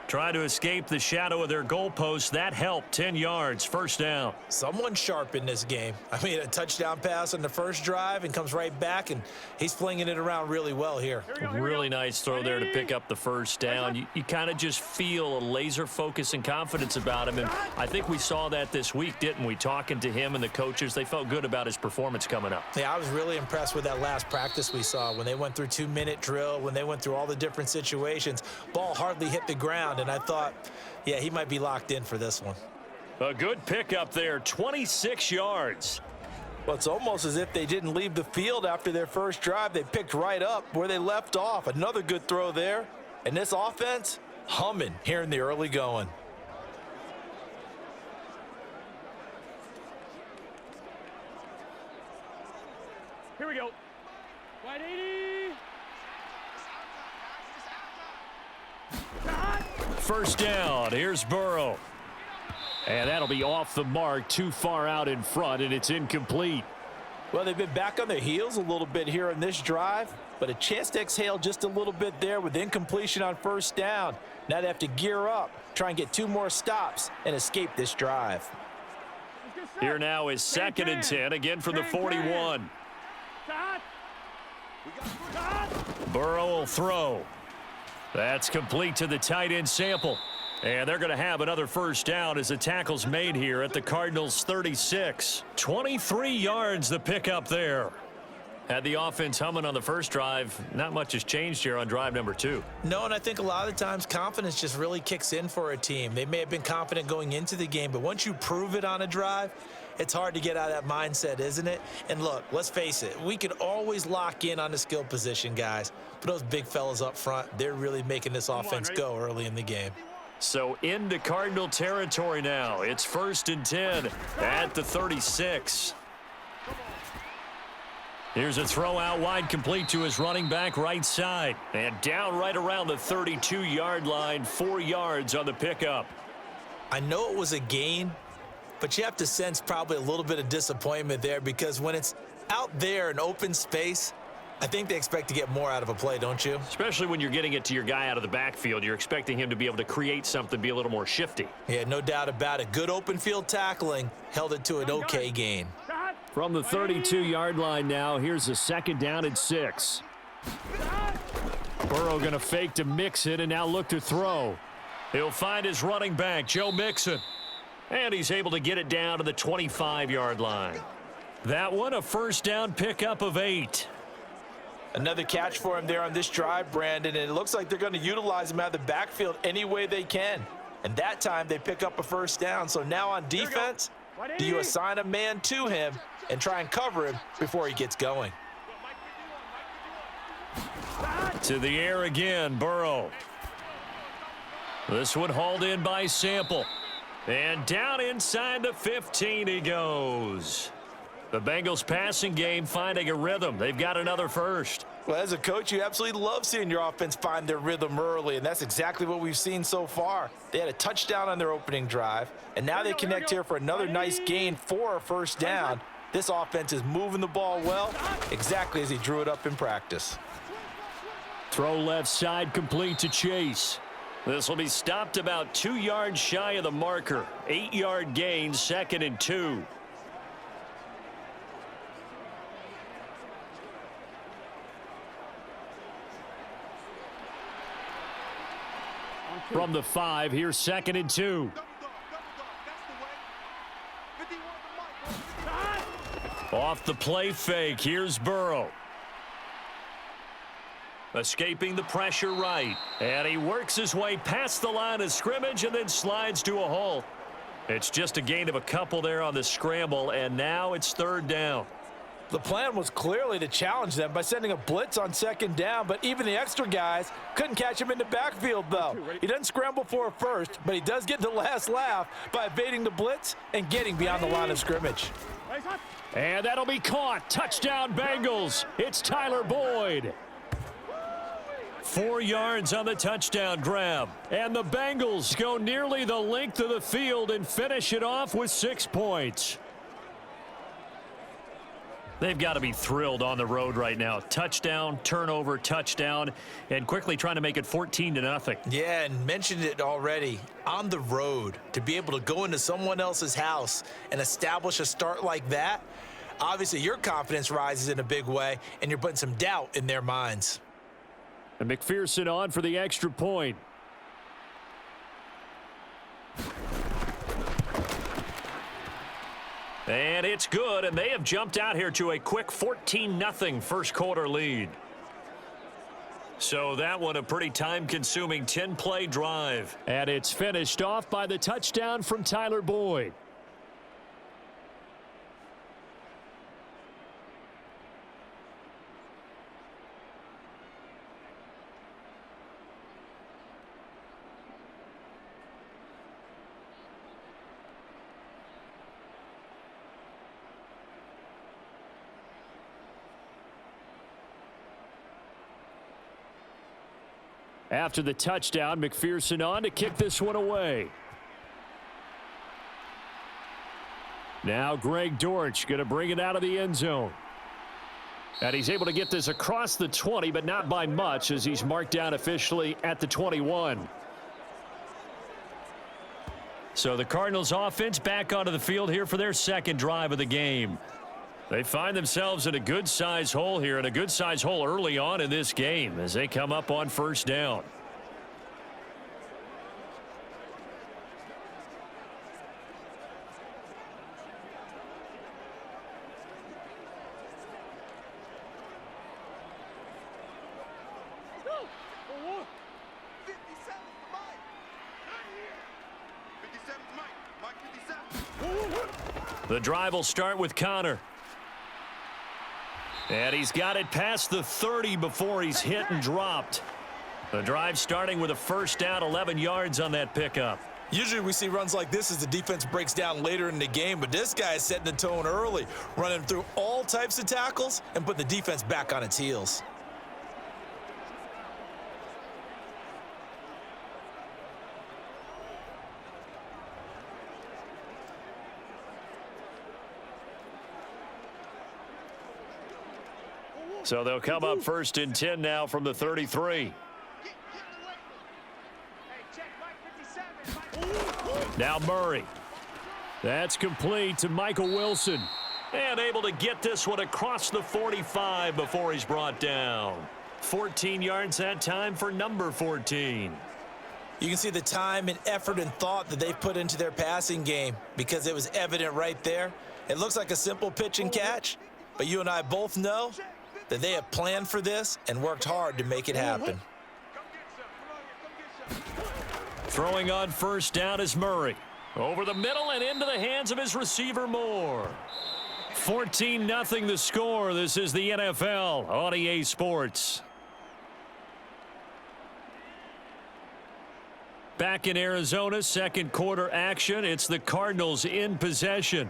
Trying to escape the shadow of their goalpost. That helped. 10 yards, 1st down. Someone sharp in this game. I mean, a touchdown pass on the first drive and comes right back, and he's flinging it around really well here. Really nice throw there to pick up the 1st down. You kind of just feel a laser focus and confidence about him, and I think we saw that this week, didn't we? Talking to him and the coaches, they felt good about his performance coming up. Yeah, I was really impressed with that last practice we saw when they went through 2-minute drill, when they went through all the different situations. Ball hardly hit the ground, and I thought, yeah, he might be locked in for this one. A good pickup there, 26 yards. Well, it's almost as if they didn't leave the field after their first drive. They picked right up where they left off. Another good throw there. And this offense, humming here in the early going. Here we go. Wide 80. 1st down. Here's Burrow. And that'll be off the mark, too far out in front, and it's incomplete. Well, they've been back on their heels a little bit here in this drive, but a chance to exhale just a little bit there with incompletion on 1st down. Now they have to gear up, try and get 2 more stops, and escape this drive. Here now is 2nd and 10, again from the 41. Burrow will throw. That's complete to the tight end Sample. And they're going to have another 1st down as the tackle's made here at the Cardinals' 36. 23 yards the pickup there. Had the offense humming on the first drive. Not much has changed here on drive number 2. No, and I think a lot of the times confidence just really kicks in for a team. They may have been confident going into the game, but once you prove it on a drive, it's hard to get out of that mindset, isn't it? And look, let's face it, we can always lock in on the skill position, guys. But those big fellas up front, they're really making this offense go early in the game. So into Cardinal territory now. It's 1st and 10 at the 36. Here's a throw out wide, complete to his running back right side. And down right around the 32-yard line, 4 yards on the pickup. I know it was a gain, but you have to sense probably a little bit of disappointment there because when it's out there in open space, I think they expect to get more out of a play, don't you? Especially when you're getting it to your guy out of the backfield. You're expecting him to be able to create something, be a little more shifty. Yeah, no doubt about it. Good open field tackling held it to an okay gain. From the 32-yard line now, here's a 2nd down and 6. Burrow going to fake to Mixon and now look to throw. He'll find his running back, Joe Mixon. And he's able to get it down to the 25-yard line. That one, a 1st down pickup of 8. Another catch for him there on this drive, Brandon, and it looks like they're going to utilize him out of the backfield any way they can. And that time they pick up a 1st down. So now on defense, do you assign a man to him and try and cover him before he gets going? To the air again, Burrow. This one hauled in by Sample. And down inside the 15 he goes. The Bengals passing game finding a rhythm. They've got another 1st. Well, as a coach, you absolutely love seeing your offense find their rhythm early, and that's exactly what we've seen so far. They had a touchdown on their opening drive, and now they connect here for another nice gain for a 1st down. This offense is moving the ball well, exactly as he drew it up in practice. Throw left side, complete to Chase. This will be stopped about 2 yards shy of the marker. 8-yard gain, 2nd and 2. From the 5, here's 2nd and 2. Off the play fake, here's Burrow. Escaping the pressure right. And he works his way past the line of scrimmage and then slides to a halt. It's just a gain of a couple there on the scramble, and now it's 3rd down. The plan was clearly to challenge them by sending a blitz on 2nd down, but even the extra guys couldn't catch him in the backfield, though. He doesn't scramble for a 1st, but he does get the last laugh by evading the blitz and getting beyond the line of scrimmage. And that'll be caught. Touchdown, Bengals. It's Tyler Boyd. 4 yards on the touchdown grab. And the Bengals go nearly the length of the field and finish it off with 6 points. They've got to be thrilled on the road right now. Touchdown, turnover, touchdown, and quickly trying to make it 14-0. Yeah, and mentioned it already. On the road, to be able to go into someone else's house and establish a start like that, obviously your confidence rises in a big way, and you're putting some doubt in their minds. And McPherson on for the extra point. And it's good, and they have jumped out here to a quick 14-0 1st quarter lead. So that one a pretty time-consuming 10-play drive. And it's finished off by the touchdown from Tyler Boyd. After the touchdown, McPherson on to kick this one away. Now Greg Dortch going to bring it out of the end zone. And he's able to get this across the 20, but not by much as he's marked down officially at the 21. So the Cardinals offense back onto the field here for their 2nd drive of the game. They find themselves in a good-size hole here, and a good-size hole early on in this game as they come up on 1st down. The drive will start with Connor. And he's got it past the 30 before he's hit and dropped. The drive starting with a 1st down, 11 yards on that pickup. Usually we see runs like this as the defense breaks down later in the game, but this guy is setting the tone early, running through all types of tackles and put the defense back on its heels. So they'll come up 1st and 10 now from the 33. Now Murray. That's complete to Michael Wilson. And able to get this one across the 45 before he's brought down. 14 yards that time for number 14. You can see the time and effort and thought that they've put into their passing game because it was evident right there. It looks like a simple pitch and catch, but you and I both know that they have planned for this and worked hard to make it happen. Throwing on 1st down is Murray. Over the middle and into the hands of his receiver Moore. 14-0 the score. This is the NFL on EA Sports. Back in Arizona, 2nd quarter action. It's the Cardinals in possession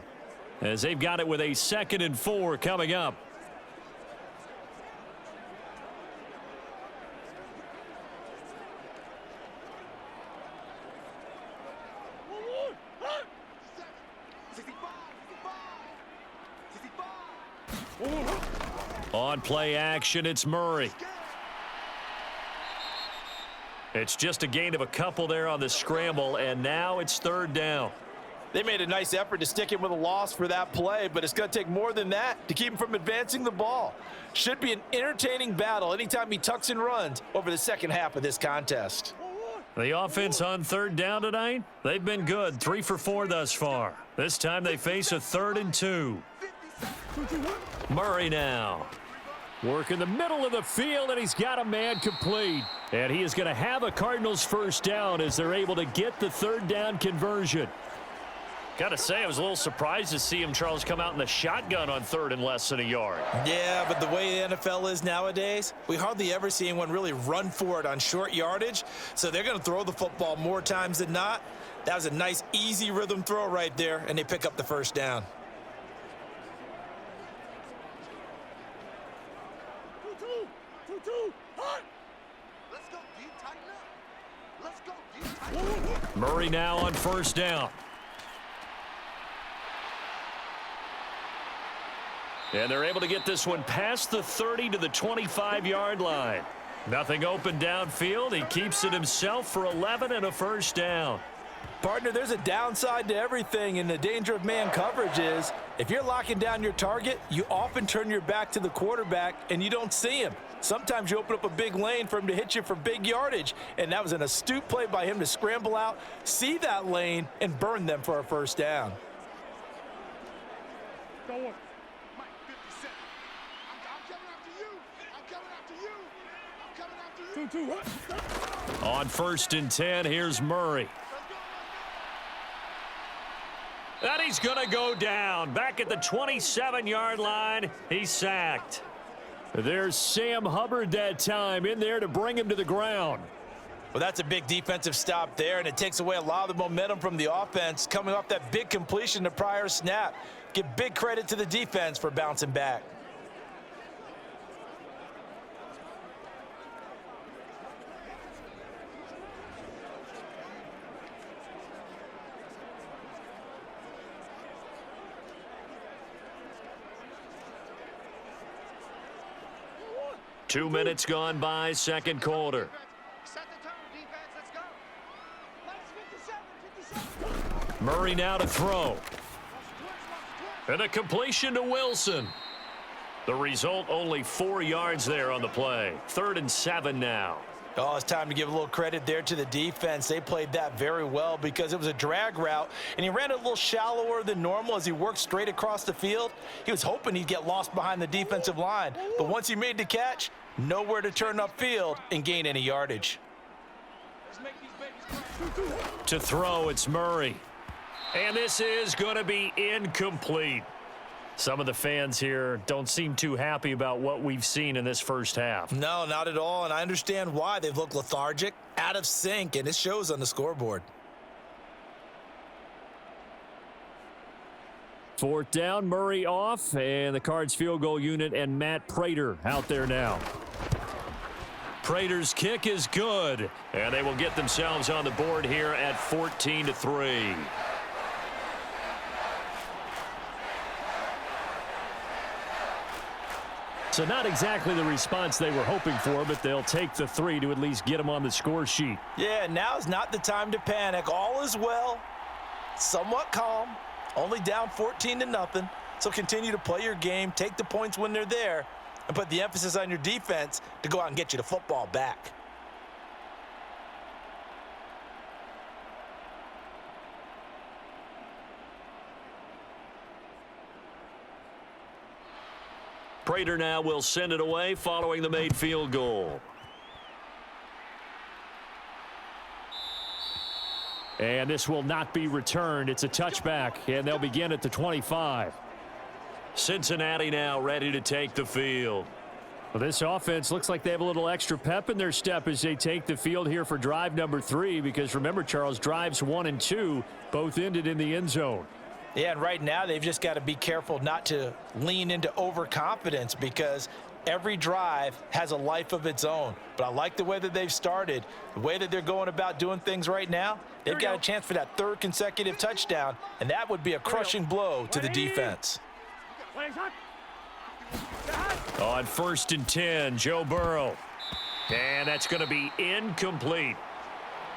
as they've got it with a 2nd and 4 coming up. On play action, it's Murray. It's just a gain of a couple there on the scramble, and now it's 3rd down. They made a nice effort to stick him with a loss for that play, but it's going to take more than that to keep him from advancing the ball. Should be an entertaining battle anytime he tucks and runs over the second half of this contest. The offense on 3rd down tonight, they've been good, 3 for 4 thus far. This time they face a 3rd and 2. Murray now. Work in the middle of the field, and he's got a man complete. And he is going to have a Cardinals 1st down as they're able to get the 3rd down conversion. Got to say, I was a little surprised to see him, Charles, come out in the shotgun on 3rd and less than a yard. Yeah, but the way the NFL is nowadays, we hardly ever see anyone really run for it on short yardage. So they're going to throw the football more times than not. That was a nice, easy rhythm throw right there, and they pick up the 1st down. Murray now on 1st down. And they're able to get this one past the 30 to the 25-yard line. Nothing open downfield. He keeps it himself for 11 and a 1st down. Partner, there's a downside to everything, and the danger of man coverage is if you're locking down your target, you often turn your back to the quarterback and you don't see him. Sometimes you open up a big lane for him to hit you for big yardage, and that was an astute play by him to scramble out, see that lane, and burn them for a 1st down. Go on. Mike, 57. I'm coming after you. I'm coming after you. I'm coming after you. On 1st and 10, here's Murray. And he's going to go down. Back at the 27-yard line, he's sacked. There's Sam Hubbard that time in there to bring him to the ground. Well, that's a big defensive stop there, and it takes away a lot of the momentum from the offense coming off that big completion the prior snap. Give big credit to the defense for bouncing back. Two minutes gone by, 2nd quarter. Set the tone, defense. Let's go. Minus 57. Murray now to throw. And a completion to Wilson. The result, only 4 yards there on the play. 3rd and 7 now. Oh, it's time to give a little credit there to the defense. They played that very well because it was a drag route, and he ran it a little shallower than normal as he worked straight across the field. He was hoping he'd get lost behind the defensive line, but once he made the catch, nowhere to turn upfield and gain any yardage. To throw, it's Murray. And this is going to be incomplete. Some of the fans here don't seem too happy about what we've seen in this 1st half. No, not at all, and I understand why. They've looked lethargic, out of sync, and it shows on the scoreboard. Fourth down, Murray off, and the Cards field goal unit and Matt Prater out there now. Prater's kick is good, and they will get themselves on the board here at 14-3. So not exactly the response they were hoping for, but they'll take the 3 to at least get them on the score sheet. Yeah, now's not the time to panic. All is well, somewhat calm, only down 14-0. So continue to play your game, take the points when they're there, and put the emphasis on your defense to go out and get you the football back. Prater now will send it away following the made field goal. And this will not be returned. It's a touchback, and they'll begin at the 25. Cincinnati now ready to take the field. Well, this offense looks like they have a little extra pep in their step as they take the field here for drive number 3, because remember, Charles, drives 1 and 2 both ended in the end zone. Yeah, and right now they've just got to be careful not to lean into overconfidence, because every drive has a life of its own. But I like the way that they've started, the way that they're going about doing things right now. They've got a chance for that 3rd consecutive touchdown, and that would be a crushing blow to the defense. On 1st and 10, Joe Burrow. And that's going to be incomplete.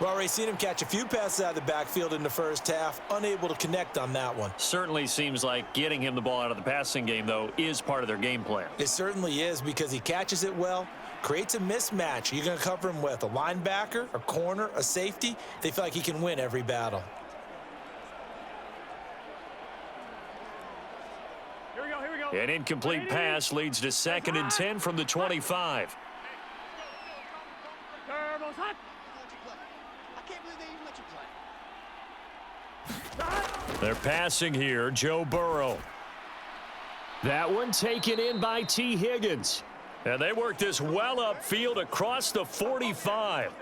Well, already seen him catch a few passes out of the backfield in the first half, unable to connect on that one. Certainly seems like getting him the ball out of the passing game, though, is part of their game plan. It certainly is, because he catches it well, creates a mismatch. You're going to cover him with a linebacker, a corner, a safety. They feel like he can win every battle. Here we go. An incomplete pass leads to 2nd and 10 from the 25. Turbo's hot. They're passing here, Joe Burrow. That one taken in by T. Higgins. And they work this well upfield across the 45.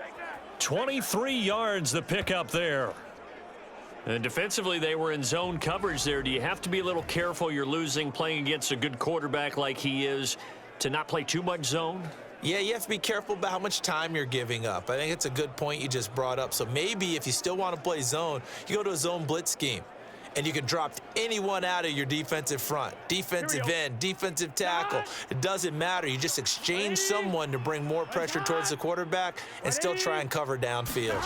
23 yards the pickup there. And defensively, they were in zone coverage there. Do you have to be a little careful? You're losing, playing against a good quarterback like he is, to not play too much zone? Yeah, you have to be careful about how much time you're giving up. I think it's a good point you just brought up. So maybe if you still want to play zone, you go to a zone blitz scheme, and you can drop anyone out of your defensive front, defensive end, defensive tackle. It doesn't matter. You just exchange someone to bring more pressure towards the quarterback and still try and cover downfield.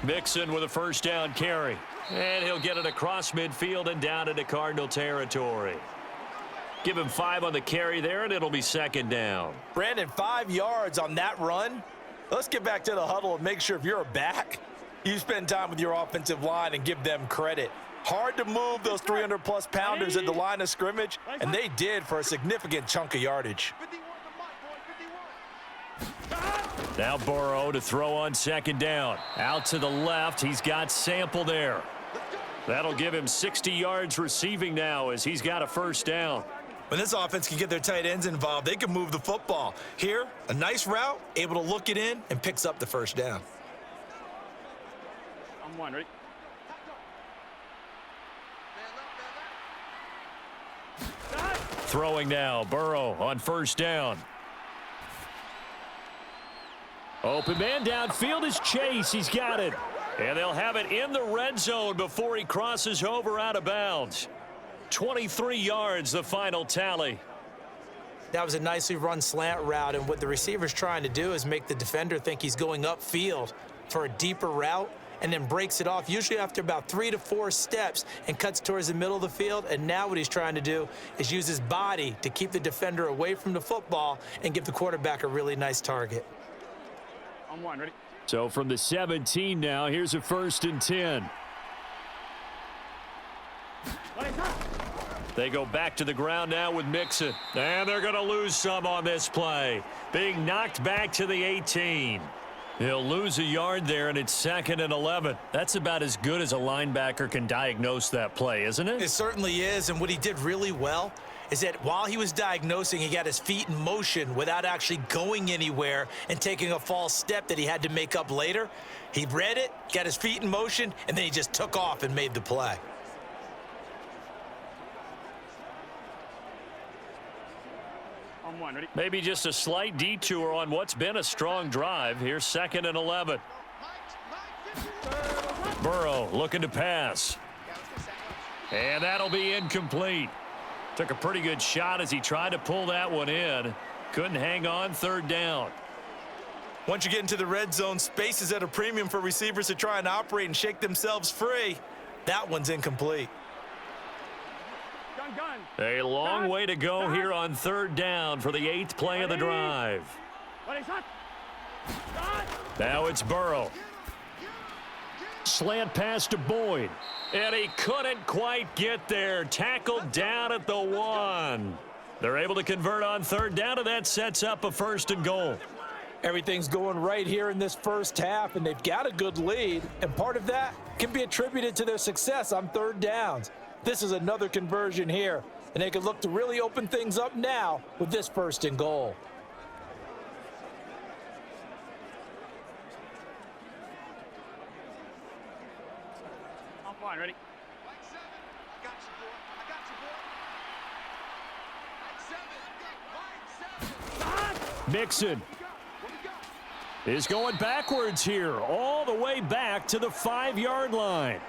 Mixon with a 1st down carry. And he'll get it across midfield and down into Cardinal territory. Give him 5 on the carry there, and it'll be 2nd down. Brandon, 5 yards on that run. Let's get back to the huddle and make sure if you're a back, you spend time with your offensive line and give them credit. Hard to move those 300-plus pounders at the line of scrimmage, and they did for a significant chunk of yardage. Now Burrow to throw on 2nd down. Out to the left, he's got Sample there. That'll give him 60 yards receiving now as he's got a 1st down. When this offense can get their tight ends involved, they can move the football. Here, a nice route, able to look it in, and picks up the 1st down. I'm one, ready? Throwing now, Burrow on 1st down. Open man downfield is Chase. He's got it. And they'll have it in the red zone before he crosses over out of bounds. 23 yards, the final tally. That was a nicely run slant route, and what the receiver's trying to do is make the defender think he's going upfield for a deeper route, and then breaks it off, usually after about 3 to 4 steps, and cuts towards the middle of the field. And now what he's trying to do is use his body to keep the defender away from the football and give the quarterback a really nice target. I'm one, ready? So from the 17 now, here's a 1st and 10. They go back to the ground now with Mixon. And they're going to lose some on this play. Being knocked back to the 18. He'll lose a yard there, and it's 2nd and 11. That's about as good as a linebacker can diagnose that play, isn't it? It certainly is, and what he did really well is that while he was diagnosing, he got his feet in motion without actually going anywhere and taking a false step that he had to make up later. He read it, got his feet in motion, and then he just took off and made the play. On one, ready? Maybe just a slight detour on what's been a strong drive. Here's 2nd and 11. Burrow looking to pass. And that'll be incomplete. Took a pretty good shot as he tried to pull that one in. Couldn't hang on, 3rd down. Once you get into the red zone, space is at a premium for receivers to try and operate and shake themselves free. That one's incomplete. Gun. A long way to go here on 3rd down for the 8th play of the drive. Ready, set. Now it's Burrow. Slant pass to Boyd. And he couldn't quite get there. Tackled down at the 1. They're able to convert on 3rd down, and that sets up a 1st and goal. Everything's going right here in this first half, and they've got a good lead, and part of that can be attributed to their success on 3rd downs. This is another conversion here, and they can look to really open things up now with this 1st and goal. On one, ready? Mixon is going backwards here, all the way back to the 5-yard line.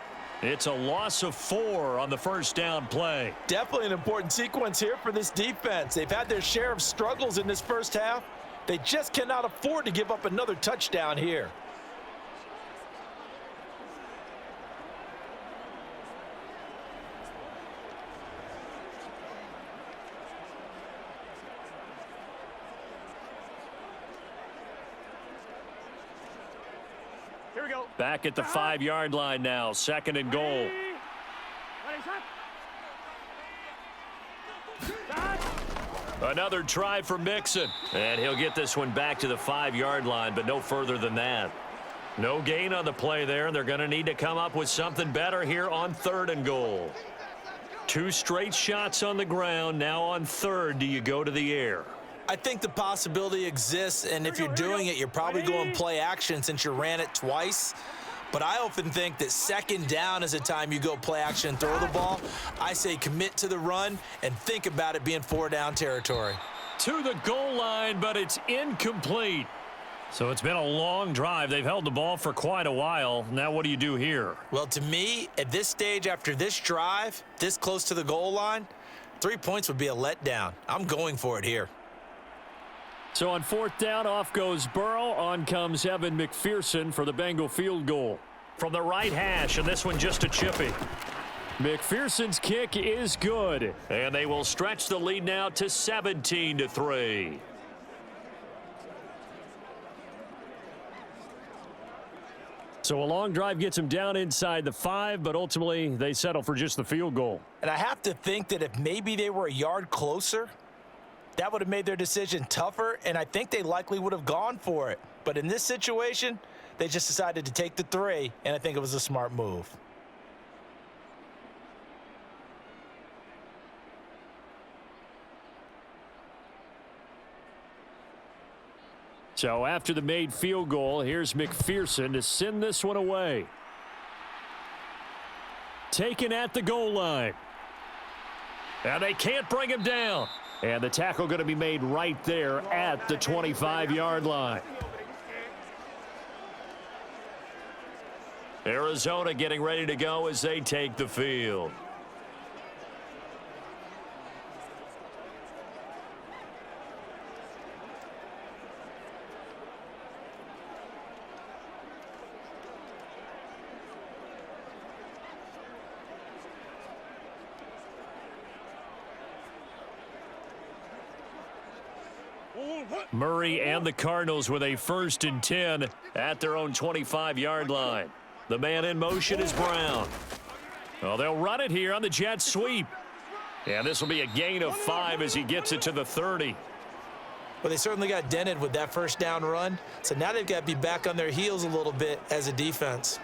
It's a loss of 4 on the 1st down play. Definitely an important sequence here for this defense. They've had their share of struggles in this first half. They just cannot afford to give up another touchdown here. Here we go. Back at the 5-yard line now, 2nd and goal. Ready, set. Another try for Mixon. And he'll get this one back to the 5-yard line, but no further than that. No gain on the play there, and they're going to need to come up with something better here on 3rd and goal. 2 straight shots on the ground. Now on 3rd, do you go to the air? I think the possibility exists, and if you're doing it, you're probably going play action since you ran it twice. But I often think that 2nd down is a time you go play action and throw the ball. I say commit to the run and think about it being 4-down territory. To the goal line, but it's incomplete. So it's been a long drive. They've held the ball for quite a while. Now what do you do here? Well, to me, at this stage after this drive, this close to the goal line, 3 points would be a letdown. I'm going for it here. So on 4th down, off goes Burrow. On comes Evan McPherson for the Bengal field goal. From the right hash, and this one just a chippy. McPherson's kick is good. And they will stretch the lead now to 17-3. So a long drive gets them down inside the 5, but ultimately they settle for just the field goal. And I have to think that if maybe they were a yard closer, that would have made their decision tougher, and I think they likely would have gone for it. But in this situation, they just decided to take the 3, and I think it was a smart move. So after the made field goal, here's McPherson to send this one away. Taken at the goal line. And they can't bring him down. And the tackle going to be made right there at the 25-yard line. Arizona getting ready to go as they take the field. Murray and the Cardinals with a 1st and 10 at their own 25-yard line. The man in motion is Brown. Well, they'll run it here on the jet sweep. And this will be a gain of 5 as he gets it to the 30. Well, they certainly got dented with that 1st down run. So now they've got to be back on their heels a little bit as a defense.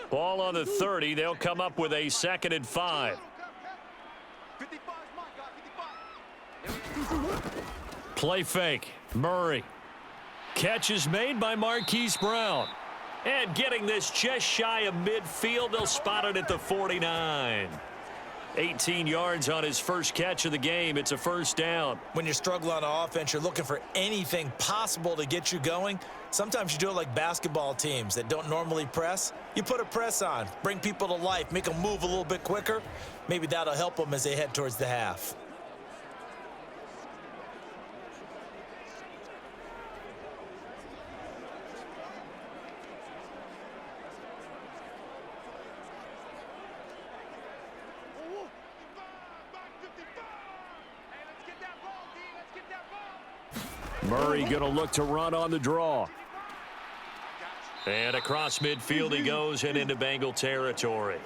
Ball on the 30. They'll come up with a 2nd and 5. Play fake. Murray. Catch is made by Marquise Brown. And getting this just shy of midfield, they'll spot it at the 49. 18 yards on his first catch of the game. It's a first down. When you're struggling on offense, you're looking for anything possible to get you going. Sometimes you do it like basketball teams that don't normally press. You put a press on, bring people to life, make them move a little bit quicker. Maybe that'll help them as they head towards the half. Murray going to look to run on the draw. And across midfield he goes and into Bengal territory.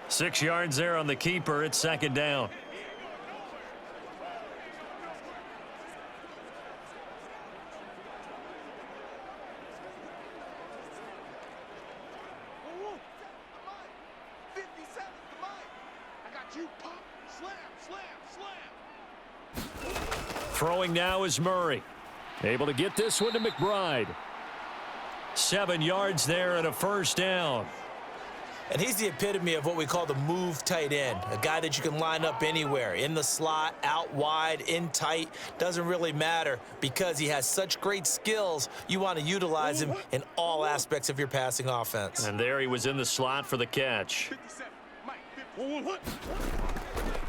6 yards there on the keeper. It's second down. Throwing now is Murray. Able to get this one to McBride. 7 yards there and a first down. And he's the epitome of what we call the move tight end, a guy that you can line up anywhere, in the slot, out wide, in tight, doesn't really matter because he has such great skills. You want to utilize him in all aspects of your passing offense. And there he was in the slot for the catch.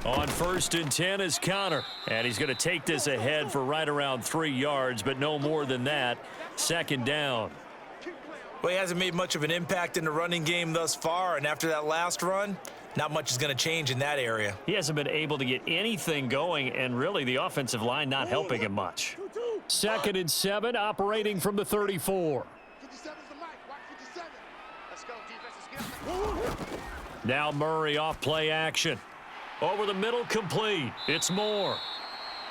On 1st and 10 is Connor. And he's going to take this ahead for right around 3 yards, but no more than that. Second down. Well, he hasn't made much of an impact in the running game thus far, and after that last run, not much is going to change in that area. He hasn't been able to get anything going, and really the offensive line not helping him much. 2nd and 7, operating from the 34. Now Murray off play action. Over the middle, complete. It's Moore.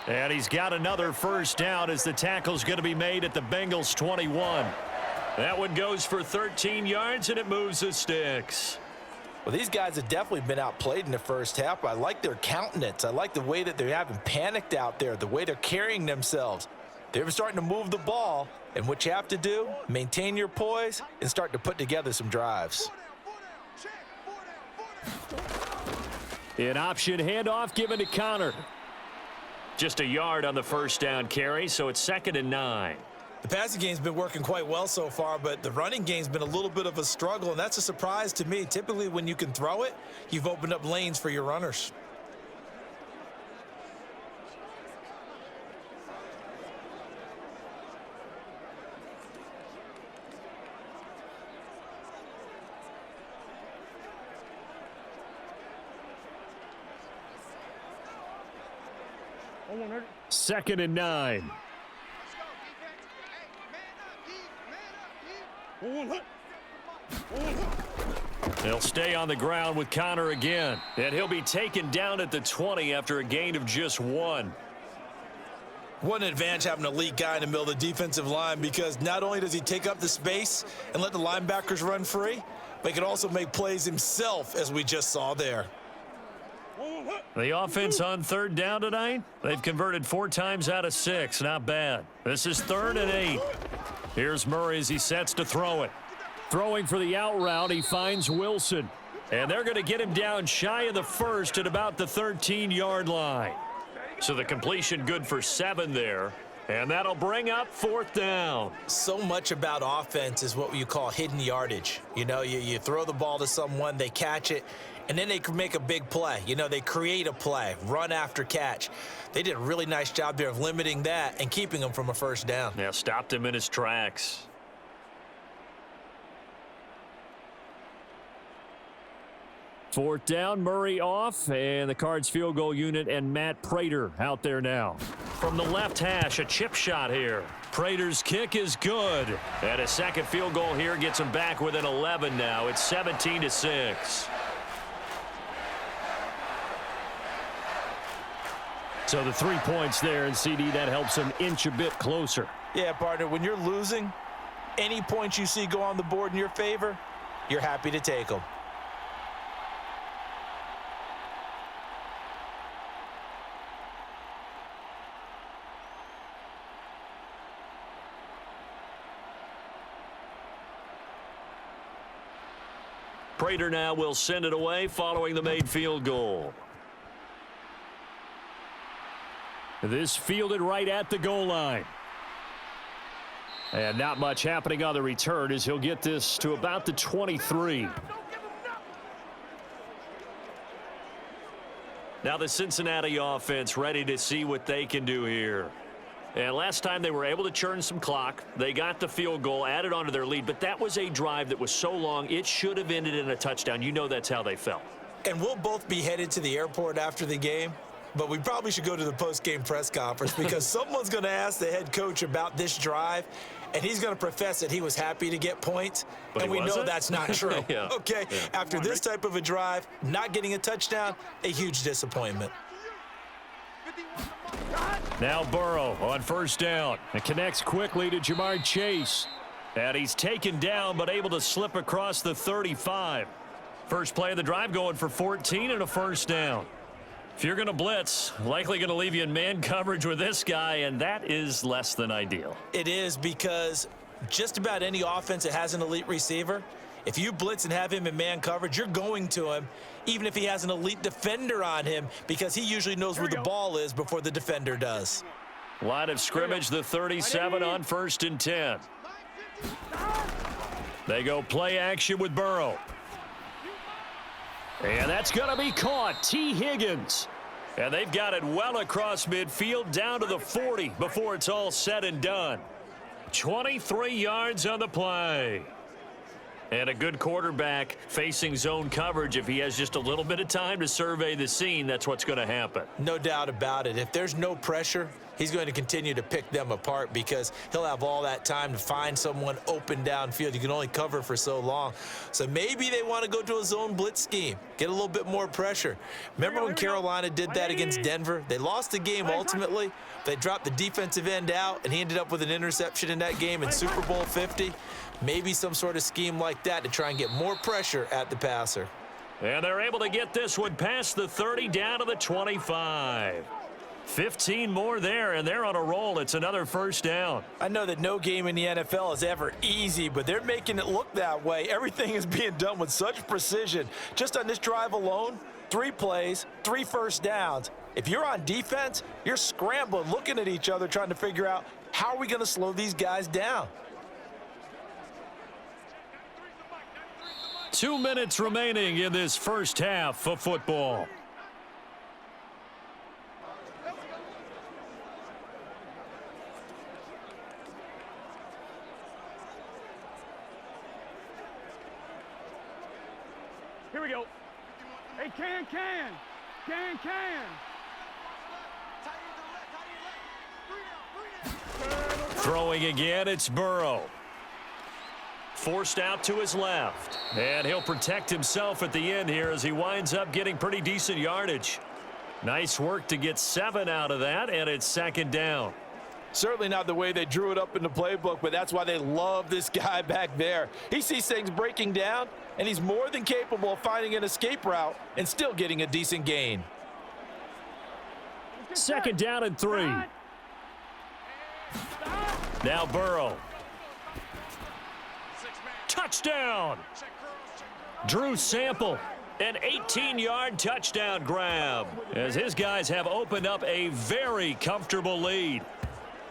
And he's got another first down as the tackle's going to be made at the Bengals 21. That one goes for 13 yards, and it moves the sticks. Well, these guys have definitely been outplayed in the first half. I like their countenance. I like the way that they haven't panicked out there, the way they're carrying themselves. They're starting to move the ball, and what you have to do, maintain your poise and start to put together some drives. An option handoff given to Connor. Just a yard on the first down carry, so it's 2nd and 9. The passing game's been working quite well so far, but the running game's been a little bit of a struggle, and that's a surprise to me. Typically, when you can throw it, you've opened up lanes for your runners. Second and 9. They'll stay on the ground with Connor again, and he'll be taken down at the 20 after a gain of just 1. What an advantage having an elite guy in the middle of the defensive line, because not only does he take up the space and let the linebackers run free, but he can also make plays himself, as we just saw there. The offense on 3rd down tonight, they've converted 4 times out of 6. Not bad. This is 3rd and 8. Here's Murray as he sets to throw it. Throwing for the out route, he finds Wilson. And they're going to get him down shy of the first at about the 13-yard line. So the completion good for 7 there. And that'll bring up 4th down. So much about offense is what you call hidden yardage. You know, you throw the ball to someone, they catch it, and then they can make a big play. You know, they create a play, run after catch. They did a really nice job there of limiting that and keeping him from a first down. Yeah, stopped him in his tracks. Fourth down, Murray off, and the Cards field goal unit and Matt Prater out there now. From the left hash, a chip shot here. Prater's kick is good. And a second field goal here gets him back within 11 now. It's 17-6. So the 3 points there, and CD, that helps him inch a bit closer. Yeah, partner, when you're losing, any points you see go on the board in your favor, you're happy to take them. Prater now will send it away following the made field goal. This fielded right at the goal line. And not much happening on the return as he'll get this to about the 23. Now the Cincinnati offense ready to see what they can do here. And last time they were able to churn some clock. They got the field goal, added onto their lead, but that was a drive that was so long it should have ended in a touchdown. You know that's how they felt. And we'll both be headed to the airport after the game, but we probably should go to the post-game press conference because someone's going to ask the head coach about this drive, and he's going to profess that he was happy to get points, But and we know that's not true. Yeah. Okay, Yeah. after this type of a drive, not getting a touchdown, a huge disappointment. Now Burrow on first down. It connects quickly to Jamar Chase. And he's taken down but able to slip across the 35. First play of the drive going for 14 and a first down. If you're going to blitz, likely going to leave you in man coverage with this guy, and that is less than ideal. It is because just about any offense that has an elite receiver, if you blitz and have him in man coverage, you're going to him, even if he has an elite defender on him, because he usually knows where the ball is before the defender does. Line of scrimmage, the 37 on first and 10. They go play action with Burrow. And that's going to be caught. T. Higgins. And they've got it well across midfield down to the 40 before it's all said and done. 23 yards on the play. And a good quarterback facing zone coverage. If he has just a little bit of time to survey the scene, that's what's going to happen. No doubt about it. If there's no pressure, he's going to continue to pick them apart because he'll have all that time to find someone open downfield. You can only cover for so long. So maybe they want to go to a zone blitz scheme, get a little bit more pressure. Remember when Carolina did that against Denver? They lost the game ultimately. They dropped the defensive end out, and he ended up with an interception in that game in Super Bowl 50. Maybe some sort of scheme like that to try and get more pressure at the passer. And they're able to get this one past the 30 down to the 25. 15 more there, and they're on a roll. It's another first down. I know that no game in the NFL is ever easy, but they're making it look that way. Everything is being done with such precision. Just on this drive alone, 3 plays, 3 first downs. If you're on defense, you're scrambling, looking at each other, trying to figure out how are we going to slow these guys down. 2 minutes remaining in this first half of football. Here we go. Hey, can. Throwing again, it's Burrow. Forced out to his left. And he'll protect himself at the end here as he winds up getting pretty decent yardage. Nice work to get 7 out of that, and it's second down. Certainly not the way they drew it up in the playbook, but that's why they love this guy back there. He sees things breaking down, and he's more than capable of finding an escape route and still getting a decent gain. Second down and 3. Now Burrow. Touchdown! Drew Sample, an 18-yard touchdown grab, as his guys have opened up a very comfortable lead.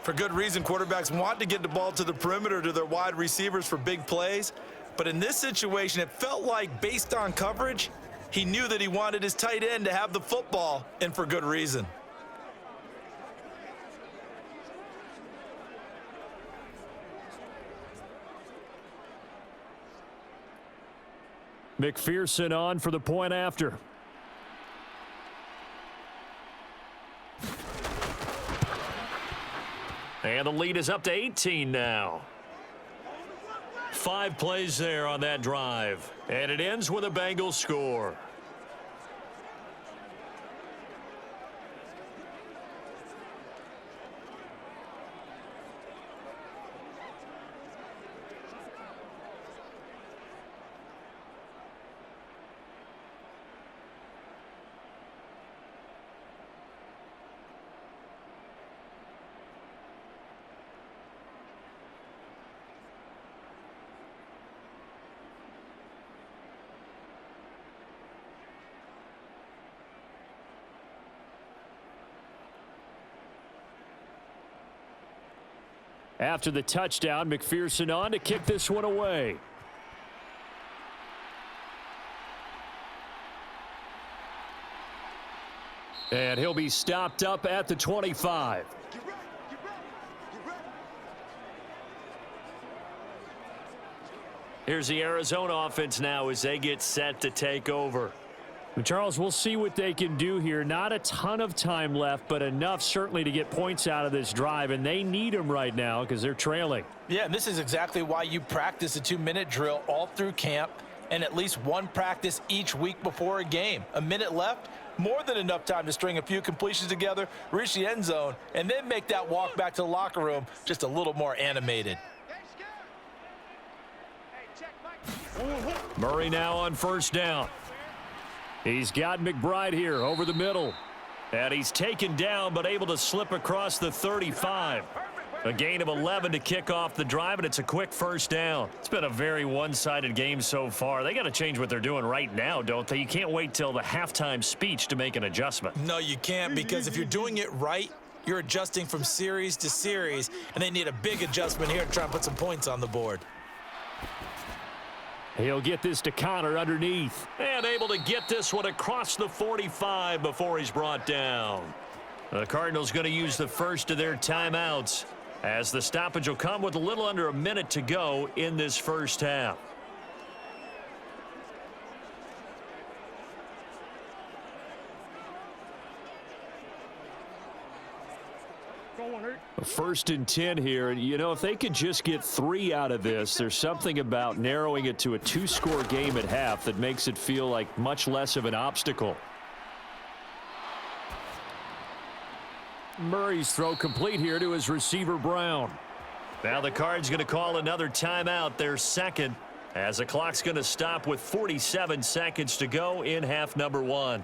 For good reason, quarterbacks want to get the ball to the perimeter to their wide receivers for big plays. But in this situation, it felt like based on coverage, he knew that he wanted his tight end to have the football, and for good reason. McPherson on for the point after. And the lead is up to 18 now. 5 plays there on that drive. And it ends with a Bengals score. After the touchdown, McPherson on to kick this one away. And he'll be stopped up at the 25. Here's the Arizona offense now as they get set to take over. Charles, we'll see what they can do here. Not a ton of time left, but enough certainly to get points out of this drive, and they need them right now because they're trailing. Yeah, and this is exactly why you practice a 2-minute drill all through camp and at least one practice each week before a game. A minute left, more than enough time to string a few completions together, reach the end zone, and then make that walk back to the locker room just a little more animated. Murray now on first down. He's got McBride here over the middle. And he's taken down but able to slip across the 35. A gain of 11 to kick off the drive, and it's a quick first down. It's been a very one-sided game so far. They got to change what they're doing right now, don't they? You can't wait till the halftime speech to make an adjustment. No, you can't, because if you're doing it right, you're adjusting from series to series, and they need a big adjustment here to try and put some points on the board. He'll get this to Connor underneath. And able to get this one across the 45 before he's brought down. The Cardinals going to use the first of their timeouts, as the stoppage will come with a little under a minute to go in this first half. First and 10 here, and you know, if they could just get 3 out of this, there's something about narrowing it to a 2-score game at half that makes it feel like much less of an obstacle. Murray's throw complete here to his receiver Brown. Now the Cards going to call another timeout, their second, as the clock's going to stop with 47 seconds to go in half number 1.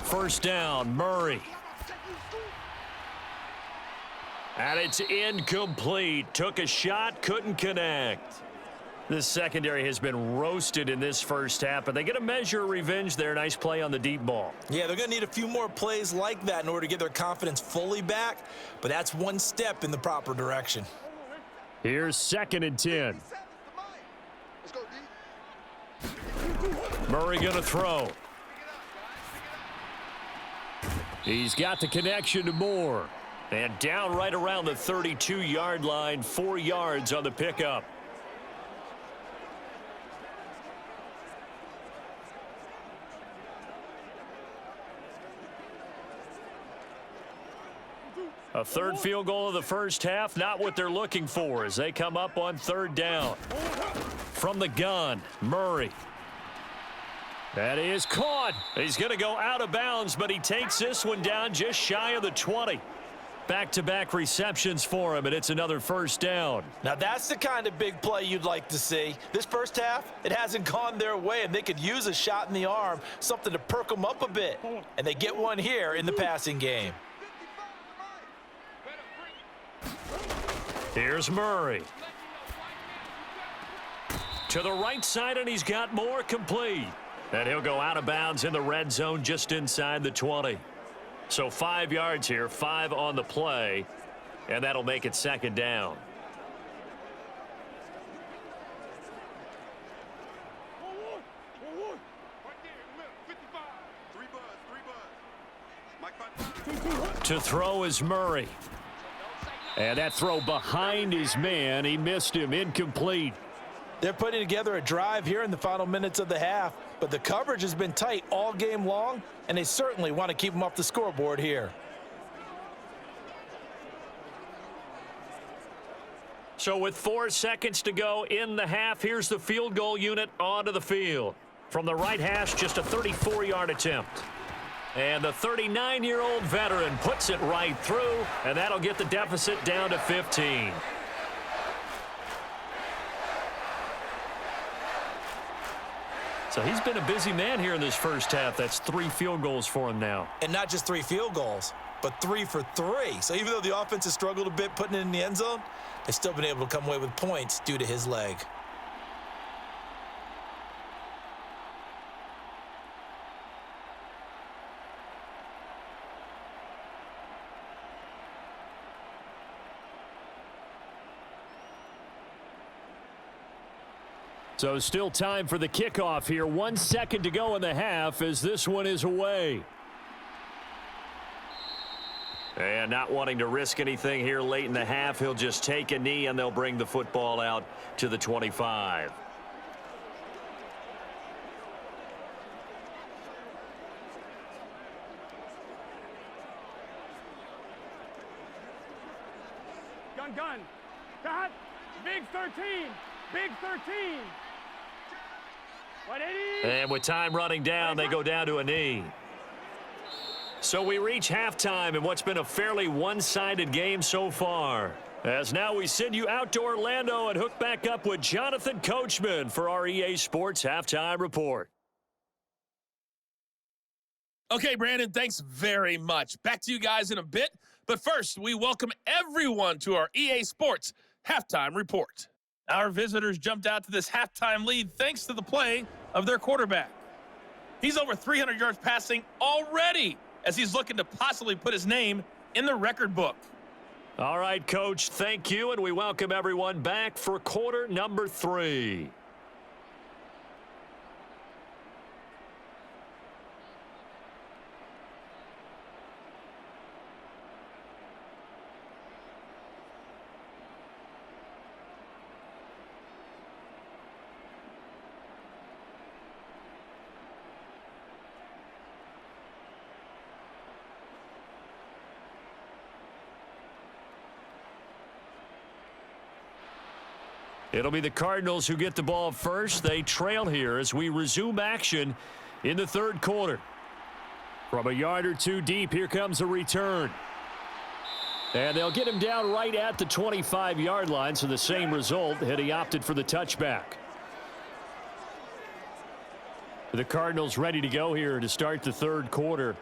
First down, Murray. And it's incomplete. Took a shot, couldn't connect. This secondary has been roasted in this first half, but they get a measure of revenge there. Nice play on the deep ball. Yeah, they're going to need a few more plays like that in order to get their confidence fully back, but that's one step in the proper direction. Here's second and 10. Murray going to throw. He's got the connection to Moore. And down right around the 32-yard line, 4 yards on the pickup. A third field goal of the first half, not what they're looking for as they come up on third down. From the gun, Murray. That is caught. He's going to go out of bounds, but he takes this one down just shy of the 20. Back-to-back receptions for him, and it's another first down. Now that's the kind of big play you'd like to see. This first half, it hasn't gone their way, and they could use a shot in the arm, something to perk them up a bit. And they get one here in the passing game. Here's Murray. To the right side, and he's got more complete. And he'll go out of bounds in the red zone just inside the 20. So 5 yards here, 5 on the play, and that'll make it second down. To throw is Murray. And that throw behind his man. He missed him. Incomplete. They're putting together a drive here in the final minutes of the half, but the coverage has been tight all game long, and they certainly want to keep them off the scoreboard here. So with 4 seconds to go in the half, here's the field goal unit onto the field. From the right hash, just a 34-yard attempt. And the 39-year-old veteran puts it right through, and that'll get the deficit down to 15. So he's been a busy man here in this first half. That's 3 field goals for him now. And not just 3 field goals. but 3 for 3. So even though the offense has struggled a bit putting it in the end zone, they've still been able to come away with points due to his leg. So still time for the kickoff here. 1 second to go in the half as this one is away. And not wanting to risk anything here late in the half, he'll just take a knee and they'll bring the football out to the 25. Gun. Cut. Big 13. Big 13. 180. And with time running down, they go down to a knee. So we reach halftime in what's been a fairly one-sided game so far. As now we send you out to Orlando and hook back up with Jonathan Coachman for our EA Sports Halftime Report. Okay, Brandon, thanks very much. Back to you guys in a bit. But first, we welcome everyone to our EA Sports Halftime Report. Our visitors jumped out to this halftime lead thanks to the play of their quarterback. He's over 300 yards passing already as he's looking to possibly put his name in the record book. All right, Coach, thank you, and we welcome everyone back for quarter number 3. It'll be the Cardinals who get the ball first. They trail here as we resume action in the third quarter. From a yard or two deep, here comes a return. And they'll get him down right at the 25-yard line, so the same result had he opted for the touchback. The Cardinals ready to go here to start the third quarter.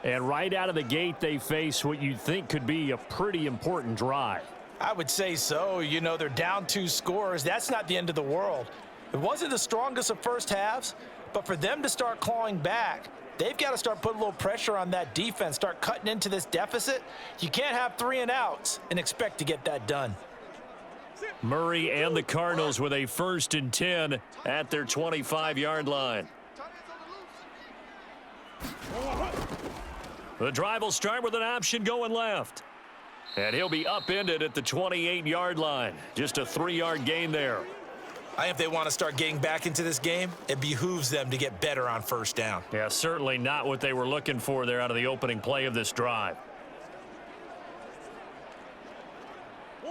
And right out of the gate, they face what you'd think could be a pretty important drive. I would say so. You know, they're down 2 scores. That's not the end of the world. It wasn't the strongest of first halves, but for them to start clawing back, they've got to start putting a little pressure on that defense, start cutting into this deficit. You can't have 3 and outs and expect to get that done. Murray and the Cardinals with a 1st and 10 at their 25-yard line. The drive will start with an option going left. And he'll be upended at the 28-yard line. Just a 3-yard gain there. I think if they want to start getting back into this game, it behooves them to get better on first down. Yeah, certainly not what they were looking for there out of the opening play of this drive.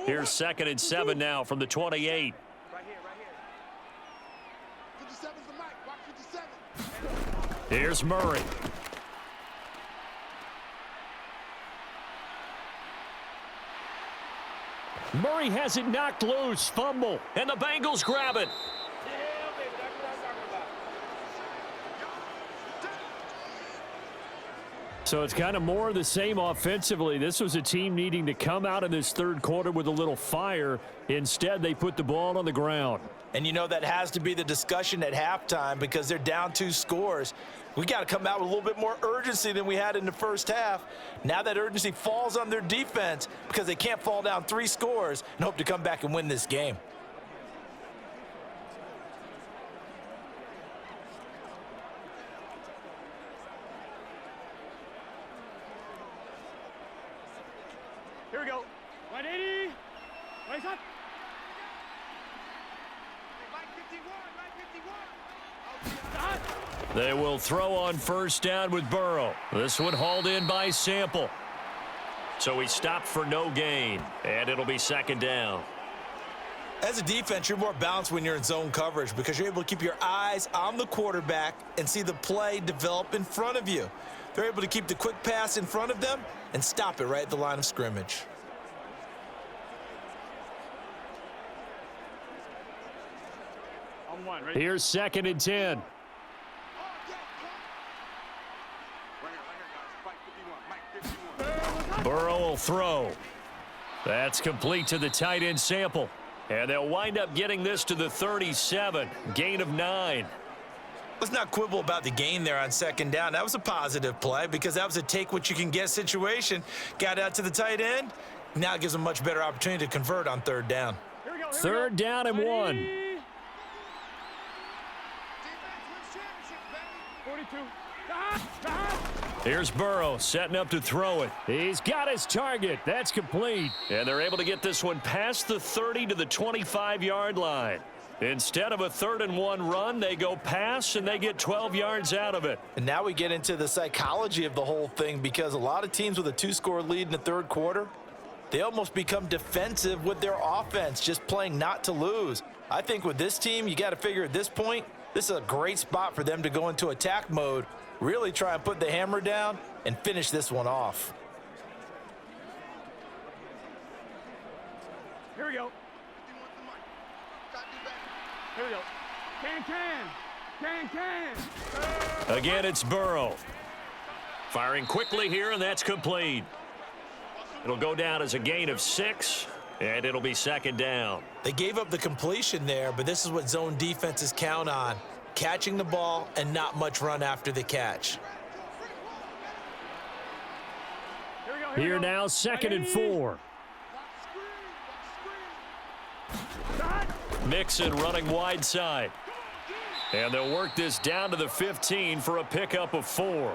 Here's 2nd and 7 now from the 28. Right here. 57's the mic. Watch 57. Here's Murray. Murray has it knocked loose. Fumble. And the Bengals grab it. So it's kind of more of the same offensively. This was a team needing to come out in this third quarter with a little fire. Instead, they put the ball on the ground. And you know that has to be the discussion at halftime because they're down 2 scores. We got to come out with a little bit more urgency than we had in the first half. Now that urgency falls on their defense because they can't fall down 3 scores and hope to come back and win this game. Here we go. 180. Raise up. Mike 51. They will throw on first down with Burrow. This one hauled in by Sample. So he stopped for no gain, and it'll be 2nd down. As a defense, you're more balanced when you're in zone coverage because you're able to keep your eyes on the quarterback and see the play develop in front of you. They're able to keep the quick pass in front of them and stop it right at the line of scrimmage. On 1. Here's 2nd and 10. Right here, guys. Mike 51. Mike 51. Burrow will throw. That's complete to the tight end Sample. And they'll wind up getting this to the 37. Gain of 9. Let's not quibble about the gain there on second down. That was a positive play because that was a take-what-you-can-get situation. Got out to the tight end. Now it gives them a much better opportunity to convert on third down. Third down and 1. Defense wins championships, baby. 42. Here's Burrow setting up to throw it. He's got his target. That's complete. And they're able to get this one past the 30 to the 25-yard line. Instead of a 3rd and 1 run, they go pass, and they get 12 yards out of it. And now we get into the psychology of the whole thing because a lot of teams with a 2-score lead in the third quarter, they almost become defensive with their offense, just playing not to lose. I think with this team, you got to figure at this point, this is a great spot for them to go into attack mode, really try and put the hammer down and finish this one off. Here we go. Here we go. Can. Again, it's Burrow. Firing quickly here, and that's complete. It'll go down as a gain of 6, and it'll be second down. They gave up the completion there, but this is what zone defenses count on. Catching the ball and not much run after the catch. Here we go. Here now, 2nd and 4. Mixon running wide side. And they'll work this down to the 15 for a pickup of 4.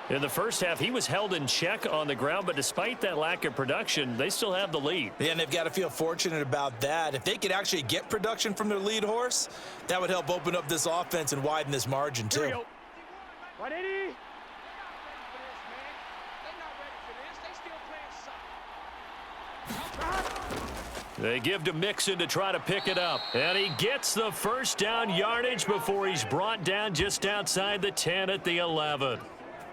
In the first half, he was held in check on the ground, but despite that lack of production, they still have the lead. Yeah, and they've got to feel fortunate about that. If they could actually get production from their lead horse, that would help open up this offense and widen this margin, too. Here we go. 180. They give to Mixon to try to pick it up. And he gets the first down yardage before he's brought down just outside the 10 at the 11.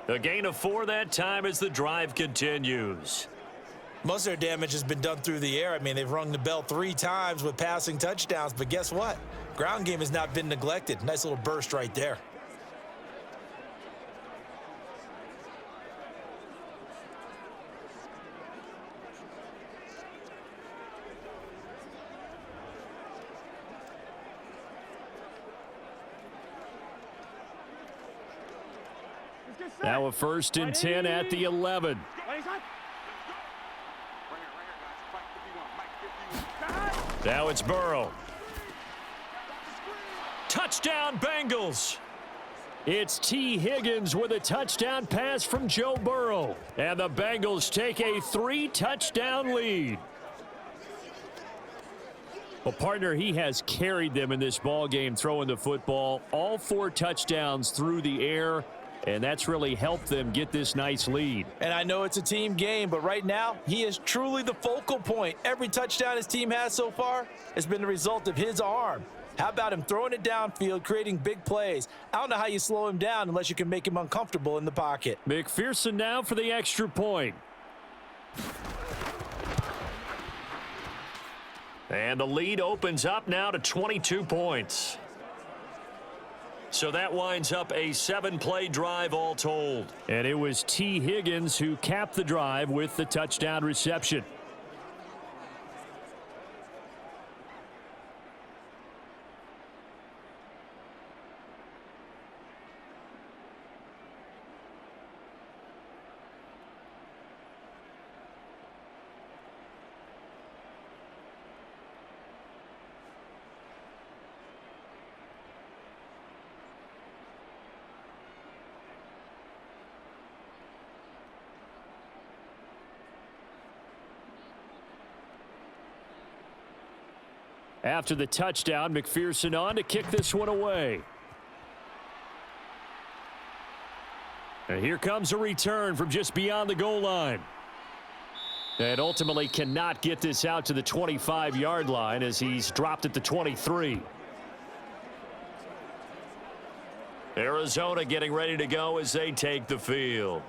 A gain of 4 that time as the drive continues. Most of their damage has been done through the air. I mean, they've rung the bell 3 times with passing touchdowns, but guess what? Ground game has not been neglected. Nice little burst right there. Now a 1st and 10 at the 11. Now it's Burrow. Touchdown, Bengals. It's T. Higgins with a touchdown pass from Joe Burrow. And the Bengals take a 3-touchdown lead. Well, partner, he has carried them in this ball game throwing the football. All 4 touchdowns through the air. And that's really helped them get this nice lead. And I know it's a team game, but right now, he is truly the focal point. Every touchdown his team has so far has been the result of his arm. How about him throwing it downfield, creating big plays? I don't know how you slow him down unless you can make him uncomfortable in the pocket. McPherson now for the extra point. And the lead opens up now to 22 points. So that winds up a 7-play drive all told. And it was T. Higgins who capped the drive with the touchdown reception. After the touchdown, McPherson on to kick this one away. And here comes a return from just beyond the goal line. And ultimately cannot get this out to the 25-yard line as he's dropped at the 23. Arizona getting ready to go as they take the field.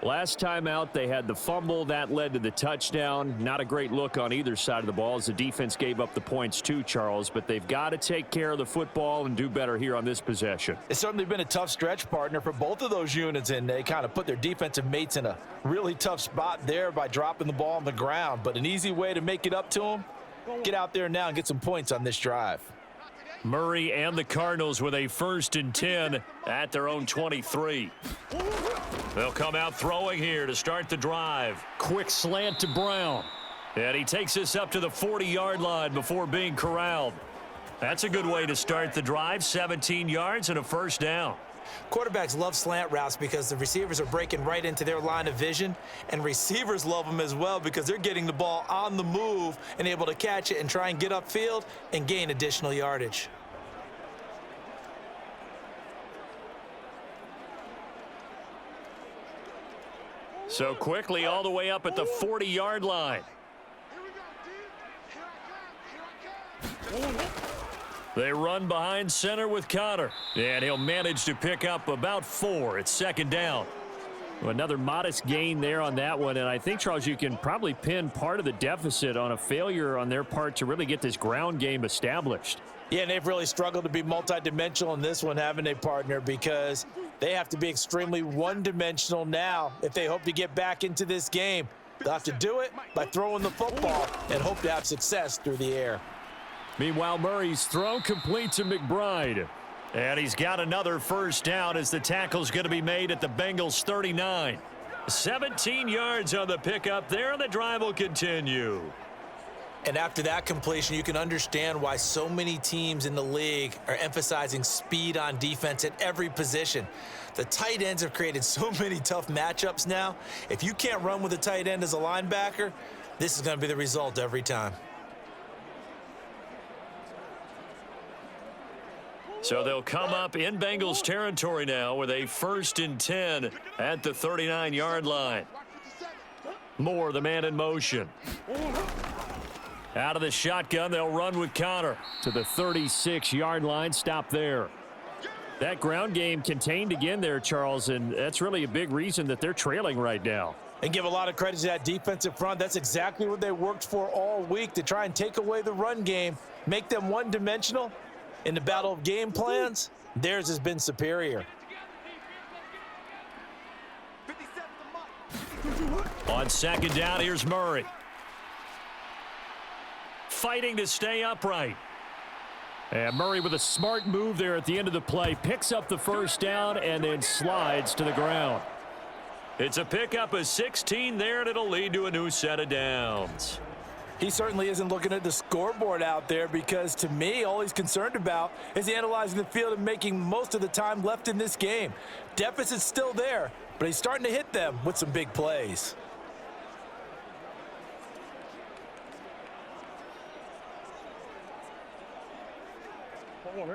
Last time out, they had the fumble. That led to the touchdown. Not a great look on either side of the ball as the defense gave up the points too, Charles. But they've got to take care of the football and do better here on this possession. It's certainly been a tough stretch, partner, for both of those units, and they kind of put their defensive mates in a really tough spot there by dropping the ball on the ground. But an easy way to make it up to them, get out there now and get some points on this drive. Murray and the Cardinals with a 1st and 10 at their own 23. They'll come out throwing here to start the drive. Quick slant to Brown. And he takes this up to the 40-yard line before being corralled. That's a good way to start the drive. 17 yards and a 1st down. Quarterbacks love slant routes because the receivers are breaking right into their line of vision, and receivers love them as well because they're getting the ball on the move and able to catch it and try and get upfield and gain additional yardage. So quickly all the way up at the 40-yard line. They run behind center with Connor, and he'll manage to pick up about 4. It's 2nd down. Another modest gain there on that one, and I think, Charles, you can probably pin part of the deficit on a failure on their part to really get this ground game established. Yeah, and they've really struggled to be multidimensional in this one, haven't they, partner? Because they have to be extremely one-dimensional now if they hope to get back into this game. They'll have to do it by throwing the football and hope to have success through the air. Meanwhile, Murray's throw complete to McBride. And he's got another 1st down as the tackle's going to be made at the Bengals 39. 17 yards on the pickup there, and the drive will continue. And after that completion, you can understand why so many teams in the league are emphasizing speed on defense at every position. The tight ends have created so many tough matchups now. If you can't run with a tight end as a linebacker, this is going to be the result every time. So they'll come up in Bengals territory now with a 1st and 10 at the 39-yard line. Moore, the man in motion. Out of the shotgun, they'll run with Connor. To the 36-yard line, stop there. That ground game contained again there, Charles, and that's really a big reason that they're trailing right now. And give a lot of credit to that defensive front. That's exactly what they worked for all week, to try and take away the run game, make them one-dimensional. In the battle of game plans, theirs has been superior. On 2nd down, here's Murray. Fighting to stay upright. And Murray with a smart move there at the end of the play. Picks up the 1st down and then slides to the ground. It's a pickup of 16 there, and it'll lead to a new set of downs. He certainly isn't looking at the scoreboard out there because, to me, all he's concerned about is analyzing the field and making most of the time left in this game. Deficit's still there, but he's starting to hit them with some big plays.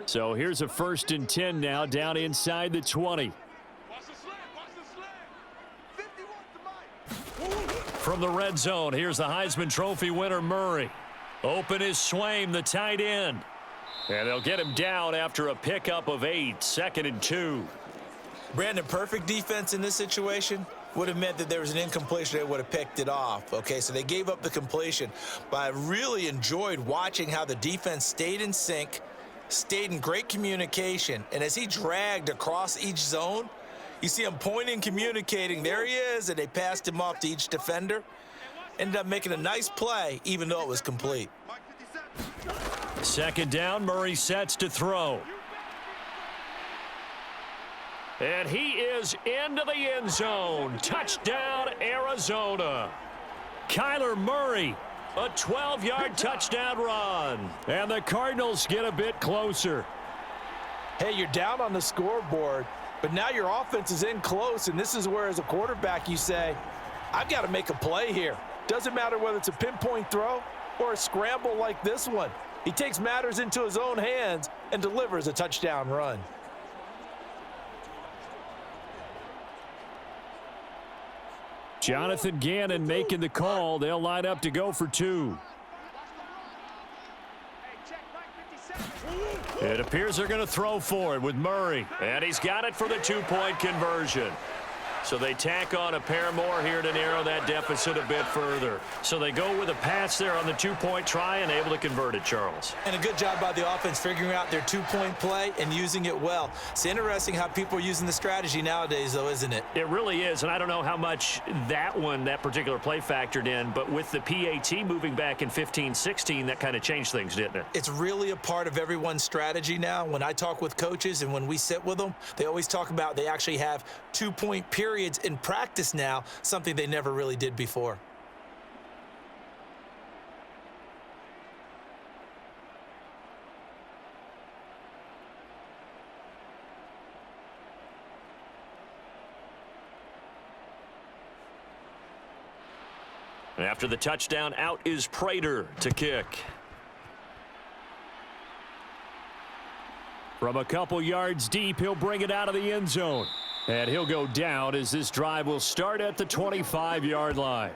So here's a 1st and 10 now down inside the 20. From the red zone, here's the Heisman Trophy winner, Murray. Open is Swaim, the tight end. And they'll get him down after a pickup of 8, 2nd and 2. Brandon, perfect defense in this situation would have meant that there was an incompletion. They would have picked it off. Okay, so they gave up the completion. But I really enjoyed watching how the defense stayed in sync, stayed in great communication. And as he dragged across each zone, you see him pointing, communicating. There he is, and they passed him off to each defender. Ended up making a nice play, even though it was complete. 2nd down, Murray sets to throw. And he is into the end zone. Touchdown, Arizona. Kyler Murray, a 12-yard touchdown run. And the Cardinals get a bit closer. Hey, you're down on the scoreboard, but now your offense is in close, and this is where, as a quarterback, you say, I've got to make a play here. Doesn't matter whether it's a pinpoint throw or a scramble like this one. He takes matters into his own hands and delivers a touchdown run. Jonathan Gannon making the call. They'll line up to go for 2. It appears they're going to throw for it with Murray. And he's got it for the 2-point conversion. So they tack on a pair more here to narrow that deficit a bit further. So they go with a pass there on the two-point try and able to convert it, Charles. And a good job by the offense figuring out their two-point play and using it well. It's interesting how people are using the strategy nowadays, though, isn't it? It really is, and I don't know how much that particular play factored in, but with the PAT moving back in 15-16, that kind of changed things, didn't it? It's really a part of everyone's strategy now. When I talk with coaches and when we sit with them, they always talk about they actually have two-point periods in practice now, something they never really did before. After the touchdown, out is Prater to kick. From a couple yards deep, he'll bring it out of the end zone. And he'll go down as this drive will start at the 25-yard line.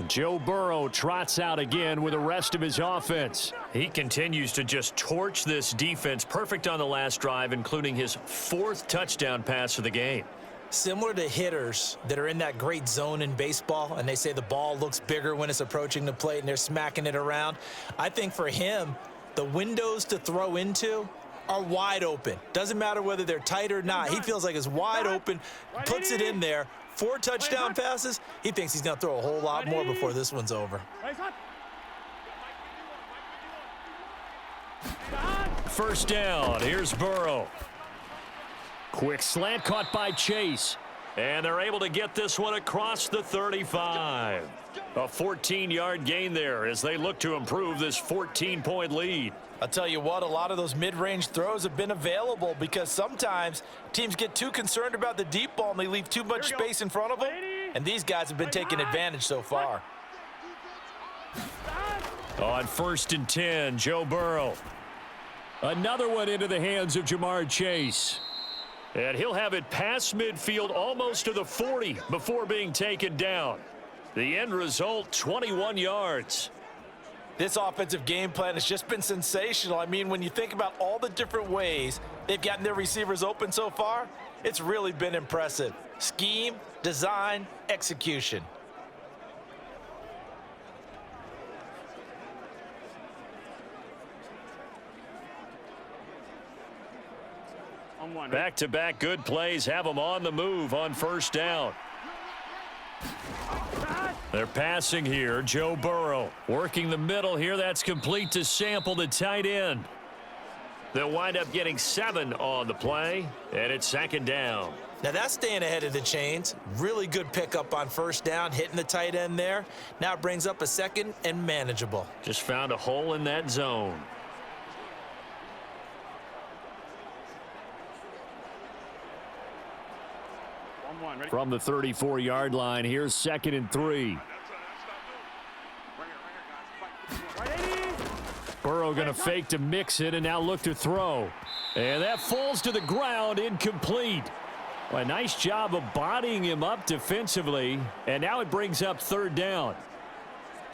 Joe Burrow trots out again with the rest of his offense. He continues to just torch this defense. Perfect on the last drive, including his 4th touchdown pass of the game. Similar to hitters that are in that great zone in baseball, and they say the ball looks bigger when it's approaching the plate and they're smacking it around. I think for him, the windows to throw into are wide open. Doesn't matter whether they're tight or not. He feels like it's wide open, puts it in there. 4 touchdown passes. He thinks he's going to throw a whole lot more before this one's over. First down. Here's Burrow. Quick slant caught by Chase. And they're able to get this one across the 35. A 14-yard gain there as they look to improve this 14-point lead. I'll tell you what, a lot of those mid-range throws have been available because sometimes teams get too concerned about the deep ball and they leave too much space in front of them. And these guys have been taking advantage so far. On 1st and 10, Joe Burrow. Another one into the hands of Jamar Chase. And he'll have it past midfield almost to the 40 before being taken down. The end result, 21 yards. This offensive game plan has just been sensational. I mean, when you think about all the different ways they've gotten their receivers open so far, it's really been impressive. Scheme, design, execution. Back-to-back good plays have them on the move on 1st down. They're passing here. Joe Burrow working the middle here. That's complete to Sample, the tight end. They'll wind up getting 7 on the play, and it's 2nd down. Now that's staying ahead of the chains. Really good pickup on 1st down, hitting the tight end there. Now it brings up a 2nd and manageable. Just found a hole in that zone. From the 34-yard line, here's 2nd and 3. Burrow going to fake to mix it and now look to throw. And that falls to the ground, incomplete. Well, a nice job of bodying him up defensively, and now it brings up 3rd down.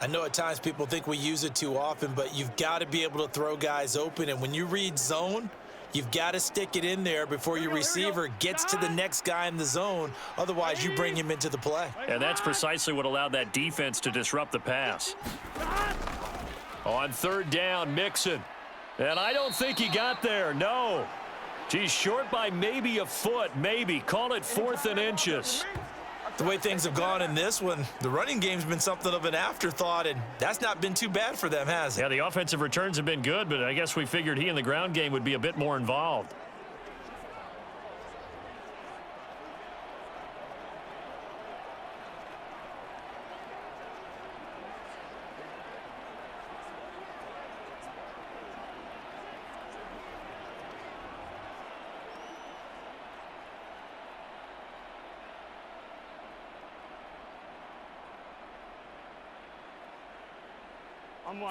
I know at times people think we use it too often, but you've got to be able to throw guys open, and when you read zone, you've got to stick it in there before your receiver gets to the next guy in the zone. Otherwise, you bring him into the play. And that's precisely what allowed that defense to disrupt the pass. On 3rd down, Mixon. And I don't think he got there, no. He's short by maybe a foot, maybe. Call it 4th and inches. The way things have gone in this one, the running game's been something of an afterthought, and that's not been too bad for them, has it? Yeah, the offensive returns have been good, but I guess we figured he in the ground game would be a bit more involved.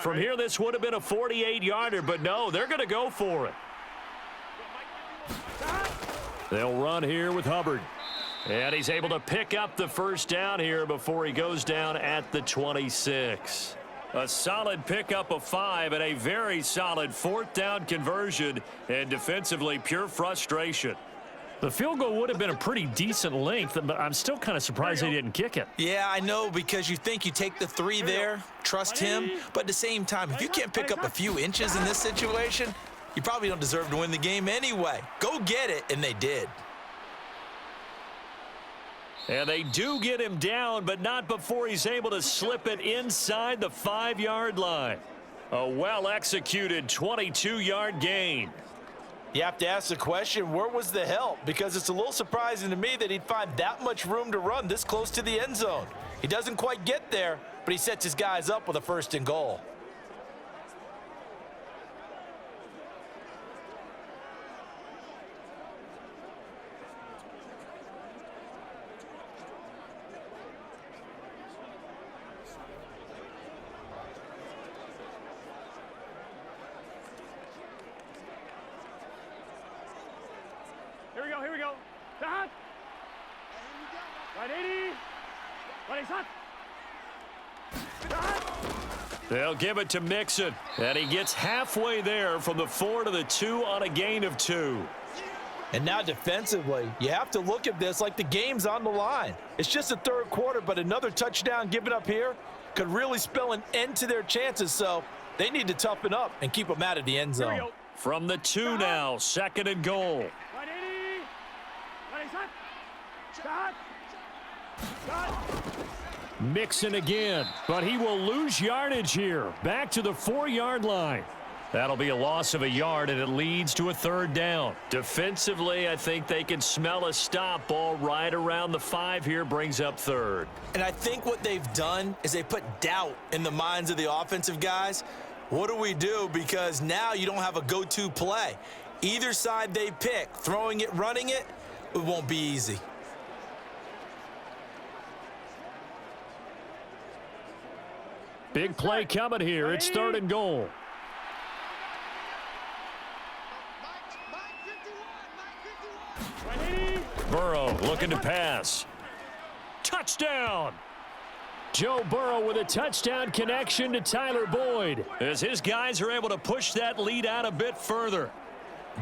From here, this would have been a 48-yarder, but no, they're going to go for it. They'll run here with Hubbard. And he's able to pick up the 1st down here before he goes down at the 26. A solid pickup of 5 and a very solid 4th down conversion, and defensively pure frustration. The field goal would have been a pretty decent length, but I'm still kind of surprised they didn't kick it. Yeah, I know, because you think you take the 3 there, trust him, but at the same time, if you can't pick up a few inches in this situation, you probably don't deserve to win the game anyway. Go get it, and they did. And they do get him down, but not before he's able to slip it inside the 5-yard line. A well-executed 22-yard gain. You have to ask the question, where was the help? Because it's a little surprising to me that he'd find that much room to run this close to the end zone. He doesn't quite get there, but he sets his guys up with a 1st and goal. Here we go. Hot. Right 80. Right hot. They'll give it to Mixon, and he gets halfway there from the 4 to the 2 on a gain of 2. And now defensively, you have to look at this like the game's on the line. It's just the 3rd quarter, but another touchdown given up here could really spell an end to their chances, so they need to toughen up and keep them out of the end zone. From the 2 now, 2nd and goal. Right 80. Right hot. Shot. Mixon again, but he will lose yardage here. Back to the 4-yard line. That'll be a loss of a yard, and it leads to a 3rd down. Defensively, I think they can smell a stop ball right around the 5 here, brings up 3rd. And I think what they've done is they put doubt in the minds of the offensive guys. What do we do? Because now you don't have a go-to play. Either side they pick, throwing it, running it, it won't be easy. Big play coming here. It's 3rd and goal. Burrow looking to pass. Touchdown! Joe Burrow with a touchdown connection to Tyler Boyd. As his guys are able to push that lead out a bit further.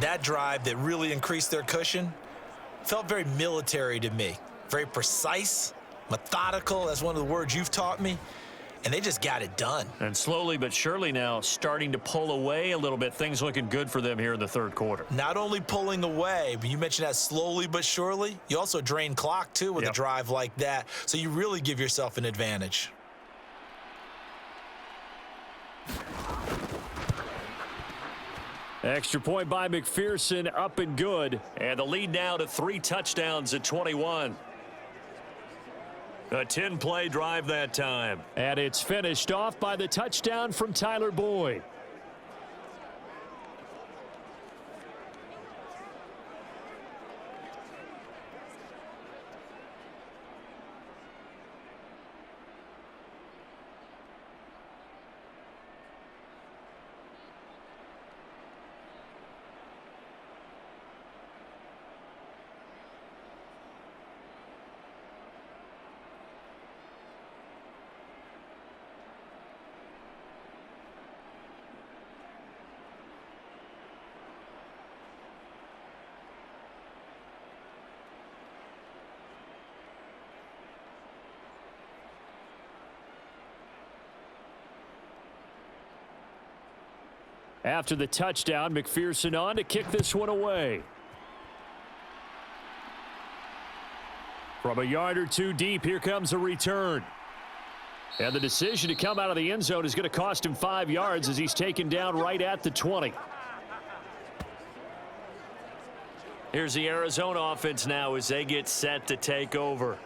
That drive that really increased their cushion felt very military to me. Very precise, methodical, that's one of the words you've taught me. And they just got it done. And slowly but surely now starting to pull away a little bit. Things looking good for them here in the 3rd quarter. Not only pulling away, but you mentioned that slowly but surely. You also drain clock, too, with a drive like that. So you really give yourself an advantage. Extra point by McPherson, up and good. And the lead now to 3 touchdowns at 21. A 10-play drive that time. And it's finished off by the touchdown from Tyler Boyd. After the touchdown, McPherson on to kick this one away. From a yard or 2 deep, here comes a return. And the decision to come out of the end zone is going to cost him 5 yards as he's taken down right at the 20. Here's the Arizona offense now as they get set to take over.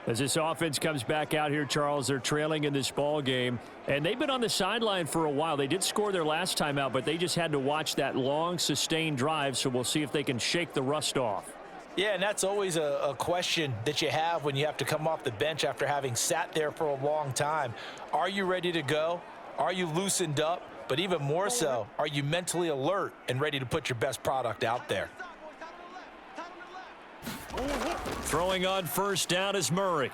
As this offense comes back out here, Charles, they're trailing in this ball game, and they've been on the sideline for a while. They did score their last time out, but they just had to watch that long, sustained drive, so we'll see if they can shake the rust off. Yeah, and that's always a question that you have when you have to come off the bench after having sat there for a long time. Are you ready to go? Are you loosened up? But even more so, are you mentally alert and ready to put your best product out there? Throwing on 1st down is Murray.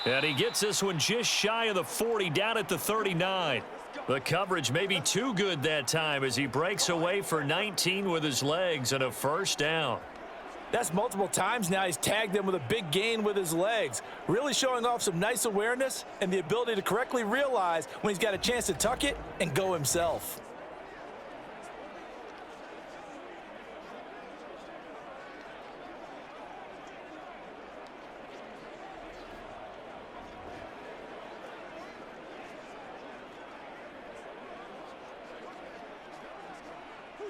And he gets this one just shy of the 40, down at the 39. The coverage may be too good that time as he breaks away for 19 with his legs and a first down. That's multiple times now he's tagged them with a big gain with his legs. Really showing off some nice awareness and the ability to correctly realize when he's got a chance to tuck it and go himself.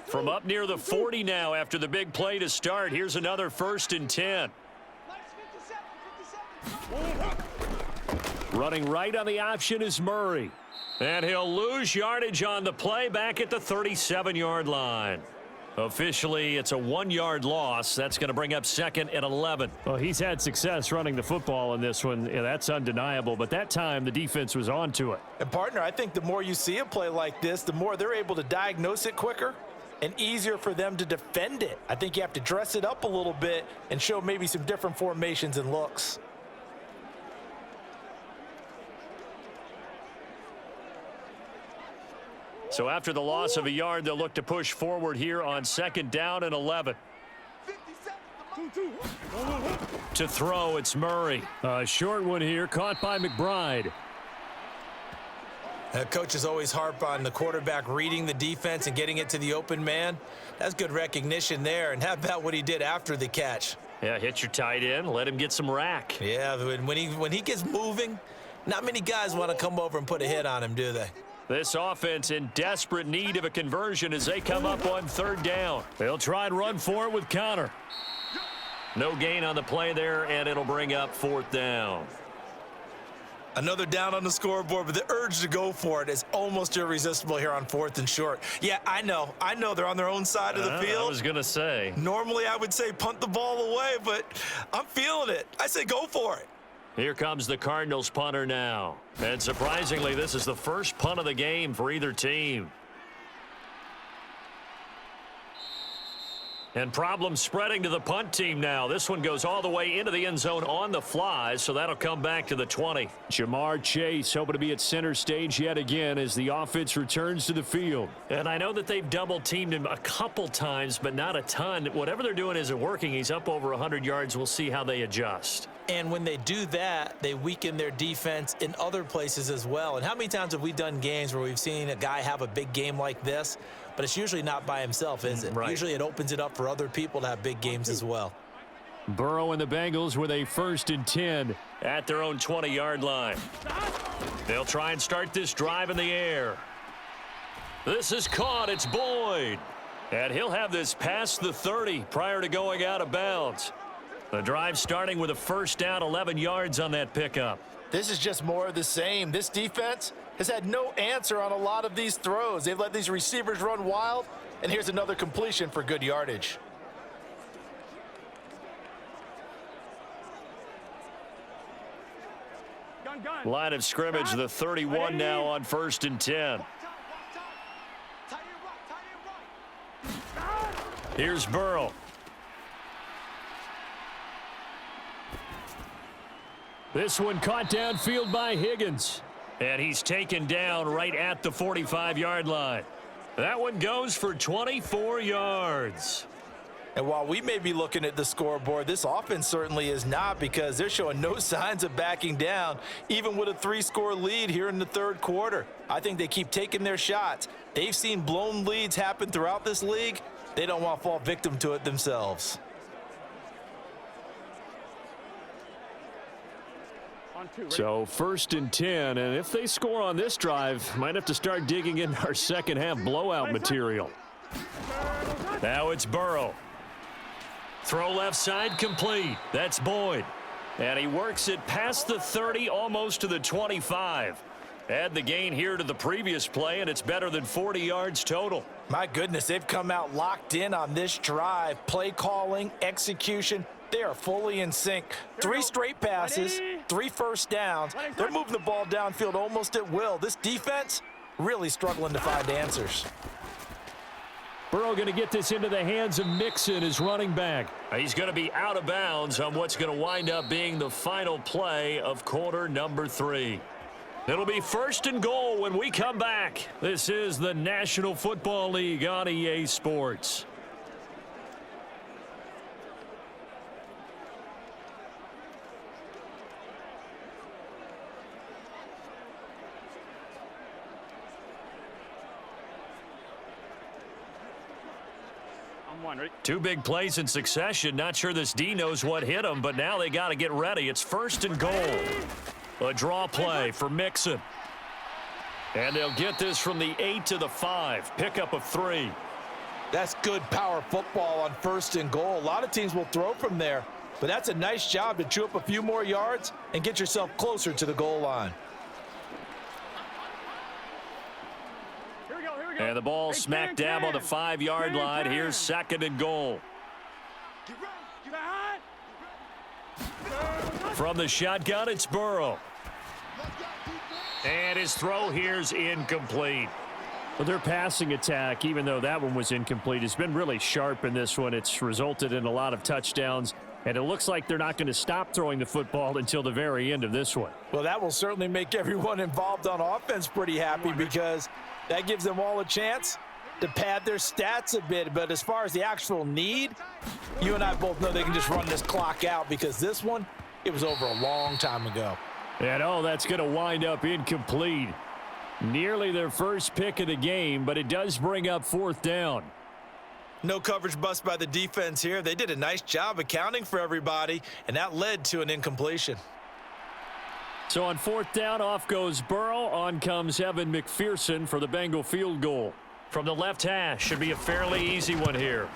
From up near the 40 now after the big play to start. Here's another 1st and 10. Running right on the option is Murray. And he'll lose yardage on the play back at the 37-yard line. Officially, it's a 1-yard loss. That's going to bring up 2nd and 11. Well, he's had success running the football in this one. Yeah, that's undeniable. But that time, the defense was on to it. And, partner, I think the more you see a play like this, the more they're able to diagnose it quicker and easier for them to defend it. I think you have to dress it up a little bit and show maybe some different formations and looks. So after the loss of a yard, they'll look to push forward here on 2nd down and 11. To throw, it's Murray. A short one here, caught by McBride. Coaches always harp on the quarterback reading the defense and getting it to the open man. That's good recognition there. And how about what he did after the catch? Yeah, hit your tight end, let him get some rack. Yeah, when he gets moving, not many guys want to come over and put a hit on him, do they? This offense in desperate need of a conversion as they come up on 3rd down. They'll try and run for it with Connor. No gain on the play there, and it'll bring up 4th down. Another down on the scoreboard, but the urge to go for it is almost irresistible here on 4th and short. Yeah, I know they're on their own side of the field. I was going to say. Normally I would say punt the ball away, but I'm feeling it. I say go for it. Here comes the Cardinals punter now. And surprisingly, this is the first punt of the game for either team. And problems spreading to the punt team now. This one goes all the way into the end zone on the fly, so that'll come back to the 20. Jamar Chase hoping to be at center stage yet again as the offense returns to the field. And I know that they've double-teamed him a couple times, but not a ton. Whatever they're doing isn't working. He's up over 100 yards. We'll see how they adjust. And when they do that, they weaken their defense in other places as well. And how many times have we done games where we've seen a guy have a big game like this, but it's usually not by himself, is it? Right. Usually it opens it up for other people to have big games as well. Burrow and the Bengals with a 1st and 10. At their own 20-yard line. They'll try and start this drive in the air. This is caught. It's Boyd. And he'll have this past the 30 prior to going out of bounds. The drive starting with a 1st down, 11 yards on that pickup. This is just more of the same. This defense has had no answer on a lot of these throws. They've let these receivers run wild, and here's another completion for good yardage. Line of scrimmage, the 31 now on 1st and 10. Here's Burrow. This one caught downfield by Higgins. And he's taken down right at the 45-yard line. That one goes for 24 yards. And while we may be looking at the scoreboard, this offense certainly is not, because they're showing no signs of backing down, even with a 3-score lead here in the 3rd quarter. I think they keep taking their shots. They've seen blown leads happen throughout this league. They don't want to fall victim to it themselves. So 1st and 10, and if they score on this drive, might have to start digging in our second half blowout material. Now it's Burrow. Throw left side complete. That's Boyd. And he works it past the 30, almost to the 25. Add the gain here to the previous play, and it's better than 40 yards total. My goodness, they've come out locked in on this drive. Play calling, execution, they are fully in sync. 3 straight passes, 3 first downs. They're moving the ball downfield almost at will. This defense really struggling to find answers. Burrow going to get this into the hands of Mixon, his running back. He's going to be out of bounds on what's going to wind up being the final play of quarter number 3. It'll be 1st and goal when we come back. This is the National Football League on EA Sports. Two big plays in succession. Not sure this D knows what hit him, but now they got to get ready. It's 1st and goal. A draw play for Mixon. And they'll get this from the 8 to the 5. Pickup of 3. That's good power football on 1st and goal. A lot of teams will throw from there, but that's a nice job to chew up a few more yards and get yourself closer to the goal line. And the ball smack dab on the 5-yard line. Here's 2nd and goal. From the shotgun, it's Burrow. And his throw here's incomplete. Well, their passing attack, even though that one was incomplete, has been really sharp in this one. It's resulted in a lot of touchdowns, and it looks like they're not going to stop throwing the football until the very end of this one. Well, that will certainly make everyone involved on offense pretty happy because that gives them all a chance to pad their stats a bit. But as far as the actual need, you and I both know they can just run this clock out because this one, it was over a long time ago. And that's going to wind up incomplete. Nearly their first pick of the game, but it does bring up 4th down. No coverage bust by the defense here. They did a nice job accounting for everybody, and that led to an incompletion. So on 4th down, off goes Burrow. On comes Evan McPherson for the Bengal field goal. From the left hash, should be a fairly easy one here.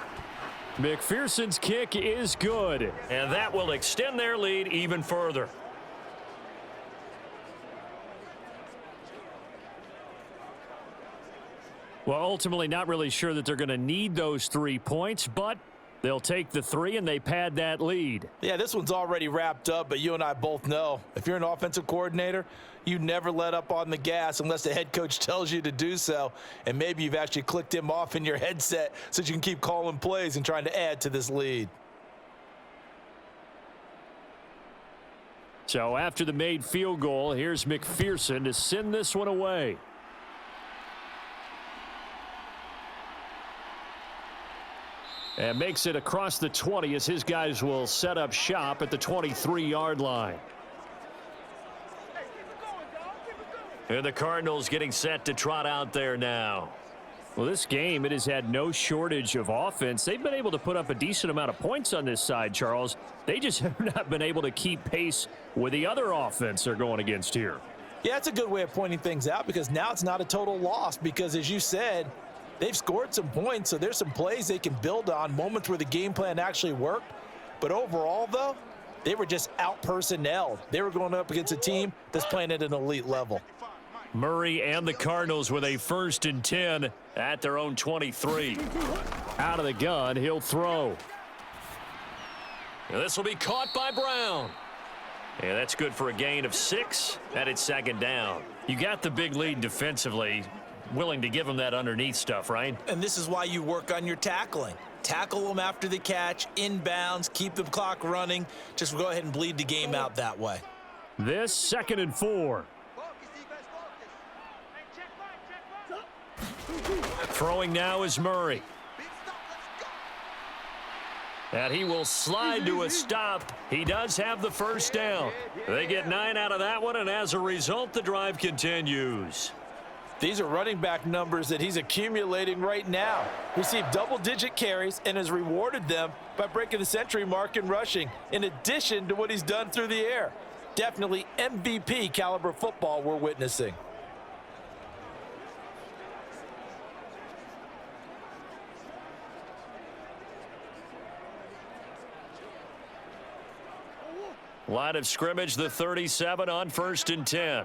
McPherson's kick is good. And that will extend their lead even further. Well, ultimately not really sure that they're going to need those 3 points, but they'll take the 3 and they pad that lead. Yeah, this one's already wrapped up, but you and I both know if you're an offensive coordinator, you never let up on the gas unless the head coach tells you to do so. And maybe you've actually clicked him off in your headset so that you can keep calling plays and trying to add to this lead. So after the made field goal, here's McPherson to send this one away. And makes it across the 20 as his guys will set up shop at the 23-yard line. And the Cardinals getting set to trot out there now. Well, this game, it has had no shortage of offense. They've been able to put up a decent amount of points on this side, Charles. They just have not been able to keep pace with the other offense they're going against here. Yeah, it's a good way of pointing things out because now it's not a total loss because, as you said, they've scored some points, so there's some plays they can build on, moments where the game plan actually worked. But overall, though, they were just out-personnelled. They were going up against a team that's playing at an elite level. Murray and the Cardinals with a 1st and 10 at their own 23. Out of the gun, he'll throw. And this will be caught by Brown. Yeah, that's good for a gain of 6, and it's 2nd down. You got the big lead defensively. Willing to give them that underneath stuff, right? And this is why you work on your tackling. Tackle them after the catch, inbounds, keep the clock running. Just go ahead and bleed the game out that way. This 2nd and 4. Throwing now is Murray. And he will slide to a stop. He does have the 1st down. They get 9 out of that one, and as a result, the drive continues. These are running back numbers that he's accumulating right now. Received double-digit carries and has rewarded them by breaking the century mark in rushing, in addition to what he's done through the air. Definitely MVP caliber football we're witnessing. Line of scrimmage, the 37 on 1st and 10.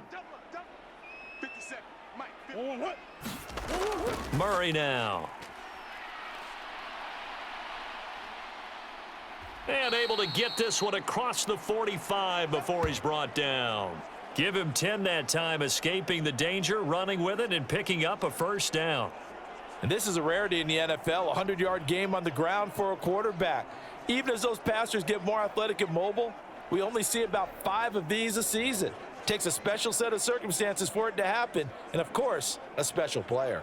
Murray now. And able to get this one across the 45 before he's brought down. Give him 10 that time, escaping the danger, running with it, and picking up a 1st down. And this is a rarity in the NFL, a 100-yard game on the ground for a quarterback. Even as those passers get more athletic and mobile, we only see about 5 of these a season. It takes a special set of circumstances for it to happen, and of course, a special player.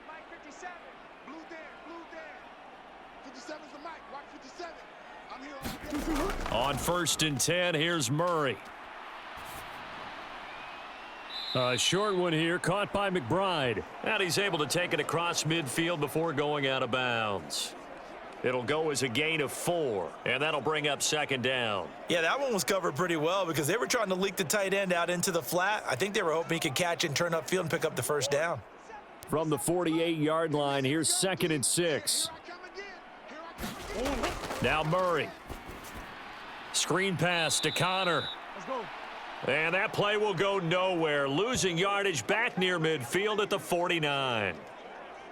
Mike 57. Blue there. 57's the mic. Watch 57. I'm here all day. On 1st and 10, here's Murray. A short one here, caught by McBride. And he's able to take it across midfield before going out of bounds. It'll go as a gain of 4, and that'll bring up 2nd down. Yeah, that one was covered pretty well because they were trying to leak the tight end out into the flat. I think they were hoping he could catch it and turn upfield and pick up the 1st down. From the 48-yard line, here's 2nd and 6. Now Murray. Screen pass to Connor. Let's go. And that play will go nowhere, losing yardage back near midfield at the 49.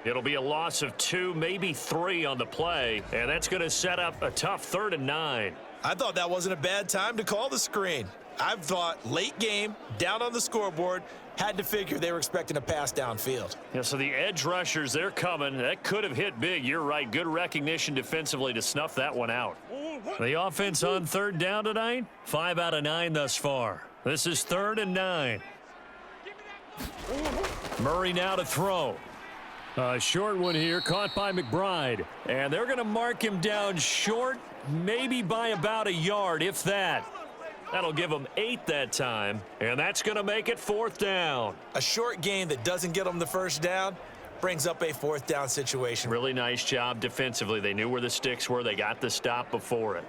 It'll be a loss of 2, maybe 3 on the play, and that's going to set up a tough 3rd and 9. I thought that wasn't a bad time to call the screen. I thought late game, down on the scoreboard, had to figure they were expecting a pass downfield. Yeah, so the edge rushers, they're coming. That could have hit big. You're right. Good recognition defensively to snuff that one out. The offense on 3rd down tonight, 5 out of 9 thus far. This is 3rd and 9. Murray now to throw. A short one here, caught by McBride. And they're going to mark him down short, maybe by about a yard, if that. That'll give them 8 that time, and that's going to make it 4th down. A short gain that doesn't get them the 1st down brings up a 4th down situation. Really nice job defensively. They knew where the sticks were. They got the stop before it.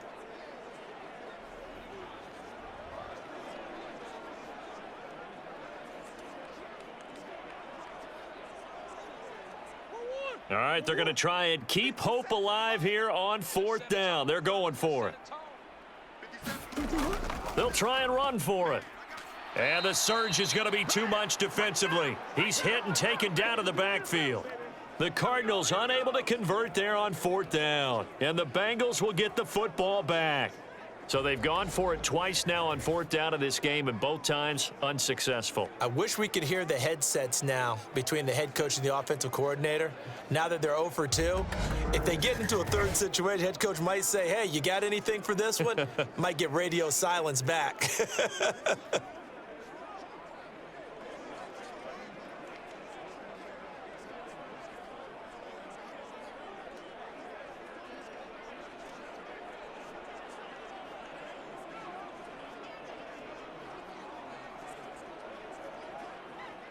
All right, they're going to try and keep hope alive here on 4th down. They're going for it. They'll try and run for it. And the surge is going to be too much defensively. He's hit and taken down to the backfield. The Cardinals unable to convert there on 4th down. And the Bengals will get the football back. So they've gone for it twice now on 4th down in this game, and both times unsuccessful. I wish we could hear the headsets now between the head coach and the offensive coordinator. Now that they're 0 for 2, if they get into a 3rd situation, head coach might say, hey, you got anything for this one? Might get radio silence back.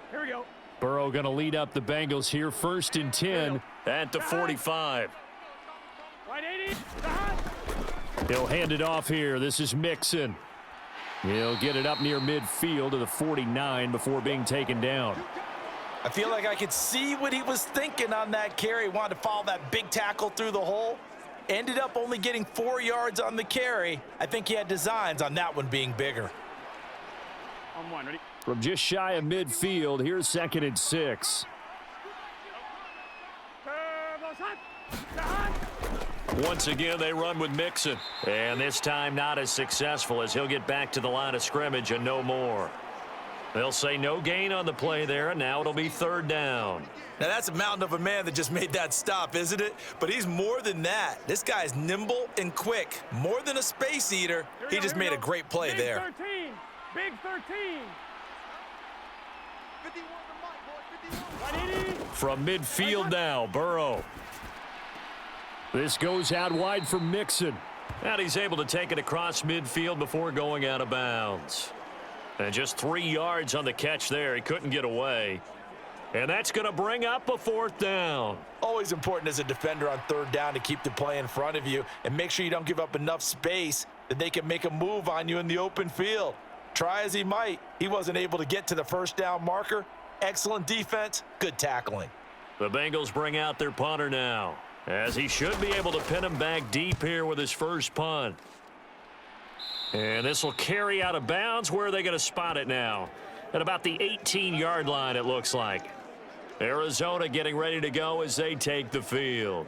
Here we go. Burrow going to lead up the Bengals here, 1st and 10. At the 45. Right 80. Stop. He'll hand it off here. This is Mixon. He'll get it up near midfield to the 49 before being taken down. I feel like I could see what he was thinking on that carry. Wanted to follow that big tackle through the hole. Ended up only getting 4 yards on the carry. I think he had designs on that one being bigger. On 1, ready? From just shy of midfield, here's 2nd and 6. Once again, they run with Mixon. And this time not as successful as he'll get back to the line of scrimmage and no more. They'll say no gain on the play there, and now it'll be 3rd down. Now, that's a mountain of a man that just made that stop, isn't it? But he's more than that. This guy's nimble and quick. More than a space eater. He just made a great play Big there. 13. Big 13. 51 the mic, boy. 51. 180. From midfield now, Burrow. This goes out wide for Mixon. And he's able to take it across midfield before going out of bounds. And just 3 yards on the catch there. He couldn't get away. And that's going to bring up a 4th down. Always important as a defender on 3rd down to keep the play in front of you and make sure you don't give up enough space that they can make a move on you in the open field. Try as he might, he wasn't able to get to the 1st down marker. Excellent defense, good tackling. The Bengals bring out their punter now, as he should be able to pin him back deep here with his first punt. And this will carry out of bounds. Where are they going to spot it now? At about the 18-yard line, it looks like. Arizona getting ready to go as they take the field.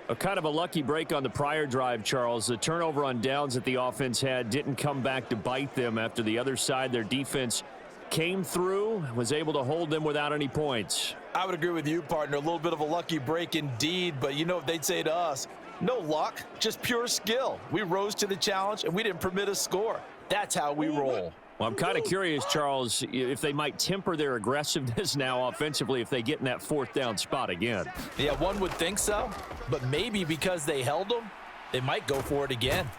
A kind of a lucky break on the prior drive, Charles. The turnover on downs that the offense had didn't come back to bite them after the other side. Their defense came through, was able to hold them without any points. I would agree with you, partner. A little bit of a lucky break indeed, but you know what they'd say to us? No luck, just pure skill. We rose to the challenge, and we didn't permit a score. That's how we roll. Well, I'm kind of curious, Charles, if they might temper their aggressiveness now offensively if they get in that fourth down spot again. Yeah, one would think so, but maybe because they held them, they might go for it again.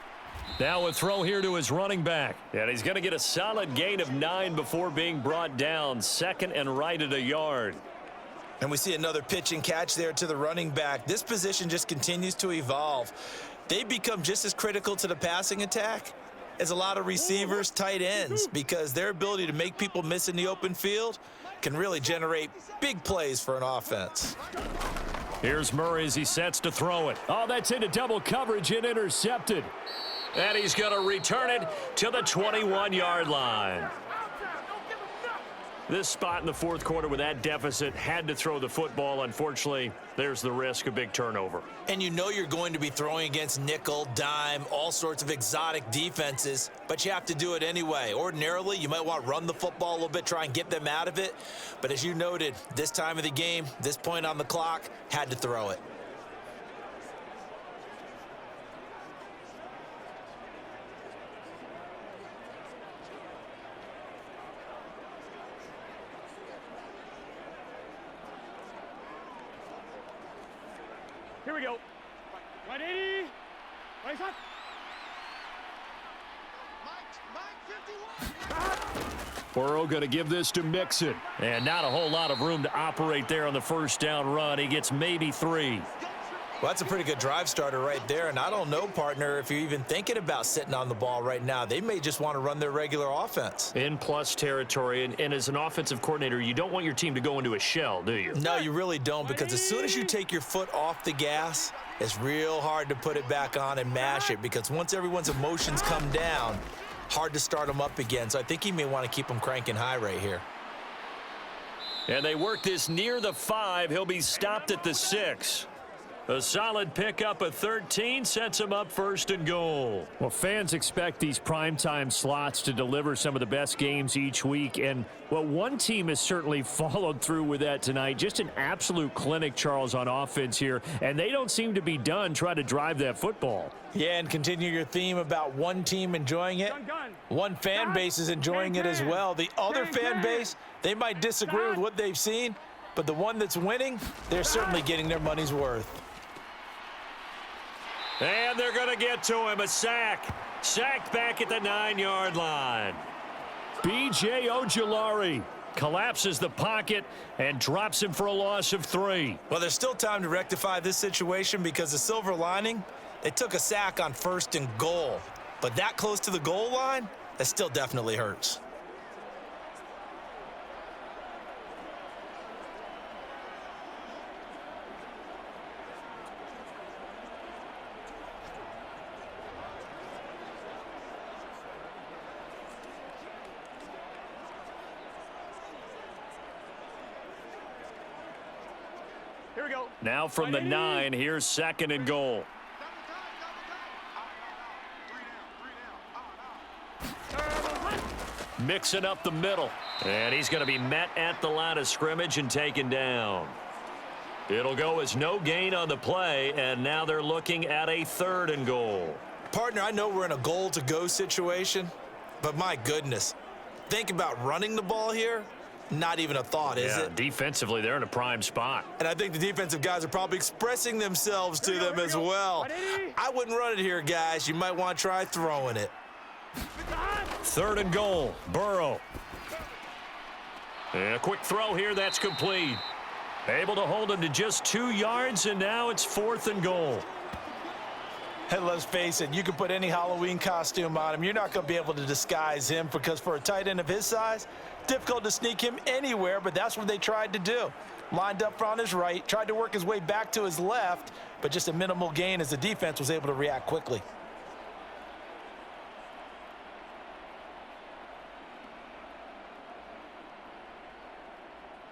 Now a throw here to his running back. And he's going to get a solid gain of 9 before being brought down. Second and right at a yard. And we see another pitch and catch there to the running back. This position just continues to evolve. They become just as critical to the passing attack as a lot of receivers, tight ends, because their ability to make people miss in the open field can really generate big plays for an offense. Here's Murray as he sets to throw it. Oh, that's into double coverage and intercepted. And he's going to return it to the 21-yard line. This spot in the fourth quarter with that deficit had to throw the football. Unfortunately, there's the risk of big turnover. And you know you're going to be throwing against nickel, dime, all sorts of exotic defenses, but you have to do it anyway. Ordinarily, you might want to run the football a little bit, try and get them out of it. But as you noted, this time of the game, this point on the clock, had to throw it. Here we go. 180. Raise up. Burrow going to give this to Mixon. And not a whole lot of room to operate there on the first down run. He gets maybe 3. Well, that's a pretty good drive starter right there, and I don't know, partner, if you're even thinking about sitting on the ball right now. They may just want to run their regular offense. In plus territory, and as an offensive coordinator, you don't want your team to go into a shell, do you? No, you really don't, because as soon as you take your foot off the gas, it's real hard to put it back on and mash it, because once everyone's emotions come down, hard to start them up again. So I think he may want to keep them cranking high right here. And they work this near the 5. He'll be stopped at the 6. A solid pickup of 13 sets him up first and goal. Well, fans expect these primetime slots to deliver some of the best games each week. And, well, one team has certainly followed through with that tonight. Just an absolute clinic, Charles, on offense here. And they don't seem to be done trying to drive that football. Yeah, and continue your theme about one team enjoying it. One fan base is enjoying it as well. The other fan base, they might disagree with what they've seen, but the one that's winning, they're certainly getting their money's worth. And they're going to get to him. A sack. Sacked back at the 9-yard line. B.J. Ojulari collapses the pocket and drops him for a loss of 3. Well, there's still time to rectify this situation because the silver lining, they took a sack on 1st and goal. But that close to the goal line, that still definitely hurts. Here we go. Now from the 9, here's 2nd and goal. Mixing up the middle. And he's going to be met at the line of scrimmage and taken down. It'll go as no gain on the play, and now they're looking at a 3rd and goal. Partner, I know we're in a goal-to-go situation, but my goodness, think about running the ball here. Not even a thought, is it? Defensively, they're in a prime spot. And I think the defensive guys are probably expressing themselves to them as well. I wouldn't run it here, guys. You might want to try throwing it. 3rd and goal. Burrow. And a quick throw here. That's complete. Able to hold him to just 2 yards, and now it's 4th and goal. And let's face it, you can put any Halloween costume on him. You're not going to be able to disguise him because for a tight end of his size, difficult to sneak him anywhere, but that's what they tried to do. Lined up on his right, tried to work his way back to his left, but just a minimal gain as the defense was able to react quickly.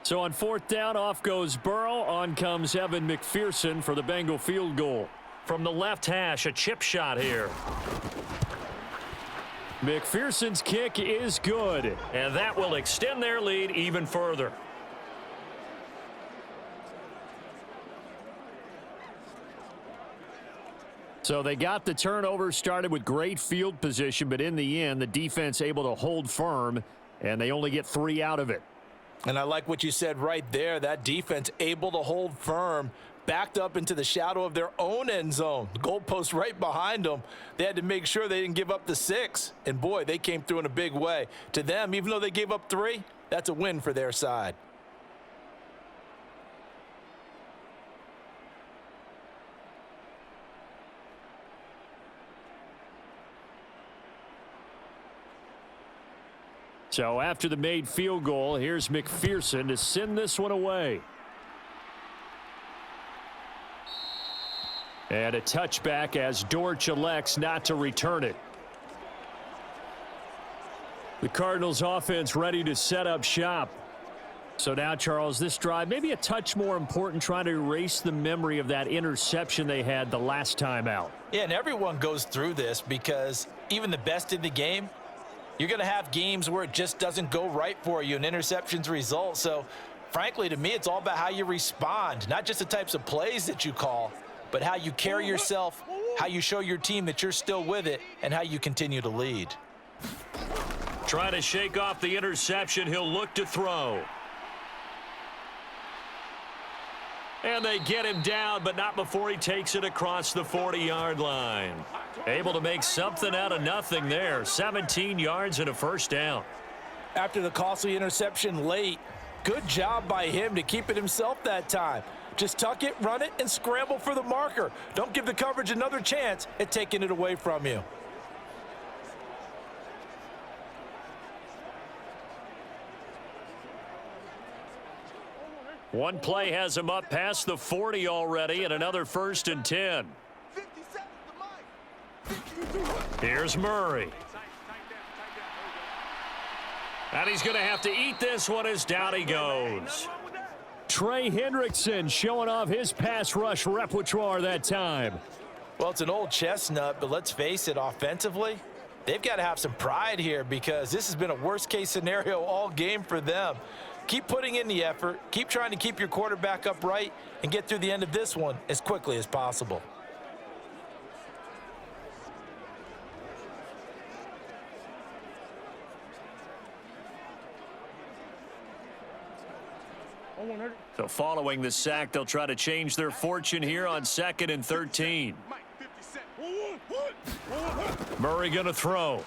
So on 4th down, off goes Burrow. On comes Evan McPherson for the Bengal field goal. From the left hash, a chip shot here. McPherson's kick is good, and that will extend their lead even further. So they got the turnover started with great field position, but in the end, the defense able to hold firm, and they only get 3 out of it. And I like what you said right there. That defense able to hold firm, backed up into the shadow of their own end zone. The goalpost right behind them. They had to make sure they didn't give up the 6. And, boy, they came through in a big way. To them, even though they gave up 3, that's a win for their side. So after the made field goal, here's McPherson to send this one away. And a touchback as Dortch elects not to return it. The Cardinals offense ready to set up shop. So now, Charles, this drive maybe a touch more important, trying to erase the memory of that interception they had the last time out. Yeah, and everyone goes through this because even the best in the game, you're going to have games where it just doesn't go right for you and interceptions result. So, frankly, to me, it's all about how you respond, not just the types of plays that you call, but how you carry yourself, how you show your team that you're still with it, and how you continue to lead. Trying to shake off the interception. He'll look to throw. And they get him down, but not before he takes it across the 40-yard line. Able to make something out of nothing there. 17 yards and a first down. After the costly interception late, good job by him to keep it himself that time. Just tuck it, run it, and scramble for the marker. Don't give the coverage another chance at taking it away from you. One play has him up past the 40 already, and another 1st and 10. Here's Murray. And he's going to have to eat this one as down he goes. Trey Hendrickson showing off his pass rush repertoire that time. Well, it's an old chestnut, but let's face it, offensively, they've got to have some pride here because this has been a worst-case scenario all game for them. Keep putting in the effort, keep trying to keep your quarterback upright, and get through the end of this one as quickly as possible. So following the sack, they'll try to change their fortune here on 2nd and 13. Murray going to throw.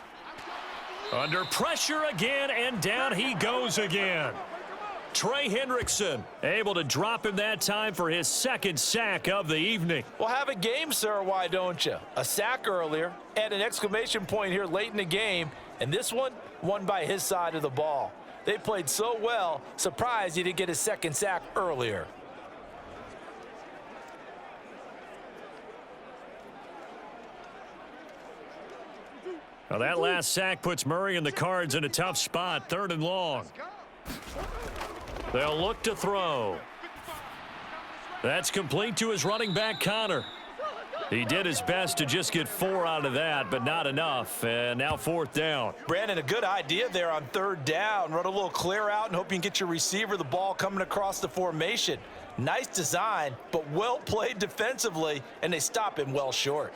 Under pressure again, and down he goes again. Trey Hendrickson able to drop him that time for his 2nd sack of the evening. Well, have a game, sir, why don't you? A sack earlier and an exclamation point here late in the game, and this one won by his side of the ball. They played so well, surprised he didn't get his 2nd sack earlier. Well, that last sack puts Murray and the Cards in a tough spot, 3rd and long. They'll look to throw. That's complete to his running back, Connor. He did his best to just get 4 out of that, but not enough. And now 4th down. Brandon, a good idea there on 3rd down. Run a little clear out and hope you can get your receiver the ball coming across the formation. Nice design, but well played defensively, and they stop him well short.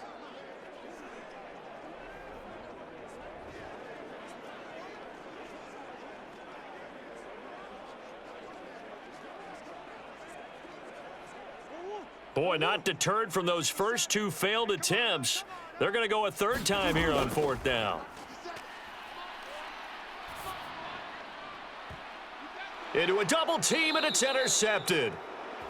Boy, not deterred from those first 2 failed attempts. They're going to go a 3rd time here on 4th down. Into a double team, and it's intercepted.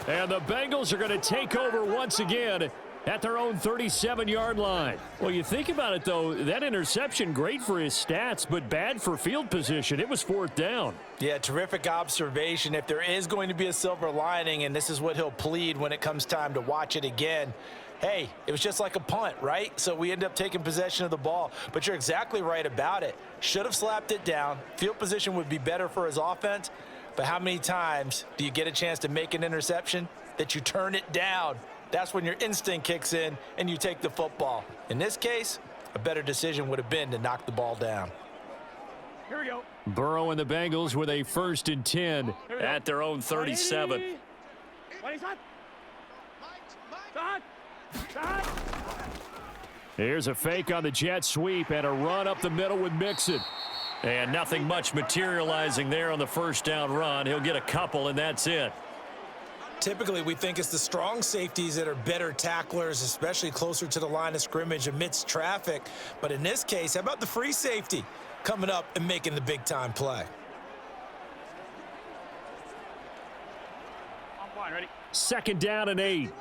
And the Bengals are going to take over once again at their own 37-yard line. Well, you think about it, though, that interception, great for his stats, but bad for field position. It was 4th down. Yeah, terrific observation. If there is going to be a silver lining, and this is what he'll plead when it comes time to watch it again, hey, it was just like a punt, right? So we end up taking possession of the ball. But you're exactly right about it. Should have slapped it down. Field position would be better for his offense. But how many times do you get a chance to make an interception that you turn it down? That's when your instinct kicks in and you take the football. In this case, a better decision would have been to knock the ball down. Here we go. Burrow and the Bengals with a 1st and 10 At their own 37. Here's a fake on the jet sweep and a run up the middle with Mixon. And nothing much materializing there on the first down run. He'll get a couple, and that's it. Typically, we think it's the strong safeties that are better tacklers, especially closer to the line of scrimmage amidst traffic. But in this case, how about the free safety coming up and making the big-time play? I'm fine, ready? 2nd down and 8.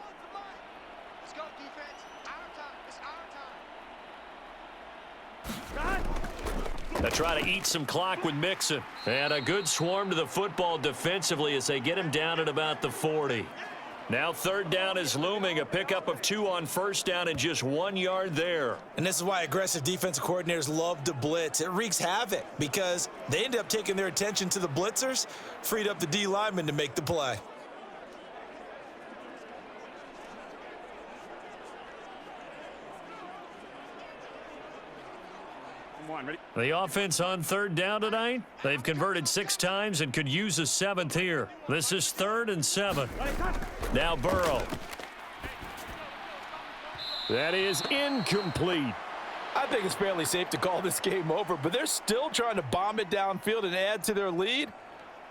Let's go, defense. Our time. It's our time. They try to eat some clock with Mixon. And a good swarm to the football defensively as they get him down at about the 40. Now 3rd down is looming. A pickup of 2 on 1st down and just 1 yard there. And this is why aggressive defensive coordinators love to blitz. It wreaks havoc because they end up taking their attention to the blitzers, freed up the D lineman to make the play. Ready? The offense on 3rd down tonight, they've converted 6 times and could use a 7th here. This is 3rd and 7. Now Burrow. That is incomplete. I think it's fairly safe to call this game over, but they're still trying to bomb it downfield and add to their lead.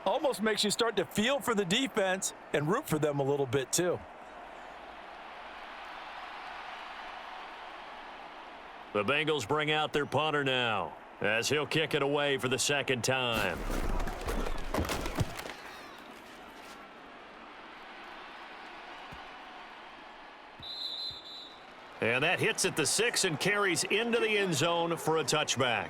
Almost makes you start to feel for the defense and root for them a little bit too. The Bengals bring out their punter now as he'll kick it away for the 2nd time. And that hits at the 6 and carries into the end zone for a touchback.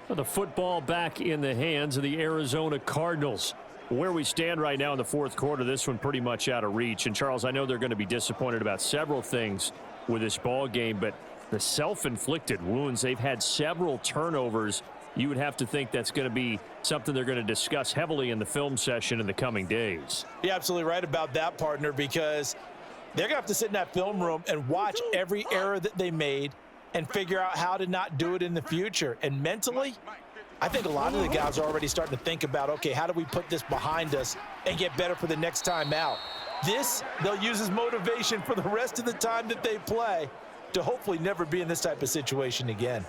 The football back in the hands of the Arizona Cardinals. Where we stand right now in the 4th quarter, this one pretty much out of reach. And, Charles, I know they're going to be disappointed about several things with this ball game, but the self-inflicted wounds, they've had several turnovers. You would have to think that's going to be something they're going to discuss heavily in the film session in the coming days. You're absolutely right about that, partner, because they're going to have to sit in that film room and watch every error that they made and figure out how to not do it in the future. And mentally, I think a lot of the guys are already starting to think about, okay, how do we put this behind us and get better for the next time out? This, they'll use as motivation for the rest of the time that they play to hopefully never be in this type of situation again.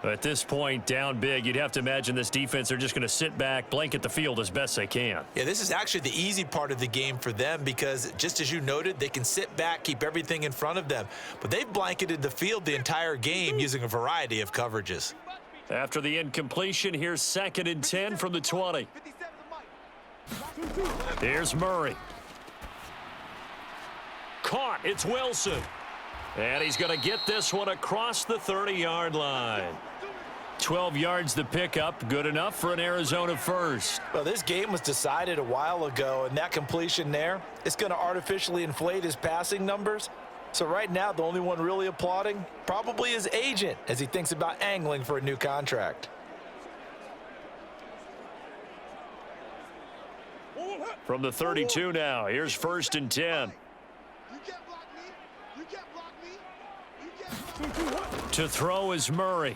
At this point, down big, you'd have to imagine this defense, they're just going to sit back, blanket the field as best they can. Yeah, this is actually the easy part of the game for them because, just as you noted, they can sit back, keep everything in front of them. But they've blanketed the field the entire game using a variety of coverages. After the incompletion, here's 2nd and 10 from the 20. Here's Murray. Caught. It's Wilson. And he's going to get this one across the 30-yard line. 12 yards the pickup. Good enough for an Arizona first. Well, this game was decided a while ago, and that completion there, it's going to artificially inflate his passing numbers. So right now, the only one really applauding probably his agent as he thinks about angling for a new contract. From the 32 now, here's 1st and 10. To throw is Murray.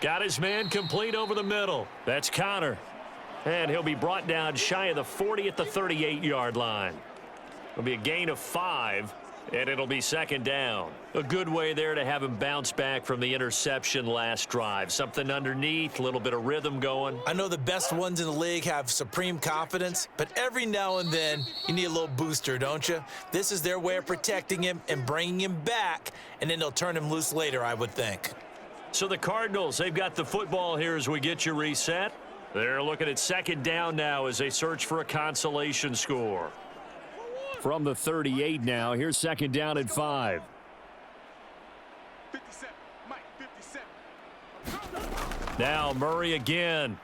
Got his man complete over the middle. That's Connor. And he'll be brought down shy of the 40 at the 38-yard line. It'll be a gain of 5, and it'll be 2nd down. A good way there to have him bounce back from the interception last drive. Something underneath, a little bit of rhythm going. I know the best ones in the league have supreme confidence, but every now and then you need a little booster, don't you? This is their way of protecting him and bringing him back, and then they'll turn him loose later, I would think. So the Cardinals, they've got the football here as we get you reset. They're looking at 2nd down now as they search for a consolation score. From the 38 now, here's 2nd down at 5. 57, Mike, 57. Now Murray again.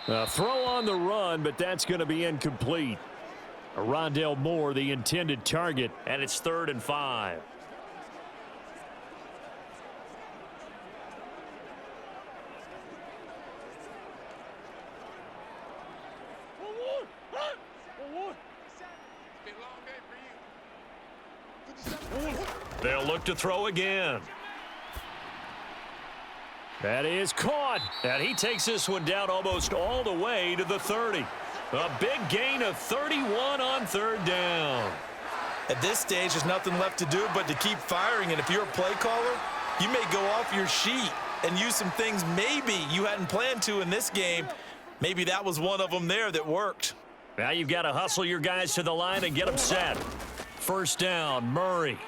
A throw on the run, but that's going to be incomplete. Rondale Moore, the intended target. And it's 3rd and 5. They'll look to throw again. That is caught. And he takes this one down almost all the way to the 30. A big gain of 31 on third down. At this stage, there's nothing left to do but to keep firing. And if you're a play caller, you may go off your sheet and use some things maybe you hadn't planned to in this game. Maybe that was one of them there that worked. Now you've got to hustle your guys to the line and get them set. First down, Murray.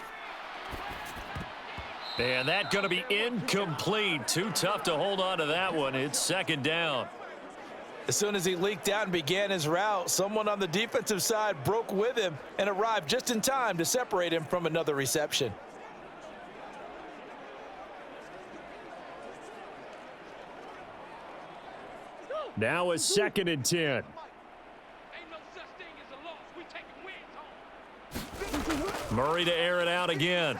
And that's going to be incomplete. Too tough to hold on to that one. It's second down. As soon as he leaked out and began his route, someone on the defensive side broke with him and arrived just in time to separate him from another reception. Now a 2nd and 10. Ain't no such thing as a loss. We taking wins home. Murray to air it out again.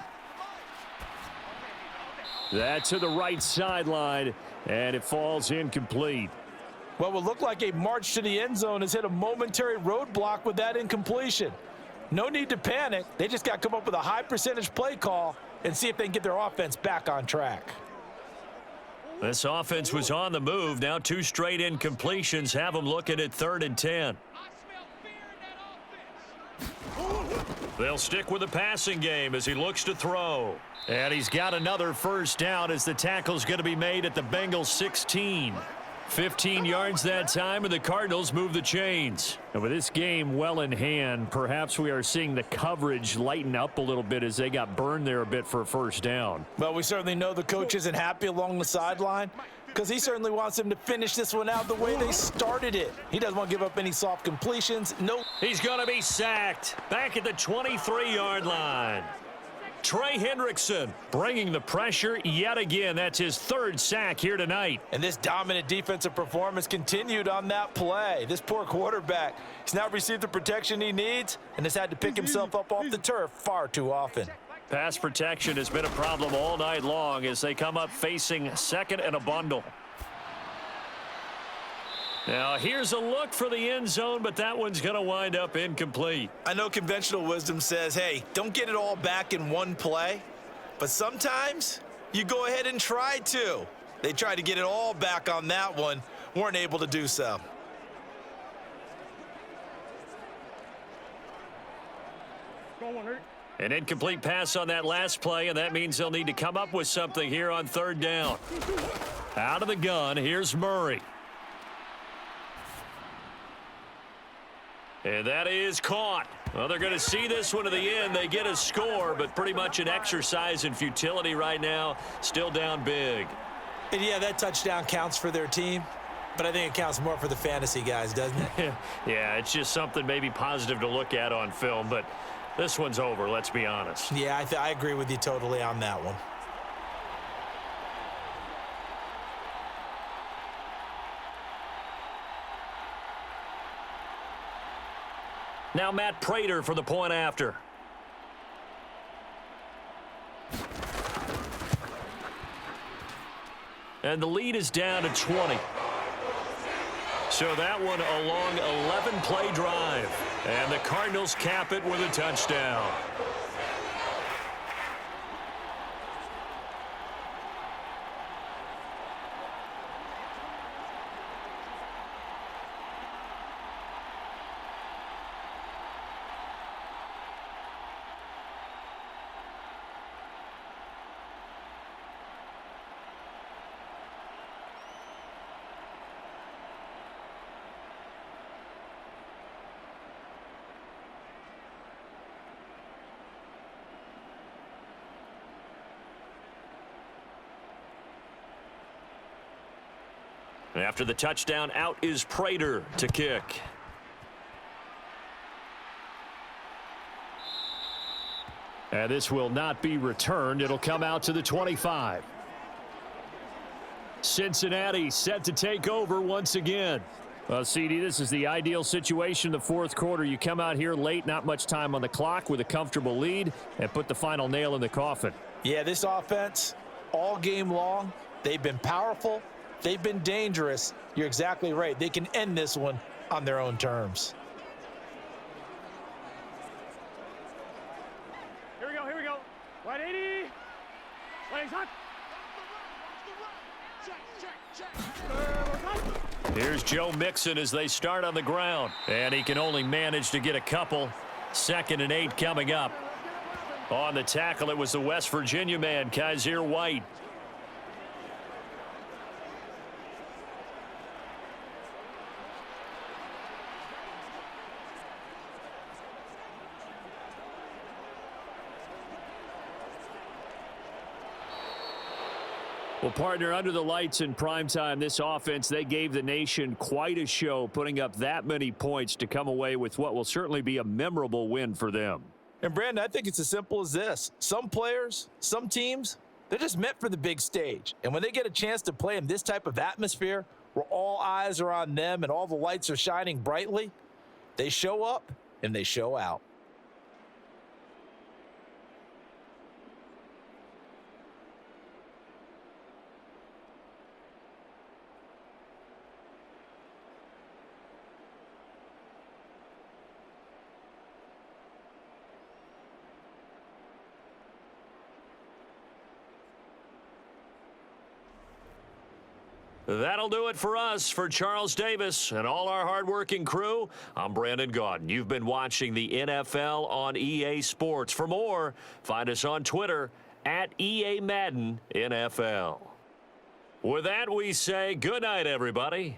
That's to the right sideline, and it falls incomplete. What would look like a march to the end zone has hit a momentary roadblock with that incompletion. No need to panic. They just got to come up with a high percentage play call and see if they can get their offense back on track. This offense was on the move. Now 2 straight incompletions have them looking at 3rd and 10. I smell fear in that offense. They'll stick with the passing game as he looks to throw. And he's got another first down as the tackle's going to be made at the Bengals 16. 15 yards that time, and the Cardinals move the chains. And with this game well in hand, perhaps we are seeing the coverage lighten up a little bit as they got burned there a bit for a first down. Well, we certainly know the coach isn't happy along the sideline because he certainly wants them to finish this one out the way they started it. He doesn't want to give up any soft completions. No. He's going to be sacked back at the 23-yard line. Trey Hendrickson bringing the pressure yet again. That's his 3rd sack here tonight. And this dominant defensive performance continued on that play. This poor quarterback, he's now received the protection he needs and has had to pick himself up off the turf far too often. Pass protection has been a problem all night long as they come up facing 2nd and a bundle. Now here's a look for the end zone, but that one's going to wind up incomplete. I know conventional wisdom says, hey, don't get it all back in one play, but sometimes you go ahead and try to. They tried to get it all back on that one, weren't able to do so. An incomplete pass on that last play, and that means they'll need to come up with something here on 3rd down. Out of the gun, here's Murray. And that is caught. Well, they're going to see this one to the end. They get a score, but pretty much an exercise in futility right now. Still down big. And yeah, that touchdown counts for their team, but I think it counts more for the fantasy guys, doesn't it? Yeah, it's just something maybe positive to look at on film, but this one's over, let's be honest. Yeah, I agree with you totally on that one. Now Matt Prater for the point after. And the lead is down to 20. So that one a long 11-play drive. And the Cardinals cap it with a touchdown. After the touchdown, out is Prater to kick. And this will not be returned. It'll come out to the 25. Cincinnati set to take over once again. Well, CD, this is the ideal situation in the 4th quarter. You come out here late, not much time on the clock with a comfortable lead, and put the final nail in the coffin. Yeah, this offense, all game long, they've been powerful. They've been dangerous. You're exactly right. They can end this one on their own terms. Here we go. Here's Joe Mixon as they start on the ground. And he can only manage to get a couple. 2nd and 8 coming up. On the tackle, it was the West Virginia man, Kaiser White. Well, partner, under the lights in primetime, this offense, they gave the nation quite a show, putting up that many points to come away with what will certainly be a memorable win for them. And, Brandon, I think it's as simple as this. Some players, some teams, they're just meant for the big stage. And when they get a chance to play in this type of atmosphere where all eyes are on them and all the lights are shining brightly, they show up and they show out. That'll do it for us. For Charles Davis and all our hardworking crew, I'm Brandon Gaudin. You've been watching the NFL on EA Sports. For more, find us on Twitter at EA Madden NFL. With that, we say good night, everybody.